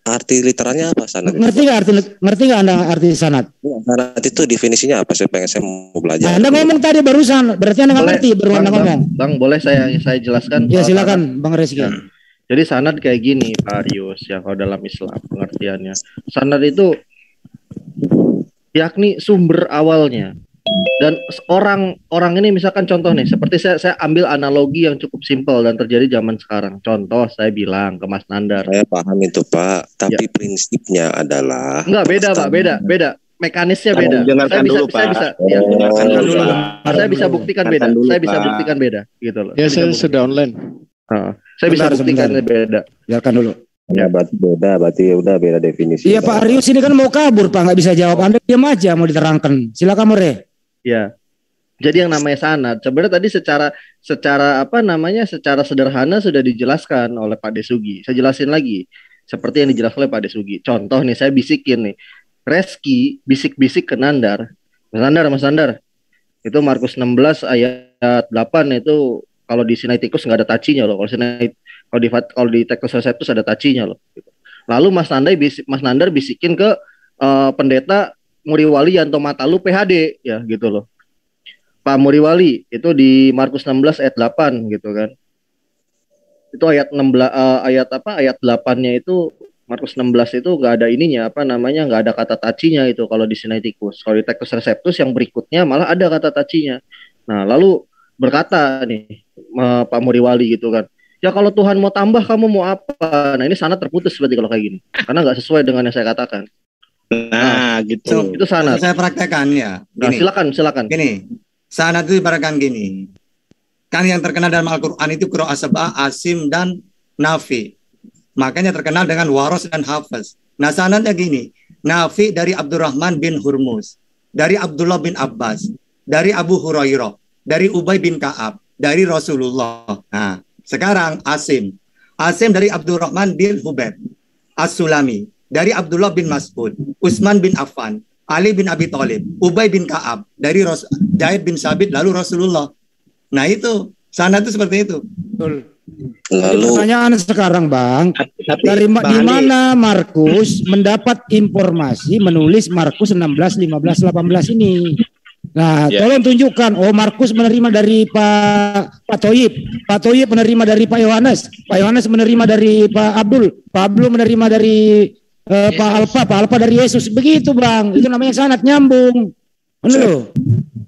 Arti literalnya apa sanad? Ngerti nggak Anda arti sanad? Sanad itu definisinya apa? Saya mau belajar. Anda ngomong tadi barusan, berarti Anda nggak ngerti baru Anda ngomong. Bang, boleh saya jelaskan? Ya silakan, Bang Reski. Jadi sanad kayak gini, Pak Arius, ya kalau dalam Islam pengertiannya. Sanad itu yakni sumber awalnya. Dan orang ini misalkan contoh nih, seperti saya ambil analogi yang cukup simpel dan terjadi zaman sekarang. Contoh saya bilang ke Mas Nandar. Saya paham itu Pak, tapi prinsipnya adalah enggak beda Pak, beda. Mekanisnya beda. Saya bisa buktikan beda. Saya bisa buktikan beda gitu loh. Ya saya sudah online. Saya bisa buktikan beda. Biarkan dulu. Ya berarti udah beda definisi. Iya Pak Arius ini kan mau kabur Pak, nggak bisa jawab. Anda diam aja mau diterangkan. Silakan More. Ya. Jadi yang namanya sanad sebenarnya tadi secara sederhana sudah dijelaskan oleh Pak Desugi. Saya jelasin lagi seperti yang dijelaskan oleh Pak Desugi. Contoh nih, saya bisikin nih. Reski bisik-bisik ke Nandar. Mas Nandar. Itu Markus 16 ayat 8 itu kalau di Sinaiticus nggak ada tacinya loh. Kalau di Textus Receptus ada tacinya loh. Lalu Mas Nandar bisikin ke pendeta Muriwali Yanto Matalu PhD ya gitu loh. Pak Muriwali itu di Markus 16 ayat 8 gitu kan. Itu ayat 16 ayat 8-nya itu Markus 16 itu nggak ada ininya nggak ada kata tacinya itu kalau di Sinaiticus. Kalau di Textus Receptus yang berikutnya malah ada kata tacinya. Nah, lalu berkata nih Pak Muriwali gitu kan. Ya kalau Tuhan mau tambah kamu mau apa? Nah ini sanad terputus berarti kalau kayak gini. Karena nggak sesuai dengan yang saya katakan. Nah gitu. Itu sanad. Saya praktekkan ya. Gini. Nah, silakan. Gini. Sanad itu ibaratkan gini. Kan yang terkenal dalam Al-Quran itu Qira'ah Sab'ah, Asim, dan Nafi. Makanya terkenal dengan Waros dan Hafiz. Nah sanadnya gini. Nafi dari Abdurrahman bin Hurmuz. Dari Abdullah bin Abbas. Dari Abu Hurairah. Dari Ubay bin Ka'ab. Dari Rasulullah. Nah. Sekarang Asim dari Abdurrahman bin Hubaib As-Sulami, dari Abdullah bin Mas'ud, Utsman bin Affan, Ali bin Abi Thalib, Ubay bin Ka'ab, dari Zaid bin Sabit, lalu Rasulullah. Nah itu sanad itu seperti itu. Lalu pertanyaan sekarang Bang, di mana Markus mendapat informasi menulis Markus 16, 15, 18 ini? Nah, tolong tunjukkan. Oh, Markus menerima dari Pak Toyib. Pak Toyib menerima dari Pak Yohanes. Pak Yohanes menerima dari Pak Abdul. Pak Abdul menerima dari Pak Alfa. Pak Alfa dari Yesus. Begitu, Bang. Itu namanya sanad nyambung. Benar loh.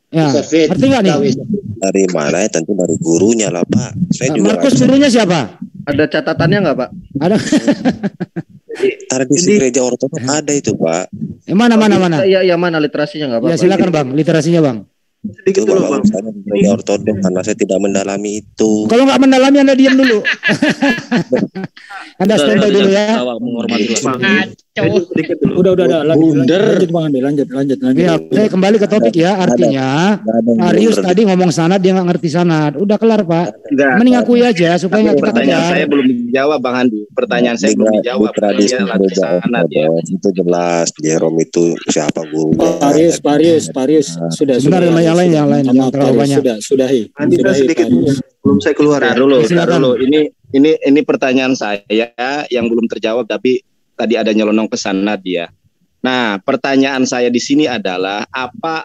Ya, ngerti nggak nih? Dari mana ya? Tentu dari gurunya lah, Pak. Saya juga Markus gurunya siapa? Ada catatannya nggak, Pak? Ada. Tradisi gereja ortodoks ada itu Pak. Mana? Iya mana literasinya nggak Pak? Ya silakan Bang, literasinya Bang. Sedikit dulu Bang. Saya gereja ortodoks karena saya tidak mendalami itu. Kalau nggak mendalami Anda diam dulu. Anda standby dulu ya. Udah. Lanjut. Ya, saya kembali ke topik ya. Artinya Arius tadi ngomong sanad dia nggak ngerti sanad. Udah kelar Pak. Mending akui aja supaya nggak kita pertanyaan saya belum dijawab Bang Andi. Pertanyaan saya belum dijawab. Tradisi gereja ortodoks itu jelas. Jerome itu siapa guru? Parius sudah. Sebentar yang lain yang terlalu banyak. Sudahi. Sedikit belum saya keluar ya. Dulu. Ini pertanyaan saya yang belum terjawab tapi tadi ada nyelonong ke sana dia. Nah, pertanyaan saya di sini adalah apa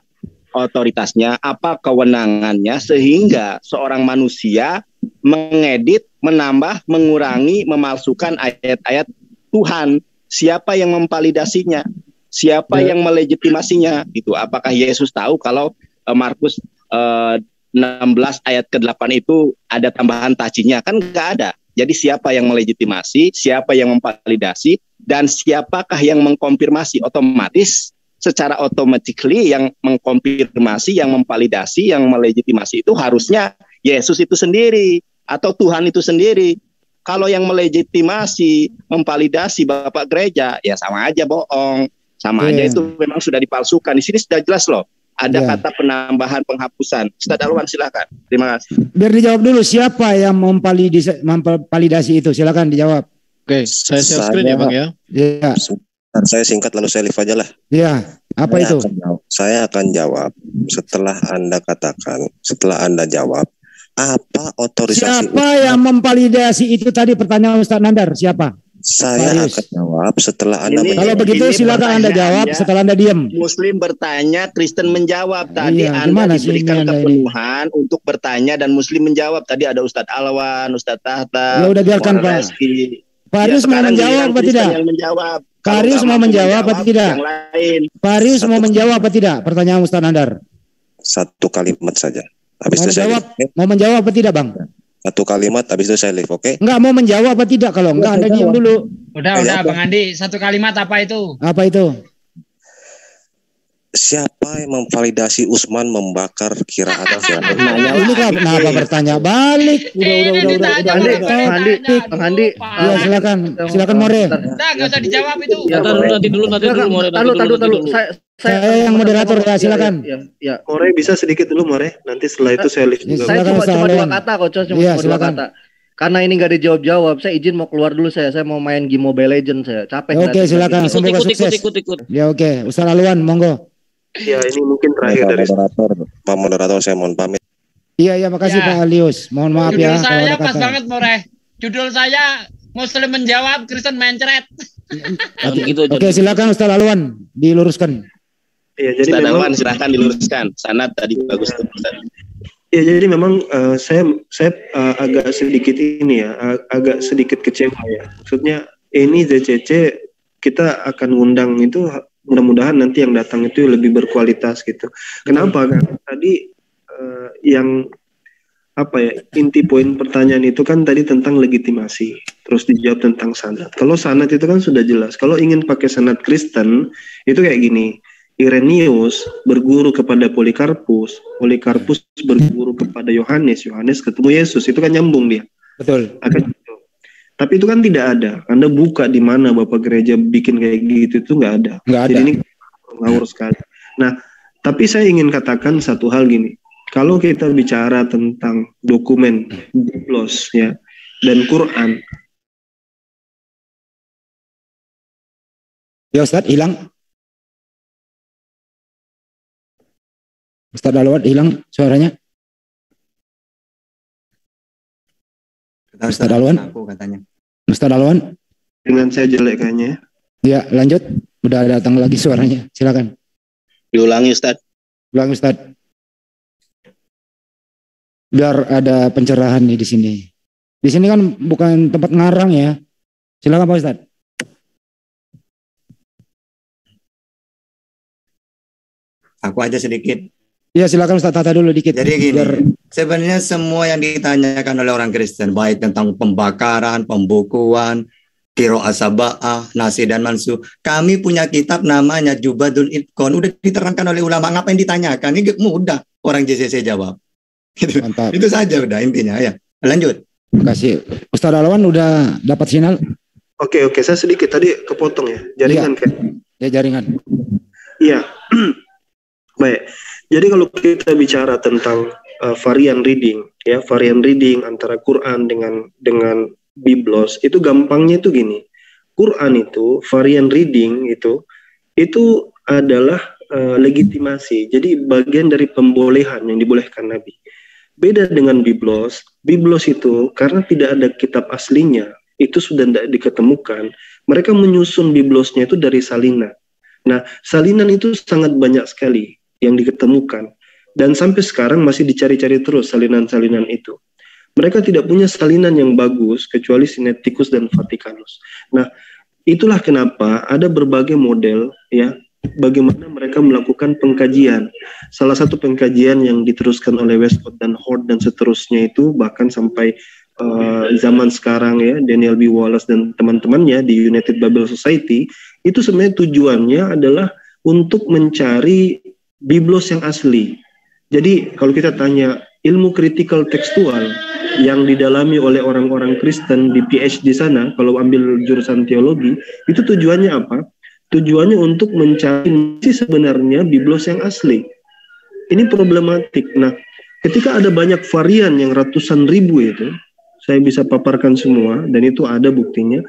otoritasnya, apa kewenangannya sehingga seorang manusia mengedit, menambah, mengurangi, memalsukan ayat-ayat Tuhan? Siapa yang memvalidasinya? Siapa yang melegitimasinya? Gitu. Apakah Yesus tahu kalau Markus 16 ayat ke-8 itu ada tambahan tacinya? Kan enggak ada. Jadi siapa yang melegitimasi, siapa yang memvalidasi, dan siapakah yang mengkonfirmasi? Otomatis secara automatically yang mengkonfirmasi, yang memvalidasi, yang melegitimasi itu harusnya Yesus itu sendiri atau Tuhan itu sendiri. Kalau yang melegitimasi, memvalidasi Bapak Gereja, ya sama aja bohong. Sama aja itu memang sudah dipalsukan. Di sini sudah jelas loh. Ada kata penambahan, penghapusan. Ustaz Alwan silakan. Terima kasih. Biar dijawab dulu siapa yang memvalidasi itu. Silakan dijawab. Oke, saya share screen ya Bang ya. Iya. Saya singkat lalu saya live aja lah. Iya. Apa itu? Saya akan jawab setelah Anda katakan, setelah Anda jawab. Apa otorisasi? Siapa yang memvalidasi itu tadi pertanyaan Ustaz Nandar? Siapa? Saya akan jawab setelah Anda menjawab. Kalau begitu silakan Anda jawab setelah Anda diam. Muslim bertanya, Kristen menjawab. Tadi Anda diberikan kepenuhan untuk bertanya dan Muslim menjawab. Tadi ada Ustadz Alwan, Ustadz Tahta. Ya udah biarkan Pak. Pak Arius mau menjawab apa tidak? Pak Arius mau menjawab apa tidak? Pak Arius mau menjawab apa tidak? Pertanyaan Ustadz Nandar. Satu kalimat saja. Habis itu mau menjawab apa tidak Bang? Satu kalimat, habis itu saya live, oke? Enggak mau menjawab apa tidak? Kalau enggak Anda diam dulu. Udah Bang Andi, satu kalimat apa itu? Apa itu? siapa yang memvalidasi Usman membakar kiraan? Ini kenapa bertanya balik? Udah. Handi. Ya silakan More. Nggak usah dijawab itu. Nanti dulu More. Saya yang moderator ya, silakan. Ya. More bisa sedikit dulu More. Nanti setelah itu saya lift juga. Saya cuma 2 kata kok, cuma 2 kata. Karena ini nggak dijawab-jawab, saya izin mau keluar dulu saya mau main game Mobile Legends saya. Capek. Oke, silakan. Semoga sukses. Ikut. Ya oke, Ustaz Alwan, monggo. Ya, ini mungkin terakhir dari Pak Moderator, saya mohon pamit. Iya, makasih Pak Alius. Mohon maaf Judul ya. Judul saya pas banget, More. Judul saya Muslim menjawab, Kristen mencret. Oke, silakan Ustaz Alwan diluruskan. Iya, jadi Ustaz memang silahkan diluruskan. Sanad tadi bagus tuh. Ya, jadi memang saya agak sedikit agak sedikit kecewa ya. Maksudnya ini ZCC kita akan undang itu mudah-mudahan nanti yang datang itu lebih berkualitas gitu. Kenapa? Karena tadi yang inti poin pertanyaan itu kan tadi tentang legitimasi, terus dijawab tentang sanad. Kalau sanad itu kan sudah jelas. Kalau ingin pakai sanad Kristen itu kayak gini. Irenaeus berguru kepada Polikarpus berguru kepada Yohanes ketemu Yesus, itu kan nyambung dia. Betul. Tapi itu kan tidak ada. Anda buka di mana Bapak Gereja bikin kayak gitu, itu nggak ada. Jadi ini ngawur sekali. Nah, tapi saya ingin katakan satu hal gini. Kalau kita bicara tentang dokumen Biblos ya dan Quran. Ya Ustaz, hilang. Ustaz Alwan hilang suaranya. Ustaz Alwan. Aku katanya. Ustaz Alwan. Dengan saya jelek kayaknya. Ya, lanjut. Udah datang lagi suaranya. Silakan. Diulangi Ustaz. Ulangi Ustaz. Biar ada pencerahan nih di sini. Di sini kan bukan tempat ngarang ya. Silakan Pak Ustaz. Aku aja sedikit. Iya, silakan Ustaz, tata dulu dikit. Jadi gini, sebenarnya semua yang ditanyakan oleh orang Kristen, baik tentang pembakaran, pembukuan, Qiraat Saba'ah, Nasi dan Mansu, kami punya kitab namanya Jubadul Itqan, udah diterangkan oleh ulama, ngapain ditanyakan? Ini mudah orang JCC jawab. Gitu. Mantap. Itu saja udah intinya ya. Lanjut. Terima kasih. Ustaz Alwan udah dapat sinyal? Oke, saya sedikit tadi kepotong ya. Jaringan kayak. Ya, jaringan. Iya. Baik. Jadi kalau kita bicara tentang varian reading antara Quran dengan Biblos, itu gampangnya itu gini. Quran itu varian reading itu adalah legitimasi. Jadi bagian dari pembolehan yang dibolehkan Nabi. Beda dengan Biblos. Biblos itu karena tidak ada kitab aslinya, itu sudah tidak diketemukan. Mereka menyusun Biblosnya itu dari salinan. Nah, salinan itu sangat banyak sekali yang diketemukan, dan sampai sekarang masih dicari-cari terus salinan-salinan itu. Mereka tidak punya salinan yang bagus kecuali Sinaiticus dan Vaticanus. Nah, itulah kenapa ada berbagai model ya bagaimana mereka melakukan pengkajian. Salah satu pengkajian yang diteruskan oleh Westcott dan Hort dan seterusnya itu bahkan sampai zaman sekarang ya, Daniel B. Wallace dan teman-temannya di United Bible Society, itu sebenarnya tujuannya adalah untuk mencari Biblos yang asli. Jadi kalau kita tanya ilmu kritikal tekstual yang didalami oleh orang-orang Kristen di PhD sana, kalau ambil jurusan teologi, itu tujuannya apa? Tujuannya untuk mencari sebenarnya Biblos yang asli. Ini problematik. Nah, ketika ada banyak varian yang ratusan ribu itu, saya bisa paparkan semua dan itu ada buktinya.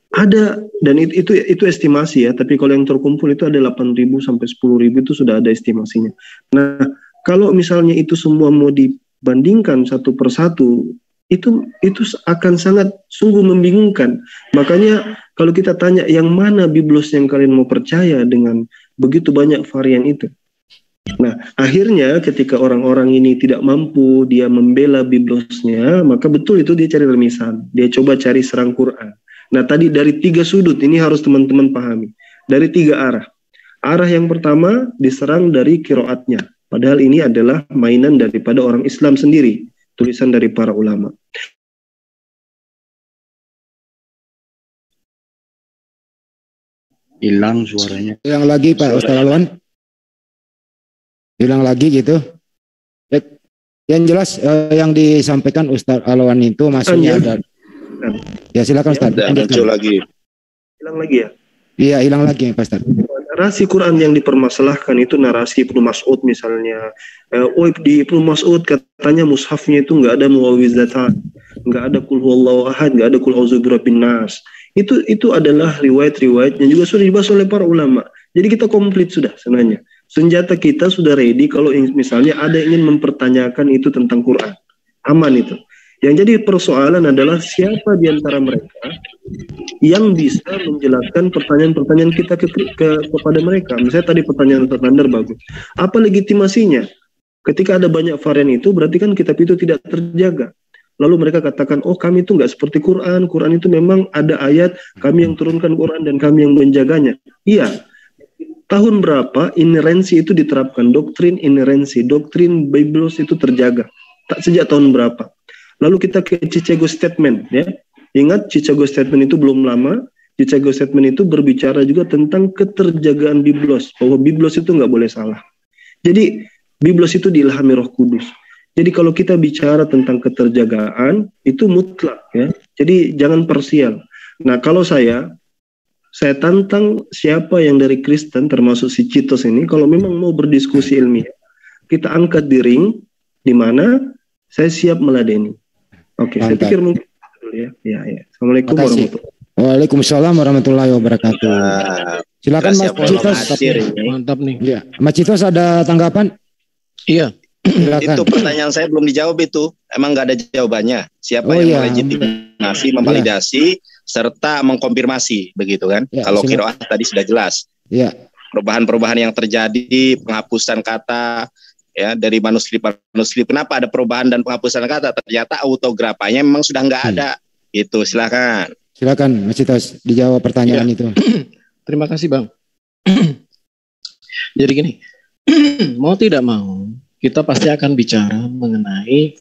Ada, dan itu estimasi ya, tapi kalau yang terkumpul itu ada 8.000 sampai 10.000 itu sudah ada estimasinya. Nah, kalau misalnya itu semua mau dibandingkan satu persatu, itu akan sangat sungguh membingungkan. Makanya kalau kita tanya yang mana Biblos yang kalian mau percaya dengan begitu banyak varian itu. Nah, akhirnya ketika orang-orang ini tidak mampu dia membela Biblosnya, maka betul itu dia cari remisan, dia coba cari serang Quran. Nah, tadi dari 3 sudut ini harus teman-teman pahami. Dari 3 arah. Arah yang pertama diserang dari qiraatnya. Padahal ini adalah mainan daripada orang Islam sendiri. Tulisan dari para ulama. Hilang suaranya. Yang lagi Pak Ustaz Alwan. Hilang lagi gitu. Yang jelas yang disampaikan Ustadz Alwan itu maksudnya ada. Ya silakan Ustadz. Muncul lagi. Hilang lagi ya? Iya hilang lagi Pak Ustadz. Narasi Quran yang dipermasalahkan itu narasi Ibnu Mas'ud misalnya. Di Ibnu Mas'ud katanya mushafnya itu nggak ada muawwizatan, nggak ada kul huwallahu ahad, nggak ada kul a'udzu birabbin nas. Itu adalah riwayat-riwayat yang juga sudah dibahas oleh para ulama. Jadi kita komplit sudah sebenarnya. Senjata kita sudah ready kalau misalnya ada yang ingin mempertanyakan itu tentang Quran. Aman itu. Yang jadi persoalan adalah siapa di antara mereka yang bisa menjelaskan pertanyaan-pertanyaan kita kepada mereka. Misalnya tadi pertanyaan Ustaz Nandar bagus. Apa legitimasinya? Ketika ada banyak varian itu berarti kan kitab itu tidak terjaga. Lalu mereka katakan, oh kami itu nggak seperti Quran. Quran itu memang ada ayat, kami yang turunkan Quran dan kami yang menjaganya. Iya. Tahun berapa inerensi itu diterapkan? Doktrin inerensi, doktrin Biblos itu terjaga. Tak sejak tahun berapa? Lalu kita ke Chicago Statement, ya. Ingat Chicago Statement itu belum lama. Chicago Statement itu berbicara juga tentang keterjagaan Biblos, bahwa Biblos itu nggak boleh salah. Jadi Biblos itu diilhami Roh Kudus. Jadi kalau kita bicara tentang keterjagaan itu mutlak, ya. Jadi jangan parsial. Nah kalau saya tantang siapa yang dari Kristen termasuk si Citos ini kalau memang mau berdiskusi ilmiah kita angkat di ring di mana saya siap meladeni. Oke, saya pikir mungkin ya. Assalamualaikum warahmatullahi wabarakatuh. Waalaikumsalam warahmatullahi wabarakatuh. Silakan Mas Citos. Mantap nih. Ya, Mas Citos ada tanggapan? Iya. Silakan. Itu pertanyaan saya belum dijawab itu. Emang nggak ada jawabannya. Siapa yang melegitimasi, memvalidasi, serta mengkonfirmasi, begitu kan? Ya, kalau qiraah tadi sudah jelas. Ya. Perubahan-perubahan yang terjadi, penghapusan kata, ya dari manuskrip. Kenapa ada perubahan dan penghapusan kata? Ternyata autografanya memang sudah nggak ada. Itu silakan. Silakan Mas Citos dijawab pertanyaan itu. Terima kasih Bang. Jadi gini, mau tidak mau kita pasti akan bicara mengenai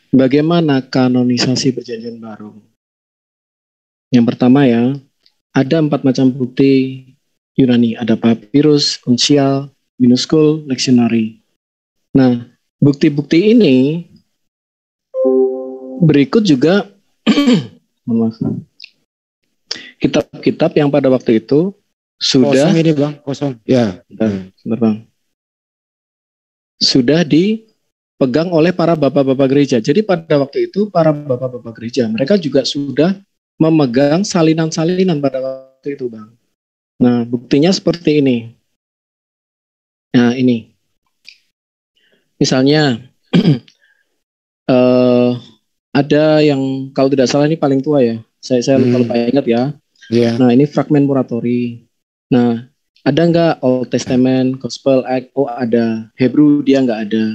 bagaimana kanonisasi perjanjian baru. Yang pertama ya, ada 4 macam bukti Yunani. Ada papirus, uncial, minuskul, lectionary. Nah, bukti-bukti ini berikut juga kitab-kitab yang pada waktu itu sudah... Kosong ini Bang, kosong. Ya. Sebentar Bang. Sudah dipegang oleh para bapak-bapak gereja. Jadi pada waktu itu para bapak-bapak gereja mereka juga sudah memegang salinan-salinan pada waktu itu Bang. Nah buktinya seperti ini. Nah ini. Misalnya ada yang kalau tidak salah ini paling tua ya. Saya lupa ingat ya. Yeah. Nah ini fragmen Muratori. Nah ada nggak Old Testament, Gospel, Act? Oh ada. Hebrew dia nggak ada.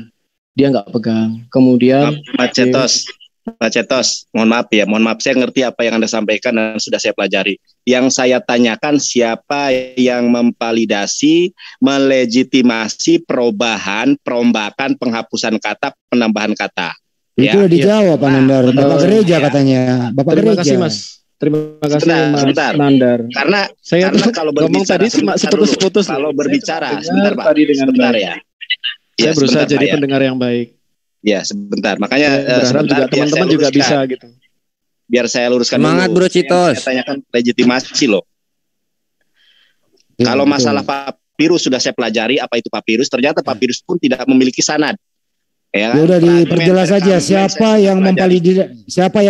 Dia nggak pegang. Kemudian Pak Cetos, mohon maaf ya. Mohon maaf, saya ngerti apa yang Anda sampaikan dan sudah saya pelajari. Yang saya tanyakan siapa yang memvalidasi, melegitimasi perubahan, perombakan, penghapusan kata, penambahan kata. Itu udah dijawab Pak Nandar. Bapak gereja katanya. Bapak Terima gereja. kasih Mas. Terima kasih Mas Nandar. Karena kalau berbicara seputus-putus. Kalau berbicara sebentar Pak. Sebentar ya. Saya berusaha jadi pendengar yang baik. Ya sebentar. Makanya juga teman-teman juga bisa gitu. Biar saya luruskan. Semangat dulu. Bro Citos. Saya tanyakan legitimasi loh. Kalau masalah papirus sudah saya pelajari apa itu papirus. Ternyata papirus pun tidak memiliki sanad. Ya, udah diperjelas saja siapa yang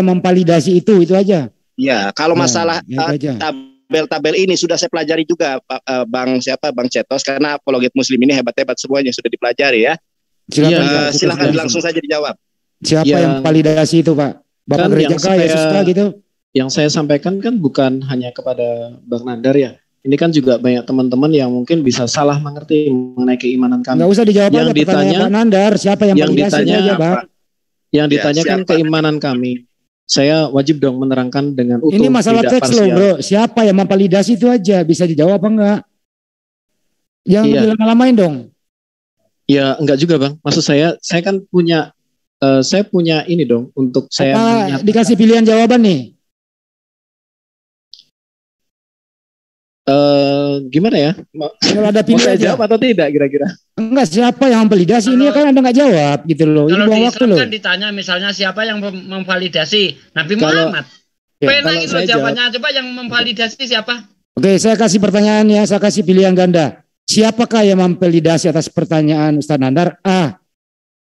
memvalidasi itu aja. Ya, kalau masalah tabel-tabel ini sudah saya pelajari juga Bang Cetos karena apologet muslim ini hebat-hebat semuanya sudah dipelajari ya. Silakan langsung saja dijawab. Siapa yang validasi itu Pak? Bapak gereja kah Yesus kah gitu? Yang saya sampaikan kan bukan hanya kepada Bang Nandar ya. Ini kan juga banyak teman-teman yang mungkin bisa salah mengerti mengenai keimanan kami. Nggak usah dijawab yang aja pertanyaan Pak Nandar. Siapa yang validasi aja Pak? Yang ditanyakan keimanan kami. Saya wajib dong menerangkan dengan utuh. Ini masalah teks loh bro. Siapa yang memvalidasi itu aja. Bisa dijawab apa enggak? Jangan dilama-lamain dong. Ya enggak juga Bang. Maksud saya kan punya saya punya ini dong untuk saya dikasih pilihan jawaban nih. gimana ya? Kalau ada Mau saya jawab atau tidak kira-kira? Enggak, siapa yang memvalidasi ini kan Anda nggak jawab gitu loh. Ini Kalau buang di waktu Islam loh. kan ditanya misalnya siapa yang memvalidasi Nabi Kalau- Muhammad. Ya, Penak kalau itu saya jawabannya. Coba yang memvalidasi siapa? Oke, saya kasih pertanyaan ya, saya kasih pilihan ganda. Siapakah yang memvalidasi atas pertanyaan Ustaz Nandar? A.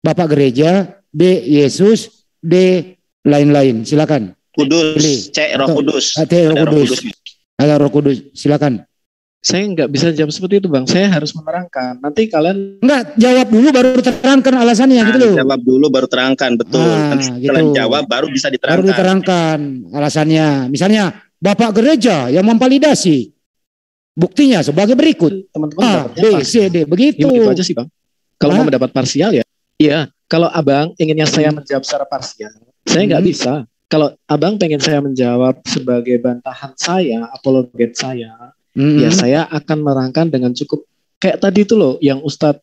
Bapak gereja, B. Yesus, D. lain-lain. Silakan. Kudus, Pilih. C. Roh Kudus. C. Roh Ada Roh Kudus. Kudus. Ada Roh Kudus. Silakan. Saya nggak bisa jawab seperti itu, Bang. Saya harus menerangkan. Nanti kalian Enggak, jawab dulu baru terangkan alasannya gitu loh. Jawab dulu baru terangkan, betul. Nanti setelah gitu. jawab baru bisa Baru diterangkan. diterangkan alasannya. Misalnya Bapak gereja yang memvalidasi. Buktinya sebagai berikut. teman-teman A, B, C, D. Begitu. Itu aja sih, Bang. Kalau mau mendapat parsial ya. Iya, kalau Abang inginnya saya menjawab secara parsial, saya nggak bisa. Kalau Abang pengen saya menjawab sebagai bantahan saya, apologet saya, ya saya akan menerangkan dengan cukup kayak tadi itu loh yang Ustadz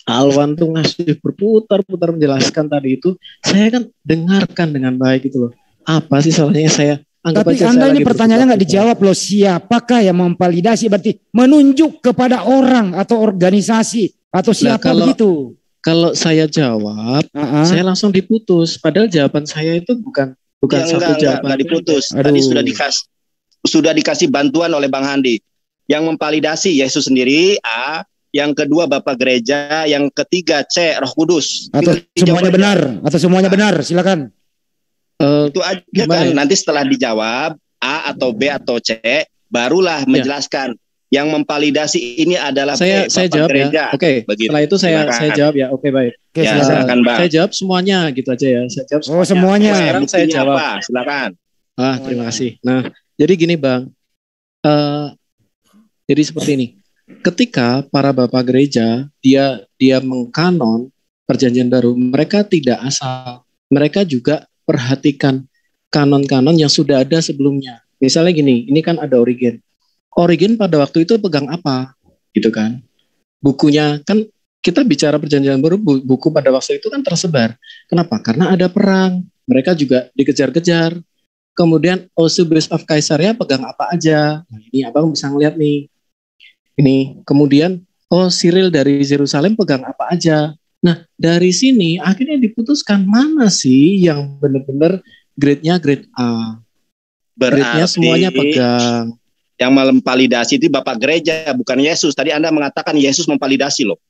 Alwan tuh ngasih berputar-putar menjelaskan tadi itu, saya kan dengarkan dengan baik itu loh. Apa sih salahnya saya anggap Tapi aja Anda saya ini lagi pertanyaannya nggak dijawab loh. Siapakah yang memvalidasi? Berarti menunjuk kepada orang atau organisasi atau siapa begitu? Kalau saya jawab, saya langsung diputus. Padahal jawaban saya itu bukan Ya, satu jawaban. enggak diputus. Tadi sudah dikasih bantuan oleh Bang Handi. Yang memvalidasi Yesus sendiri, A. Yang kedua Bapak Gereja, yang ketiga C. Roh Kudus. Atau semuanya benar? Atau semuanya benar? Silakan. Itu aja kan. Nanti setelah dijawab A atau B atau C, barulah menjelaskan. Yang memvalidasi ini adalah Saya jawab gereja. ya. Oke. Begitu. Setelah itu saya jawab ya. Oke, baik. Ya, silakan, Bang. Saya jawab semuanya gitu aja ya. Saya jawab semuanya. semuanya. Sekarang saya Buktinya jawab. apa? Silakan. Terima kasih. Nah, jadi gini, Bang. Jadi seperti ini. Ketika para bapak gereja dia mengkanon Perjanjian Baru, mereka tidak asal. Mereka juga perhatikan kanon-kanon yang sudah ada sebelumnya. Misalnya gini, ini kan ada Origen. Origen pada waktu itu pegang apa? Gitu kan. Bukunya kan kita bicara Perjanjian Baru, buku pada waktu itu kan tersebar. Kenapa? Karena ada perang. Mereka juga dikejar-kejar. Kemudian Eusebius of Caesarea pegang apa aja? Nah, ini Abang bisa ngeliat nih. Ini kemudian Cyril dari Yerusalem pegang apa aja? Nah, dari sini akhirnya diputuskan mana sih yang benar-benar grade-nya grade A. Grade-nya semuanya pegang. Yang memvalidasi itu Bapak Gereja, bukan Yesus. Tadi Anda mengatakan Yesus memvalidasi loh.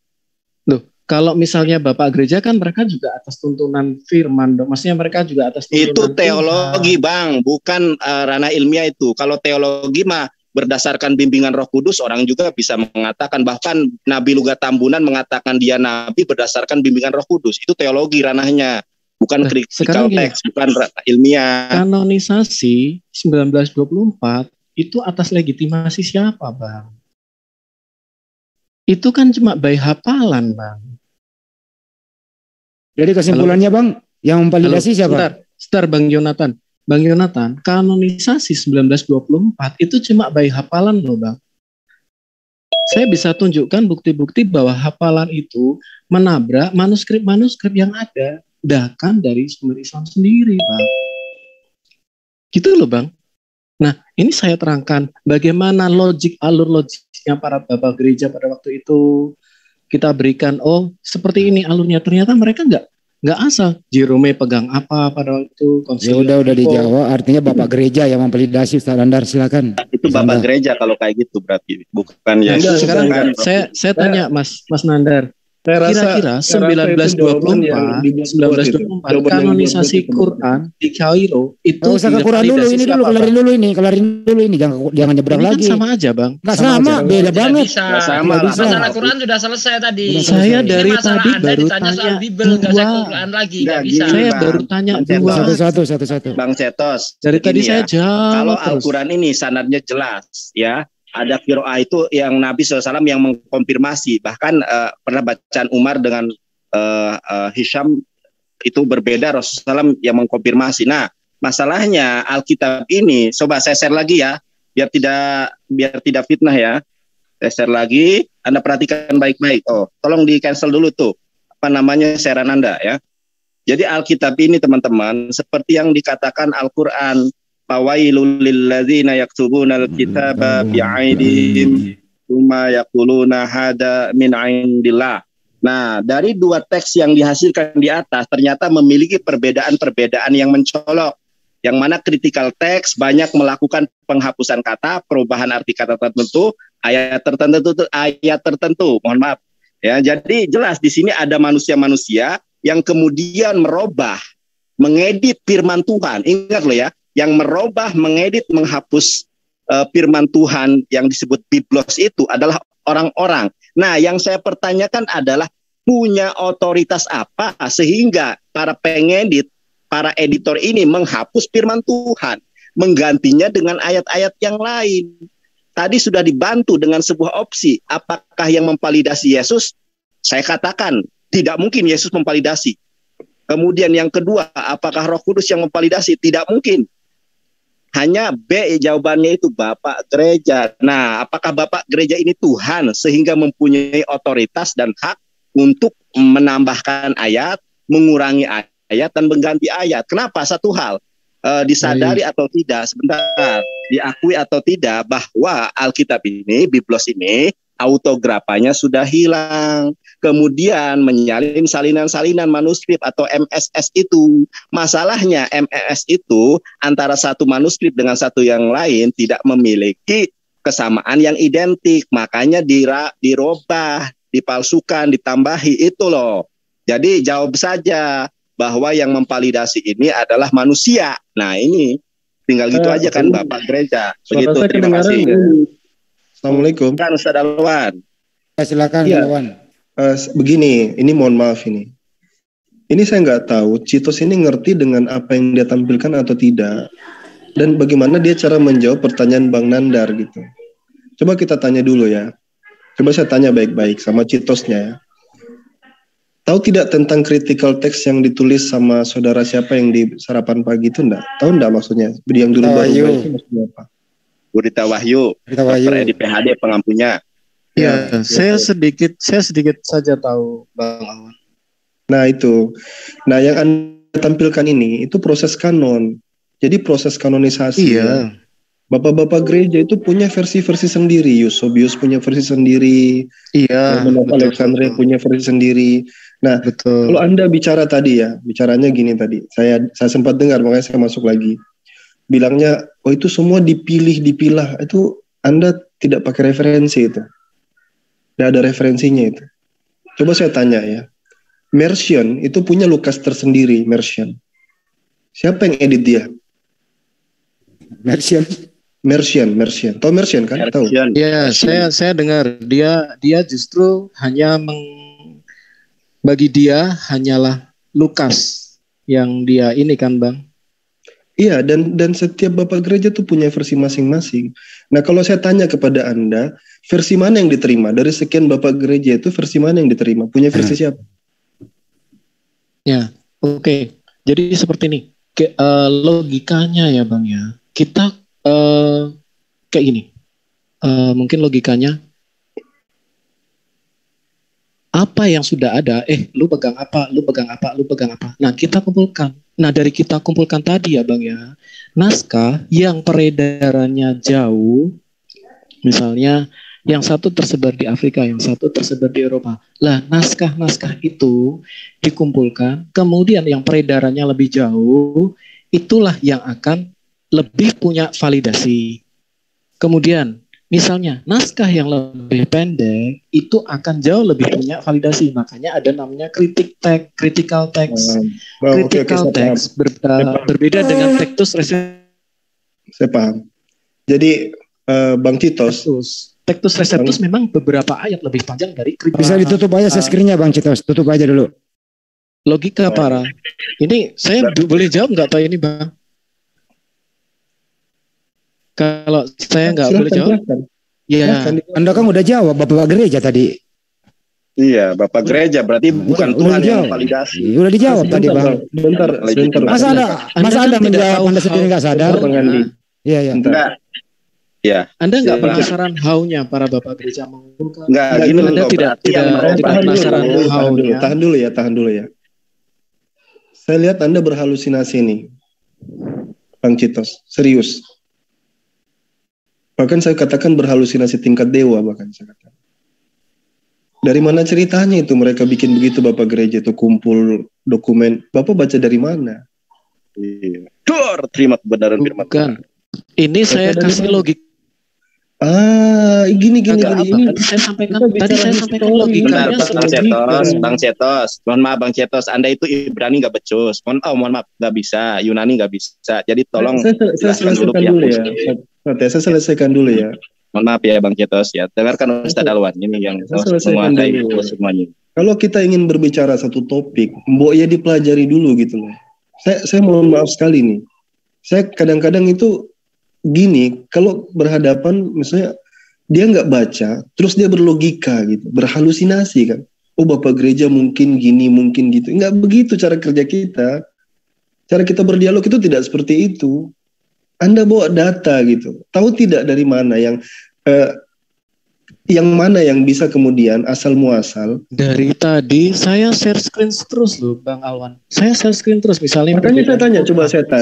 Loh, kalau misalnya Bapak Gereja kan mereka juga atas tuntunan firman dong. Maksudnya mereka juga atas tuntunan Itu teologi, Bang, bukan ranah ilmiah itu. Kalau teologi mah berdasarkan bimbingan Roh Kudus, orang juga bisa mengatakan, bahkan Nabi Luga Tambunan mengatakan dia nabi berdasarkan bimbingan Roh Kudus. Itu teologi ranahnya, bukan critical text, bukan ranah ilmiah. Kanonisasi 1924 itu atas legitimasi siapa, Bang? Itu kan cuma by hafalan, Bang. Jadi kesimpulannya, Bang, yang memvalidasi siapa? Sebentar, Bang Yonatan. Bang Yonatan, kanonisasi 1924 itu cuma by hafalan loh, Bang. Saya bisa tunjukkan bukti-bukti bahwa hafalan itu menabrak manuskrip-manuskrip yang ada, bahkan dari sumber Islam sendiri, Bang. Gitu loh, Bang. Nah, ini saya terangkan bagaimana alur logiknya para bapak gereja pada waktu itu. Kita berikan, seperti ini alurnya. Ternyata mereka nggak asal. Jerome pegang apa pada waktu itu. Ya udah dijawab. Artinya bapak gereja yang memvalidasi. Ustaz Nandar, silakan. Itu bapak gereja kalau kayak gitu berarti, bukan ya. Sekarang saya tanya Mas Nandar. Kira-kira 1924 kanonisasi Quran di Kairo itu usah ke Quran dulu, ini dulu kelarin dulu ini jangan nyebrang ini lagi. Kan sama aja, Bang. Nggak sama, beda banget. Masalah Quran sudah selesai tadi. Saya dari tadi baru tanya soal Bible, nggak usah Quran lagi, nggak bisa. Saya baru tanya satu. Bang Cetos. Dari tadi saya jawab. Kalau Al-Quran ini sanadnya jelas, ya. Ada qiraah itu yang Nabi SAW yang mengkonfirmasi. Bahkan pernah bacaan Umar dengan Hisham itu berbeda, Rasulullah SAW yang mengkonfirmasi. Nah, masalahnya Alkitab ini, coba saya share lagi ya, biar tidak fitnah ya. Saya share lagi, Anda perhatikan baik-baik. Tolong di cancel dulu tuh, sharean Anda ya. Jadi Alkitab ini teman-teman, seperti yang dikatakan Al-Quran, fawailul lilladzina yaktubuna alkitaba bi'aidihim tsumma yaquluna hada min indillah. Nah, dari dua teks yang dihasilkan di atas ternyata memiliki perbedaan-perbedaan yang mencolok. Yang mana critical text banyak melakukan penghapusan kata, perubahan arti kata tertentu, ayat tertentu. Mohon maaf. Ya, jadi jelas di sini ada manusia-manusia yang kemudian merubah, mengedit firman Tuhan. Ingat loh ya, yang merubah, mengedit, menghapus firman Tuhan yang disebut biblos itu adalah orang-orang. Nah, yang saya pertanyakan adalah punya otoritas apa sehingga para pengedit, para editor ini menghapus firman Tuhan, menggantinya dengan ayat-ayat yang lain. Tadi sudah dibantu dengan sebuah opsi. Apakah yang memvalidasi Yesus? Saya katakan tidak mungkin Yesus memvalidasi. Kemudian yang kedua, apakah Roh Kudus yang memvalidasi? Tidak mungkin. Hanya B jawabannya itu Bapak Gereja. Nah, apakah Bapak Gereja ini Tuhan sehingga mempunyai otoritas dan hak untuk menambahkan ayat, mengurangi ayat dan mengganti ayat? Kenapa? Satu hal, disadari atau tidak, sebentar, diakui atau tidak bahwa Alkitab ini, Biblos ini, autografanya sudah hilang. Kemudian menyalin salinan-salinan manuskrip atau MSS itu. Masalahnya MSS itu antara satu manuskrip dengan satu yang lain tidak memiliki kesamaan yang identik. Makanya dirubah, dipalsukan, ditambahi itu loh. Jadi jawab saja bahwa yang memvalidasi ini adalah manusia. Nah ini tinggal gitu aja kan Bapak Gereja. Begitu, terima kasih. Assalamualaikum. Kan Ustaz Alwan. Silakan Alwan. Begini, ini mohon maaf ini. Ini saya nggak tahu Citos ini ngerti dengan apa yang dia tampilkan atau tidak. Dan bagaimana dia cara menjawab pertanyaan Bang Nandar gitu. Coba kita tanya dulu ya. Coba saya tanya baik-baik sama Citosnya ya. Tahu tidak tentang critical text yang ditulis sama saudara siapa yang di sarapan pagi itu enggak? Tahu enggak maksudnya? Yang dulu baru itu maksudnya apa? Burita Wahyu. Dokter Edi PhD pengampunya. Ya, saya sedikit saja tahu Bang Awan. Nah itu, nah yang Anda tampilkan ini itu proses kanon. Jadi proses kanonisasi. Iya. Ya. Bapak-bapak gereja itu punya versi-versi sendiri. Eusebius punya versi sendiri. Iya. Alexandria punya versi sendiri. Nah, betul. Kalau Anda bicara tadi ya, bicaranya gini tadi. Saya sempat dengar, makanya saya masuk lagi. Bilangnya, oh itu semua dipilah. Itu Anda tidak pakai referensi itu. Tidak ada referensinya itu. Coba saya tanya ya. Mercian itu punya Lukas tersendiri, Mercian. Siapa yang edit dia? Mercian. Tahu Mercian kan? Tahu. Ya, saya dengar dia justru hanya bagi dia hanyalah Lukas yang dia ini kan, Bang. Iya, dan setiap bapak gereja tuh punya versi masing-masing. Nah, kalau saya tanya kepada Anda, versi mana yang diterima? Dari sekian bapak gereja itu versi mana yang diterima? Punya versi siapa? Ya, oke. Jadi seperti ini. Logikanya ya, Bang ya. Kita kayak gini. Mungkin logikanya apa yang sudah ada, lu pegang apa. Nah, kita kumpulkan. Nah, dari kita kumpulkan tadi ya Bang ya, naskah yang peredarannya jauh, misalnya yang satu tersebar di Afrika, yang satu tersebar di Eropa. Lah, naskah-naskah itu dikumpulkan, kemudian yang peredarannya lebih jauh, itulah yang akan lebih punya validasi. Kemudian, misalnya naskah yang lebih pendek itu akan jauh lebih punya validasi. Makanya ada namanya critical text. Critical text berbeda dengan Textus Receptus. Saya paham. Jadi Bang Citos. Textus Receptus memang beberapa ayat lebih panjang dari critical. Bisa ditutup aja screen-nya Bang Citos. Tutup aja dulu. Logika para. Ini saya boleh jawab nggak tahu ini Bang? Kalau saya nggak boleh jawab, ya. Anda kan udah jawab Bapak Gereja tadi. Iya, Bapak Gereja berarti bukan Tuhan yang validasi. Udah dijawab tadi Bang. Bentar. Masa Anda menjawab Anda sendiri nggak sadar? Iya. Enggak. Ya. Anda nggak penasaran how-nya para Bapak Gereja mengumpulkan? Nggak, gini Anda tidak penasaran how-nya. Tahan dulu ya. Saya lihat Anda berhalusinasi nih. Bang Citos, serius. Bahkan saya katakan berhalusinasi tingkat dewa, bahkan saya katakan. Dari mana ceritanya itu mereka bikin begitu Bapak gereja itu kumpul dokumen? Bapak baca dari mana? Iya. Terima kebenaran firman Tuhan. Ini saya kasih logik. Gini. Tadi saya sampaikan logikanya. Bang Cetos. Mohon maaf Bang Cetos, Anda itu Ibrani nggak becus. Mohon maaf nggak bisa, Yunani nggak bisa. Jadi tolong saya selesaikan dulu ya. Mohon maaf ya Bang Cetos ya. Dengarkan Ustadz Alwan ini yang menguasai semuanya. Kalau kita ingin berbicara satu topik, mbok ya dipelajari dulu gitu loh. Saya mohon maaf sekali nih. Saya kadang-kadang itu gini, kalau berhadapan misalnya dia nggak baca, terus dia berlogika gitu, berhalusinasi kan. Oh Bapak gereja mungkin gini, mungkin gitu. Nggak begitu cara kerja kita. Cara kita berdialog itu tidak seperti itu. Anda bawa data gitu. Tahu tidak dari mana yang mana yang bisa kemudian asal muasal. Dari tadi saya share screen terus loh Bang Alwan. Saya share screen terus misalnya. Makanya saya tanya.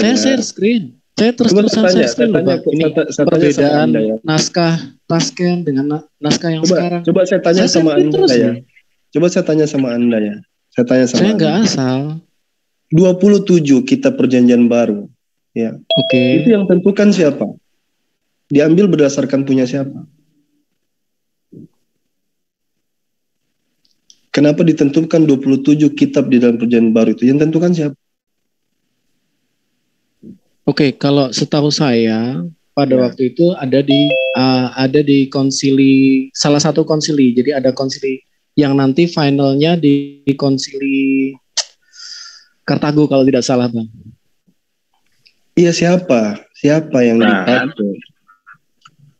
Saya share screen. Saya terus-terusan share screen loh Bang. Ini perbedaan naskah Pasken dengan naskah yang sekarang. Coba saya tanya sama Anda ya. Coba saya tanya sama Anda ya. Saya nggak asal. 27 kitab perjanjian baru. Ya. Oke. Itu yang tentukan siapa? Diambil berdasarkan punya siapa? Kenapa ditentukan 27 kitab di dalam perjanjian baru itu? Yang tentukan siapa? Oke, kalau setahu saya pada waktu itu ada di konsili, salah satu konsili. Jadi ada konsili yang nanti finalnya di konsili Kartago kalau tidak salah Bang. Iya siapa yang dipakai?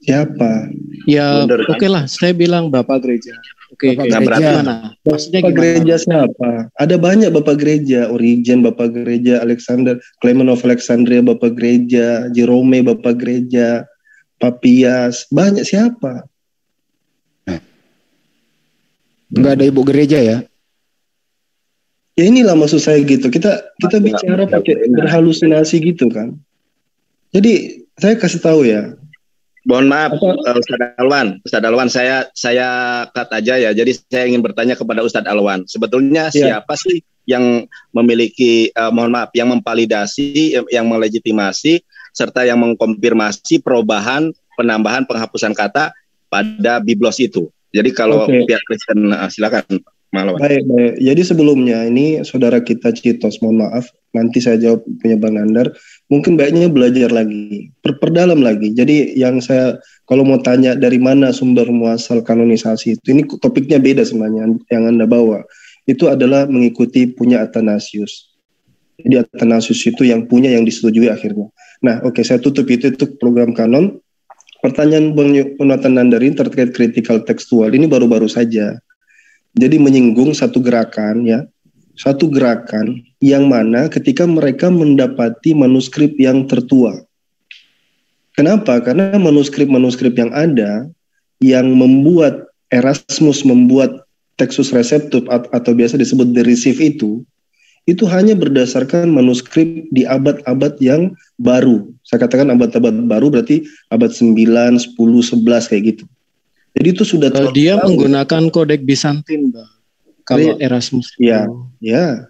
Siapa? Ya oke lah, saya bilang Bapak gereja. Oke, gimana? Maksudnya Bapak gereja siapa? Ada banyak Bapak gereja, Origen Bapak gereja, Alexander, Clement of Alexandria Bapak gereja, Jerome Bapak gereja, Papias, banyak siapa? Enggak ada ibu gereja ya? Ya inilah maksud saya gitu. Kita bicara pakai berhalusinasi gitu kan. Jadi saya kasih tahu ya. Mohon maaf Ustadz Alwan, saya cut aja ya. Jadi saya ingin bertanya kepada Ustadz Alwan. Sebetulnya siapa sih yang memiliki yang memvalidasi, yang melegitimasi serta yang mengkonfirmasi perubahan, penambahan, penghapusan kata pada Biblos itu. Jadi kalau pihak Kristen silakan. Baik. Jadi sebelumnya ini saudara kita Citos, mohon maaf, nanti saya jawab punya Bang Nandar. Mungkin baiknya belajar lagi, perdalam lagi. Jadi yang saya kalau mau tanya dari mana sumber muasal kanonisasi itu, ini topiknya beda sebenarnya yang Anda bawa. Itu adalah mengikuti punya Athanasius. Jadi Athanasius itu yang punya yang disetujui akhirnya. Nah, saya tutup itu program kanon. Pertanyaan Bang Yonatan Nandarin terkait kritikal tekstual ini baru-baru saja. Jadi menyinggung satu gerakan yang mana ketika mereka mendapati manuskrip yang tertua. Kenapa? Karena manuskrip yang ada yang membuat Erasmus membuat Textus Receptus atau biasa disebut The Receive itu hanya berdasarkan manuskrip di abad-abad yang baru. Saya katakan abad-abad baru berarti abad 9, 10, 11 kayak gitu. Jadi itu sudah dia menggunakan kodek Bizantin, Bang. Kalau Erasmus. Ya,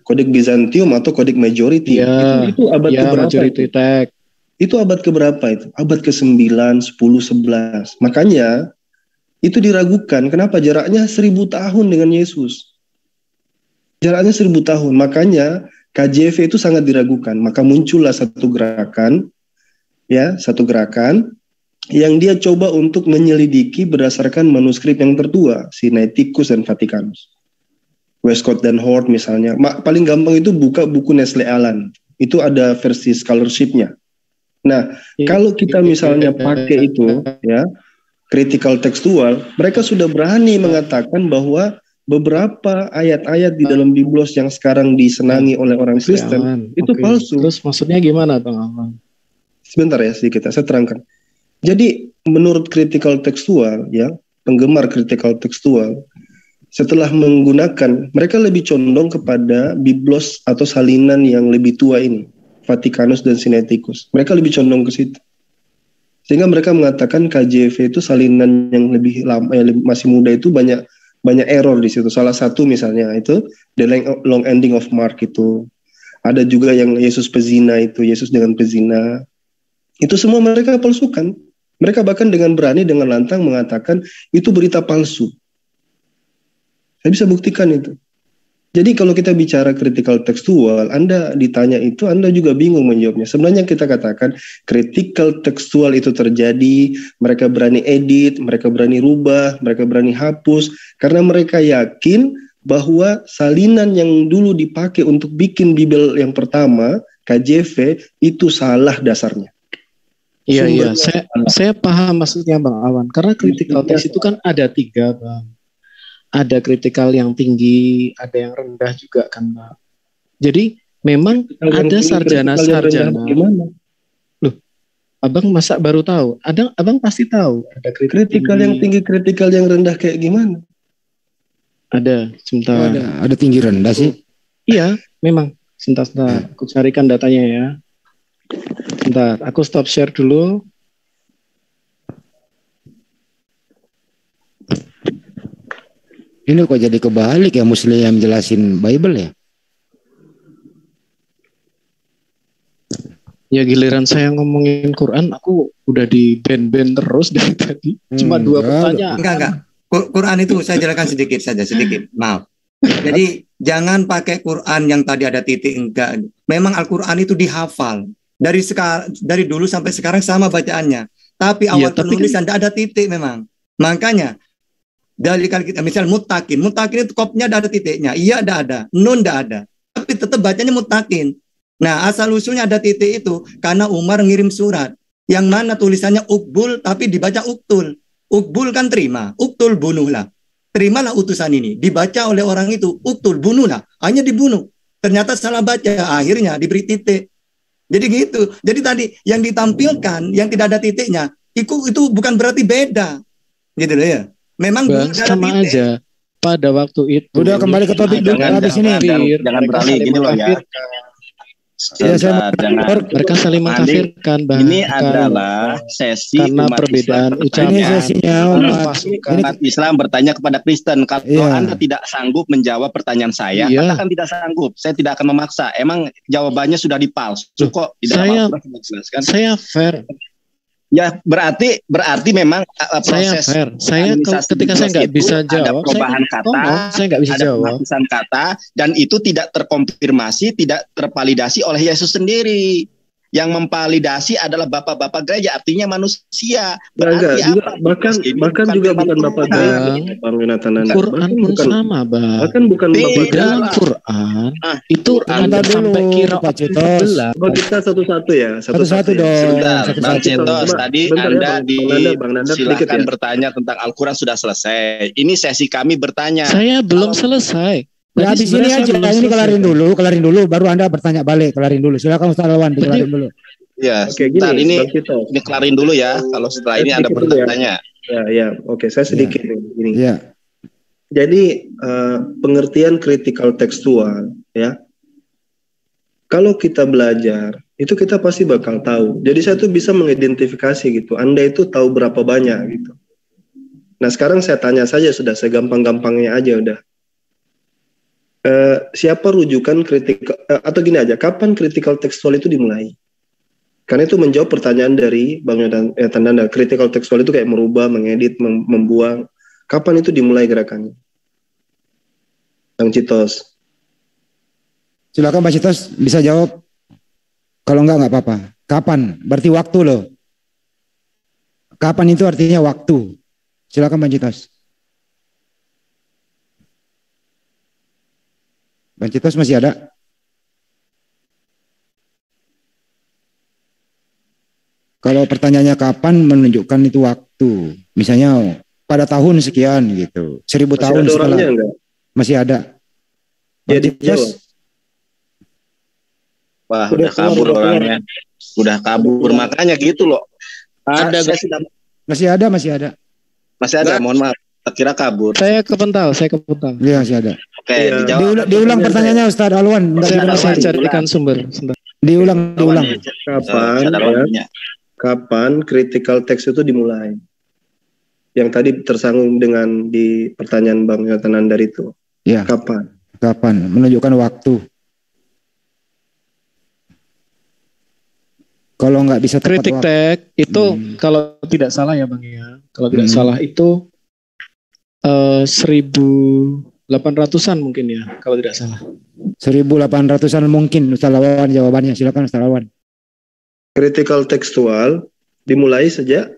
kodek Bizantium atau kodek Majority. Ya, itu abad keberapa? Majority text. Itu abad keberapa itu? Abad ke-9, 10, 11. Makanya itu diragukan. Kenapa? Jaraknya 1000 tahun dengan Yesus. Jaraknya 1000 tahun. Makanya KJV itu sangat diragukan. Maka muncullah satu gerakan yang dia coba untuk menyelidiki berdasarkan manuskrip yang tertua, Sinaiticus dan Vaticanus. Westcott dan Hort misalnya. Paling gampang itu buka buku Nestle Aland. Itu ada versi scholarship-nya. Nah, kalau kita misalnya pakai itu, critical textual, mereka sudah berani mengatakan bahwa beberapa ayat-ayat di dalam Biblos yang sekarang disenangi oleh orang Kristen itu palsu. Terus maksudnya gimana, Bang Alwan? Sebentar ya, sedikit saya terangkan. Jadi menurut critical textual, penggemar critical textual, setelah menggunakan, mereka lebih condong kepada Biblos atau salinan yang lebih tua ini. Vatikanus dan Sinaiticus. Mereka lebih condong ke situ. Sehingga mereka mengatakan KJV itu salinan yang lebih lama, yang masih muda itu banyak error di situ. Salah satu misalnya itu the long ending of Mark itu. Ada juga yang Yesus pezina itu, Yesus dengan pezina. Itu semua mereka palsukan. Mereka bahkan dengan berani, dengan lantang mengatakan itu berita palsu. Saya bisa buktikan itu. Jadi kalau kita bicara critical tekstual, Anda ditanya itu, Anda juga bingung menjawabnya. Sebenarnya kita katakan critical tekstual itu terjadi, mereka berani edit, mereka berani rubah, mereka berani hapus, karena mereka yakin bahwa salinan yang dulu dipakai untuk bikin Bible yang pertama, KJV, itu salah dasarnya. Iya, saya paham maksudnya Bang Awan. Karena critical text itu kan ada 3, Bang. Ada kritikal yang tinggi, ada yang rendah juga kan, Bang. Jadi memang ada sarjana-sarjana. Loh, Abang masa baru tahu? Abang pasti tahu. Ada kritikal yang tinggi, kritikal yang rendah kayak gimana? Ada, sebentar. Ada tinggi rendah sih. Iya, memang. Sebentar. Aku carikan datanya ya. Sebentar, aku stop share dulu. Ini kok jadi kebalik ya, Muslim yang jelasin Bible ya? Ya giliran saya ngomongin Quran, aku udah di ban terus dari tadi. Cuma 2 pertanyaan. Enggak. Quran itu saya jelaskan sedikit. Maaf. Jadi jangan pakai Quran yang tadi ada titik, enggak. Memang Al-Quran itu dihafal. Dari dulu sampai sekarang sama bacaannya. Tapi awal penulisan tidak ada titik memang. Makanya dari kali kita misal mutakin itu kopnya ada titiknya. Iya ada. Nun tidak ada. Tapi tetap bacanya mutakin. Nah, asal usulnya ada titik itu karena Umar ngirim surat yang mana tulisannya ukbul tapi dibaca uktul. Ukbul kan terima, uktul bunuhlah. Terimalah utusan ini. Dibaca oleh orang itu, uktul bunuhlah. Hanya dibunuh. Ternyata salah baca, akhirnya diberi titik. Jadi gitu. Jadi tadi yang ditampilkan yang tidak ada titiknya, itu bukan berarti beda. Gitu loh ya. Memang Bang, sama aja pada waktu itu. Udah kembali ke topik dulu habis ini. Jangan beralih gini loh ya. Mereka saling mengkafirkan, Bang. Ini adalah sesi karena perbedaan ucapan. Ini sesinya umat Islam bertanya kepada Kristen. Kalau Anda tidak sanggup menjawab pertanyaan saya, katakan tidak sanggup. Saya tidak akan memaksa. Emang jawabannya sudah dipalsu kok. Saya fair. Ya berarti memang proses saya ketika saya nggak bisa jawab, ada perubahan saya nggak bisa jawab. Penghapusan kata dan itu tidak terkonfirmasi, tidak tervalidasi oleh Yesus sendiri. Yang memvalidasi adalah bapak-bapak gereja, artinya manusia. Berarti bahkan juga bukan bapak gereja, Bang Yonatan. Quran pun sama, Bang. Bahkan bukan bapak gereja. Dalam Quran itu ada sampai kira Pak Citos. Oh, kita satu-satu ya. Satu-satu dong. Bang Citos, tadi Anda silakan bertanya tentang Al-Quran sudah selesai. Ini sesi kami bertanya. Saya belum selesai. Ya di sini aja, ini kelarin dulu, baru Anda bertanya balik, kelarin dulu. Silakan Ustaz Alwan, dikelarin dulu. Ya, sebentar ini kelarin dulu ya. Kalau setelah ini Anda bertanya. Oke, saya sedikit ini. Ya. Jadi pengertian kritikal tekstual, ya. Kalau kita belajar, itu kita pasti bakal tahu. Jadi saya tuh bisa mengidentifikasi gitu. Anda itu tahu berapa banyak gitu. Nah sekarang saya tanya saja sudah, segampang-gampangnya aja udah. Siapa rujukan kritikal atau gini aja, kapan kritikal tekstual itu dimulai? Karena itu menjawab pertanyaan dari Bang Yonatan. Kritikal tekstual itu kayak merubah, mengedit, membuang. Kapan itu dimulai gerakannya? Bang Citos. Silakan Pak Citos bisa jawab. Kalau enggak apa-apa. Kapan? Berarti waktu loh. Kapan itu artinya waktu. Silakan Bang Citos. Bang Citos masih ada? Kalau pertanyaannya kapan menunjukkan itu waktu. Misalnya pada tahun sekian gitu. 1000 tahun setelah. Masih ada. Jadi jawab. Wah, udah kabur orangnya. Udah kabur makanya gitu loh. Masih ada. Masih ada, mohon maaf. Kira kabur. Saya kepental. Iya, masih ada. Oke, diulang pertanyaannya Ustaz Alwan. Saya carikan sumber. Diulang. Kapan critical text itu dimulai? Yang tadi tersanggung dengan di pertanyaan Bang Yonatan Andar itu. Ya. Kapan? Menunjukkan waktu. Kalau nggak bisa tepat kritik tag itu kalau tidak salah ya Bang ya. Kalau tidak salah itu 1800-an mungkin ya, kalau tidak salah. 1800-an mungkin, Ustaz Lawan jawabannya. Silakan Ustaz Lawan. Critical tekstual dimulai sejak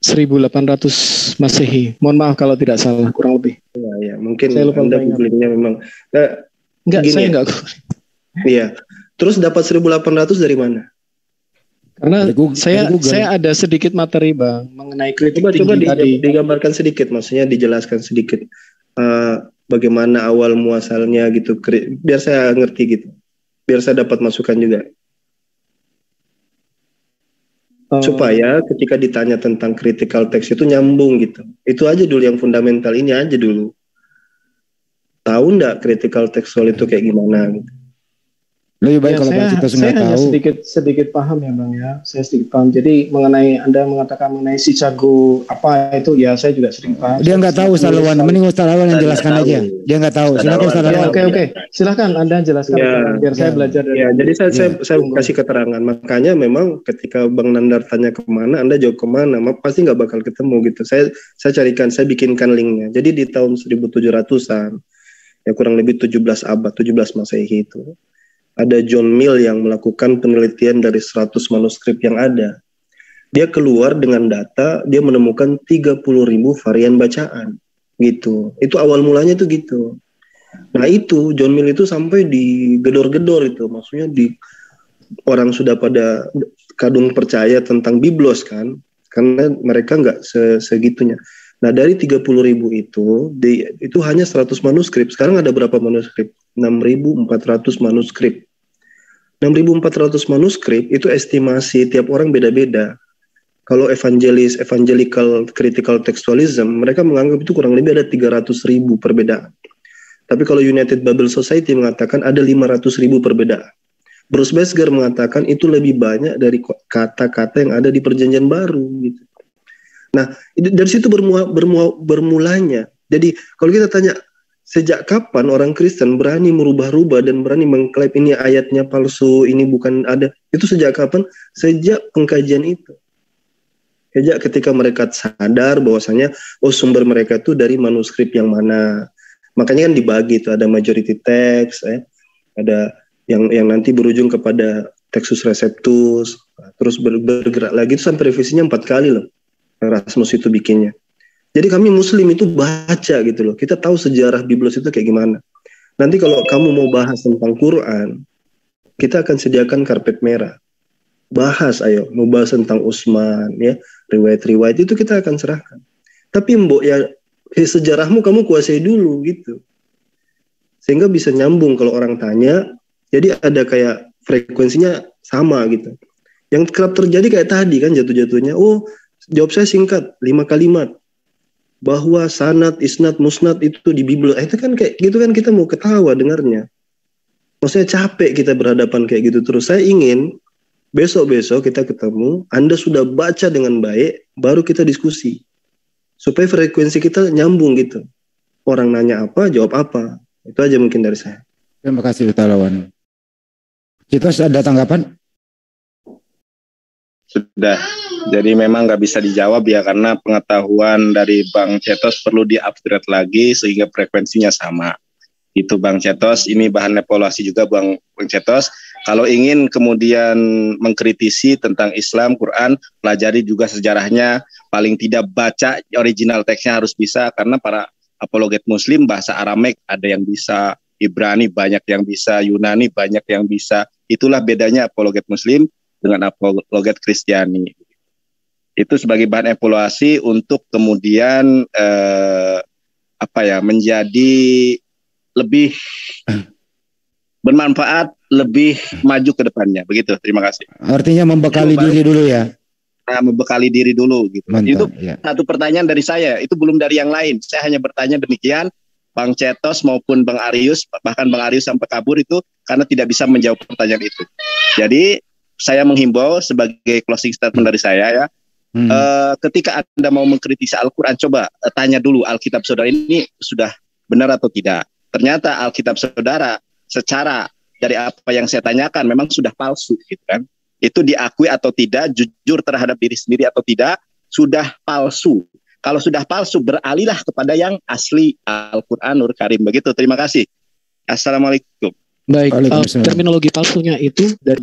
1800 Masehi. Mohon maaf kalau tidak salah, kurang lebih. Ya, mungkin saya lupa Anda googlingnya memang. Enggak. Iya. Terus dapat 1800 dari mana? Karena saya ada sedikit materi Bang mengenai kritik coba tadi. Digambarkan sedikit, maksudnya dijelaskan sedikit bagaimana awal muasalnya gitu, biar saya ngerti gitu, biar saya dapat masukan juga, supaya ketika ditanya tentang critical text itu nyambung gitu. Itu aja dulu yang fundamental, ini aja dulu. Tahu nggak critical textual itu kayak gimana gitu? Lebih baik kalau Bang Citos nggak tahu. Sedikit paham ya Bang ya. Saya sedikit paham. Jadi mengenai Anda mengatakan mengenai si jago apa itu ya saya juga sedikit paham. Dia nggak tahu Ustaz Lawan. Mending Ustaz Lawan yang jelaskan aja. Dia nggak tahu. Silakan Ustaz Lawan. Oke. Silakan Anda jelaskan biar saya belajar dari. Ya, jadi saya kasih keterangan. Makanya memang ketika Bang Nandar tanya kemana, Anda jawab kemana, pasti nggak bakal ketemu gitu. Saya carikan, saya bikinkan linknya. Jadi di tahun 1700-an, ya kurang lebih 17 Masehi itu. Ada John Mill yang melakukan penelitian dari 100 manuskrip yang ada. Dia keluar dengan data, dia menemukan 30.000 varian bacaan. Gitu. Itu awal mulanya itu gitu. Nah itu, John Mill itu sampai digedor-gedor itu. Maksudnya orang sudah pada kadung percaya tentang Biblos kan. Karena mereka nggak segitunya. Nah dari 30.000 itu hanya 100 manuskrip. Sekarang ada berapa manuskrip? 6.400 manuskrip. 6.400 manuskrip itu estimasi tiap orang beda-beda. Kalau evangelical critical textualism, mereka menganggap itu kurang lebih ada 300.000 perbedaan. Tapi kalau United Bible Society mengatakan ada 500.000 perbedaan. Bruce Besger mengatakan itu lebih banyak dari kata-kata yang ada di Perjanjian Baru. Gitu. Nah, dari situ bermulanya. Jadi kalau kita tanya, sejak kapan orang Kristen berani merubah-rubah dan berani mengklaim ini ayatnya palsu, ini bukan ada? Itu sejak kapan? Sejak pengkajian itu. Sejak ketika mereka sadar bahwasanya sumber mereka itu dari manuskrip yang mana. Makanya kan dibagi itu, ada majority text, ada yang nanti berujung kepada Textus Receptus, terus bergerak lagi itu sampai revisinya 4 kali loh. Erasmus itu bikinnya. Jadi kami Muslim itu baca gitu loh. Kita tahu sejarah Biblos itu kayak gimana. Nanti kalau kamu mau bahas tentang Quran, kita akan sediakan karpet merah. Bahas, ayo. Mau bahas tentang Utsman, ya, riwayat-riwayat itu kita akan serahkan. Tapi mbok ya sejarahmu kamu kuasai dulu gitu. Sehingga bisa nyambung kalau orang tanya. Jadi ada kayak frekuensinya sama gitu. Yang kerap terjadi kayak tadi kan jatuh-jatuhnya. Jawab saya singkat, 5 kalimat. Bahwa sanad, isnad, musnad itu di Bibel. Itu kan kayak gitu kan kita mau ketawa dengarnya. Maksudnya capek kita berhadapan kayak gitu terus. Saya ingin besok-besok kita ketemu, Anda sudah baca dengan baik, baru kita diskusi. Supaya frekuensi kita nyambung gitu. Orang nanya apa, jawab apa. Itu aja mungkin dari saya. Terima kasih Ustaz Lawan. Kita ada tanggapan? Sudah. Jadi memang nggak bisa dijawab ya karena pengetahuan dari Bang Cetos perlu di-upgrade lagi sehingga frekuensinya sama. Itu Bang Cetos, ini bahan evaluasi juga Bang Cetos. Kalau ingin kemudian mengkritisi tentang Islam, Quran, pelajari juga sejarahnya, paling tidak baca original teksnya harus bisa karena para apologet Muslim bahasa Aramek ada yang bisa, Ibrani banyak yang bisa, Yunani banyak yang bisa. Itulah bedanya apologet Muslim dengan apologet Kristiani. Itu sebagai bahan evaluasi untuk kemudian menjadi lebih bermanfaat, lebih maju ke depannya. Begitu. Terima kasih. Artinya membekali diri dulu ya. Nah, membekali diri dulu gitu. Mantap, itu ya. Satu pertanyaan dari saya. Itu belum dari yang lain. Saya hanya bertanya demikian. Bang Cetos maupun Bang Arius, bahkan Bang Arius sampai kabur itu karena tidak bisa menjawab pertanyaan itu. Jadi saya menghimbau sebagai closing statement dari saya ya, ketika Anda mau mengkritisi Al-Quran, coba tanya dulu Alkitab saudara ini sudah benar atau tidak. Ternyata Alkitab saudara secara dari apa yang saya tanyakan memang sudah palsu gitu kan. Itu diakui atau tidak, jujur terhadap diri sendiri atau tidak, sudah palsu. Kalau sudah palsu, beralihlah kepada yang asli Al-Quranul Karim. Begitu, terima kasih. Assalamualaikum. Baik, terminologi palsunya itu dari...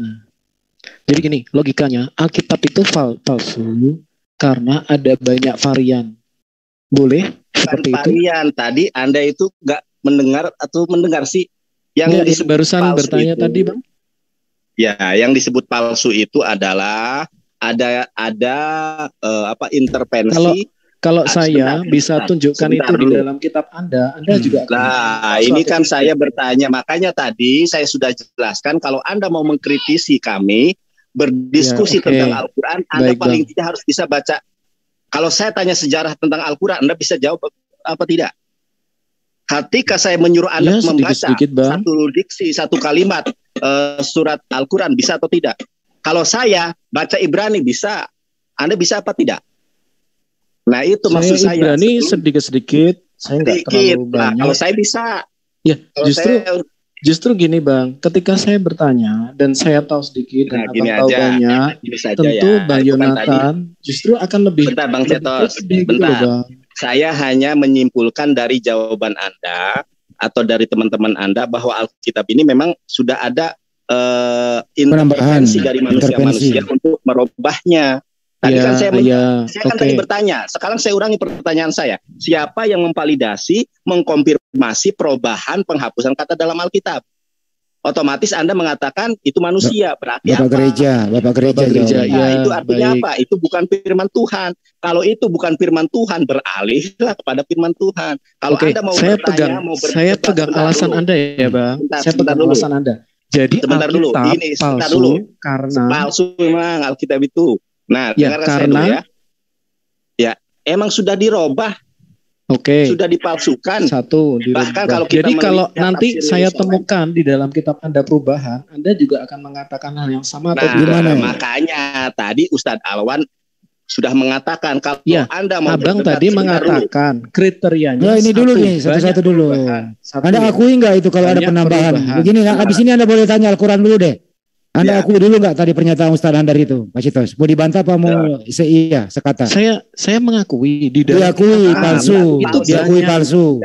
Jadi gini, logikanya, Alkitab itu palsu karena ada banyak varian. Boleh? Seperti varian. Itu? Tadi Anda itu nggak mendengar atau mendengar sih? Yang barusan bertanya itu, tadi, Bang. Ya, yang disebut palsu itu adalah ada intervensi. Kalau saya bisa tunjukkan itu dulu. Di dalam kitab Anda juga. Nah, ini kan saya bertanya, makanya tadi saya sudah jelaskan kalau Anda mau mengkritisi kami, berdiskusi tentang Al-Quran, Anda paling tidak harus bisa baca. Kalau saya tanya sejarah tentang Al-Quran, Anda bisa jawab apa tidak? Ketika saya menyuruh Anda membaca satu diksi, satu kalimat surat Al-Quran, bisa atau tidak? Kalau saya baca Ibrani, bisa. Anda bisa apa tidak? Nah itu maksud saya. Ibrani sedikit-sedikit, saya nggak terlalu banyak. Nah, kalau saya bisa. Ya, justru gini Bang, ketika saya bertanya dan saya tahu sedikit dan Abang tahu banyak, tentu Bang Yonatan justru akan lebih. Bentar Bang Cetos, bentar. Saya hanya menyimpulkan dari jawaban Anda atau dari teman-teman Anda bahwa Alkitab ini memang sudah ada intervensi dari manusia untuk merubahnya. Tadi kan saya kan tadi bertanya, sekarang saya ulangi pertanyaan saya. Siapa yang memvalidasi, mengkonfirmasi perubahan penghapusan kata dalam Alkitab? Otomatis Anda mengatakan itu manusia, berarti Bapak gereja. Ya, itu artinya apa? Itu bukan firman Tuhan. Kalau itu bukan firman Tuhan, beralihlah kepada firman Tuhan. Kalau Anda mau saya pegang alasan Anda ya, Bang. Saya pegang alasan Anda. Jadi sebentar dulu, ini sebentar dulu. Karena palsu memang Alkitab itu. Nah, dengarkan saya dulu ya. Ya, emang sudah dirubah. Sudah dipalsukan. Bahkan kalau kita kalau nanti saya temukan di dalam kitab Anda perubahan, Anda juga akan mengatakan hal yang sama atau gimana? Makanya tadi Ustadz Alwan sudah mengatakan kalau Anda mau Abang tadi mengatakan kriterianya. Ini dulu nih, satu-satu dulu. Anda akui nggak itu kalau ada penambahan? Begini, habis ini Anda boleh tanya Al-Quran dulu deh. Anda akui dulu nggak tadi pernyataan Ustadz Andar itu, Pak Citos? Mau dibantah apa mau sekata? Saya mengakui di dalam diakui palsu. Itu diakui palsu.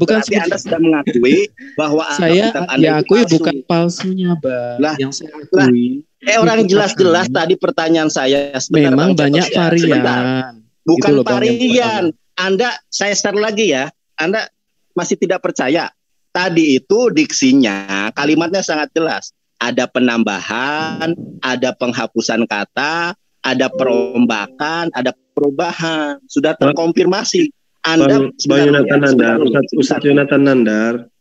Bukan Anda sudah mengakui bahwa saya diakui bukan palsunya, Bang. Yang saya akui. Orang jelas-jelas tadi pertanyaan saya. Memang banyak varian. Bukan varian. Saya share lagi ya. Anda masih tidak percaya. Tadi itu diksinya, kalimatnya sangat jelas. Ada penambahan, ada penghapusan kata, ada perombakan, ada perubahan. Sudah terkonfirmasi. Ustadz Yonatan Nandar,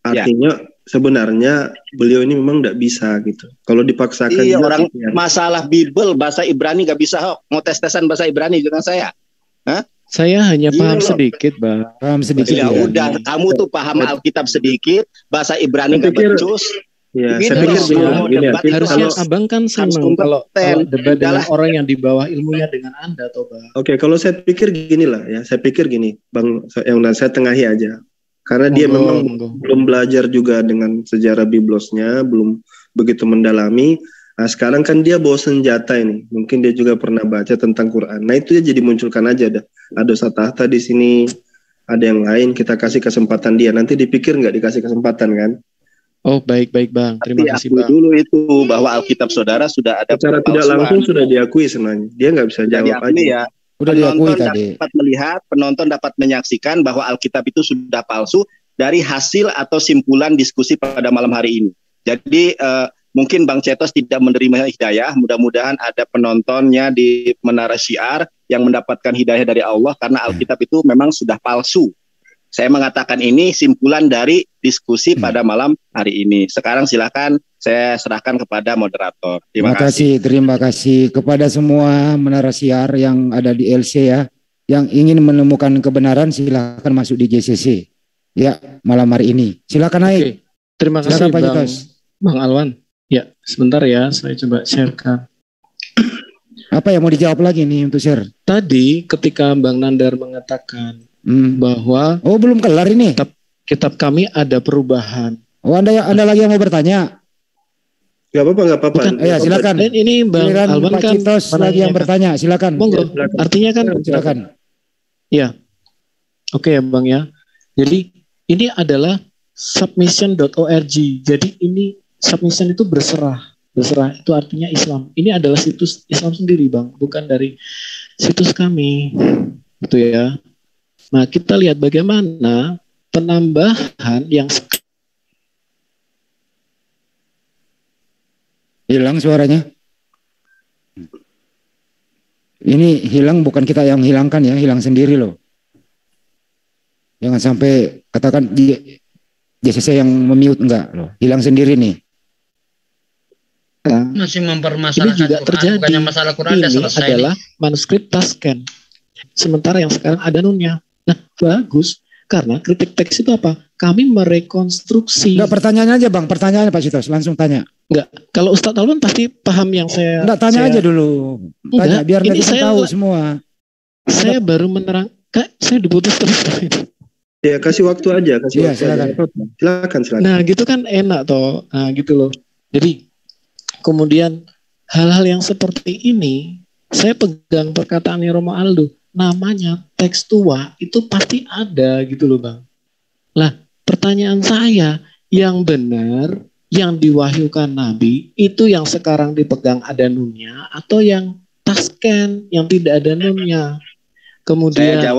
artinya sebenarnya beliau ini memang tidak bisa gitu. Kalau dipaksakan. Iya, orang masalah Bible bahasa Ibrani nggak bisa. Mau tes-tesan bahasa Ibrani dengan saya. Hah? Saya hanya paham sedikit, Bang. Paham sedikit. Ya udah, kamu tuh paham Alkitab sedikit, bahasa Ibrani nggak becus. Ya, saya pikir harusnya Abang kan senang kalau debat dengan orang yang di bawah ilmunya dengan Anda, toh Bang. Oke, kalau saya pikir gini lah ya, saya pikir gini, Bang, yang saya tengahi aja, karena dia memang belum belajar juga dengan sejarah biblosnya, belum begitu mendalami. Nah, sekarang kan dia bawa senjata ini, mungkin dia juga pernah baca tentang Quran. Nah itu jadi munculkan aja, ada Ustadz di sini, ada yang lain, kita kasih kesempatan dia. Nanti dipikir nggak dikasih kesempatan kan? Oh baik Bang, terima kasih Bang. Dulu itu bahwa Alkitab saudara sudah ada. Secara tidak langsung sudah diakui sebenarnya. Dia nggak bisa jawab aja. Ya. Udah diakui tadi. Dapat melihat, penonton dapat menyaksikan bahwa Alkitab itu sudah palsu dari hasil atau simpulan diskusi pada malam hari ini. Jadi mungkin Bang Cetos tidak menerima hidayah. Mudah-mudahan ada penontonnya di Menara Syiar yang mendapatkan hidayah dari Allah karena Alkitab itu memang sudah palsu. Saya mengatakan ini simpulan dari diskusi pada malam hari ini. Sekarang silakan saya serahkan kepada moderator. Terima kasih. Terima kasih kepada semua Menara Syiar yang ada di LC ya. Yang ingin menemukan kebenaran silakan masuk di JCC. Ya, malam hari ini. Silakan naik. Oke. Terima kasih Silakan, Pak Bang, Citos. Bang Alwan. Ya, sebentar ya, saya coba sharekan. Apa yang mau dijawab lagi nih untuk share? Tadi ketika Bang Nandar mengatakan bahwa belum kelar ini. Kitab kami ada perubahan. Oh, Anda lagi yang mau bertanya? Gak apa-apa. Ya, silakan. Dan ini Bang Alwan Pak kan Citos lagi yang bertanya, silakan. Monggo. Artinya kan silakan. Ya. Oke ya Bang ya. Jadi ini adalah submission.org. Jadi ini submission itu berserah. Berserah itu artinya Islam. Ini adalah situs Islam sendiri Bang, bukan dari situs kami. Gitu ya. Nah, kita lihat bagaimana penambahan yang hilang suaranya. Ini hilang, bukan kita yang hilangkan ya, hilang sendiri loh. Jangan sampai katakan JCC yang memute, enggak loh, hilang sendiri nih. Masih mempermasalahkan ini juga Quran, terjadi. bukannya masalah Quran Ini selesai adalah manuskrip Tasken. Sementara yang sekarang ada nunnya. Nah, bagus. Karena kritik teks itu apa? Kami merekonstruksi. Enggak, pertanyaan aja Bang, pertanyaan Pak Citos, langsung tanya. Enggak, kalau Ustadz Alwan pasti paham yang saya. Enggak, tanya aja dulu. Tanya, biar kita tahu semua. Saya baru menerang, saya diputus terus. Ya, kasih waktu aja, kasih waktu. Silakan. Nah, gitu kan enak toh. Nah, gitu loh. Jadi kemudian hal-hal yang seperti ini, saya pegang perkataan Romo Aldo, namanya teks tua itu pasti ada gitu loh Bang. Lah, pertanyaan saya, yang benar, yang diwahyukan Nabi, itu yang sekarang dipegang ada nunnya, atau yang Tasken, yang tidak ada nunnya? Kemudian saya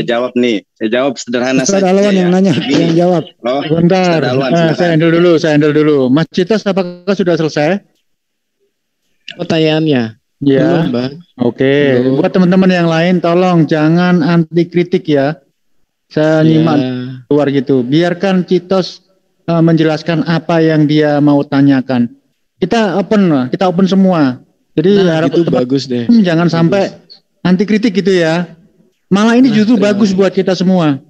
jawab nih. Saya jawab sederhana saja. Ustaz Alwan yang nanya, yang jawab. Bentar, saya handle dulu. Mas Citos, apakah sudah selesai pertanyaannya? Ya. Belum, Bang. Oke. Buat teman-teman yang lain, tolong jangan anti kritik ya. Saya nyimak keluar gitu. Biarkan Citos menjelaskan apa yang dia mau tanyakan. Kita open semua. Jadi harap itu bagus deh. Jangan sampai anti kritik gitu ya. Malah ini justru bagus buat kita semua.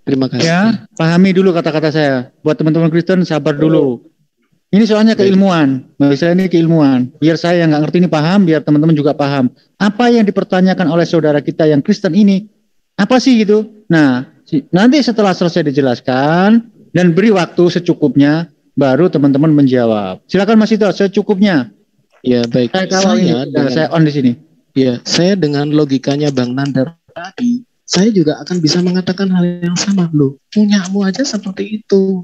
Terima kasih. Ya, pahami dulu kata-kata saya. Buat teman-teman Kristen, sabar dulu. Ini soalnya keilmuan. Misalnya ini keilmuan. Biar saya yang nggak ngerti ini paham, biar teman-teman juga paham. Apa yang dipertanyakan oleh saudara kita yang Kristen ini, apa sih gitu? Nah, nanti setelah selesai dijelaskan dan beri waktu secukupnya, baru teman-teman menjawab. Silakan Mas Ito, secukupnya. Ya baik. Saya on di sini. Ya, saya dengan logikanya Bang Nandar tadi, saya juga akan bisa mengatakan hal yang sama loh. Punyamu aja seperti itu,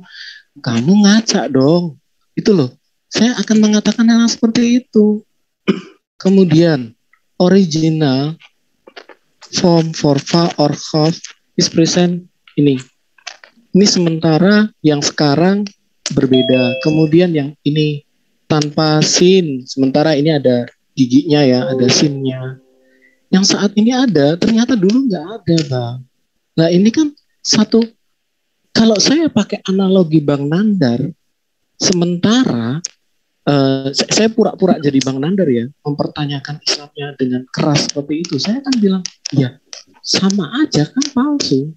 kamu ngacak dong. Itu loh. Saya akan mengatakan hal seperti itu. Kemudian original form for fa or half is present ini. Ini sementara yang sekarang berbeda. Kemudian yang ini tanpa sin, sementara ini ada giginya ya, ada sinnya. Yang saat ini ada, ternyata dulu nggak ada, Bang. Nah ini kan satu, kalau saya pakai analogi Bang Nandar, sementara saya pura-pura jadi Bang Nandar ya, mempertanyakan Islamnya dengan keras seperti itu, saya kan bilang, ya sama aja kan palsu.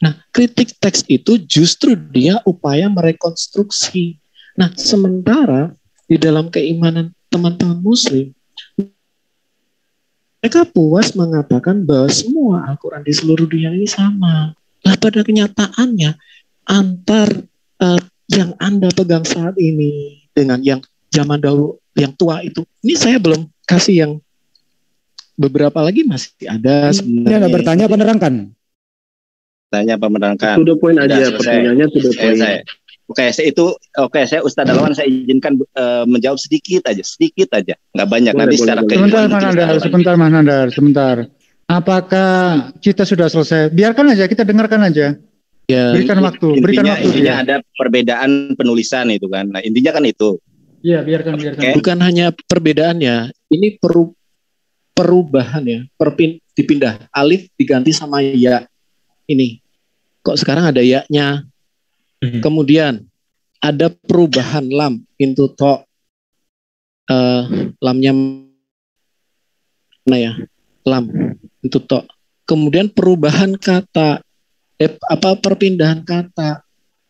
Nah kritik teks itu justru dia upaya merekonstruksi. Nah sementara di dalam keimanan teman-teman Muslim, mereka puas mengatakan bahwa semua Al-Quran di seluruh dunia ini sama. Nah pada kenyataannya antar yang Anda pegang saat ini dengan yang zaman dahulu yang tua itu, ini saya belum kasih yang beberapa lagi masih ada. Ini Anda bertanya apa menerangkan? Tanya apa menerangkan? To the point aja, pertanyaannya to the point. Saya Ustadz Alwan, saya izinkan menjawab sedikit aja, nggak banyak. Boleh, nanti secara Sebentar Mas Nandar, sebentar. Apakah kita sudah selesai? Biarkan aja, kita dengarkan aja. Ya, berikan waktu. Intinya ada perbedaan penulisan itu kan. Nah, intinya kan itu. Iya, biarkan. Okay. Bukan hanya perbedaannya, ini perubahan ya, dipindah. Alif diganti sama ya. Ini kok sekarang ada ya-nya. Kemudian ada perubahan lam into to, lamnya mana ya, lam into to. Kemudian perubahan kata perpindahan kata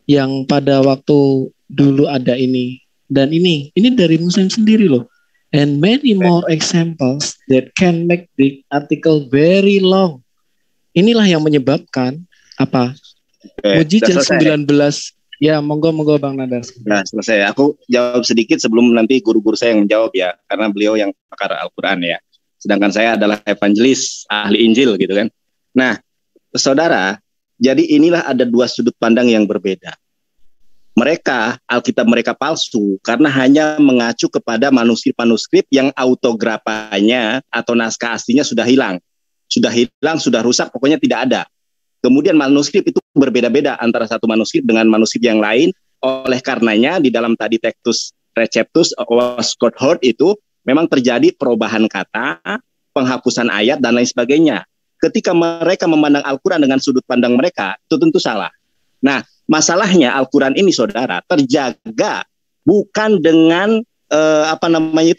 yang pada waktu dulu ada ini dan ini dari Muslim sendiri loh. And many more examples that can make the article very long. Inilah yang menyebabkan apa? Mujizat 19. Ya, monggo Bang Nadar. Nah, selesai. Aku jawab sedikit sebelum nanti guru-guru saya yang menjawab ya, karena beliau yang pakar Al-Quran ya. Sedangkan saya adalah evangelis, ahli Injil gitu kan. Nah, saudara, jadi inilah ada dua sudut pandang yang berbeda. Mereka, Alkitab mereka palsu karena hanya mengacu kepada manuskrip-manuskrip yang autografanya atau naskah aslinya sudah hilang. Sudah rusak, pokoknya tidak ada. Kemudian manuskrip itu berbeda-beda antara satu manuskrip dengan manuskrip yang lain. Oleh karenanya di dalam tadi Textus Receptus Westcott Hort itu memang terjadi perubahan kata, penghapusan ayat dan lain sebagainya. Ketika mereka memandang Al-Quran dengan sudut pandang mereka, itu tentu salah. Nah, masalahnya Al-Quran ini saudara terjaga bukan dengan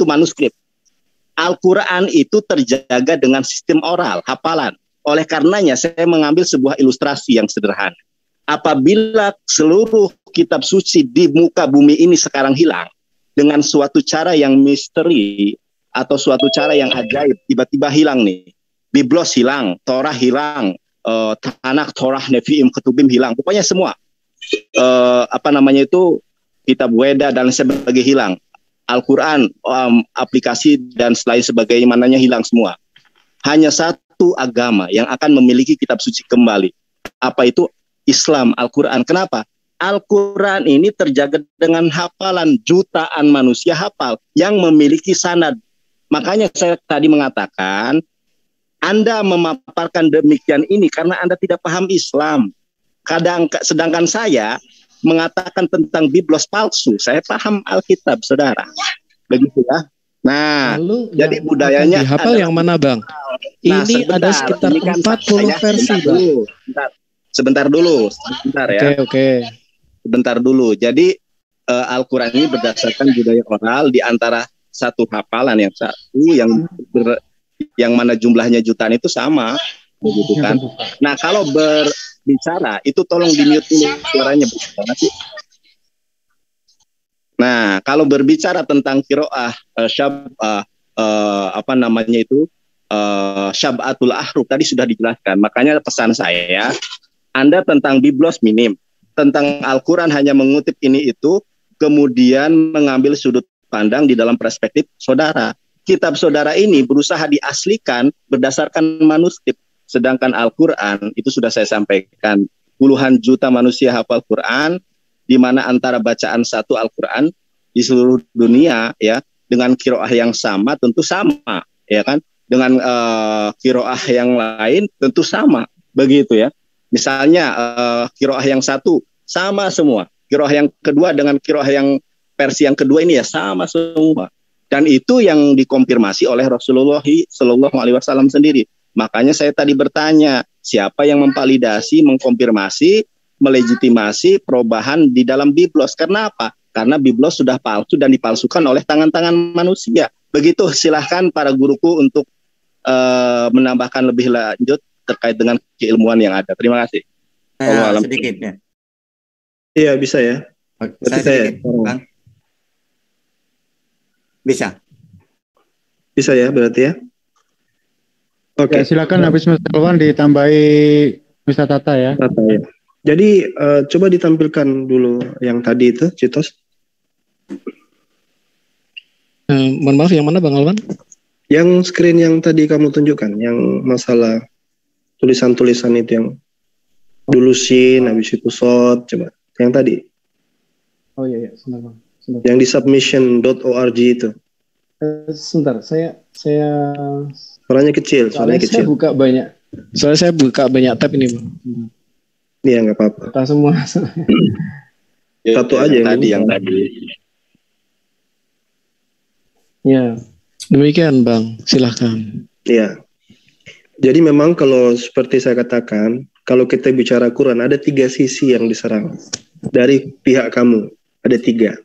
manuskrip. Al-Quran itu terjaga dengan sistem oral, hafalan. Oleh karenanya saya mengambil sebuah ilustrasi yang sederhana. Apabila seluruh kitab suci di muka bumi ini sekarang hilang dengan suatu cara yang misteri atau suatu cara yang ajaib, tiba-tiba hilang nih. Biblos hilang, Torah hilang, Tanakh, Torah, Nevi'im, Ketubim hilang. Pokoknya semua kitab Weda dan sebagainya hilang. Al-Quran, aplikasi dan lain sebagainya hilang semua. Hanya satu agama yang akan memiliki kitab suci kembali. Apa itu? Islam, Al-Quran. Kenapa? Al-Quran ini terjaga dengan hafalan jutaan manusia hafal yang memiliki sanad. Makanya saya tadi mengatakan, Anda memaparkan demikian ini karena Anda tidak paham Islam. Sedangkan saya mengatakan tentang biblos palsu. Saya paham Alkitab, saudara. Begitu ya. Nah, jadi budayanya dihafal yang mana, Bang? Ini ada sekitar 40 versi, Bang. Sebentar dulu ya. Oke. Sebentar dulu. Jadi Al-Quran ini berdasarkan budaya oral di antara satu hafalan yang satu yang mana jumlahnya jutaan itu sama, begitu kan? Nah, kalau berbicara itu tolong di-mute dulu suaranya berbicara sih. Nah, kalau berbicara tentang qiraah Syab'atul Ahruf tadi sudah dijelaskan. Makanya pesan saya, Anda tentang biblos minim, tentang Al-Quran hanya mengutip ini itu, kemudian mengambil sudut pandang di dalam perspektif saudara. Kitab saudara ini berusaha diaslikan berdasarkan manuskrip, sedangkan Al-Quran itu sudah saya sampaikan, puluhan juta manusia hafal Quran, di mana antara bacaan satu Al-Quran di seluruh dunia ya dengan qiraah yang sama tentu sama ya kan, dengan qiraah yang lain tentu sama, begitu ya. Misalnya qiraah yang satu sama semua, qiraah yang kedua dengan qiraah yang versi yang kedua ini ya sama semua, dan itu yang dikonfirmasi oleh Rasulullah Shallallahu Alaihi Wasallam sendiri. Makanya saya tadi bertanya, siapa yang memvalidasi, mengkonfirmasi, melegitimasi perubahan di dalam biblos? Karena apa? Karena biblos sudah palsu dan dipalsukan oleh tangan-tangan manusia. Begitu, silahkan para guruku untuk menambahkan lebih lanjut terkait dengan keilmuan yang ada. Terima kasih. Sedikit ya. Iya, bisa ya. Saya Bang. Bisa ya berarti ya. Oke. Ya, silakan habis Mas Elwan ditambahi Mr. Tata ya. Tata ya. Jadi coba ditampilkan dulu yang tadi itu, Citos. Mohon maaf, yang mana Bang Alwan? Yang screen yang tadi kamu tunjukkan, yang masalah tulisan-tulisan itu yang dulu sin, habis itu shot, coba. Yang tadi. Oh iya, sebentar Bang. Sebentar. Yang di submission.org itu. Sebentar, saya suaranya kecil, suaranya kecil. Soalnya saya buka banyak tab ini, Bang. Iya, nggak apa-apa. Kita semua. Satu aja yang tadi. Ya, demikian Bang. Silahkan. Iya. Jadi memang kalau seperti saya katakan, kalau kita bicara Quran ada 3 sisi yang diserang dari pihak kamu. Ada 3.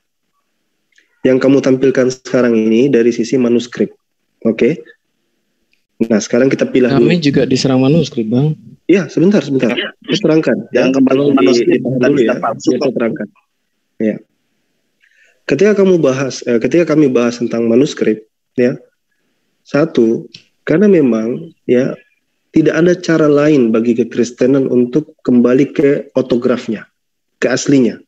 Yang kamu tampilkan sekarang ini dari sisi manuskrip. Oke? Nah, sekarang kita pilih Kami juga diserang manuskrip, Bang. Iya, sebentar. Saya terangkan. Yang kembali manuskrip dulu ya. Saya terangkan. Ya. Ketika kami bahas tentang manuskrip, ya, satu, karena memang ya tidak ada cara lain bagi kekristenan untuk kembali ke otografnya, ke aslinya.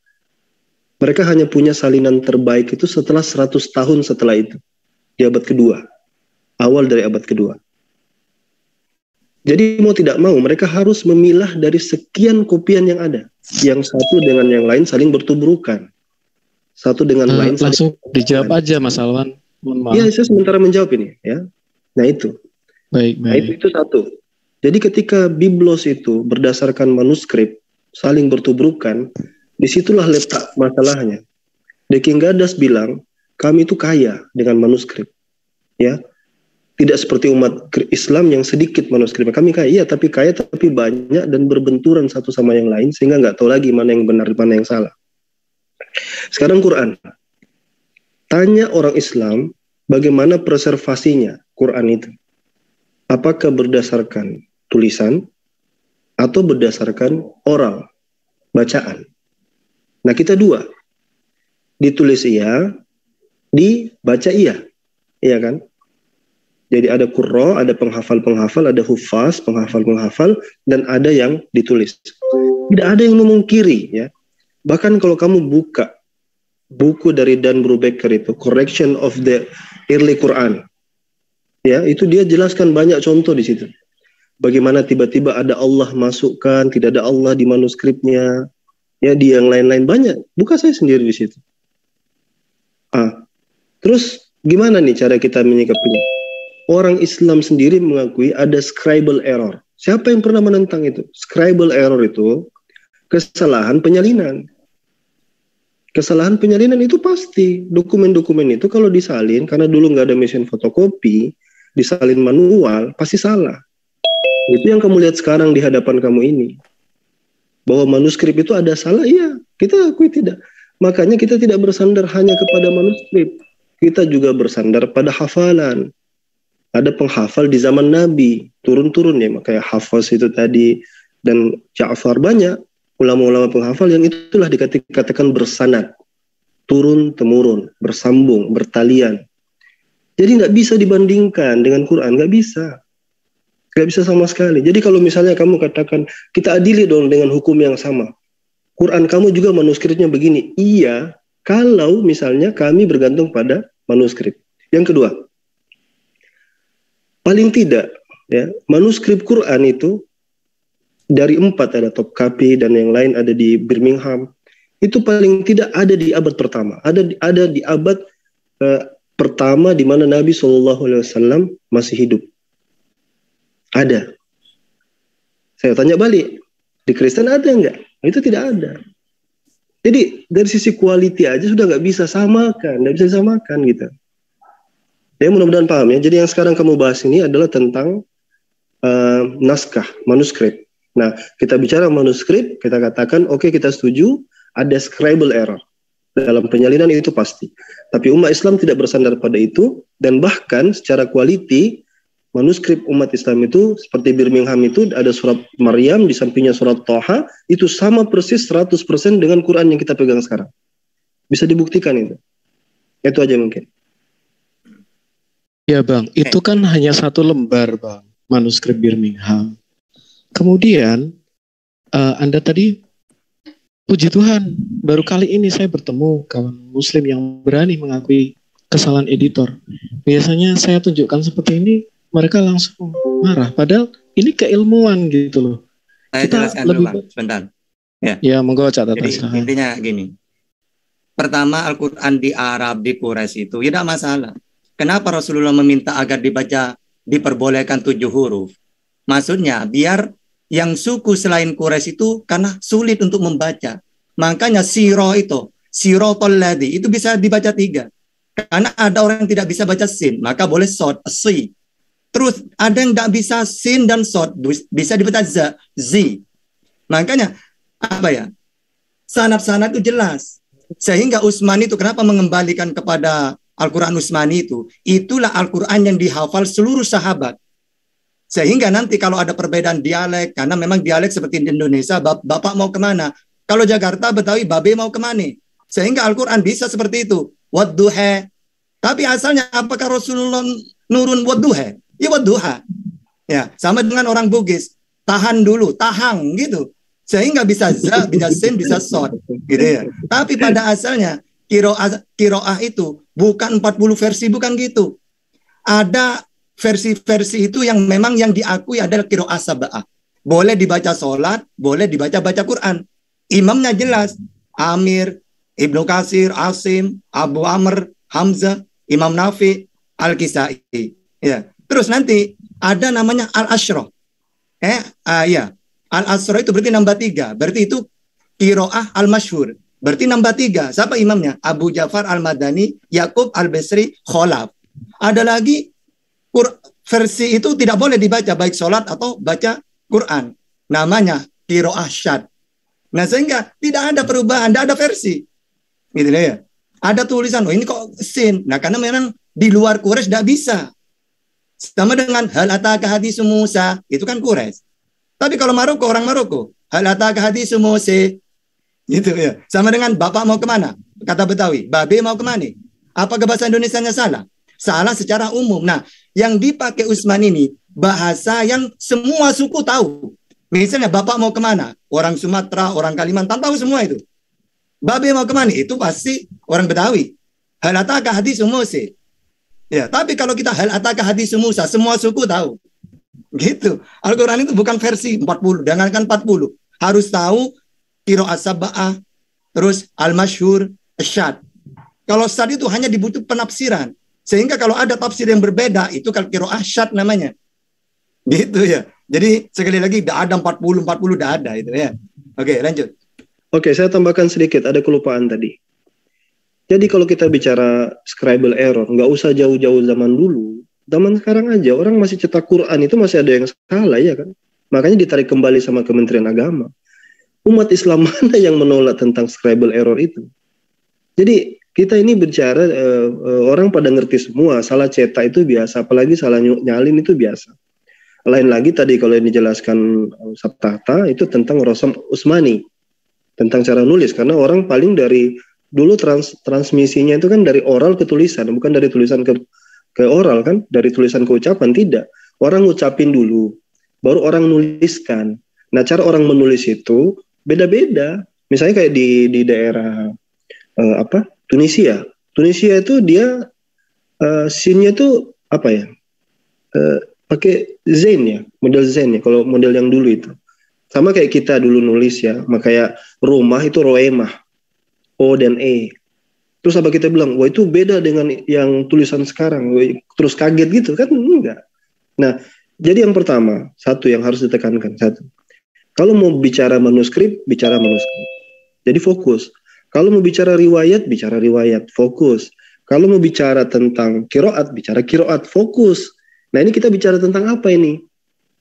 Mereka hanya punya salinan terbaik itu setelah 100 tahun setelah itu, di abad kedua, awal dari abad kedua. Jadi mau tidak mau mereka harus memilah dari sekian kopian yang ada, yang satu dengan yang lain saling bertubrukan. Satu dengan lain langsung dijawab aja Mas Alwan. Iya, saya sementara menjawab ini ya. Nah itu. Baik. Nah, itu satu. Jadi ketika biblos itu berdasarkan manuskrip saling bertubrukan, disitulah letak masalahnya. The King Gadas bilang, kami itu kaya dengan manuskrip. Ya. Tidak seperti umat Islam yang sedikit manuskripnya. Kami kaya, iya, tapi kaya tapi banyak dan berbenturan satu sama yang lain sehingga nggak tahu lagi mana yang benar, mana yang salah. Sekarang Quran. Tanya orang Islam bagaimana preservasinya Quran itu. Apakah berdasarkan tulisan atau berdasarkan oral, bacaan? Nah, kita dua. Ditulis iya, dibaca iya. Iya kan? Jadi ada qurra, ada penghafal-penghafal, ada hufaz, penghafal-penghafal, dan ada yang ditulis. Tidak ada yang memungkiri ya. Bahkan kalau kamu buka buku dari Dan Brubaker itu, Correction of the Early Quran, ya itu dia jelaskan banyak contoh di situ. Bagaimana tiba-tiba ada Allah masukkan, tidak ada Allah di manuskripnya, ya di yang lain-lain banyak. Buka saya sendiri di situ. Terus gimana nih cara kita menyikapinya? Orang Islam sendiri mengakui ada scribal error. Siapa yang pernah menentang itu? Scribal error itu kesalahan penyalinan. Kesalahan penyalinan itu pasti. Dokumen-dokumen itu kalau disalin, karena dulu nggak ada mesin fotokopi, disalin manual, pasti salah. Itu yang kamu lihat sekarang di hadapan kamu ini. Bahwa manuskrip itu ada salah, iya. Kita akui tidak. Makanya kita tidak bersandar hanya kepada manuskrip. Kita juga bersandar pada hafalan. Ada penghafal di zaman Nabi, turun-turun ya, kayak Hafaz itu tadi, dan Ja'far, banyak ulama-ulama penghafal yang itulah dikatakan bersanad, turun-temurun, bersambung, bertalian. Jadi nggak bisa dibandingkan dengan Quran, nggak bisa sama sekali. Jadi kalau misalnya kamu katakan, kita adili dong dengan hukum yang sama, Quran kamu juga manuskripnya begini, iya, kalau misalnya kami bergantung pada manuskrip. Yang kedua, paling tidak ya, manuskrip Quran itu dari 4 ada Topkapi dan yang lain ada di Birmingham, itu paling tidak ada di abad pertama, ada di abad pertama di mana Nabi SAW masih hidup. Ada. Saya tanya balik, di Kristen ada nggak? Itu tidak ada. Jadi dari sisi quality aja sudah nggak bisa samakan, gitu. Ya mudah-mudahan paham ya. Jadi yang sekarang kamu bahas ini adalah tentang naskah, manuskrip. Nah, kita bicara manuskrip, kita katakan oke, kita setuju ada scribal error dalam penyalinan, itu pasti. Tapi umat Islam tidak bersandar pada itu, dan bahkan secara quality manuskrip umat Islam itu seperti Birmingham itu ada surat Maryam, di sampingnya surat Thaha, itu sama persis 100% dengan Quran yang kita pegang sekarang. Bisa dibuktikan itu. Itu aja mungkin. Ya Bang, itu kan hanya 1 lembar Bang, manuskrip Birmingham. Kemudian Anda tadi, puji Tuhan, baru kali ini saya bertemu kawan Muslim yang berani mengakui kesalahan editor. Biasanya saya tunjukkan seperti ini, mereka langsung marah. Padahal ini keilmuan gitu loh. Saya jelaskan dulu Bang, sebentar. Ya monggo catatan. Jadi intinya gini. Pertama, Al-Quran di Arab, di Quraisy itu tidak masalah. Kenapa Rasulullah meminta agar diperbolehkan 7 huruf? Maksudnya biar yang suku selain Quraisy itu karena sulit untuk membaca. Makanya Siratal ladzi itu bisa dibaca 3. Karena ada orang yang tidak bisa baca sin, maka boleh sod, si. Terus ada yang tidak bisa sin dan sod, bisa dibaca zi. Makanya apa ya? Sanad-sanad itu jelas. Sehingga Utsmani itu kenapa mengembalikan kepada Al-Quran Utsmani itu? Itulah Al-Quran yang dihafal seluruh sahabat. Sehingga nanti kalau ada perbedaan dialek, karena memang dialek seperti di Indonesia, Bapak mau kemana? Kalau Jakarta, Betawi, Babe mau kemana? Sehingga Al-Quran bisa seperti itu. Wadduha. Tapi asalnya apakah Rasulullah nurun wadduha? Ya wadduha. Ya, sama dengan orang Bugis. Tahan dulu, tahang gitu. Sehingga bisa za, bisa sin, bisa sod. Gitu ya. Tapi pada asalnya, kiroah itu bukan 40 versi, bukan gitu. Ada versi-versi itu yang memang yang diakui adalah qiraah sab'ah. Boleh dibaca sholat, boleh dibaca Quran. Imamnya jelas, Amir, Ibnu Katsir, Asim, Abu Amr, Hamzah, Imam Nafi, Al-Kisai. Ya. Terus nanti ada namanya Al-Asyrah. Ya. Al-Asyrah itu berarti nambah 3. Berarti itu qiraah al-masyhur. Berarti nambah 3. Siapa imamnya? Abu Ja'far Al-Madani, Yaqub Al-Basri, Khalaf. Ada lagi versi itu tidak boleh dibaca baik sholat atau baca Quran. Namanya qiraah syad. Nah, sehingga tidak ada perubahan, tidak ada versi. Gitu ya. Ada tulisan, oh ini kok sin. Nah, karena memang di luar Quraisy tidak bisa. Sama dengan hal ataka hadis Musa, itu kan Quraisy. Tapi kalau Maroko, orang Maroko, hal ataka hadis Musa, gitu ya. Sama dengan bapak mau kemana? Kata Betawi, babe mau kemana? Apakah bahasa Indonesianya salah? Salah secara umum. Nah, yang dipakai Utsman ini bahasa yang semua suku tahu. Misalnya bapak mau kemana? Orang Sumatera, orang Kalimantan tahu semua itu. Babe mau kemana? Itu pasti orang Betawi. Hal ataka hadis Musa. Ya, tapi kalau kita hal ataka hadis Musa, semua suku tahu. Gitu. Al-Quran itu bukan versi 40, jangankan 40. Harus tahu qiraah sab'ah, terus al-masyhur, syad. Kalau syad itu hanya dibutuh penafsiran. Sehingga kalau ada tafsir yang berbeda, itu kalau qiraah syad namanya. Gitu ya. Jadi sekali lagi tidak ada 40 tidak ada itu ya. Oke, lanjut. Oke, saya tambahkan sedikit, ada kelupaan tadi. Jadi kalau kita bicara scribal error, nggak usah jauh-jauh zaman dulu. Zaman sekarang aja, orang masih cetak Quran itu masih ada yang salah ya kan. Makanya ditarik kembali sama Kementerian Agama. Umat Islam mana yang menolak tentang scribal error itu? Jadi kita ini bicara orang pada ngerti semua, salah cetak itu biasa, apalagi salah nyalin itu biasa. Lain lagi tadi kalau yang dijelaskan Sabtahta itu tentang Rosam Utsmani, tentang cara nulis, karena orang paling dari dulu transmisinya itu kan dari oral ke tulisan, bukan dari tulisan ke oral kan, dari tulisan ke ucapan, tidak. Orang ngucapin dulu, baru orang nuliskan. Nah, cara orang menulis itu beda-beda. Misalnya kayak di daerah Tunisia. Tunisia itu dia sinnya itu apa ya? Pakai zain ya, model zain ya. Kalau model yang dulu itu. Sama kayak kita dulu nulis ya, makanya rumah itu roemah. O dan E. Terus apa kita bilang, wah itu beda dengan yang tulisan sekarang. Terus kaget gitu kan? Enggak. Nah, jadi yang pertama, satu yang harus ditekankan, satu. Kalau mau bicara manuskrip, bicara manuskrip. Jadi fokus. Kalau mau bicara riwayat, bicara riwayat, fokus. Kalau mau bicara tentang kiroat, bicara kiroat, fokus. Nah ini kita bicara tentang apa ini?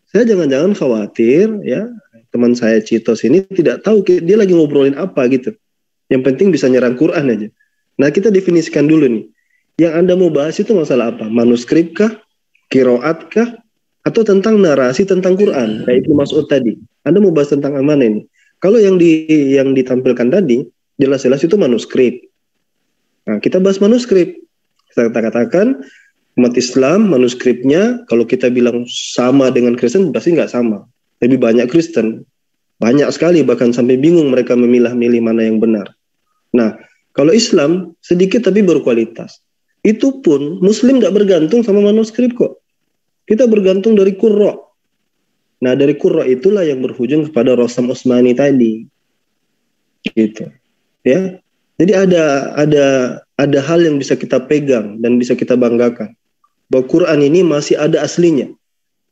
Saya jangan-jangan khawatir, ya teman saya Citos ini tidak tahu dia lagi ngobrolin apa gitu. Yang penting bisa nyerang Quran aja. Nah kita definisikan dulu nih. Yang Anda mau bahas itu masalah apa? Manuskrip kah? Kiroat kah? Atau tentang narasi tentang Quran? Kayak Ibnu Mas'ud tadi. Anda mau bahas tentang mana ini? Kalau yang ditampilkan tadi, jelas-jelas itu manuskrip. Nah, kita bahas manuskrip. Kita katakan umat Islam manuskripnya kalau kita bilang sama dengan Kristen pasti nggak sama. Lebih banyak Kristen. Banyak sekali bahkan sampai bingung mereka memilah-milih mana yang benar. Nah, kalau Islam sedikit tapi berkualitas. Itu pun Muslim nggak bergantung sama manuskrip kok. Kita bergantung dari Qurra. Nah, dari Qurra itulah yang berujung kepada Rosam Utsmani tadi. Gitu. Ya, jadi ada hal yang bisa kita pegang dan bisa kita banggakan bahwa Quran ini masih ada aslinya.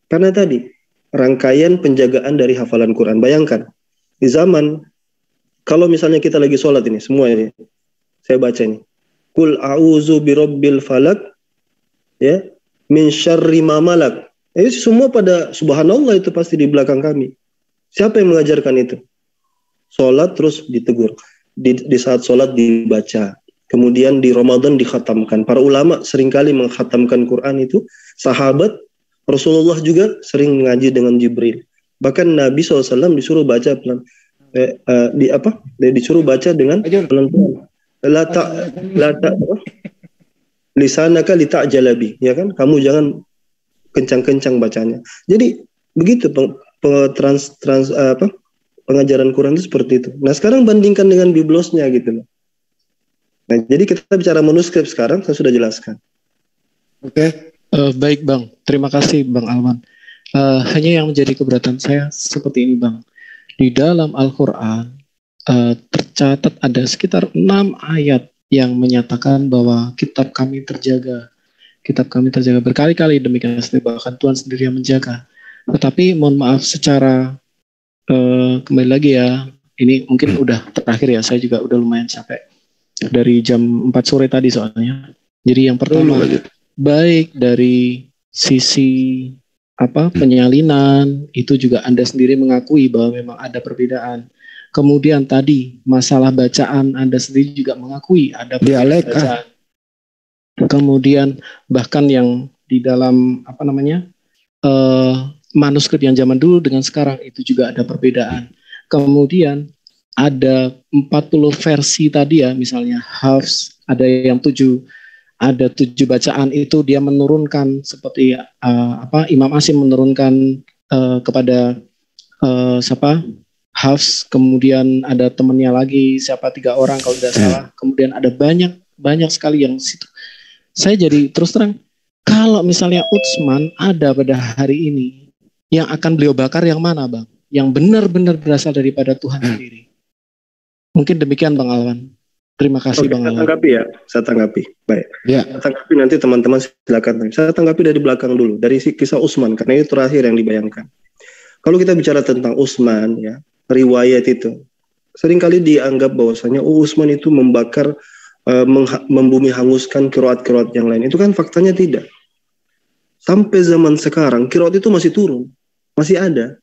Karena tadi rangkaian penjagaan dari hafalan Quran. Bayangkan di zaman kalau misalnya kita lagi sholat ini semua ini, saya baca ini, Qul a'udzu birabbil falak, ya, min syarri ma malak. Semua pada subhanallah itu pasti di belakang kami. Siapa yang mengajarkan itu? Sholat terus ditegur. Di saat sholat dibaca, kemudian di Ramadan dikhatamkan. Para ulama seringkali menghatamkan Quran itu, sahabat Rasulullah juga sering mengaji dengan Jibril. Bahkan Nabi SAW disuruh baca disuruh baca dengan pelan-pelan. Lisanaka lita'jalabi, ya kan? Kamu jangan kencang-kencang bacanya. Jadi begitu pengajaran Quran itu seperti itu. Nah, sekarang bandingkan dengan biblosnya gitu loh. Nah, jadi kita bicara manuskrip sekarang, saya sudah jelaskan. Oke. Baik Bang, terima kasih Bang Alman. Hanya yang menjadi keberatan saya seperti ini Bang. Di dalam Al-Quran tercatat ada sekitar 6 ayat yang menyatakan bahwa kitab kami terjaga. Kitab kami terjaga berkali-kali demikian, bahkan Tuhan sendiri yang menjaga. Tetapi mohon maaf secara kembali lagi ya, ini mungkin udah terakhir ya, saya juga udah lumayan capek dari jam 4 sore tadi soalnya. Jadi yang pertama, baik dari sisi penyalinan itu juga Anda sendiri mengakui bahwa memang ada perbedaan. Kemudian tadi masalah bacaan Anda sendiri juga mengakui ada perbedaan bacaan. Kemudian bahkan yang di dalam manuskrip yang zaman dulu dengan sekarang itu juga ada perbedaan. Kemudian ada 40 versi tadi ya, misalnya Hafs ada yang 7 bacaan itu dia menurunkan seperti Imam Asim menurunkan kepada Hafs, kemudian ada temannya lagi 3 orang kalau tidak salah, kemudian ada banyak sekali yang situ. Saya jadi terus terang, kalau misalnya Utsman ada pada hari ini, yang akan beliau bakar yang mana Bang? Yang benar-benar berasal daripada Tuhan sendiri. Mungkin demikian Bang Alwan. Terima kasih Bang Alwan. Saya tanggapi. Baik. Ya. Saya tanggapi, nanti teman-teman silakan. Saya tanggapi dari belakang dulu, dari kisah Utsman, karena ini terakhir yang dibayangkan. Kalau kita bicara tentang Utsman, ya, riwayat itu seringkali dianggap bahwasanya Utsman itu membakar, membumi hanguskan qiraat-qiraat yang lain. Itu kan faktanya tidak. Sampai zaman sekarang qiraat itu masih turun, masih ada.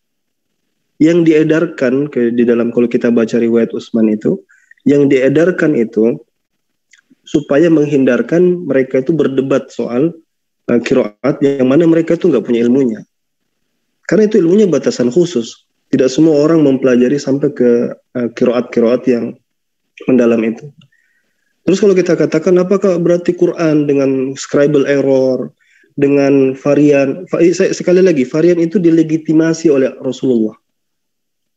Yang diedarkan di dalam, kalau kita baca riwayat Utsman itu, yang diedarkan itu supaya menghindarkan mereka itu berdebat soal qiraat yang mana mereka itu nggak punya ilmunya. Karena itu ilmunya batasan khusus. Tidak semua orang mempelajari sampai ke qiraat-qiraat yang mendalam itu. Terus kalau kita katakan apakah berarti Quran dengan scribal error, dengan varian, sekali lagi varian itu dilegitimasi oleh Rasulullah.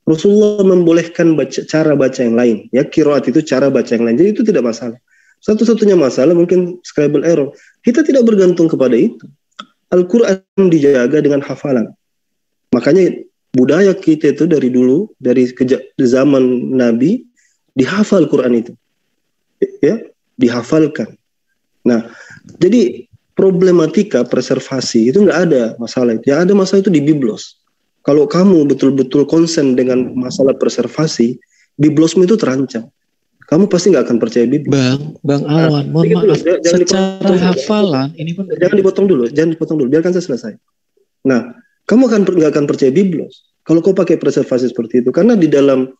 Rasulullah membolehkan cara baca yang lain, ya, qiraat itu cara baca yang lain. Jadi itu tidak masalah. Satu-satunya masalah mungkin scribal error. Kita tidak bergantung kepada itu. Al-Quran dijaga dengan hafalan. Makanya budaya kita itu dari dulu, dari zaman Nabi, dihafal Quran itu, ya, dihafalkan. Nah, jadi problematika preservasi itu nggak ada masalah itu. Yang ada masalah itu di biblos. Kalau kamu betul-betul konsen dengan masalah preservasi, biblosmu itu terancam. Kamu pasti nggak akan percaya biblos. Bang Alwan, mohon maaf. Secara hafalan, ini pun jangan dipotong dulu. Biarkan saya selesai. Nah, kamu nggak akan percaya biblos kalau kau pakai preservasi seperti itu, karena di dalam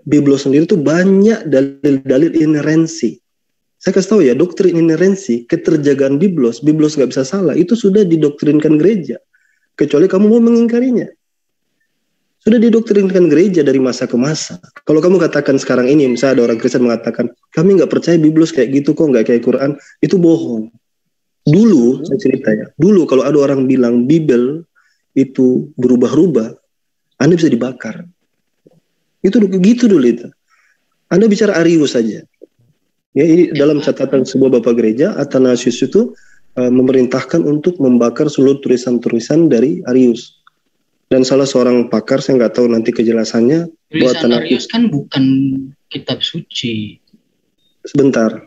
biblos sendiri itu banyak dalil-dalil inerensi. Saya kasih tahu ya, doktrin inerensi, keterjagaan biblos nggak bisa salah. Itu sudah didoktrinkan gereja, kecuali kamu mau mengingkarinya. Sudah didoktrinkan gereja dari masa ke masa. Kalau kamu katakan sekarang ini, misalnya ada orang Kristen mengatakan, kami nggak percaya biblos kayak gitu kok, nggak kayak Quran, itu bohong. Dulu, saya cerita ya, dulu kalau ada orang bilang Bibel itu berubah-ubah, Anda bisa dibakar. Itu gitu dulu itu. Anda bicara Arius saja. Ya, ini dalam catatan sebuah bapak gereja, Athanasius itu memerintahkan untuk membakar seluruh tulisan-tulisan dari Arius. Dan salah seorang pakar, saya nggak tahu nanti kejelasannya. Tulisan Arius kan bukan kitab suci. Sebentar,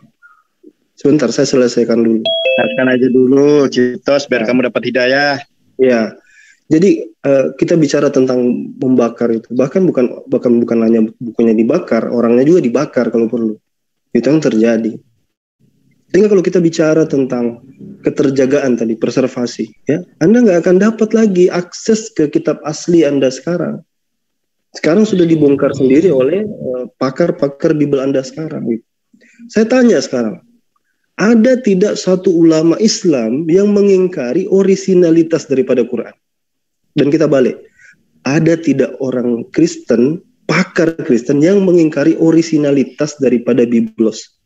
saya selesaikan dulu. Selesaikan aja dulu, Citos, biar kamu dapat hidayah. Ya, jadi kita bicara tentang membakar itu. Bahkan bukan hanya bukunya dibakar, orangnya juga dibakar kalau perlu. Itu yang terjadi. Sehingga kalau kita bicara tentang keterjagaan tadi, preservasi, ya, Anda nggak akan dapat lagi akses ke kitab asli Anda sekarang. Sekarang sudah dibongkar sendiri oleh pakar-pakar Bibel Anda sekarang. Saya tanya sekarang, ada tidak satu ulama Islam yang mengingkari orisinalitas daripada Quran? Dan kita balik, ada tidak orang Kristen, pakar Kristen yang mengingkari orisinalitas daripada Biblos?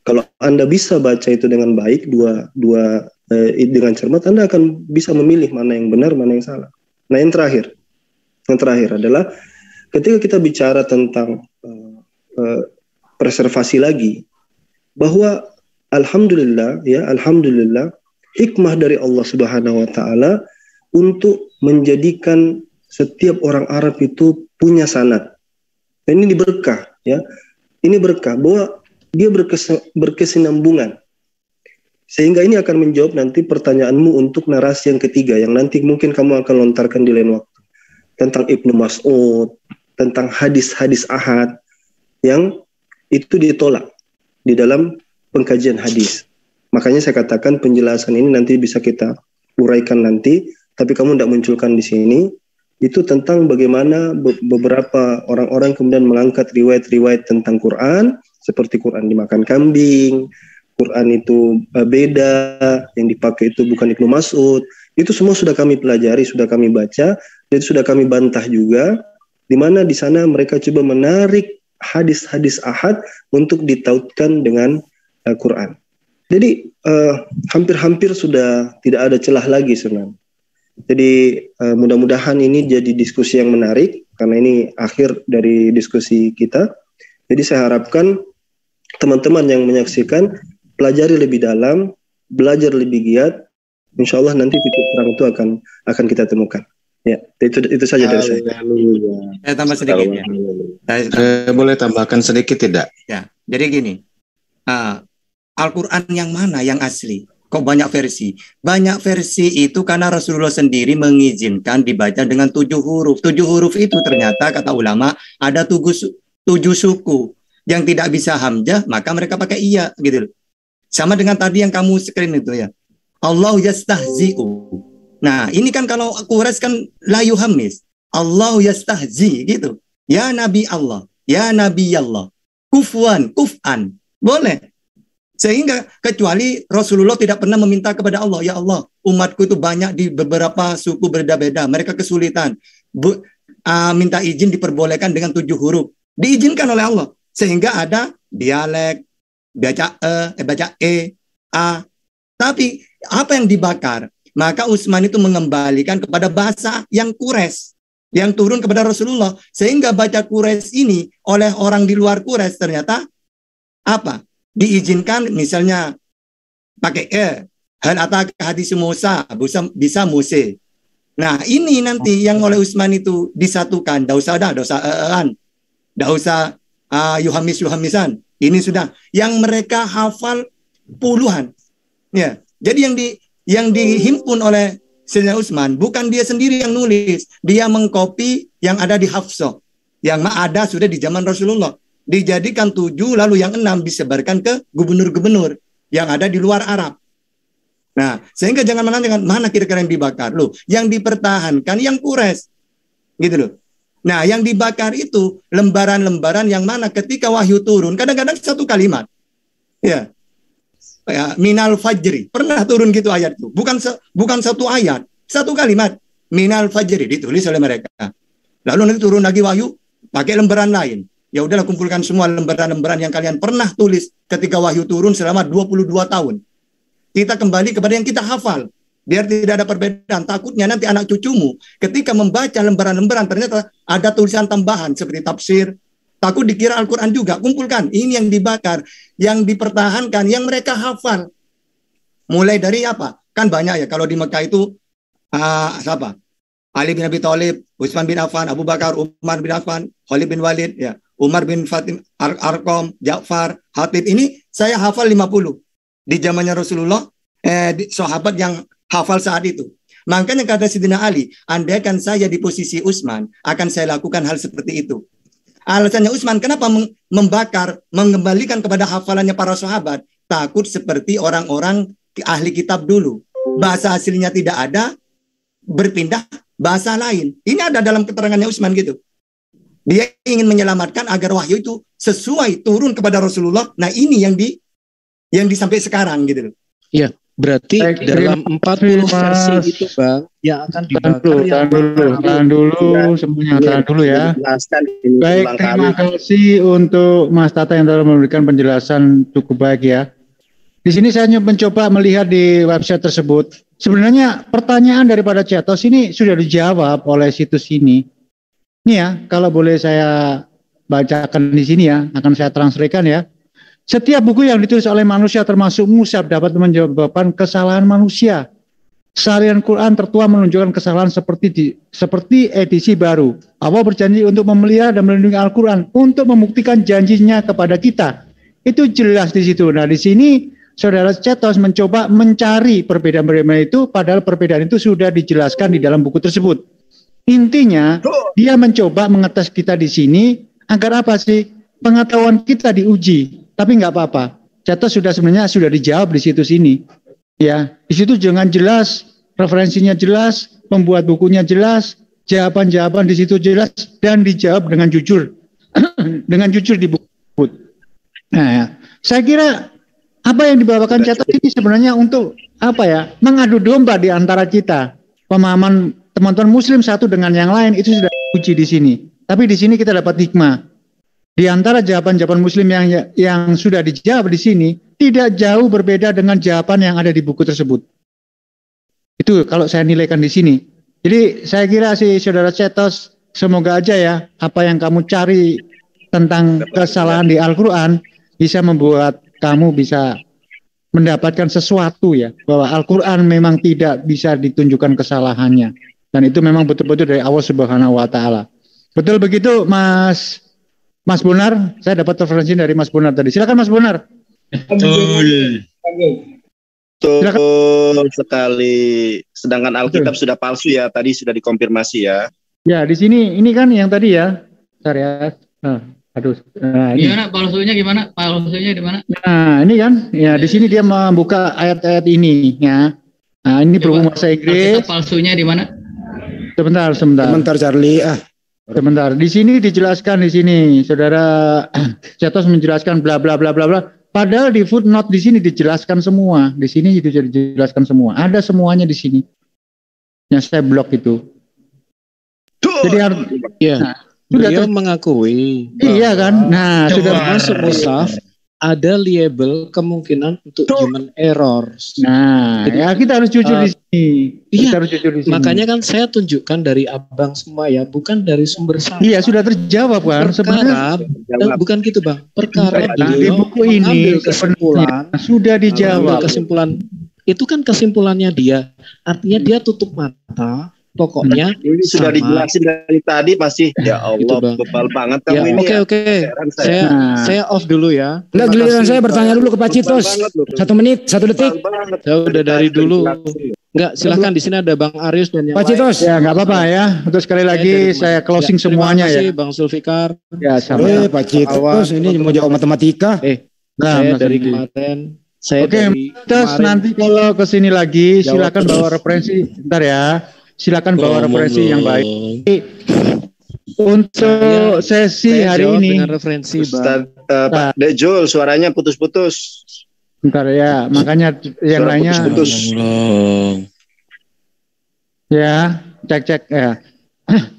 Kalau Anda bisa baca itu dengan baik, dengan cermat, Anda akan bisa memilih mana yang benar, mana yang salah. Nah, yang terakhir adalah ketika kita bicara tentang preservasi lagi, bahwa alhamdulillah hikmah dari Allah Subhanahu wa taala untuk menjadikan setiap orang Arab itu punya sanad. Dan ini berkah, ya. Ini berkah bahwa dia berkesinambungan. Sehingga ini akan menjawab nanti pertanyaanmu untuk narasi yang ketiga yang nanti mungkin kamu akan lontarkan di lain waktu, tentang Ibnu Mas'ud, tentang hadis-hadis ahad yang itu ditolak di dalam pengkajian hadis. Makanya saya katakan penjelasan ini nanti bisa kita uraikan nanti, tapi kamu tidak munculkan di sini. Itu tentang bagaimana beberapa orang-orang kemudian mengangkat riwayat-riwayat tentang Quran, seperti Quran dimakan kambing, Quran itu beda, yang dipakai itu bukan Ibnu Mas'ud. Itu semua sudah kami pelajari, sudah kami baca, dan sudah kami bantah juga, di mana di sana mereka coba menarik hadis-hadis ahad untuk ditautkan dengan Quran. Jadi hampir-hampir sudah tidak ada celah lagi sebenarnya. Jadi mudah-mudahan ini jadi diskusi yang menarik, karena ini akhir dari diskusi kita. Jadi saya harapkan teman-teman yang menyaksikan pelajari lebih dalam, belajar lebih giat. Insya Allah nanti titik terang itu akan kita temukan. Ya, itu saja dari saya. Saya tambah sedikit ya. Boleh tambahkan sedikit tidak? Ya, jadi gini. Al-Quran yang mana yang asli? Kok banyak versi? Banyak versi itu karena Rasulullah sendiri mengizinkan dibaca dengan 7 huruf. 7 huruf itu ternyata kata ulama ada 7 suku. Yang tidak bisa hamzah maka mereka pakai iya gitu. Sama dengan tadi yang kamu screen itu ya. Allah yastahzi'u. Nah, ini kan kalau Quraisy kan la yuhammis. Allah yastahzi gitu. Ya Nabi Allah, ya Nabi Allah. Kufwan, kuf'an. Boleh. Sehingga kecuali Rasulullah tidak pernah meminta kepada Allah, ya Allah, umatku itu banyak di beberapa suku berbeda-beda, mereka kesulitan. Minta izin diperbolehkan dengan 7 huruf. Diizinkan oleh Allah. Sehingga ada dialek, baca a. Tapi apa yang dibakar? Maka Utsman itu mengembalikan kepada bahasa yang Quraisy, yang turun kepada Rasulullah. Sehingga baca Quraisy ini oleh orang di luar Quraisy ternyata apa? Diizinkan misalnya pakai hal ataka hadis Musa bisa Muse. Nah, ini nanti yang oleh Utsman itu disatukan. Tidak usah yuhamisan. Ini sudah yang mereka hafal puluhan. Ya. Jadi yang dihimpun oleh Sayyidina Utsman bukan dia sendiri yang nulis, dia mengkopi yang ada di Hafsah. Yang ada sudah di zaman Rasulullah. Dijadikan 7, lalu yang 6 disebarkan ke gubernur-gubernur yang ada di luar Arab. Nah, sehingga jangan menanyakan mana kira-kira yang dibakar. Loh, yang dipertahankan yang Quraisy. Gitu loh. Nah, yang dibakar itu lembaran-lembaran yang mana ketika wahyu turun, kadang-kadang satu kalimat. Ya. Minal fajri. Pernah turun gitu ayat itu. Bukan satu ayat, satu kalimat. Minal fajri ditulis oleh mereka. Lalu nanti turun lagi wahyu pakai lembaran lain. Ya udahlah, kumpulkan semua lembaran-lembaran yang kalian pernah tulis ketika wahyu turun selama 22 tahun. Kita kembali kepada yang kita hafal. Biar tidak ada perbedaan. Takutnya nanti anak cucumu ketika membaca lembaran-lembaran ternyata ada tulisan tambahan seperti tafsir. Takut dikira Al-Quran juga. Kumpulkan. Ini yang dibakar. Yang dipertahankan. Yang mereka hafal. Mulai dari apa? Kan banyak ya. Kalau di Mekah itu siapa? Ali bin Abi Thalib, Utsman bin Affan, Abu Bakar, Umar bin Affan, Khalid bin Walid, ya. Umar bin Fatim, Arqam, Ja'far, Hatib. Ini saya hafal 50. Di zamannya Rasulullah, sahabat yang hafal saat itu. Makanya kata Sayyidina Ali, andaikan saya di posisi Utsman, akan saya lakukan hal seperti itu. Alasannya Utsman, kenapa membakar, mengembalikan kepada hafalannya para sahabat? Takut seperti orang-orang ahli kitab dulu. Bahasa aslinya tidak ada, berpindah bahasa lain. Ini ada dalam keterangannya Utsman gitu. Dia ingin menyelamatkan agar wahyu itu sesuai turun kepada Rasulullah. Nah, ini yang yang sampai sekarang gitu loh. Iya, berarti dalam 40 versi itu Bang yang akan dibakar tahan dulu ya. Baik, terima kasih untuk Mas Tata yang telah memberikan penjelasan cukup baik ya. Di sini saya mencoba melihat di website tersebut. Sebenarnya pertanyaan daripada Cetos ini sudah dijawab oleh situs ini. Ini ya, kalau boleh saya bacakan di sini ya, akan saya translatekan ya. Setiap buku yang ditulis oleh manusia termasuk mushaf dapat menyebabkan kesalahan manusia. Salinan Quran tertua menunjukkan kesalahan seperti edisi baru. Allah berjanji untuk memelihara dan melindungi Al-Quran untuk membuktikan janjinya kepada kita. Itu jelas di situ. Nah, di sini Saudara Cetos mencoba mencari perbedaan-perbedaan itu, padahal perbedaan itu sudah dijelaskan di dalam buku tersebut. Intinya, dia mencoba mengetes kita di sini agar apa sih? Pengetahuan kita diuji. Tapi nggak apa-apa. Cetos sebenarnya sudah dijawab di situs ini. Ya, di situ jangan jelas, referensinya jelas, pembuat bukunya jelas, jawaban-jawaban di situ jelas dan dijawab dengan jujur, dengan jujur di buku. Nah, ya. Saya kira apa yang dibawakan Cetos ini sebenarnya untuk apa ya? Mengadu domba di antara kita. Pemahaman teman-teman Muslim satu dengan yang lain itu sudah diuji di sini. Tapi di sini kita dapat hikmah. Di antara jawaban-jawaban Muslim yang sudah dijawab di sini tidak jauh berbeda dengan jawaban yang ada di buku tersebut. Itu kalau saya nilaikan di sini. Jadi saya kira si Saudara Cetos, semoga aja ya apa yang kamu cari tentang kesalahan di Al-Quran bisa membuat kamu bisa mendapatkan sesuatu ya, bahwa Al-Quran memang tidak bisa ditunjukkan kesalahannya. Dan itu memang betul-betul dari Allah Subhanahu wa Ta'ala. Betul begitu, Mas Bonar? Saya dapat referensi dari Mas Bonar tadi. Silakan Mas Bonar. Betul sekali. Sedangkan Alkitab sudah palsu ya, tadi sudah dikonfirmasi ya. Ya, di sini ini kan yang tadi ya. Bentar ya. Ini. Gimana palsunya gimana? Palsunya di mana? Nah, ini kan ya di sini dia membuka ayat-ayat ini ya. Nah, ini berhubung bahasa Inggris. Palsunya di mana? Sebentar Charlie. Sebentar. Di sini dijelaskan di sini Saudara Cetos menjelaskan bla bla bla bla bla. Padahal di footnote di sini dijelaskan semua. Di sini itu dijelaskan semua. Ada semuanya di sini. Yang saya blok itu. Jadi beliau mengakui. Iya kan? Nah, sudah masuk mushaf ada label kemungkinan untuk human errors. Nah, ya kita harus jujur di sini. Iya, kita harus jujur di sini. Makanya kan saya tunjukkan dari abang semua ya, bukan dari sumber saya. Iya, sudah terjawab kan sebenarnya. Bukan gitu bang. Perkara di buku ini kesimpulan sudah dijawab. Kesimpulan itu kan kesimpulannya dia. Artinya dia tutup mata. Pokoknya ini sudah dijelasin dari tadi masih ya Allah bebal banget kamu ini. Oke. Saya off dulu ya. Enggak, giliran saya bertanya dulu ke Pak Citos. 1 menit, 1 detik. Saya udah dari dulu. Enggak, silakan di sini ada Bang Arius dan yang Pak Citos. Ya, enggak apa-apa ya. Untuk sekali lagi saya closing semuanya ya. Terima kasih Bang Sulfikar. Ya, sama Pak Citos ini mau jawab matematika. Saya dari kemarin. Oke, terus nanti kalau kesini lagi silakan bawa referensi. Bentar ya. Silakan bawa referensi yang baik. Untuk sesi hari ini dengan referensi Pak Dejul suaranya putus-putus. Bentar ya, makanya yang lainnya putus. Ya, cek ya.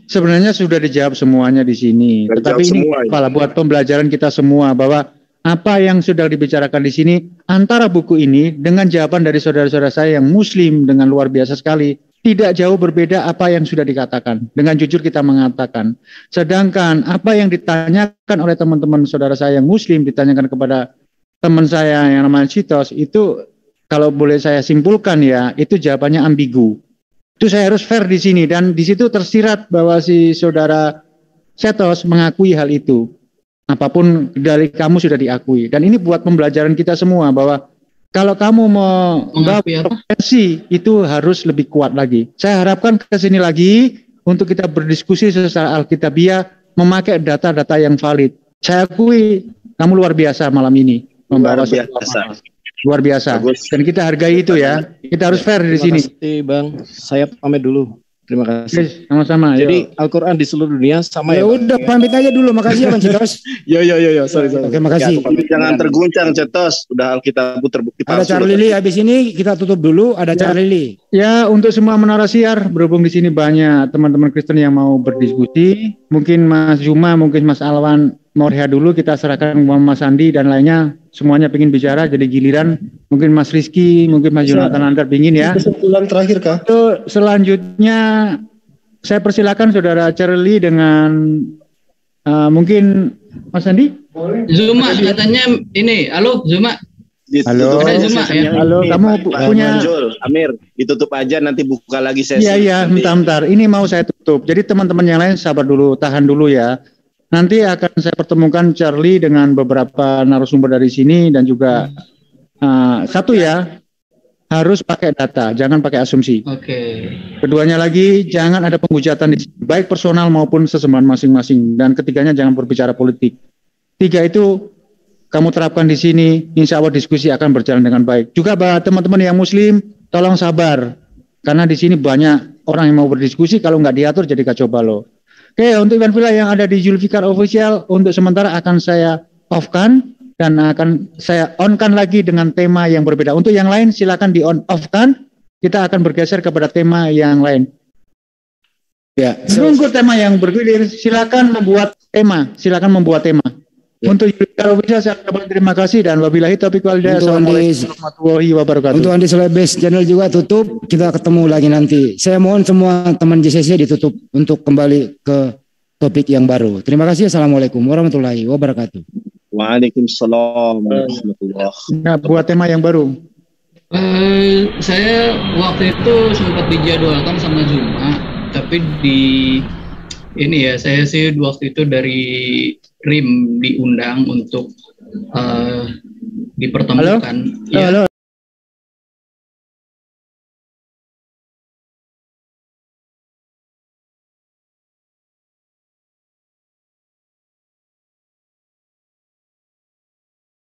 Sebenarnya sudah dijawab semuanya di sini. Tetapi ini kepala buat pembelajaran kita semua bahwa apa yang sudah dibicarakan di sini antara buku ini dengan jawaban dari saudara-saudara saya yang Muslim dengan luar biasa sekali. Tidak jauh berbeda apa yang sudah dikatakan. Dengan jujur kita mengatakan. Sedangkan apa yang ditanyakan oleh teman-teman saudara saya yang Muslim, ditanyakan kepada teman saya yang namanya Citos, itu kalau boleh saya simpulkan ya, itu jawabannya ambigu. Itu saya harus fair di sini. Dan di situ tersirat bahwa si saudara Cetos mengakui hal itu. Apapun dari kamu sudah diakui. Dan ini buat pembelajaran kita semua bahwa kalau kamu mau profesi itu harus lebih kuat lagi. Saya harapkan ke sini lagi untuk kita berdiskusi secara alkitabiah, memakai data-data yang valid. Saya akui kamu luar biasa malam ini membawa luar biasa. Dan kita hargai itu ya. Kita harus fair di sini. Terima kasih Bang. Saya pamit dulu. Terima kasih. Sama-sama. Jadi Al-Quran di seluruh dunia sama ya. Udah pamit aja dulu. Makasih ya Bang Cetos. Yo. Sorry. Oke, makasih. Ya, jangan terguncang Cetos. Udah Alkitab terbukti palsu. Ada Charlie Lee habis ini kita tutup dulu. Ada Charlie Lee. Ya, untuk semua menara siar, berhubung di sini banyak teman-teman Kristen yang mau berdiskusi. Mungkin Mas Zuma, mungkin Mas Alwan mau rehat dulu, kita serahkan Mas Andi dan lainnya. Semuanya pengen bicara, jadi giliran. Mungkin Mas Rizky, mungkin Mas Jonathan Antar pingin ya. Kesimpulan terakhir kah? Selanjutnya saya persilakan Saudara Charlie dengan mungkin Mas Andi. Zuma katanya ini, halo Zuma. Halo. Ada Zuma ya. Halo, kamu punya. Amir, ditutup aja nanti buka lagi sesi. Iya, bentar. Ini mau saya tutup. Jadi teman-teman yang lain sabar dulu, tahan dulu ya. Nanti akan saya pertemukan Charlie dengan beberapa narasumber dari sini dan juga satu ya, harus pakai data, jangan pakai asumsi. Oke. Keduanya lagi, jangan ada penghujatan di sini, baik personal maupun sesembahan masing-masing. Dan ketiganya jangan berbicara politik. 3 itu kamu terapkan di sini, insya Allah diskusi akan berjalan dengan baik. Juga teman-teman yang Muslim, tolong sabar, karena di sini banyak orang yang mau berdiskusi, kalau nggak diatur jadi kacau balau. Oke, untuk event villa yang ada di Zulfikar Official, untuk sementara akan saya off-kan dan akan saya on-kan lagi dengan tema yang berbeda. Untuk yang lain silakan di on-off-kan, kita akan bergeser kepada tema yang lain. Ya, menunggu tema yang bergulir, silakan membuat tema. Ya. Untuk Zulfikar Official saya ucapkan terima kasih dan wabillahi taufiq wal hidayah. Assalamualaikum warahmatullahi wabarakatuh. Untuk Andi Selebes channel juga tutup, kita ketemu lagi nanti. Saya mohon semua teman JCC ditutup untuk kembali ke topik yang baru. Terima kasih. Assalamualaikum warahmatullahi wabarakatuh. Waalaikumsalam warahmatullahi wabarakatuh. Nah, buat tema yang baru. Saya waktu itu sempat dijadwalkan sama Zuma, tapi ini ya, saya sih waktu itu dari RIM diundang untuk dipertemukan. Halo?